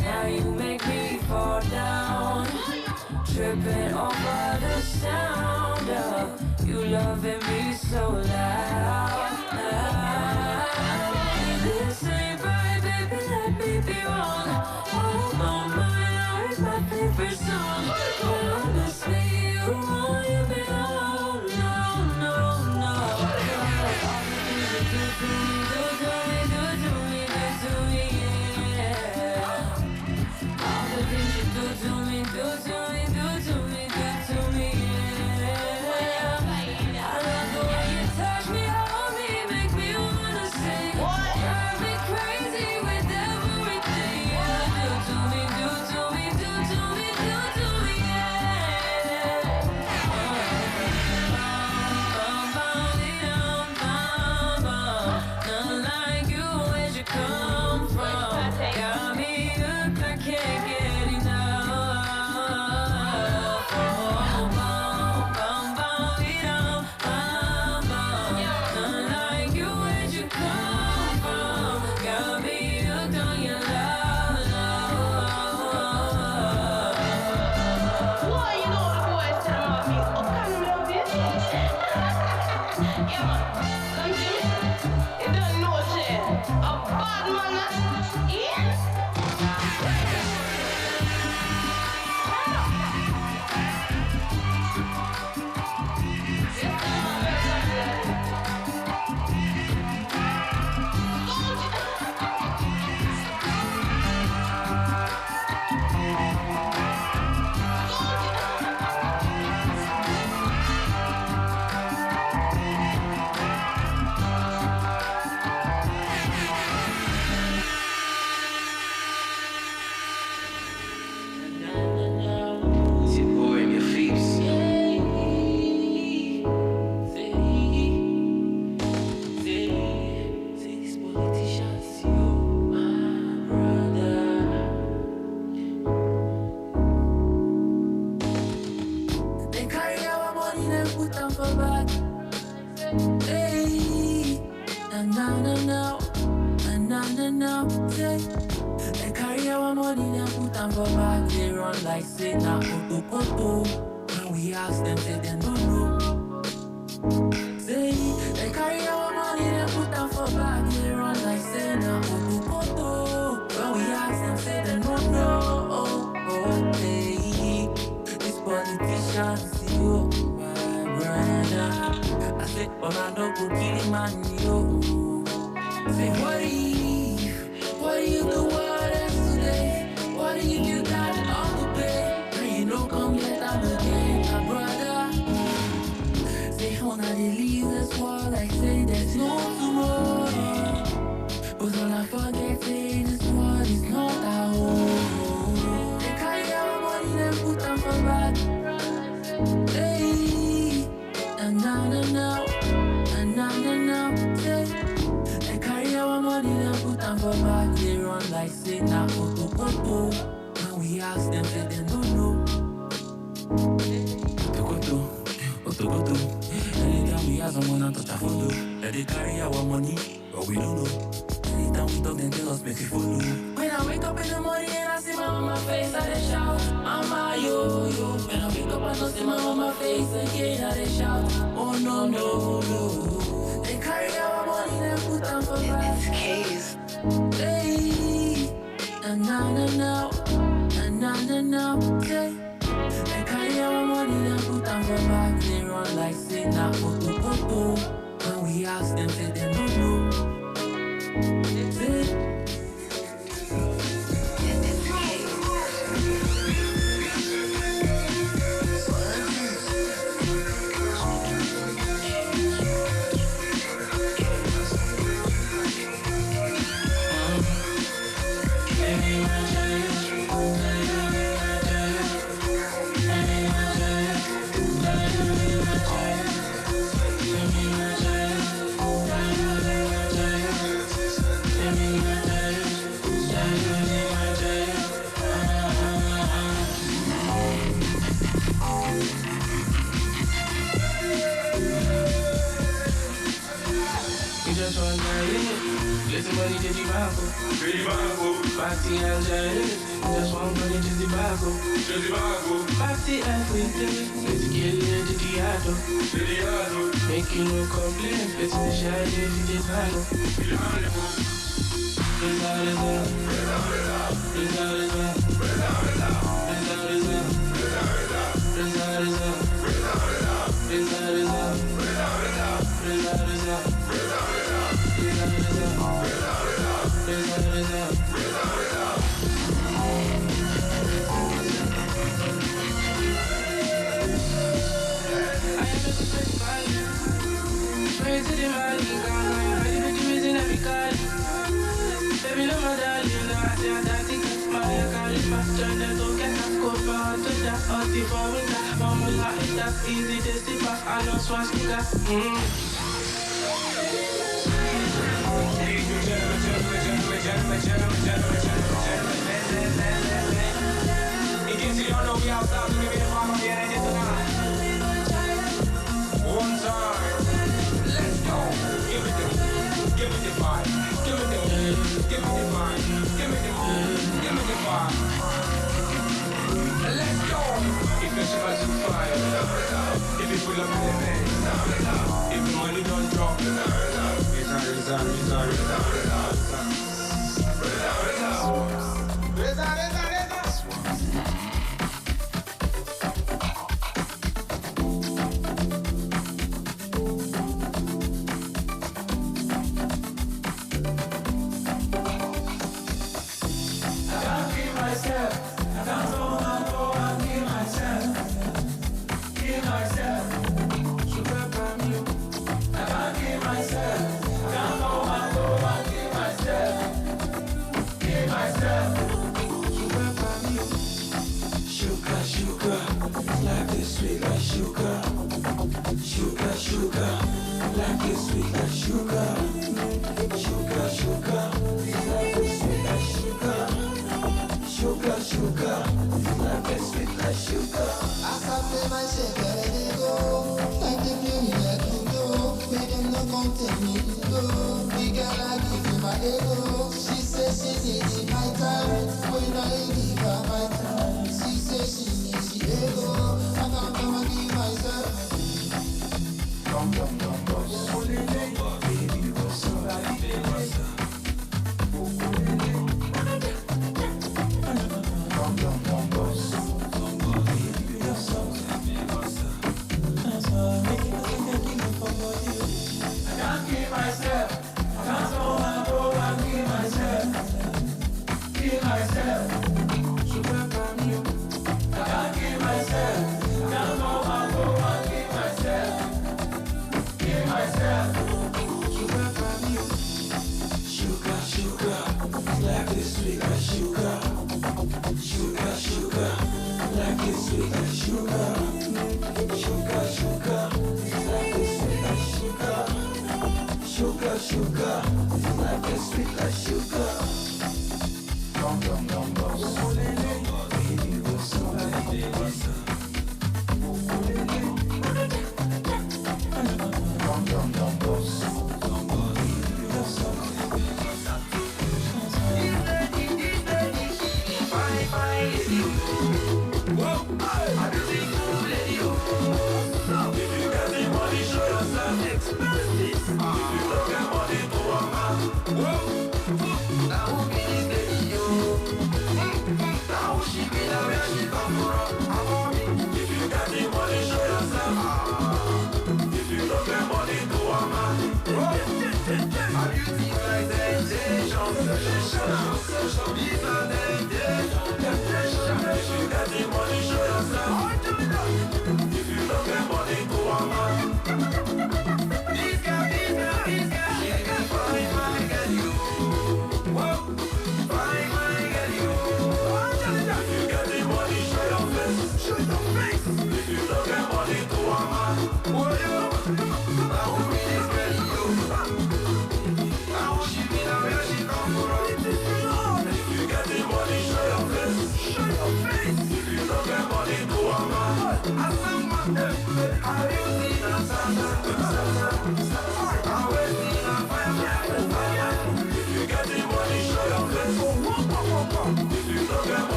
now you make me fall down, tripping over the sound of you loving me so loud. This ain't right, baby, let me be wrong. All on my life, my favorite song. Promise me you won't leave me alone, no, no, no. All the things you do to me, do to me, do to me, do to me, yeah. All the things you do to me, do to me, do to me, do to me, yeah. I love the way you touch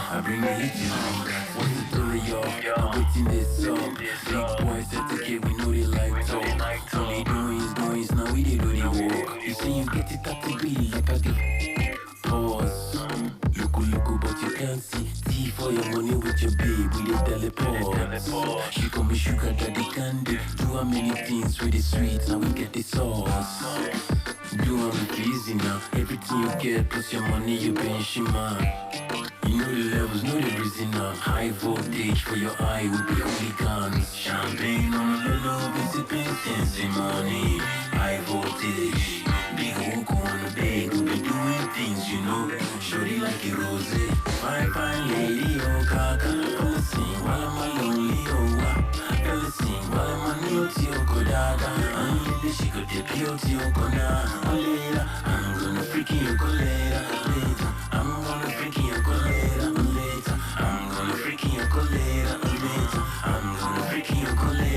I bring the heat, you know. What's the story, y'all? I'm waiting this up. Big boys set the kid, we know they like talk. Only doings, now we did do the walk. You say you get it up to be like I get pause. Look, but you can't see. Tea for your money with your babe, we did teleport. She call me sugar daddy candy. Do how many things with the sweet, now we get the sauce. Do I'm easy now. Everything you get plus your money, you paying shima. You know the levels, know the reason now. High voltage for your eye will be hooligans. Champagne on a little bit, fancy money. High voltage, big hook on the bag, we'll be doing things, you know. Shorty like a rose, fine lady, oh kaka. Fella sing while I'm lonely, oh wa. Fella sing while I'm on your tio dada. I'm she could dip your tio kona. Later, I'm gonna freak you go later. I'm gonna freak you go later. I'm gonna freak you go later. I'm gonna freak you go later.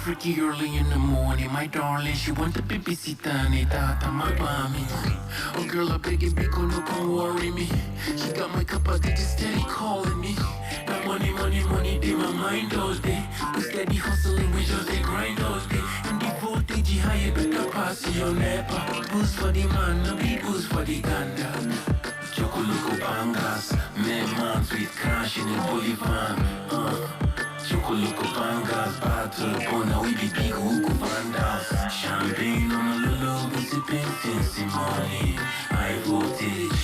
Freaky early in the morning, my darling. She want the babysitter, ne tata my mommy. Oh girl, I beg you, no come worry me. She got my cup, they just steady calling me. That money, they my mind all day. We steady hustling, we just they grind all day. And the voltage high, you better pass your nepa. Boost for the man, no be boost for the ganda. Chocolate bangas, man with cash in a polyvan. Chocolate bangas, battle bona, we be big hook bandas. Champagne on a little bit, sipping fancy money. High voltage,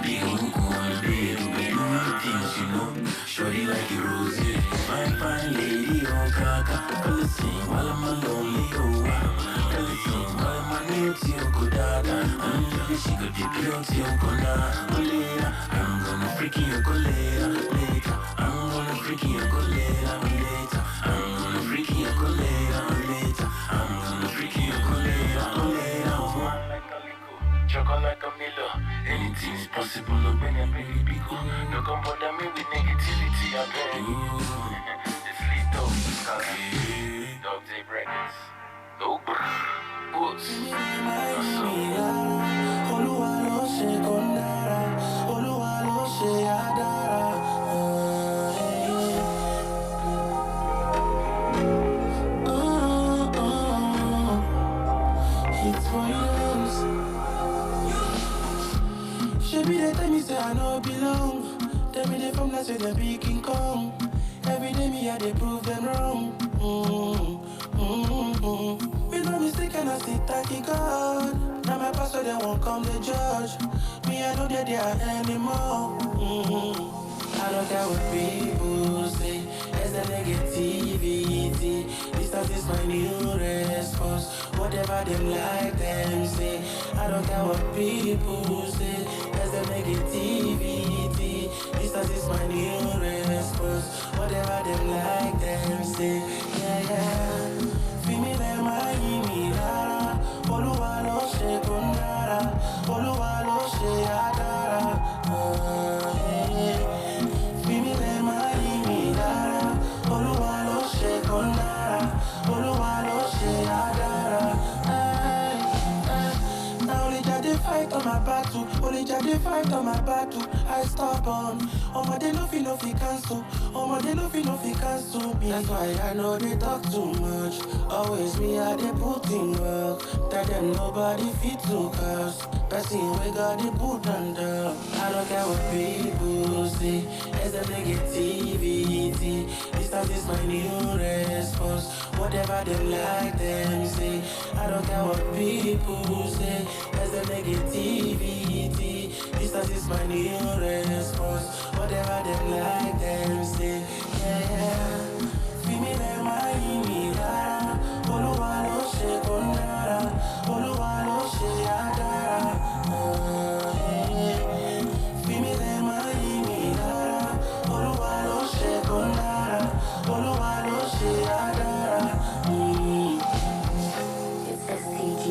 big hook on the bed, we be doing things, you know. Shorty like a rose, fine lady, oh kaka. Fella sing while I'm lonely, oh wow. Fella sing while I'm on your kodada. I'm she could dip your tio kona. Later, I'm gonna freak you go later. I'm gonna freak you go later. I'm gonna freak you go later. I'm gonna freak you go later. Chocolate like a Miller. Anything is possible, when I bring it big. No come bother me with negativity, I beg. It's Lito, Dog Tape Records. No boots. Olúwa ló ṣe kó dára, Olúwa ló ṣe àdára. be they tell me say I no belong. Tell me they from last year they be King Kong. Every day me I they prove them wrong. We no mistake and I sit thank God. Now my pastor they won't come the judge. Me I know that they are anymore. I don't care what people say. It's the negativity. Distance is my new response. Whatever them like them say. I don't care what people say. It's the negativity. Distance is my new response. Whatever them like them say. Yeah. Feel me like my imira. Oluwa lo she kundara. Oluwa lo she adara. Fight on my battle, only Jah dey fight on my battle. I stubborn, they no fi cancel. They no fi cancel me. That's why I know they talk too much. Always me I dey put in work. Tell them nobody fit to curse. Person we got the put under. I don't care what people say. It's the negativity. Distance is my new response. Whatever them like them say. I don't care what people say. It's the negativity. Distance is my new response. Whatever them like them say. Yeah. Feel me like my imira. Oluwa lo she kundara. Oluwa lo she adara. Feel me like my imira. Oluwa lo she kundara. Oluwa lo she adara. It's STG.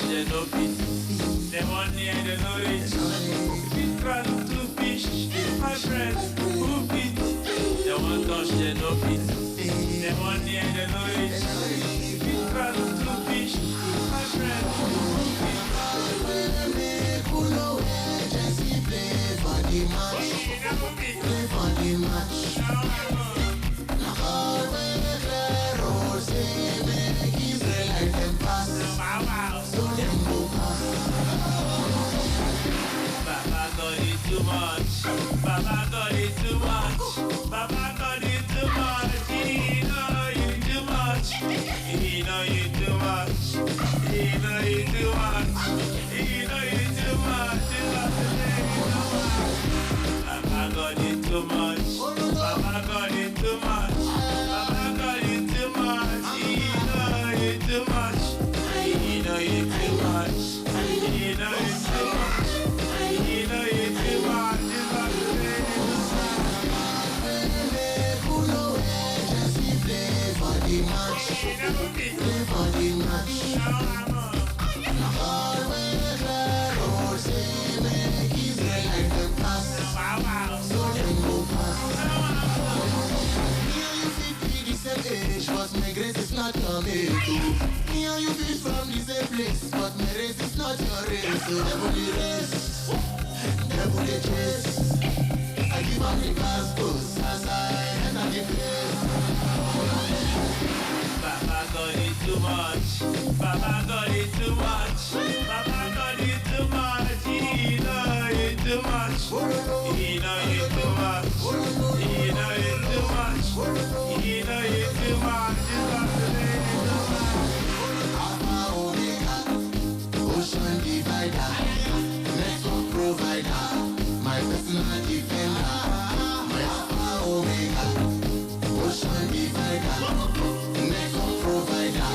they no fit. Them on the end, they no reach. Fit cross to fish, my friend, who fit? They want touch, they no fit. Them on the end, they no reach. Fit cross to fish, my friend, who fit? Jesse play for the match. Play for the match. Now all we clear road, say make him play like them pass. So them go pass. Baba got it too much. Baba got it too much. Baba got it too much. He know you too much. He know you too much. He know you too much. He know you too much. Baba got it too much. Baba got it too much. Baba got it too much. He know you too much. He know you too much. He know you too much. He know you too much. Who know where Jesse play for the match. Play for the match. Now all we clear road, say make him play like them pass. So them go pass. Me and you fit be the same age, but my grace is not your mate too. Me and you fit from the same place, but my race is not your race. So devil the race, devil the chase. I give up the gospels as I enter the place. Baba got it too much. Baba got it too much. Baba got it too much. He know it too much. He know it too much. He know it too much. He know it too much. Alpha Omega, ocean divider, network provider, my personal defender. My Alpha Omega, ocean divider, network provider,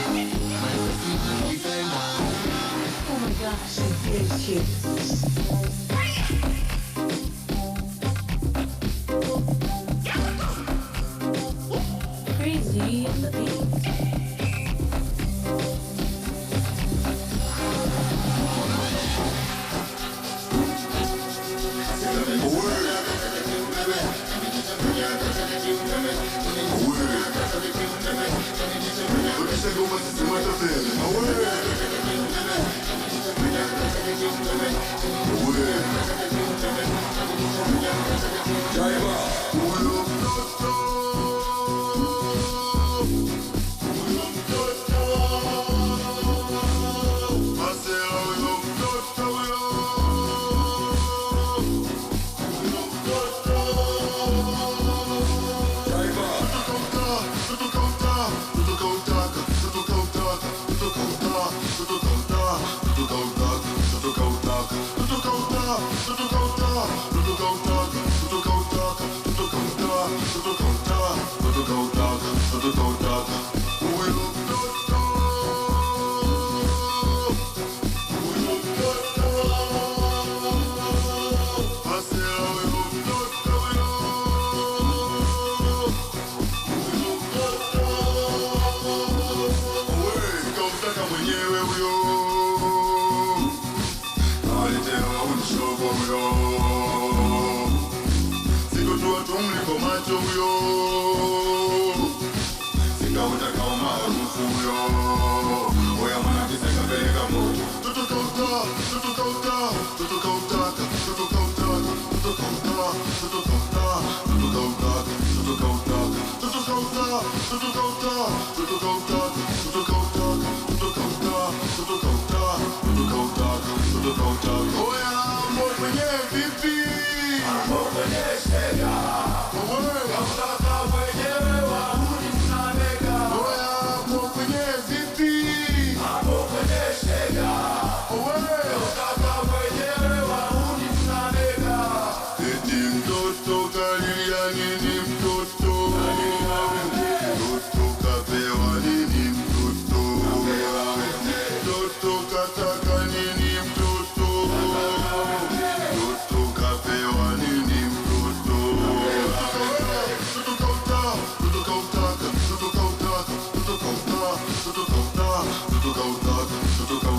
my personal defender. Oh my gosh, I did shit. Crazy on the beat.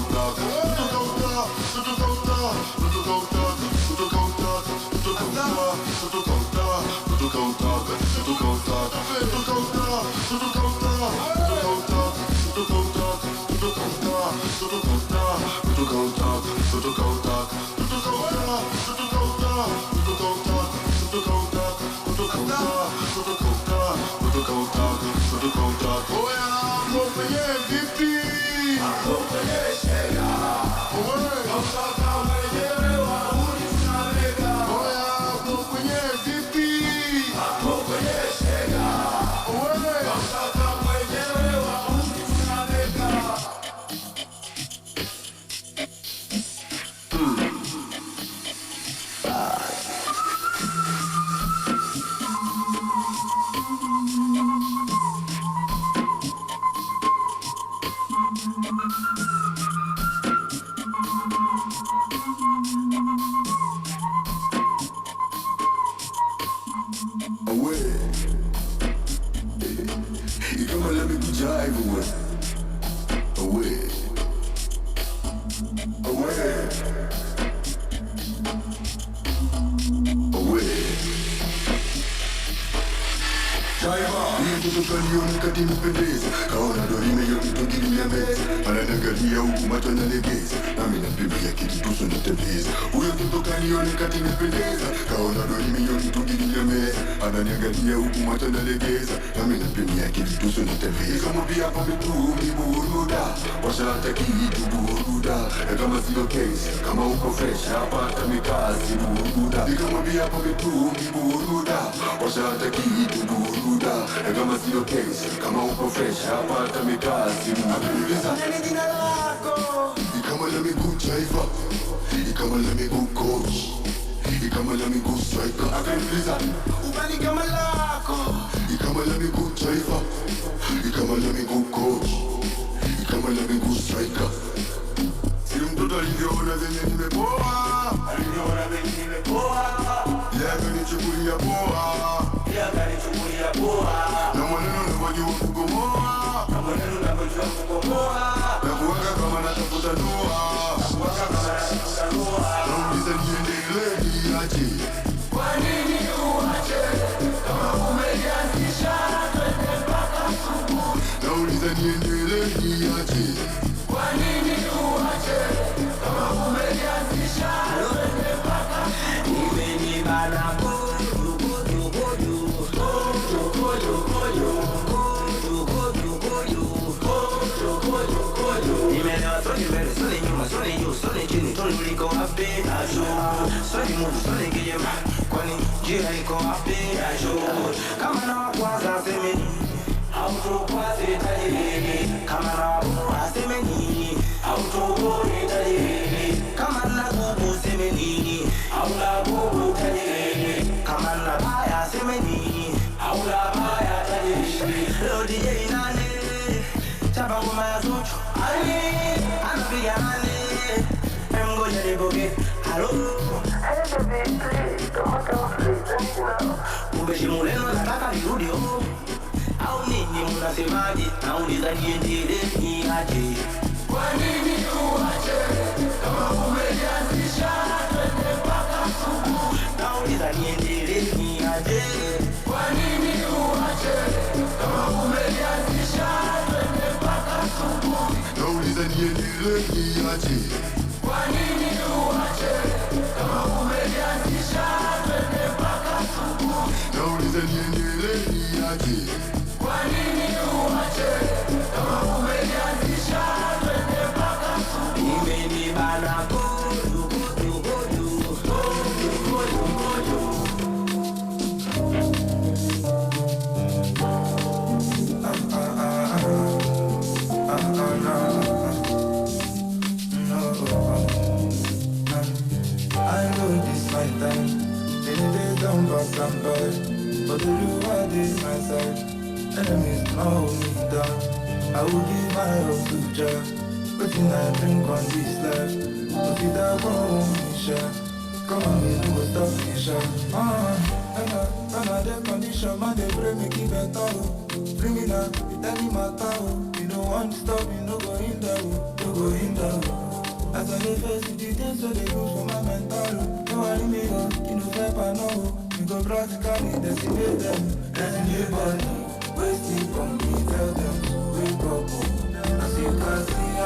Tudo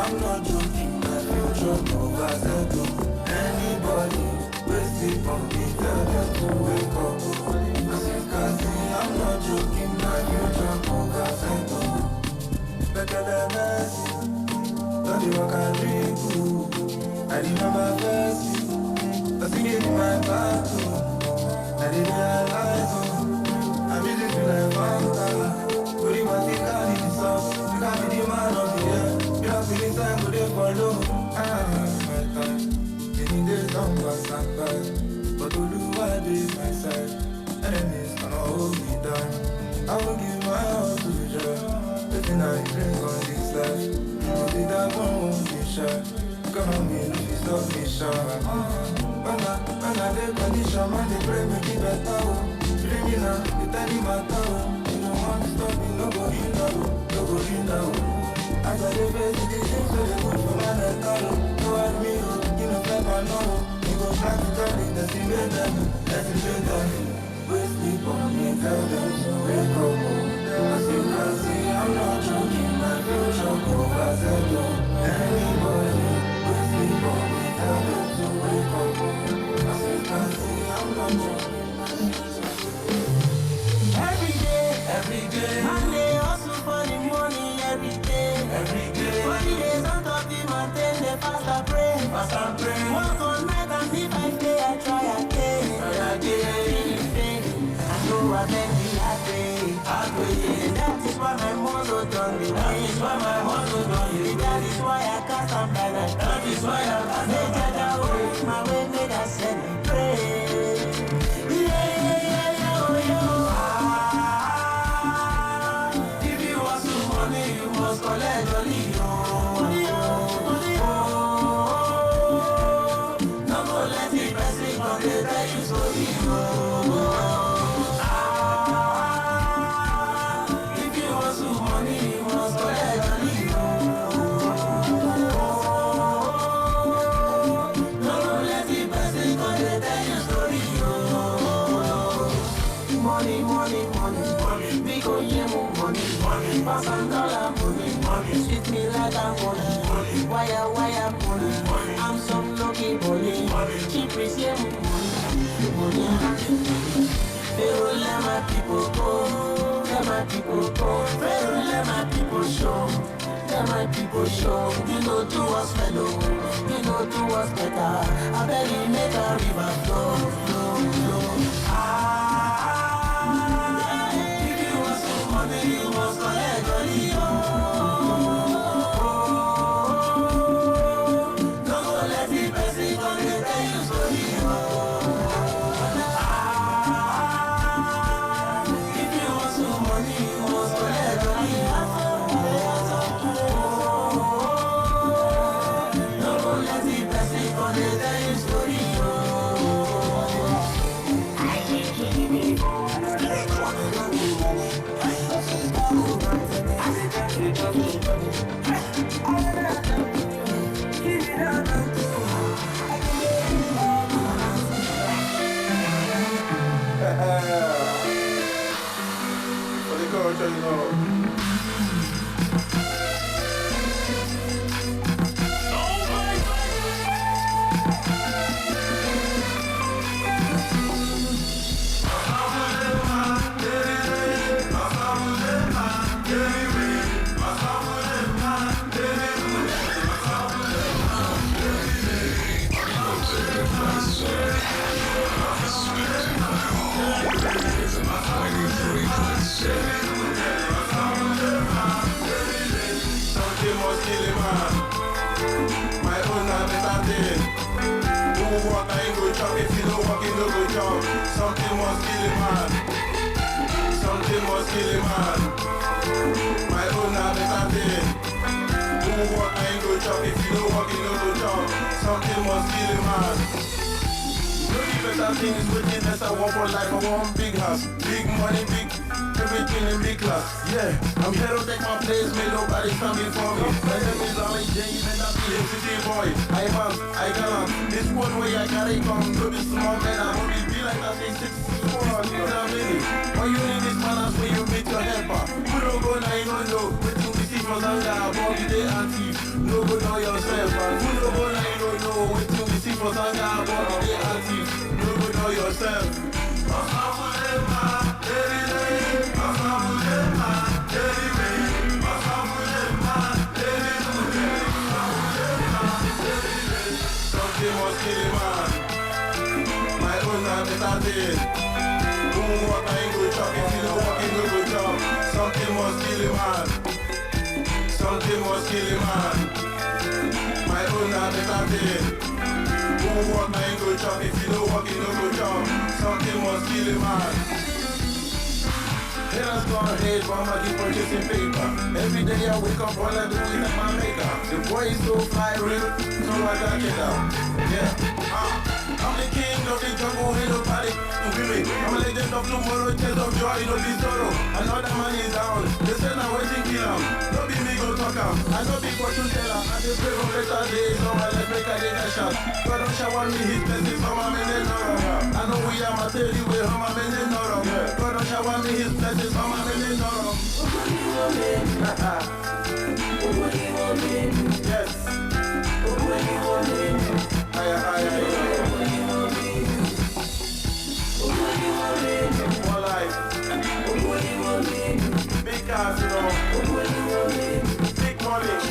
I'm not joking, I feel trouble, anybody, sleep on me, tell them to wake up. As you can see, I'm not joking, my future coca center. Better than mercy, don't you walk and drink too. I remember first, I sing it in my bathroom. I didn't realize, I'm busy to like Fanta. But if I think I need this up, you can't be the man of the year. You have feeling time, go there for low. My time, getting this on pass and by. But to do what is my side, enemies cannot hold me down. I will give my all to joy. The thing I drink on this life, you think that one won't be shy. Come on me, no be stop me shy. When I get condition, man, they pray me keep better. Dream me now, you tell me matter. You don't want to stop me, no go in now, no go in now. As I dey face it, things so they good for my mental. No at me, you know fly my know. You go back to tell it, let's invade them, let's invade them. Wait sleep on me, tell them to wake up. As you can see, I'm not joking, my future coca center. Anybody, wait sleep on me, tell them to wake up. As you can see, I'm not joking, my future. Every day, Monday hustle for the money. Every day, 40 days on top the mountain, they fast and pray. Work all night and if I play, I try again. Feeling pain, I know I make me happy. And that is why my motto done the way. That is why I cast and balance. That is why I make it out. My way made I celebrate. You must collect your lead. No go let the person come to tell you story. If you want some money, you must collect your lead. No go let the person come to tell you story. Money, money, money, money. We go money. Pass and dollar money. Treat me like I'm money. Wire, money. I'm some lucky money. Cheap is money. Pharaoh, let my people go. Let my people go. Pharaoh, let my people show. Let my people show. You know do us fellow. You know do us better. I beg you make a river flow. If you want some money, you must collect money. Don't go let the person come and tell you story. If you want some money, you must collect money. Don't go let the person come and tell you story. For the culture, you know. Something must kill him, man. My own not better thing. Who walk, I ain't go chop. If you don't walk, you don't go chop. Something must kill him, man. Something must kill him, man. My own not better thing. Who walk, I ain't go chop. If you don't walk, you don't go chop. Something must kill him, man. Really better things waiting as I want for life. I want big house, big money, big everything in big class. Yeah, I'm here to take my place, may nobody stand before me. My name is Ali J, and I'm the city boy. I gallant. This one way I carry come, no be small man, I only be like I say 6'4", why you need this manners when you meet your helper? Who don't go now, you don't know. Waiting to see for Zanga, about the day and thief. No go know yourself, man. Who don't go now, you don't know. Waiting to see for Zanga, about the day and thief. No Something must kill him, man. My own better who walk my go chop? If you don't walk, you don't go chop. Something must kill him, man. Haters gonna hate, but I'ma keep purchasing paper. Every day I wake up, all I do is like my makeup. The boy is so fly, real, so I got it out. Yeah, I'm the king of the jungle, ain't nobody to be me. I'm a legend of tomorrow, chase of joy, no be sorrow. Another man is down, they say now waiting kill him. No be me go talk him, I know be fortune teller. I just pray for better days, so I let make a day a shot. God don't shower me his blessings, so my men no wrong. I know we are my tell you where my men no wrong. God don't shower me his blessings, so my men no wrong. Yes. More life. Big cars, you know. Big money.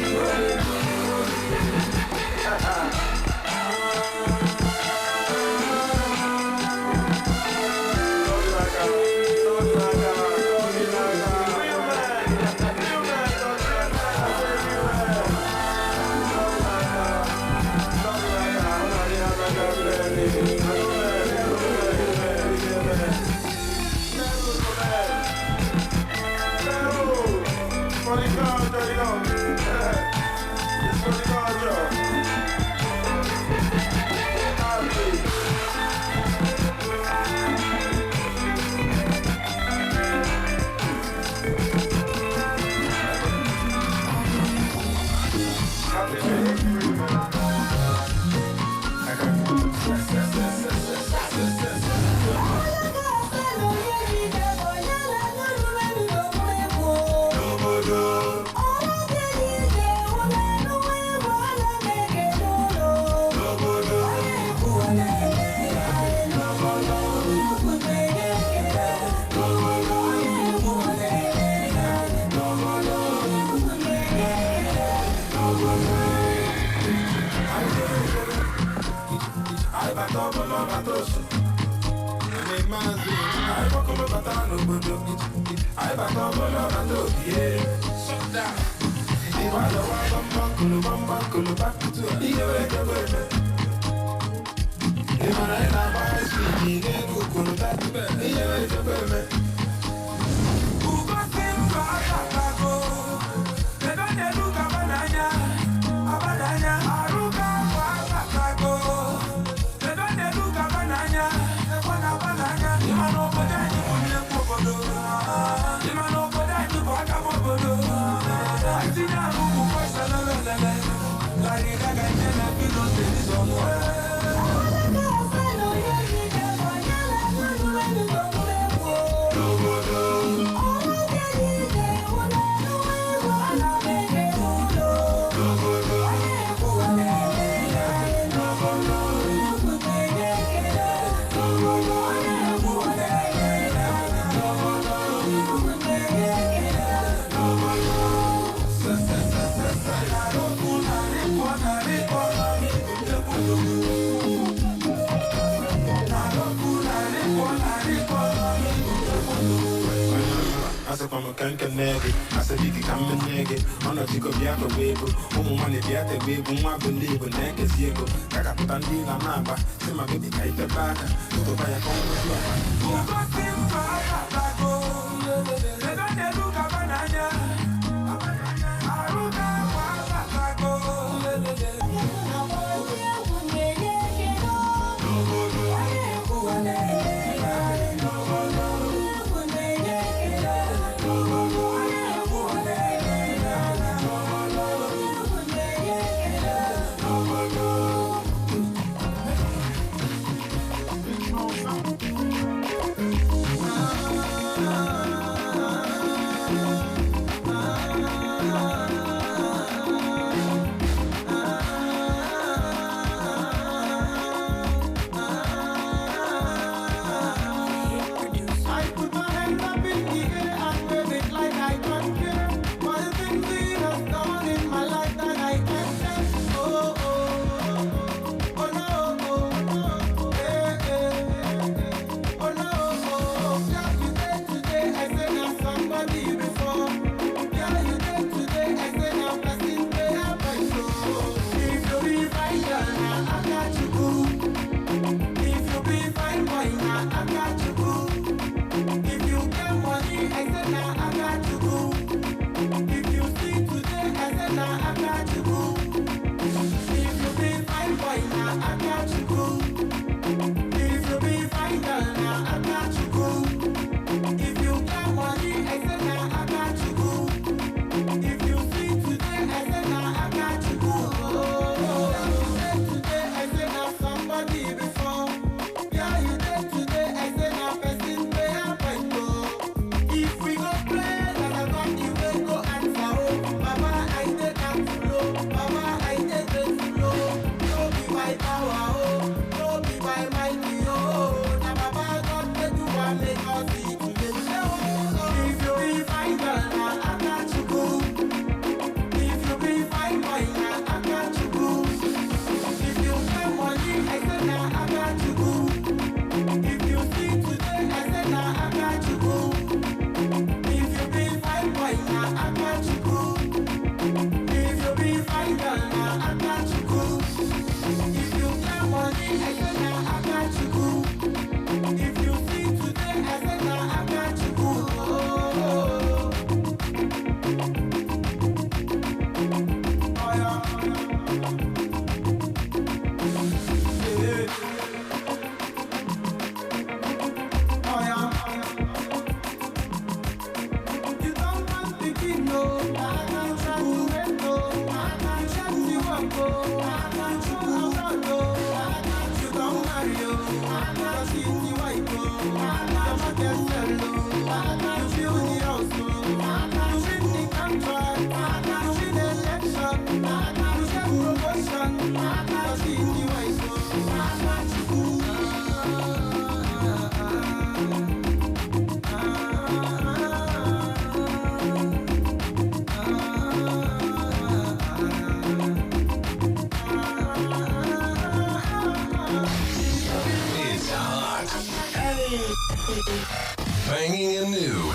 Banging and new.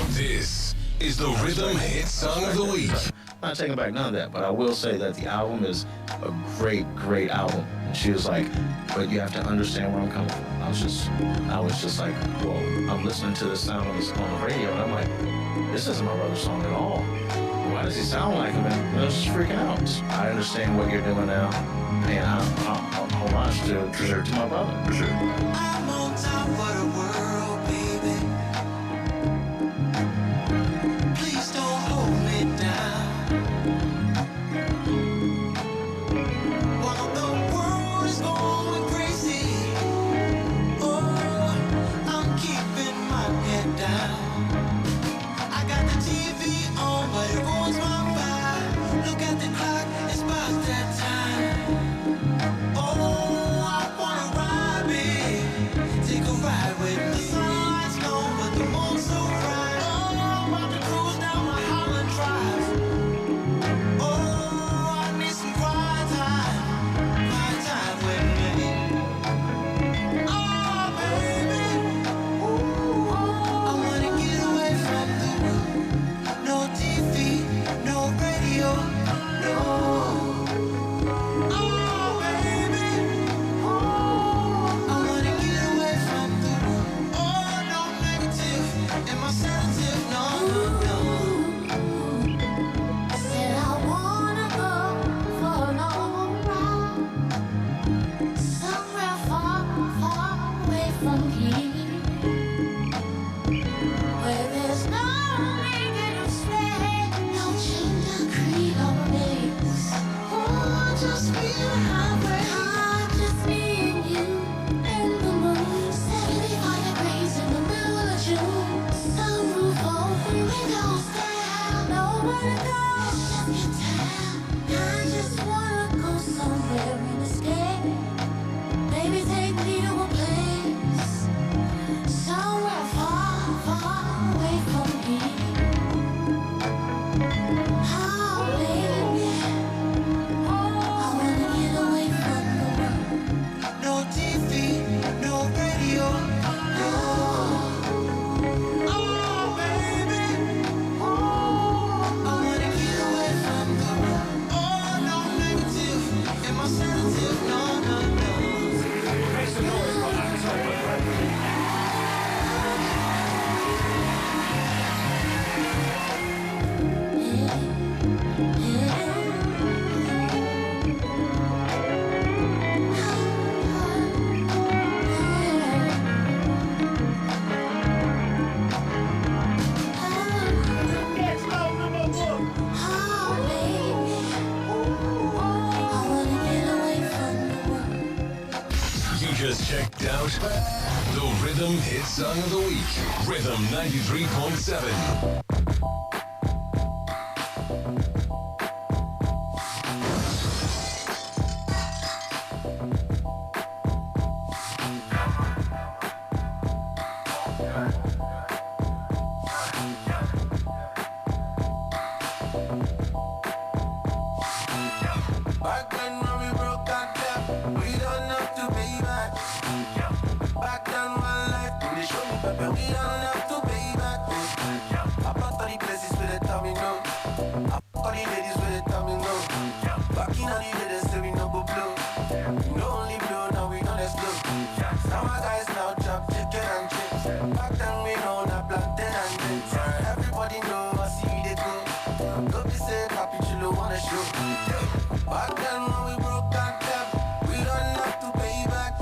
This is the Rhythm Hit Song of the Week. I'm not taking back none of that, but I will say that the album is a great, great album. And she was like, but you have to understand where I'm coming from. I was just like, well, I'm listening to this sound on the radio, and I'm like, this isn't my brother's song at all. Why does he sound like him? And I was just freaking out. I understand what you're doing now, and I'm homage to my brother, for sure. I'm on top of the world, baby. Please don't hold me down. While the world is going crazy, oh, I'm keeping my head down. I got the TV on, but it ruins my vibe. Look at the clock, it's past that time. Oh, I wanna ride, babe. Take a ride with me. The sunlight's low, but the moon's so bright. Oh, I'm about to cruise down my Holland Drive. Oh, I need some quiet time with me. Oh, baby, ooh, I wanna get away from the world. No TV, no radio, no. Oh, baby, I wanna get away from the world. Oh, no negative in my sedative, no, no. Said I wanna go for a long ride, somewhere far, far away from here, where there's no negative space, no chain to create or race. Oh, just me and just me and you and the moon. 75 degrees in the middle of June. Sunroof open, windows down. Nowhere to go, just get down. I just wanna go somewhere and escape. Baby, take me to a place somewhere far, far away from here. Oh, baby, I wanna get away from the world. No TV, no radio, no. Oh, baby, I wanna get away from the world. Oh, no negative in my sedative, no, no, no. Make some noise for October. You just checked out the Rhythm Hit Song of the Week. Rhythm 93.7. Back then when we broke that gap, we don't have to pay back. Back then one life, when they show me pepper, we don't have to pay back. I bought all the places where they tell me no. I bought all the ladies where they tell me no. Back in all the days, they say we no go blow. We no only blow, now we don't explode. Now my guys now chop chicken and chips. Back then we know not plantain and grits. Everybody know I see they go. Go be say Papi Chulo wanna show. Back then when we broke that gap, we don't have to pay back.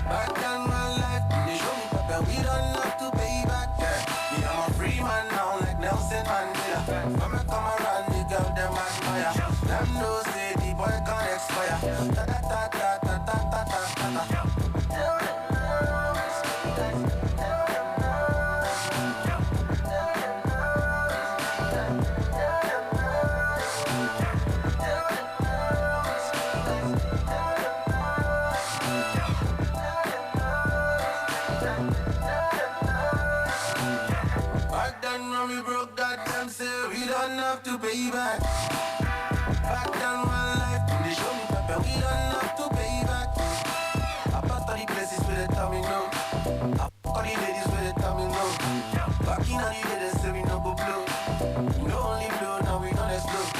Back then my life, they show me pepper, we don't have to pay back. Yeah, me I'm a free man now like Nelson Mandela. When I come around, the girl them admire. Them know say the boy can't expire. Ta ta ta ta ta ta ta ta ta. Tell them no, tell them no. Back then when we broke that, them say we don't have to pay back. Back then one life, they show me pepper, we don't have to pay back. I bought all the places where they they tell me no. I fuck all the ladies where they tell me no. Back in all the days, they say we no go blow. We no only blow, now we don't explode.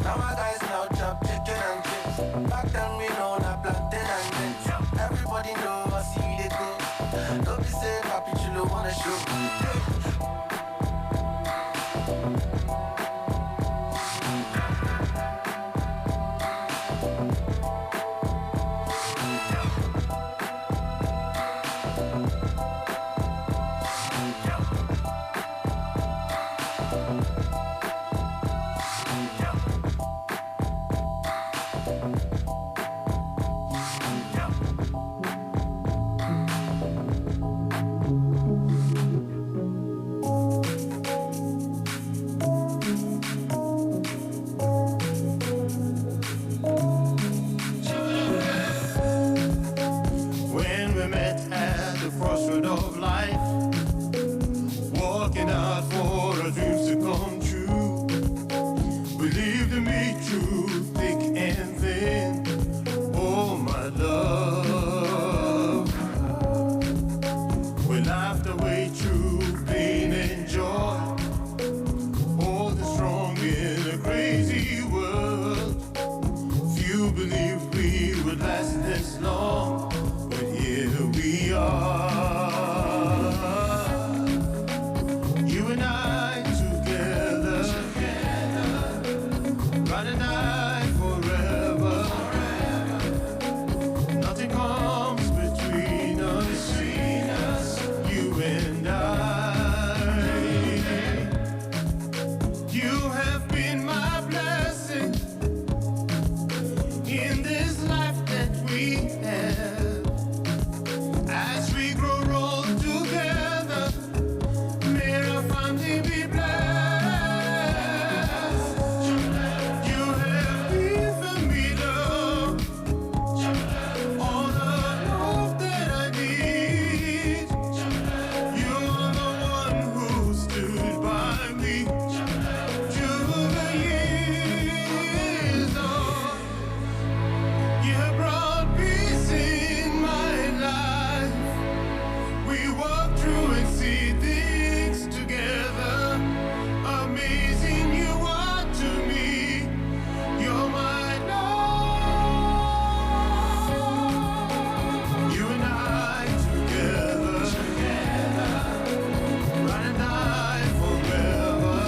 Now my guys now chop chicken and chips. Back then we know not plantain and grits. Everybody know I see they go. Don't be say papi chulo wanna show. When we met at the crossroad of life, walking out for our dreams to come true. Believe in me through thick and thin, oh my love. We laughed our way through pain and joy, holding strong in a crazy world. Few believed we would last this long, but here we are. You and I together, ride and die forever. Nothing comes between us, you and I. You have been my blessing in this life that we have. As we grow old together, may our family be blessed. You have given me love, all the love that I need. You are the one who stood by me through the years. Oh, you have brought peace in my life. We walk through and see things together. Amazing you are to me. You're my love. You and I together, ride and die forever.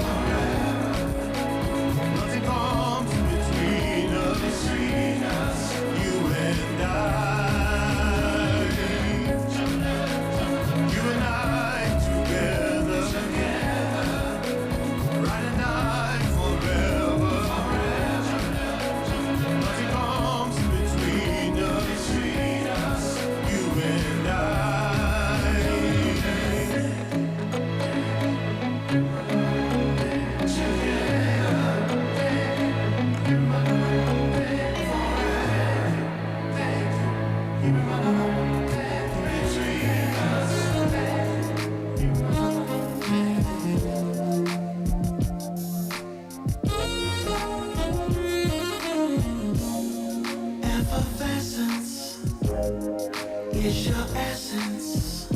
Nothing comes between us, you and I. You and I together, ride and die forever. Nothing comes between us, you and I. Effervescence is your essence,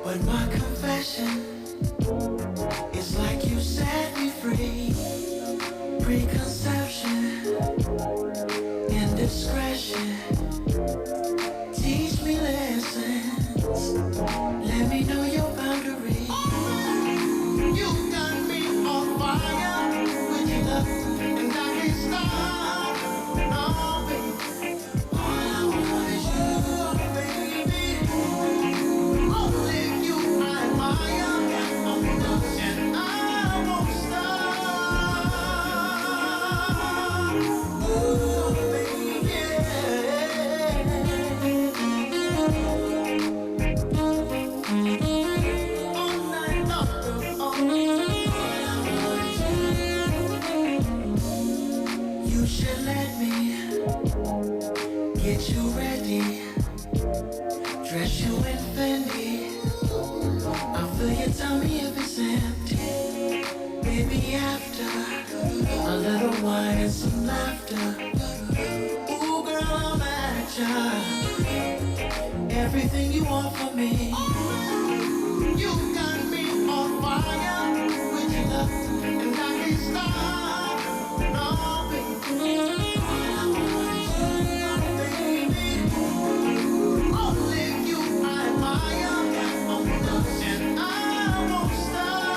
but my confession is like you set me free. Preconception, indiscretion, teach me lessons. Let me know your boundaries. You got me on fire with your love, and I can't stop. Oh, baby, all I want is you, baby. Only you I admire, and I won't stop. Ooh, baby, all night long, you should let me get you ready, dress you in Fendi. I'll fill your tummy if it's empty. Baby, after a little wine and some laughter, ooh girl, I'm at ya. everything you want from me. You got me on fire with your love, and I can't stop. No, baby. Only you I admire, and I won't stop.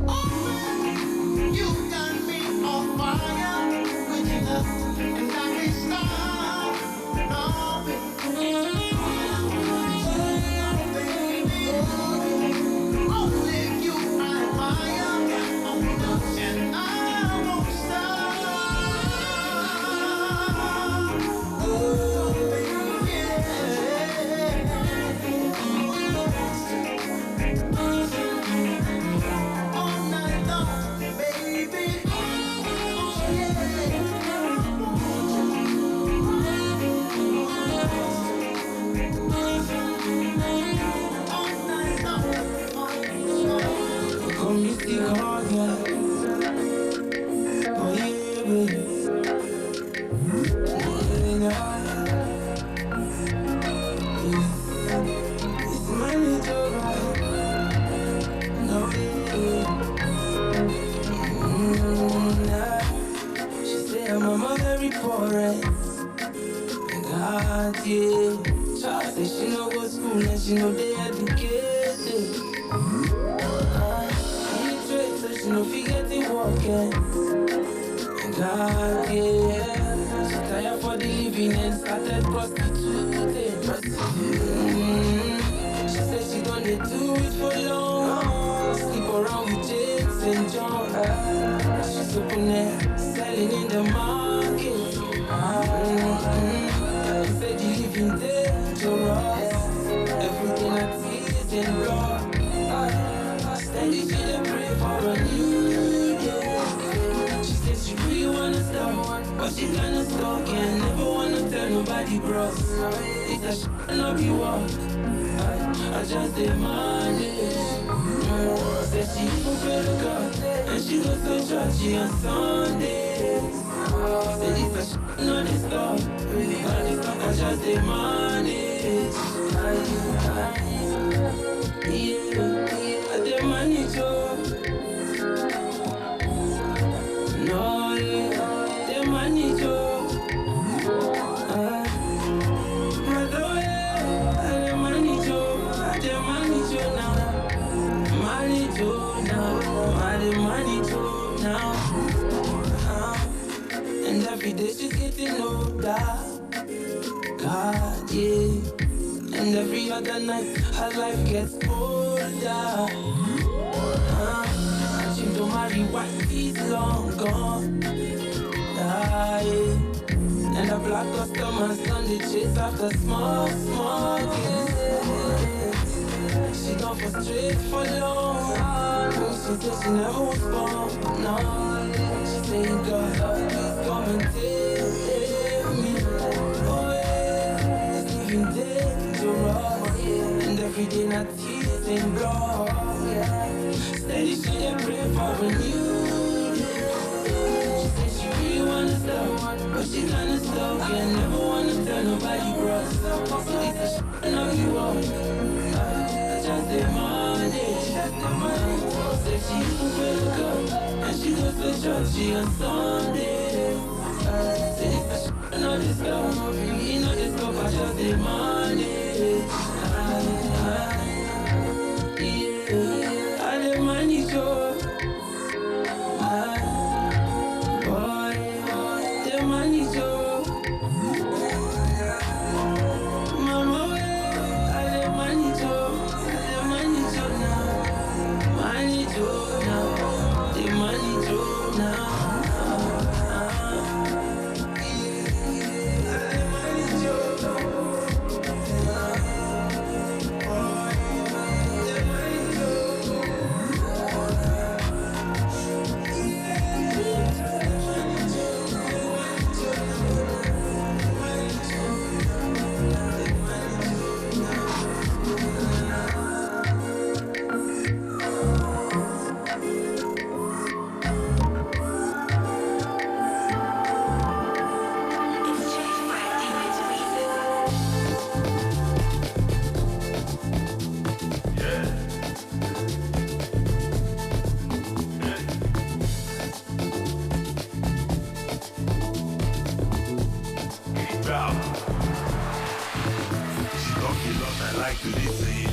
Oh, baby, you got me on fire with your love, and I can't stop. No, baby. Only you I admire, and I won't stop. Oh, baby, all night long, baby. Come you see hard, yeah. Oh yeah, baby. It's my little ride. No, nah. She say I'm a very poor. God, yeah. Child say she no go school and she no dey educated. Illiterate so she no forget the working. God, yeah. She tired for the living and started prostituting. She said she gonna do it for long. Sleep around with James and John. She's open there, selling in the market. Said you living dangerous. Everything I tease and blood. Steady she dey pray for a new day. She said she really wanna stop, but she kinda stuck and never wanna tell nobody, bro. It's a shit not be walk. I just demand it. Said she even pray to God, and she goes to church on Sundays. Said it's a shit not this stuff. I just demand it. Yeah, I demand it, yo. No, yeah, demand it, yo. Brother, I demand it, yo. I demand it, yo, now. Man it, yo, now. I demand it, yo, now. And every day she's getting older. God, yeah. And every other night her life gets older. She don't marry white, he's long gone. Yeah. And the black customers on the chase after small kids. She don't frustrate for long. She said she never was born. No, she say God, please come and take me away. It's living dangerous, and every day not tears and blood. Steady she dey pray for a new day. She said she really wanna stop, but she kinda stuck and never wanna tell nobody, bro. So it's a shit not you want. Just the money. Said she will go, and she goes to church on Sunday. Said it's a shit, not this stuff. You know this stuff, I just the money. Yeah, I the money, Joe. Boy, the money, Joe. Mama, I the money, Joe. The money, Joe now. Money, Joe now. The like to listen.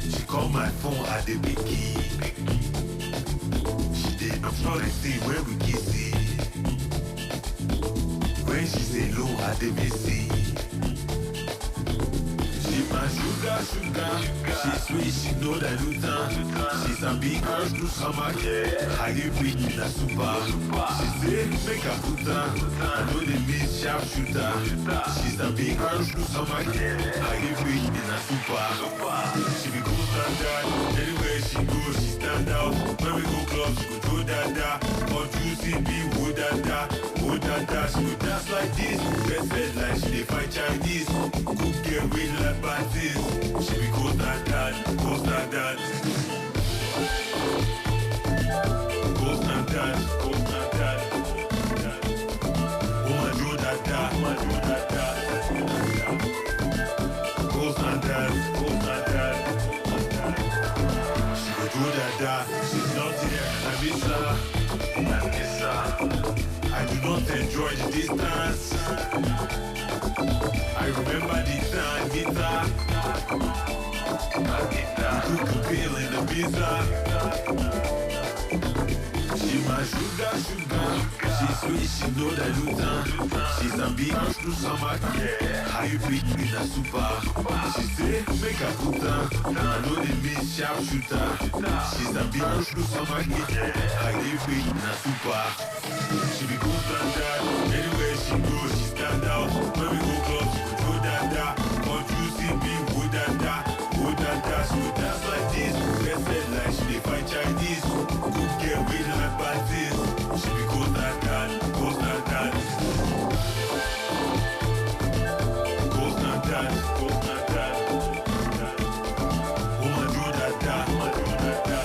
She call my phone at the biggie. She did not know the thing when we kiss it. When she say low at the missy. She my sugar. She sweet, she know that Lutan. She's a big girl to summer. How you bring in a super? She say make a puta. I know the miss sharp shooter. She's a big girl to summer. How you bring in a super? She be cool standard. Anywhere she goes, she stand out. When we go club, she go throw dada. Or juicy be wood dada. Wood dada. She go dance like this. Best said like she dey fight Chinese. Cook get with like Baptist. She be cool standard. Cool standard. Cool standard. Cool standard. Oh my Joe dada. Oh my Joe dada. Cool standard. Cool standard. She go do dada. She's not here. I miss her. I miss her. I do not enjoy the distance. I remember the time, guitar. Cook a pill in the pizza. She my sugar. She sweet, she know that Lutan. She's a big to summer. How you big in a super? She say make a puta. I know the miss sharp shooter. She's a big to summer. How you big in a super? She be cool standard. Anywhere she goes, she stand out. When we go club, she go throw dada. Or juicy be wood dada. Wood dada. She go dance like this. Best said like she dey fight Chinese. Cook get with like Baptist. She be cool standard. Cool standard. Cool standard. Cool standard. Oh my Joe dada. Oh my Joe dada.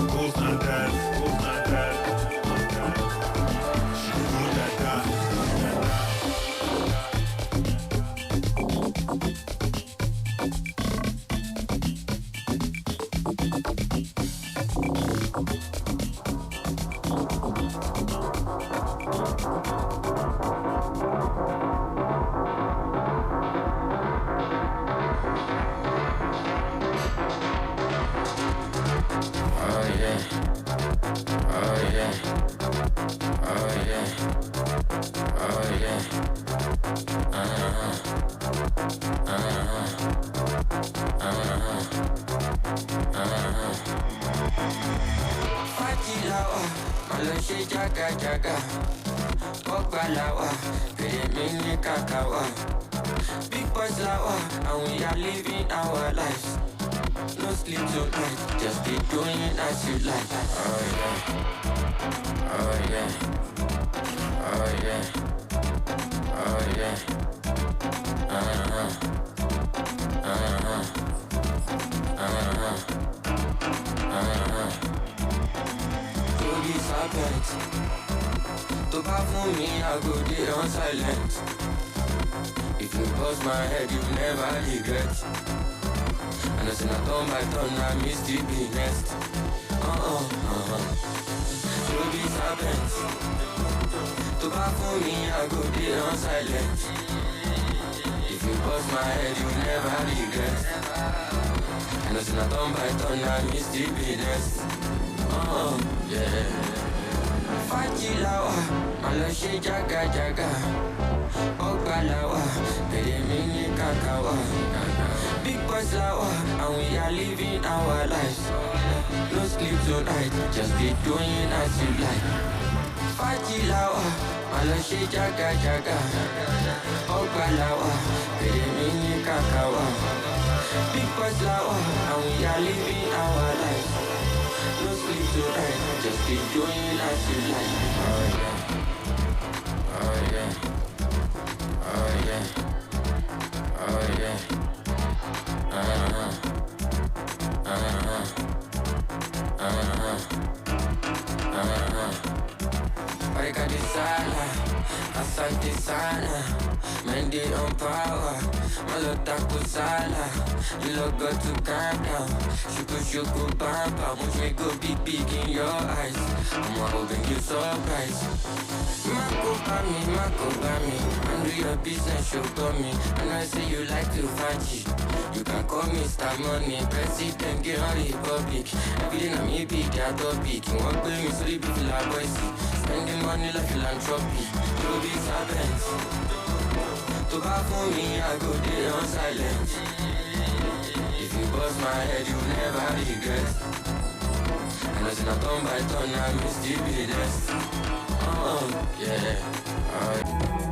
Cool standard. Cool standard. She be cool dada. Jaga, Kokalawa, Mini Kakawa. Big boys lawa, and we are living our lives. No sleep tonight, just be doing as you like. Oh yeah, oh yeah, oh yeah, oh yeah. To buy for me, I go there on silent. If you bust my head, you never regret. And I say, I turn by turn, I miss the next. To be serpent. To buy for me, I go there on silent. If you bust my head, you never regret. And I say, I turn by turn, I miss the next. Yeah. Fajilawa, Malashe Jaga, Okalawa, Mini Kakawa. Big boys lawa, and we are living our lives. No sleep tonight, just be doing as you like. Fajilawa, Malashe Jaga, Okalawa, Mini Kakawa. Big boys lawa, and we are living our lives. No sleep tonight, just be doing as you like. Oh yeah, oh yeah, oh yeah, oh yeah. Parika di sana, asante sana. and they on power. My love taco sala, you look got to calm down. Shuku bamba, watch me go big in your eyes. I'm hoping you surprise. Mako Bami, and do your business, show to me. And I say you like to faji. You can call me Star Money, President, get on Republic. Everything I'm a big topic. You want to me so you be like boys. Spending money like philanthropy. You be servant. To buy for me, I go there on silent. If you bust my head, you never regret. And as in a turn by turn, I will still be blessed. Yeah, alright.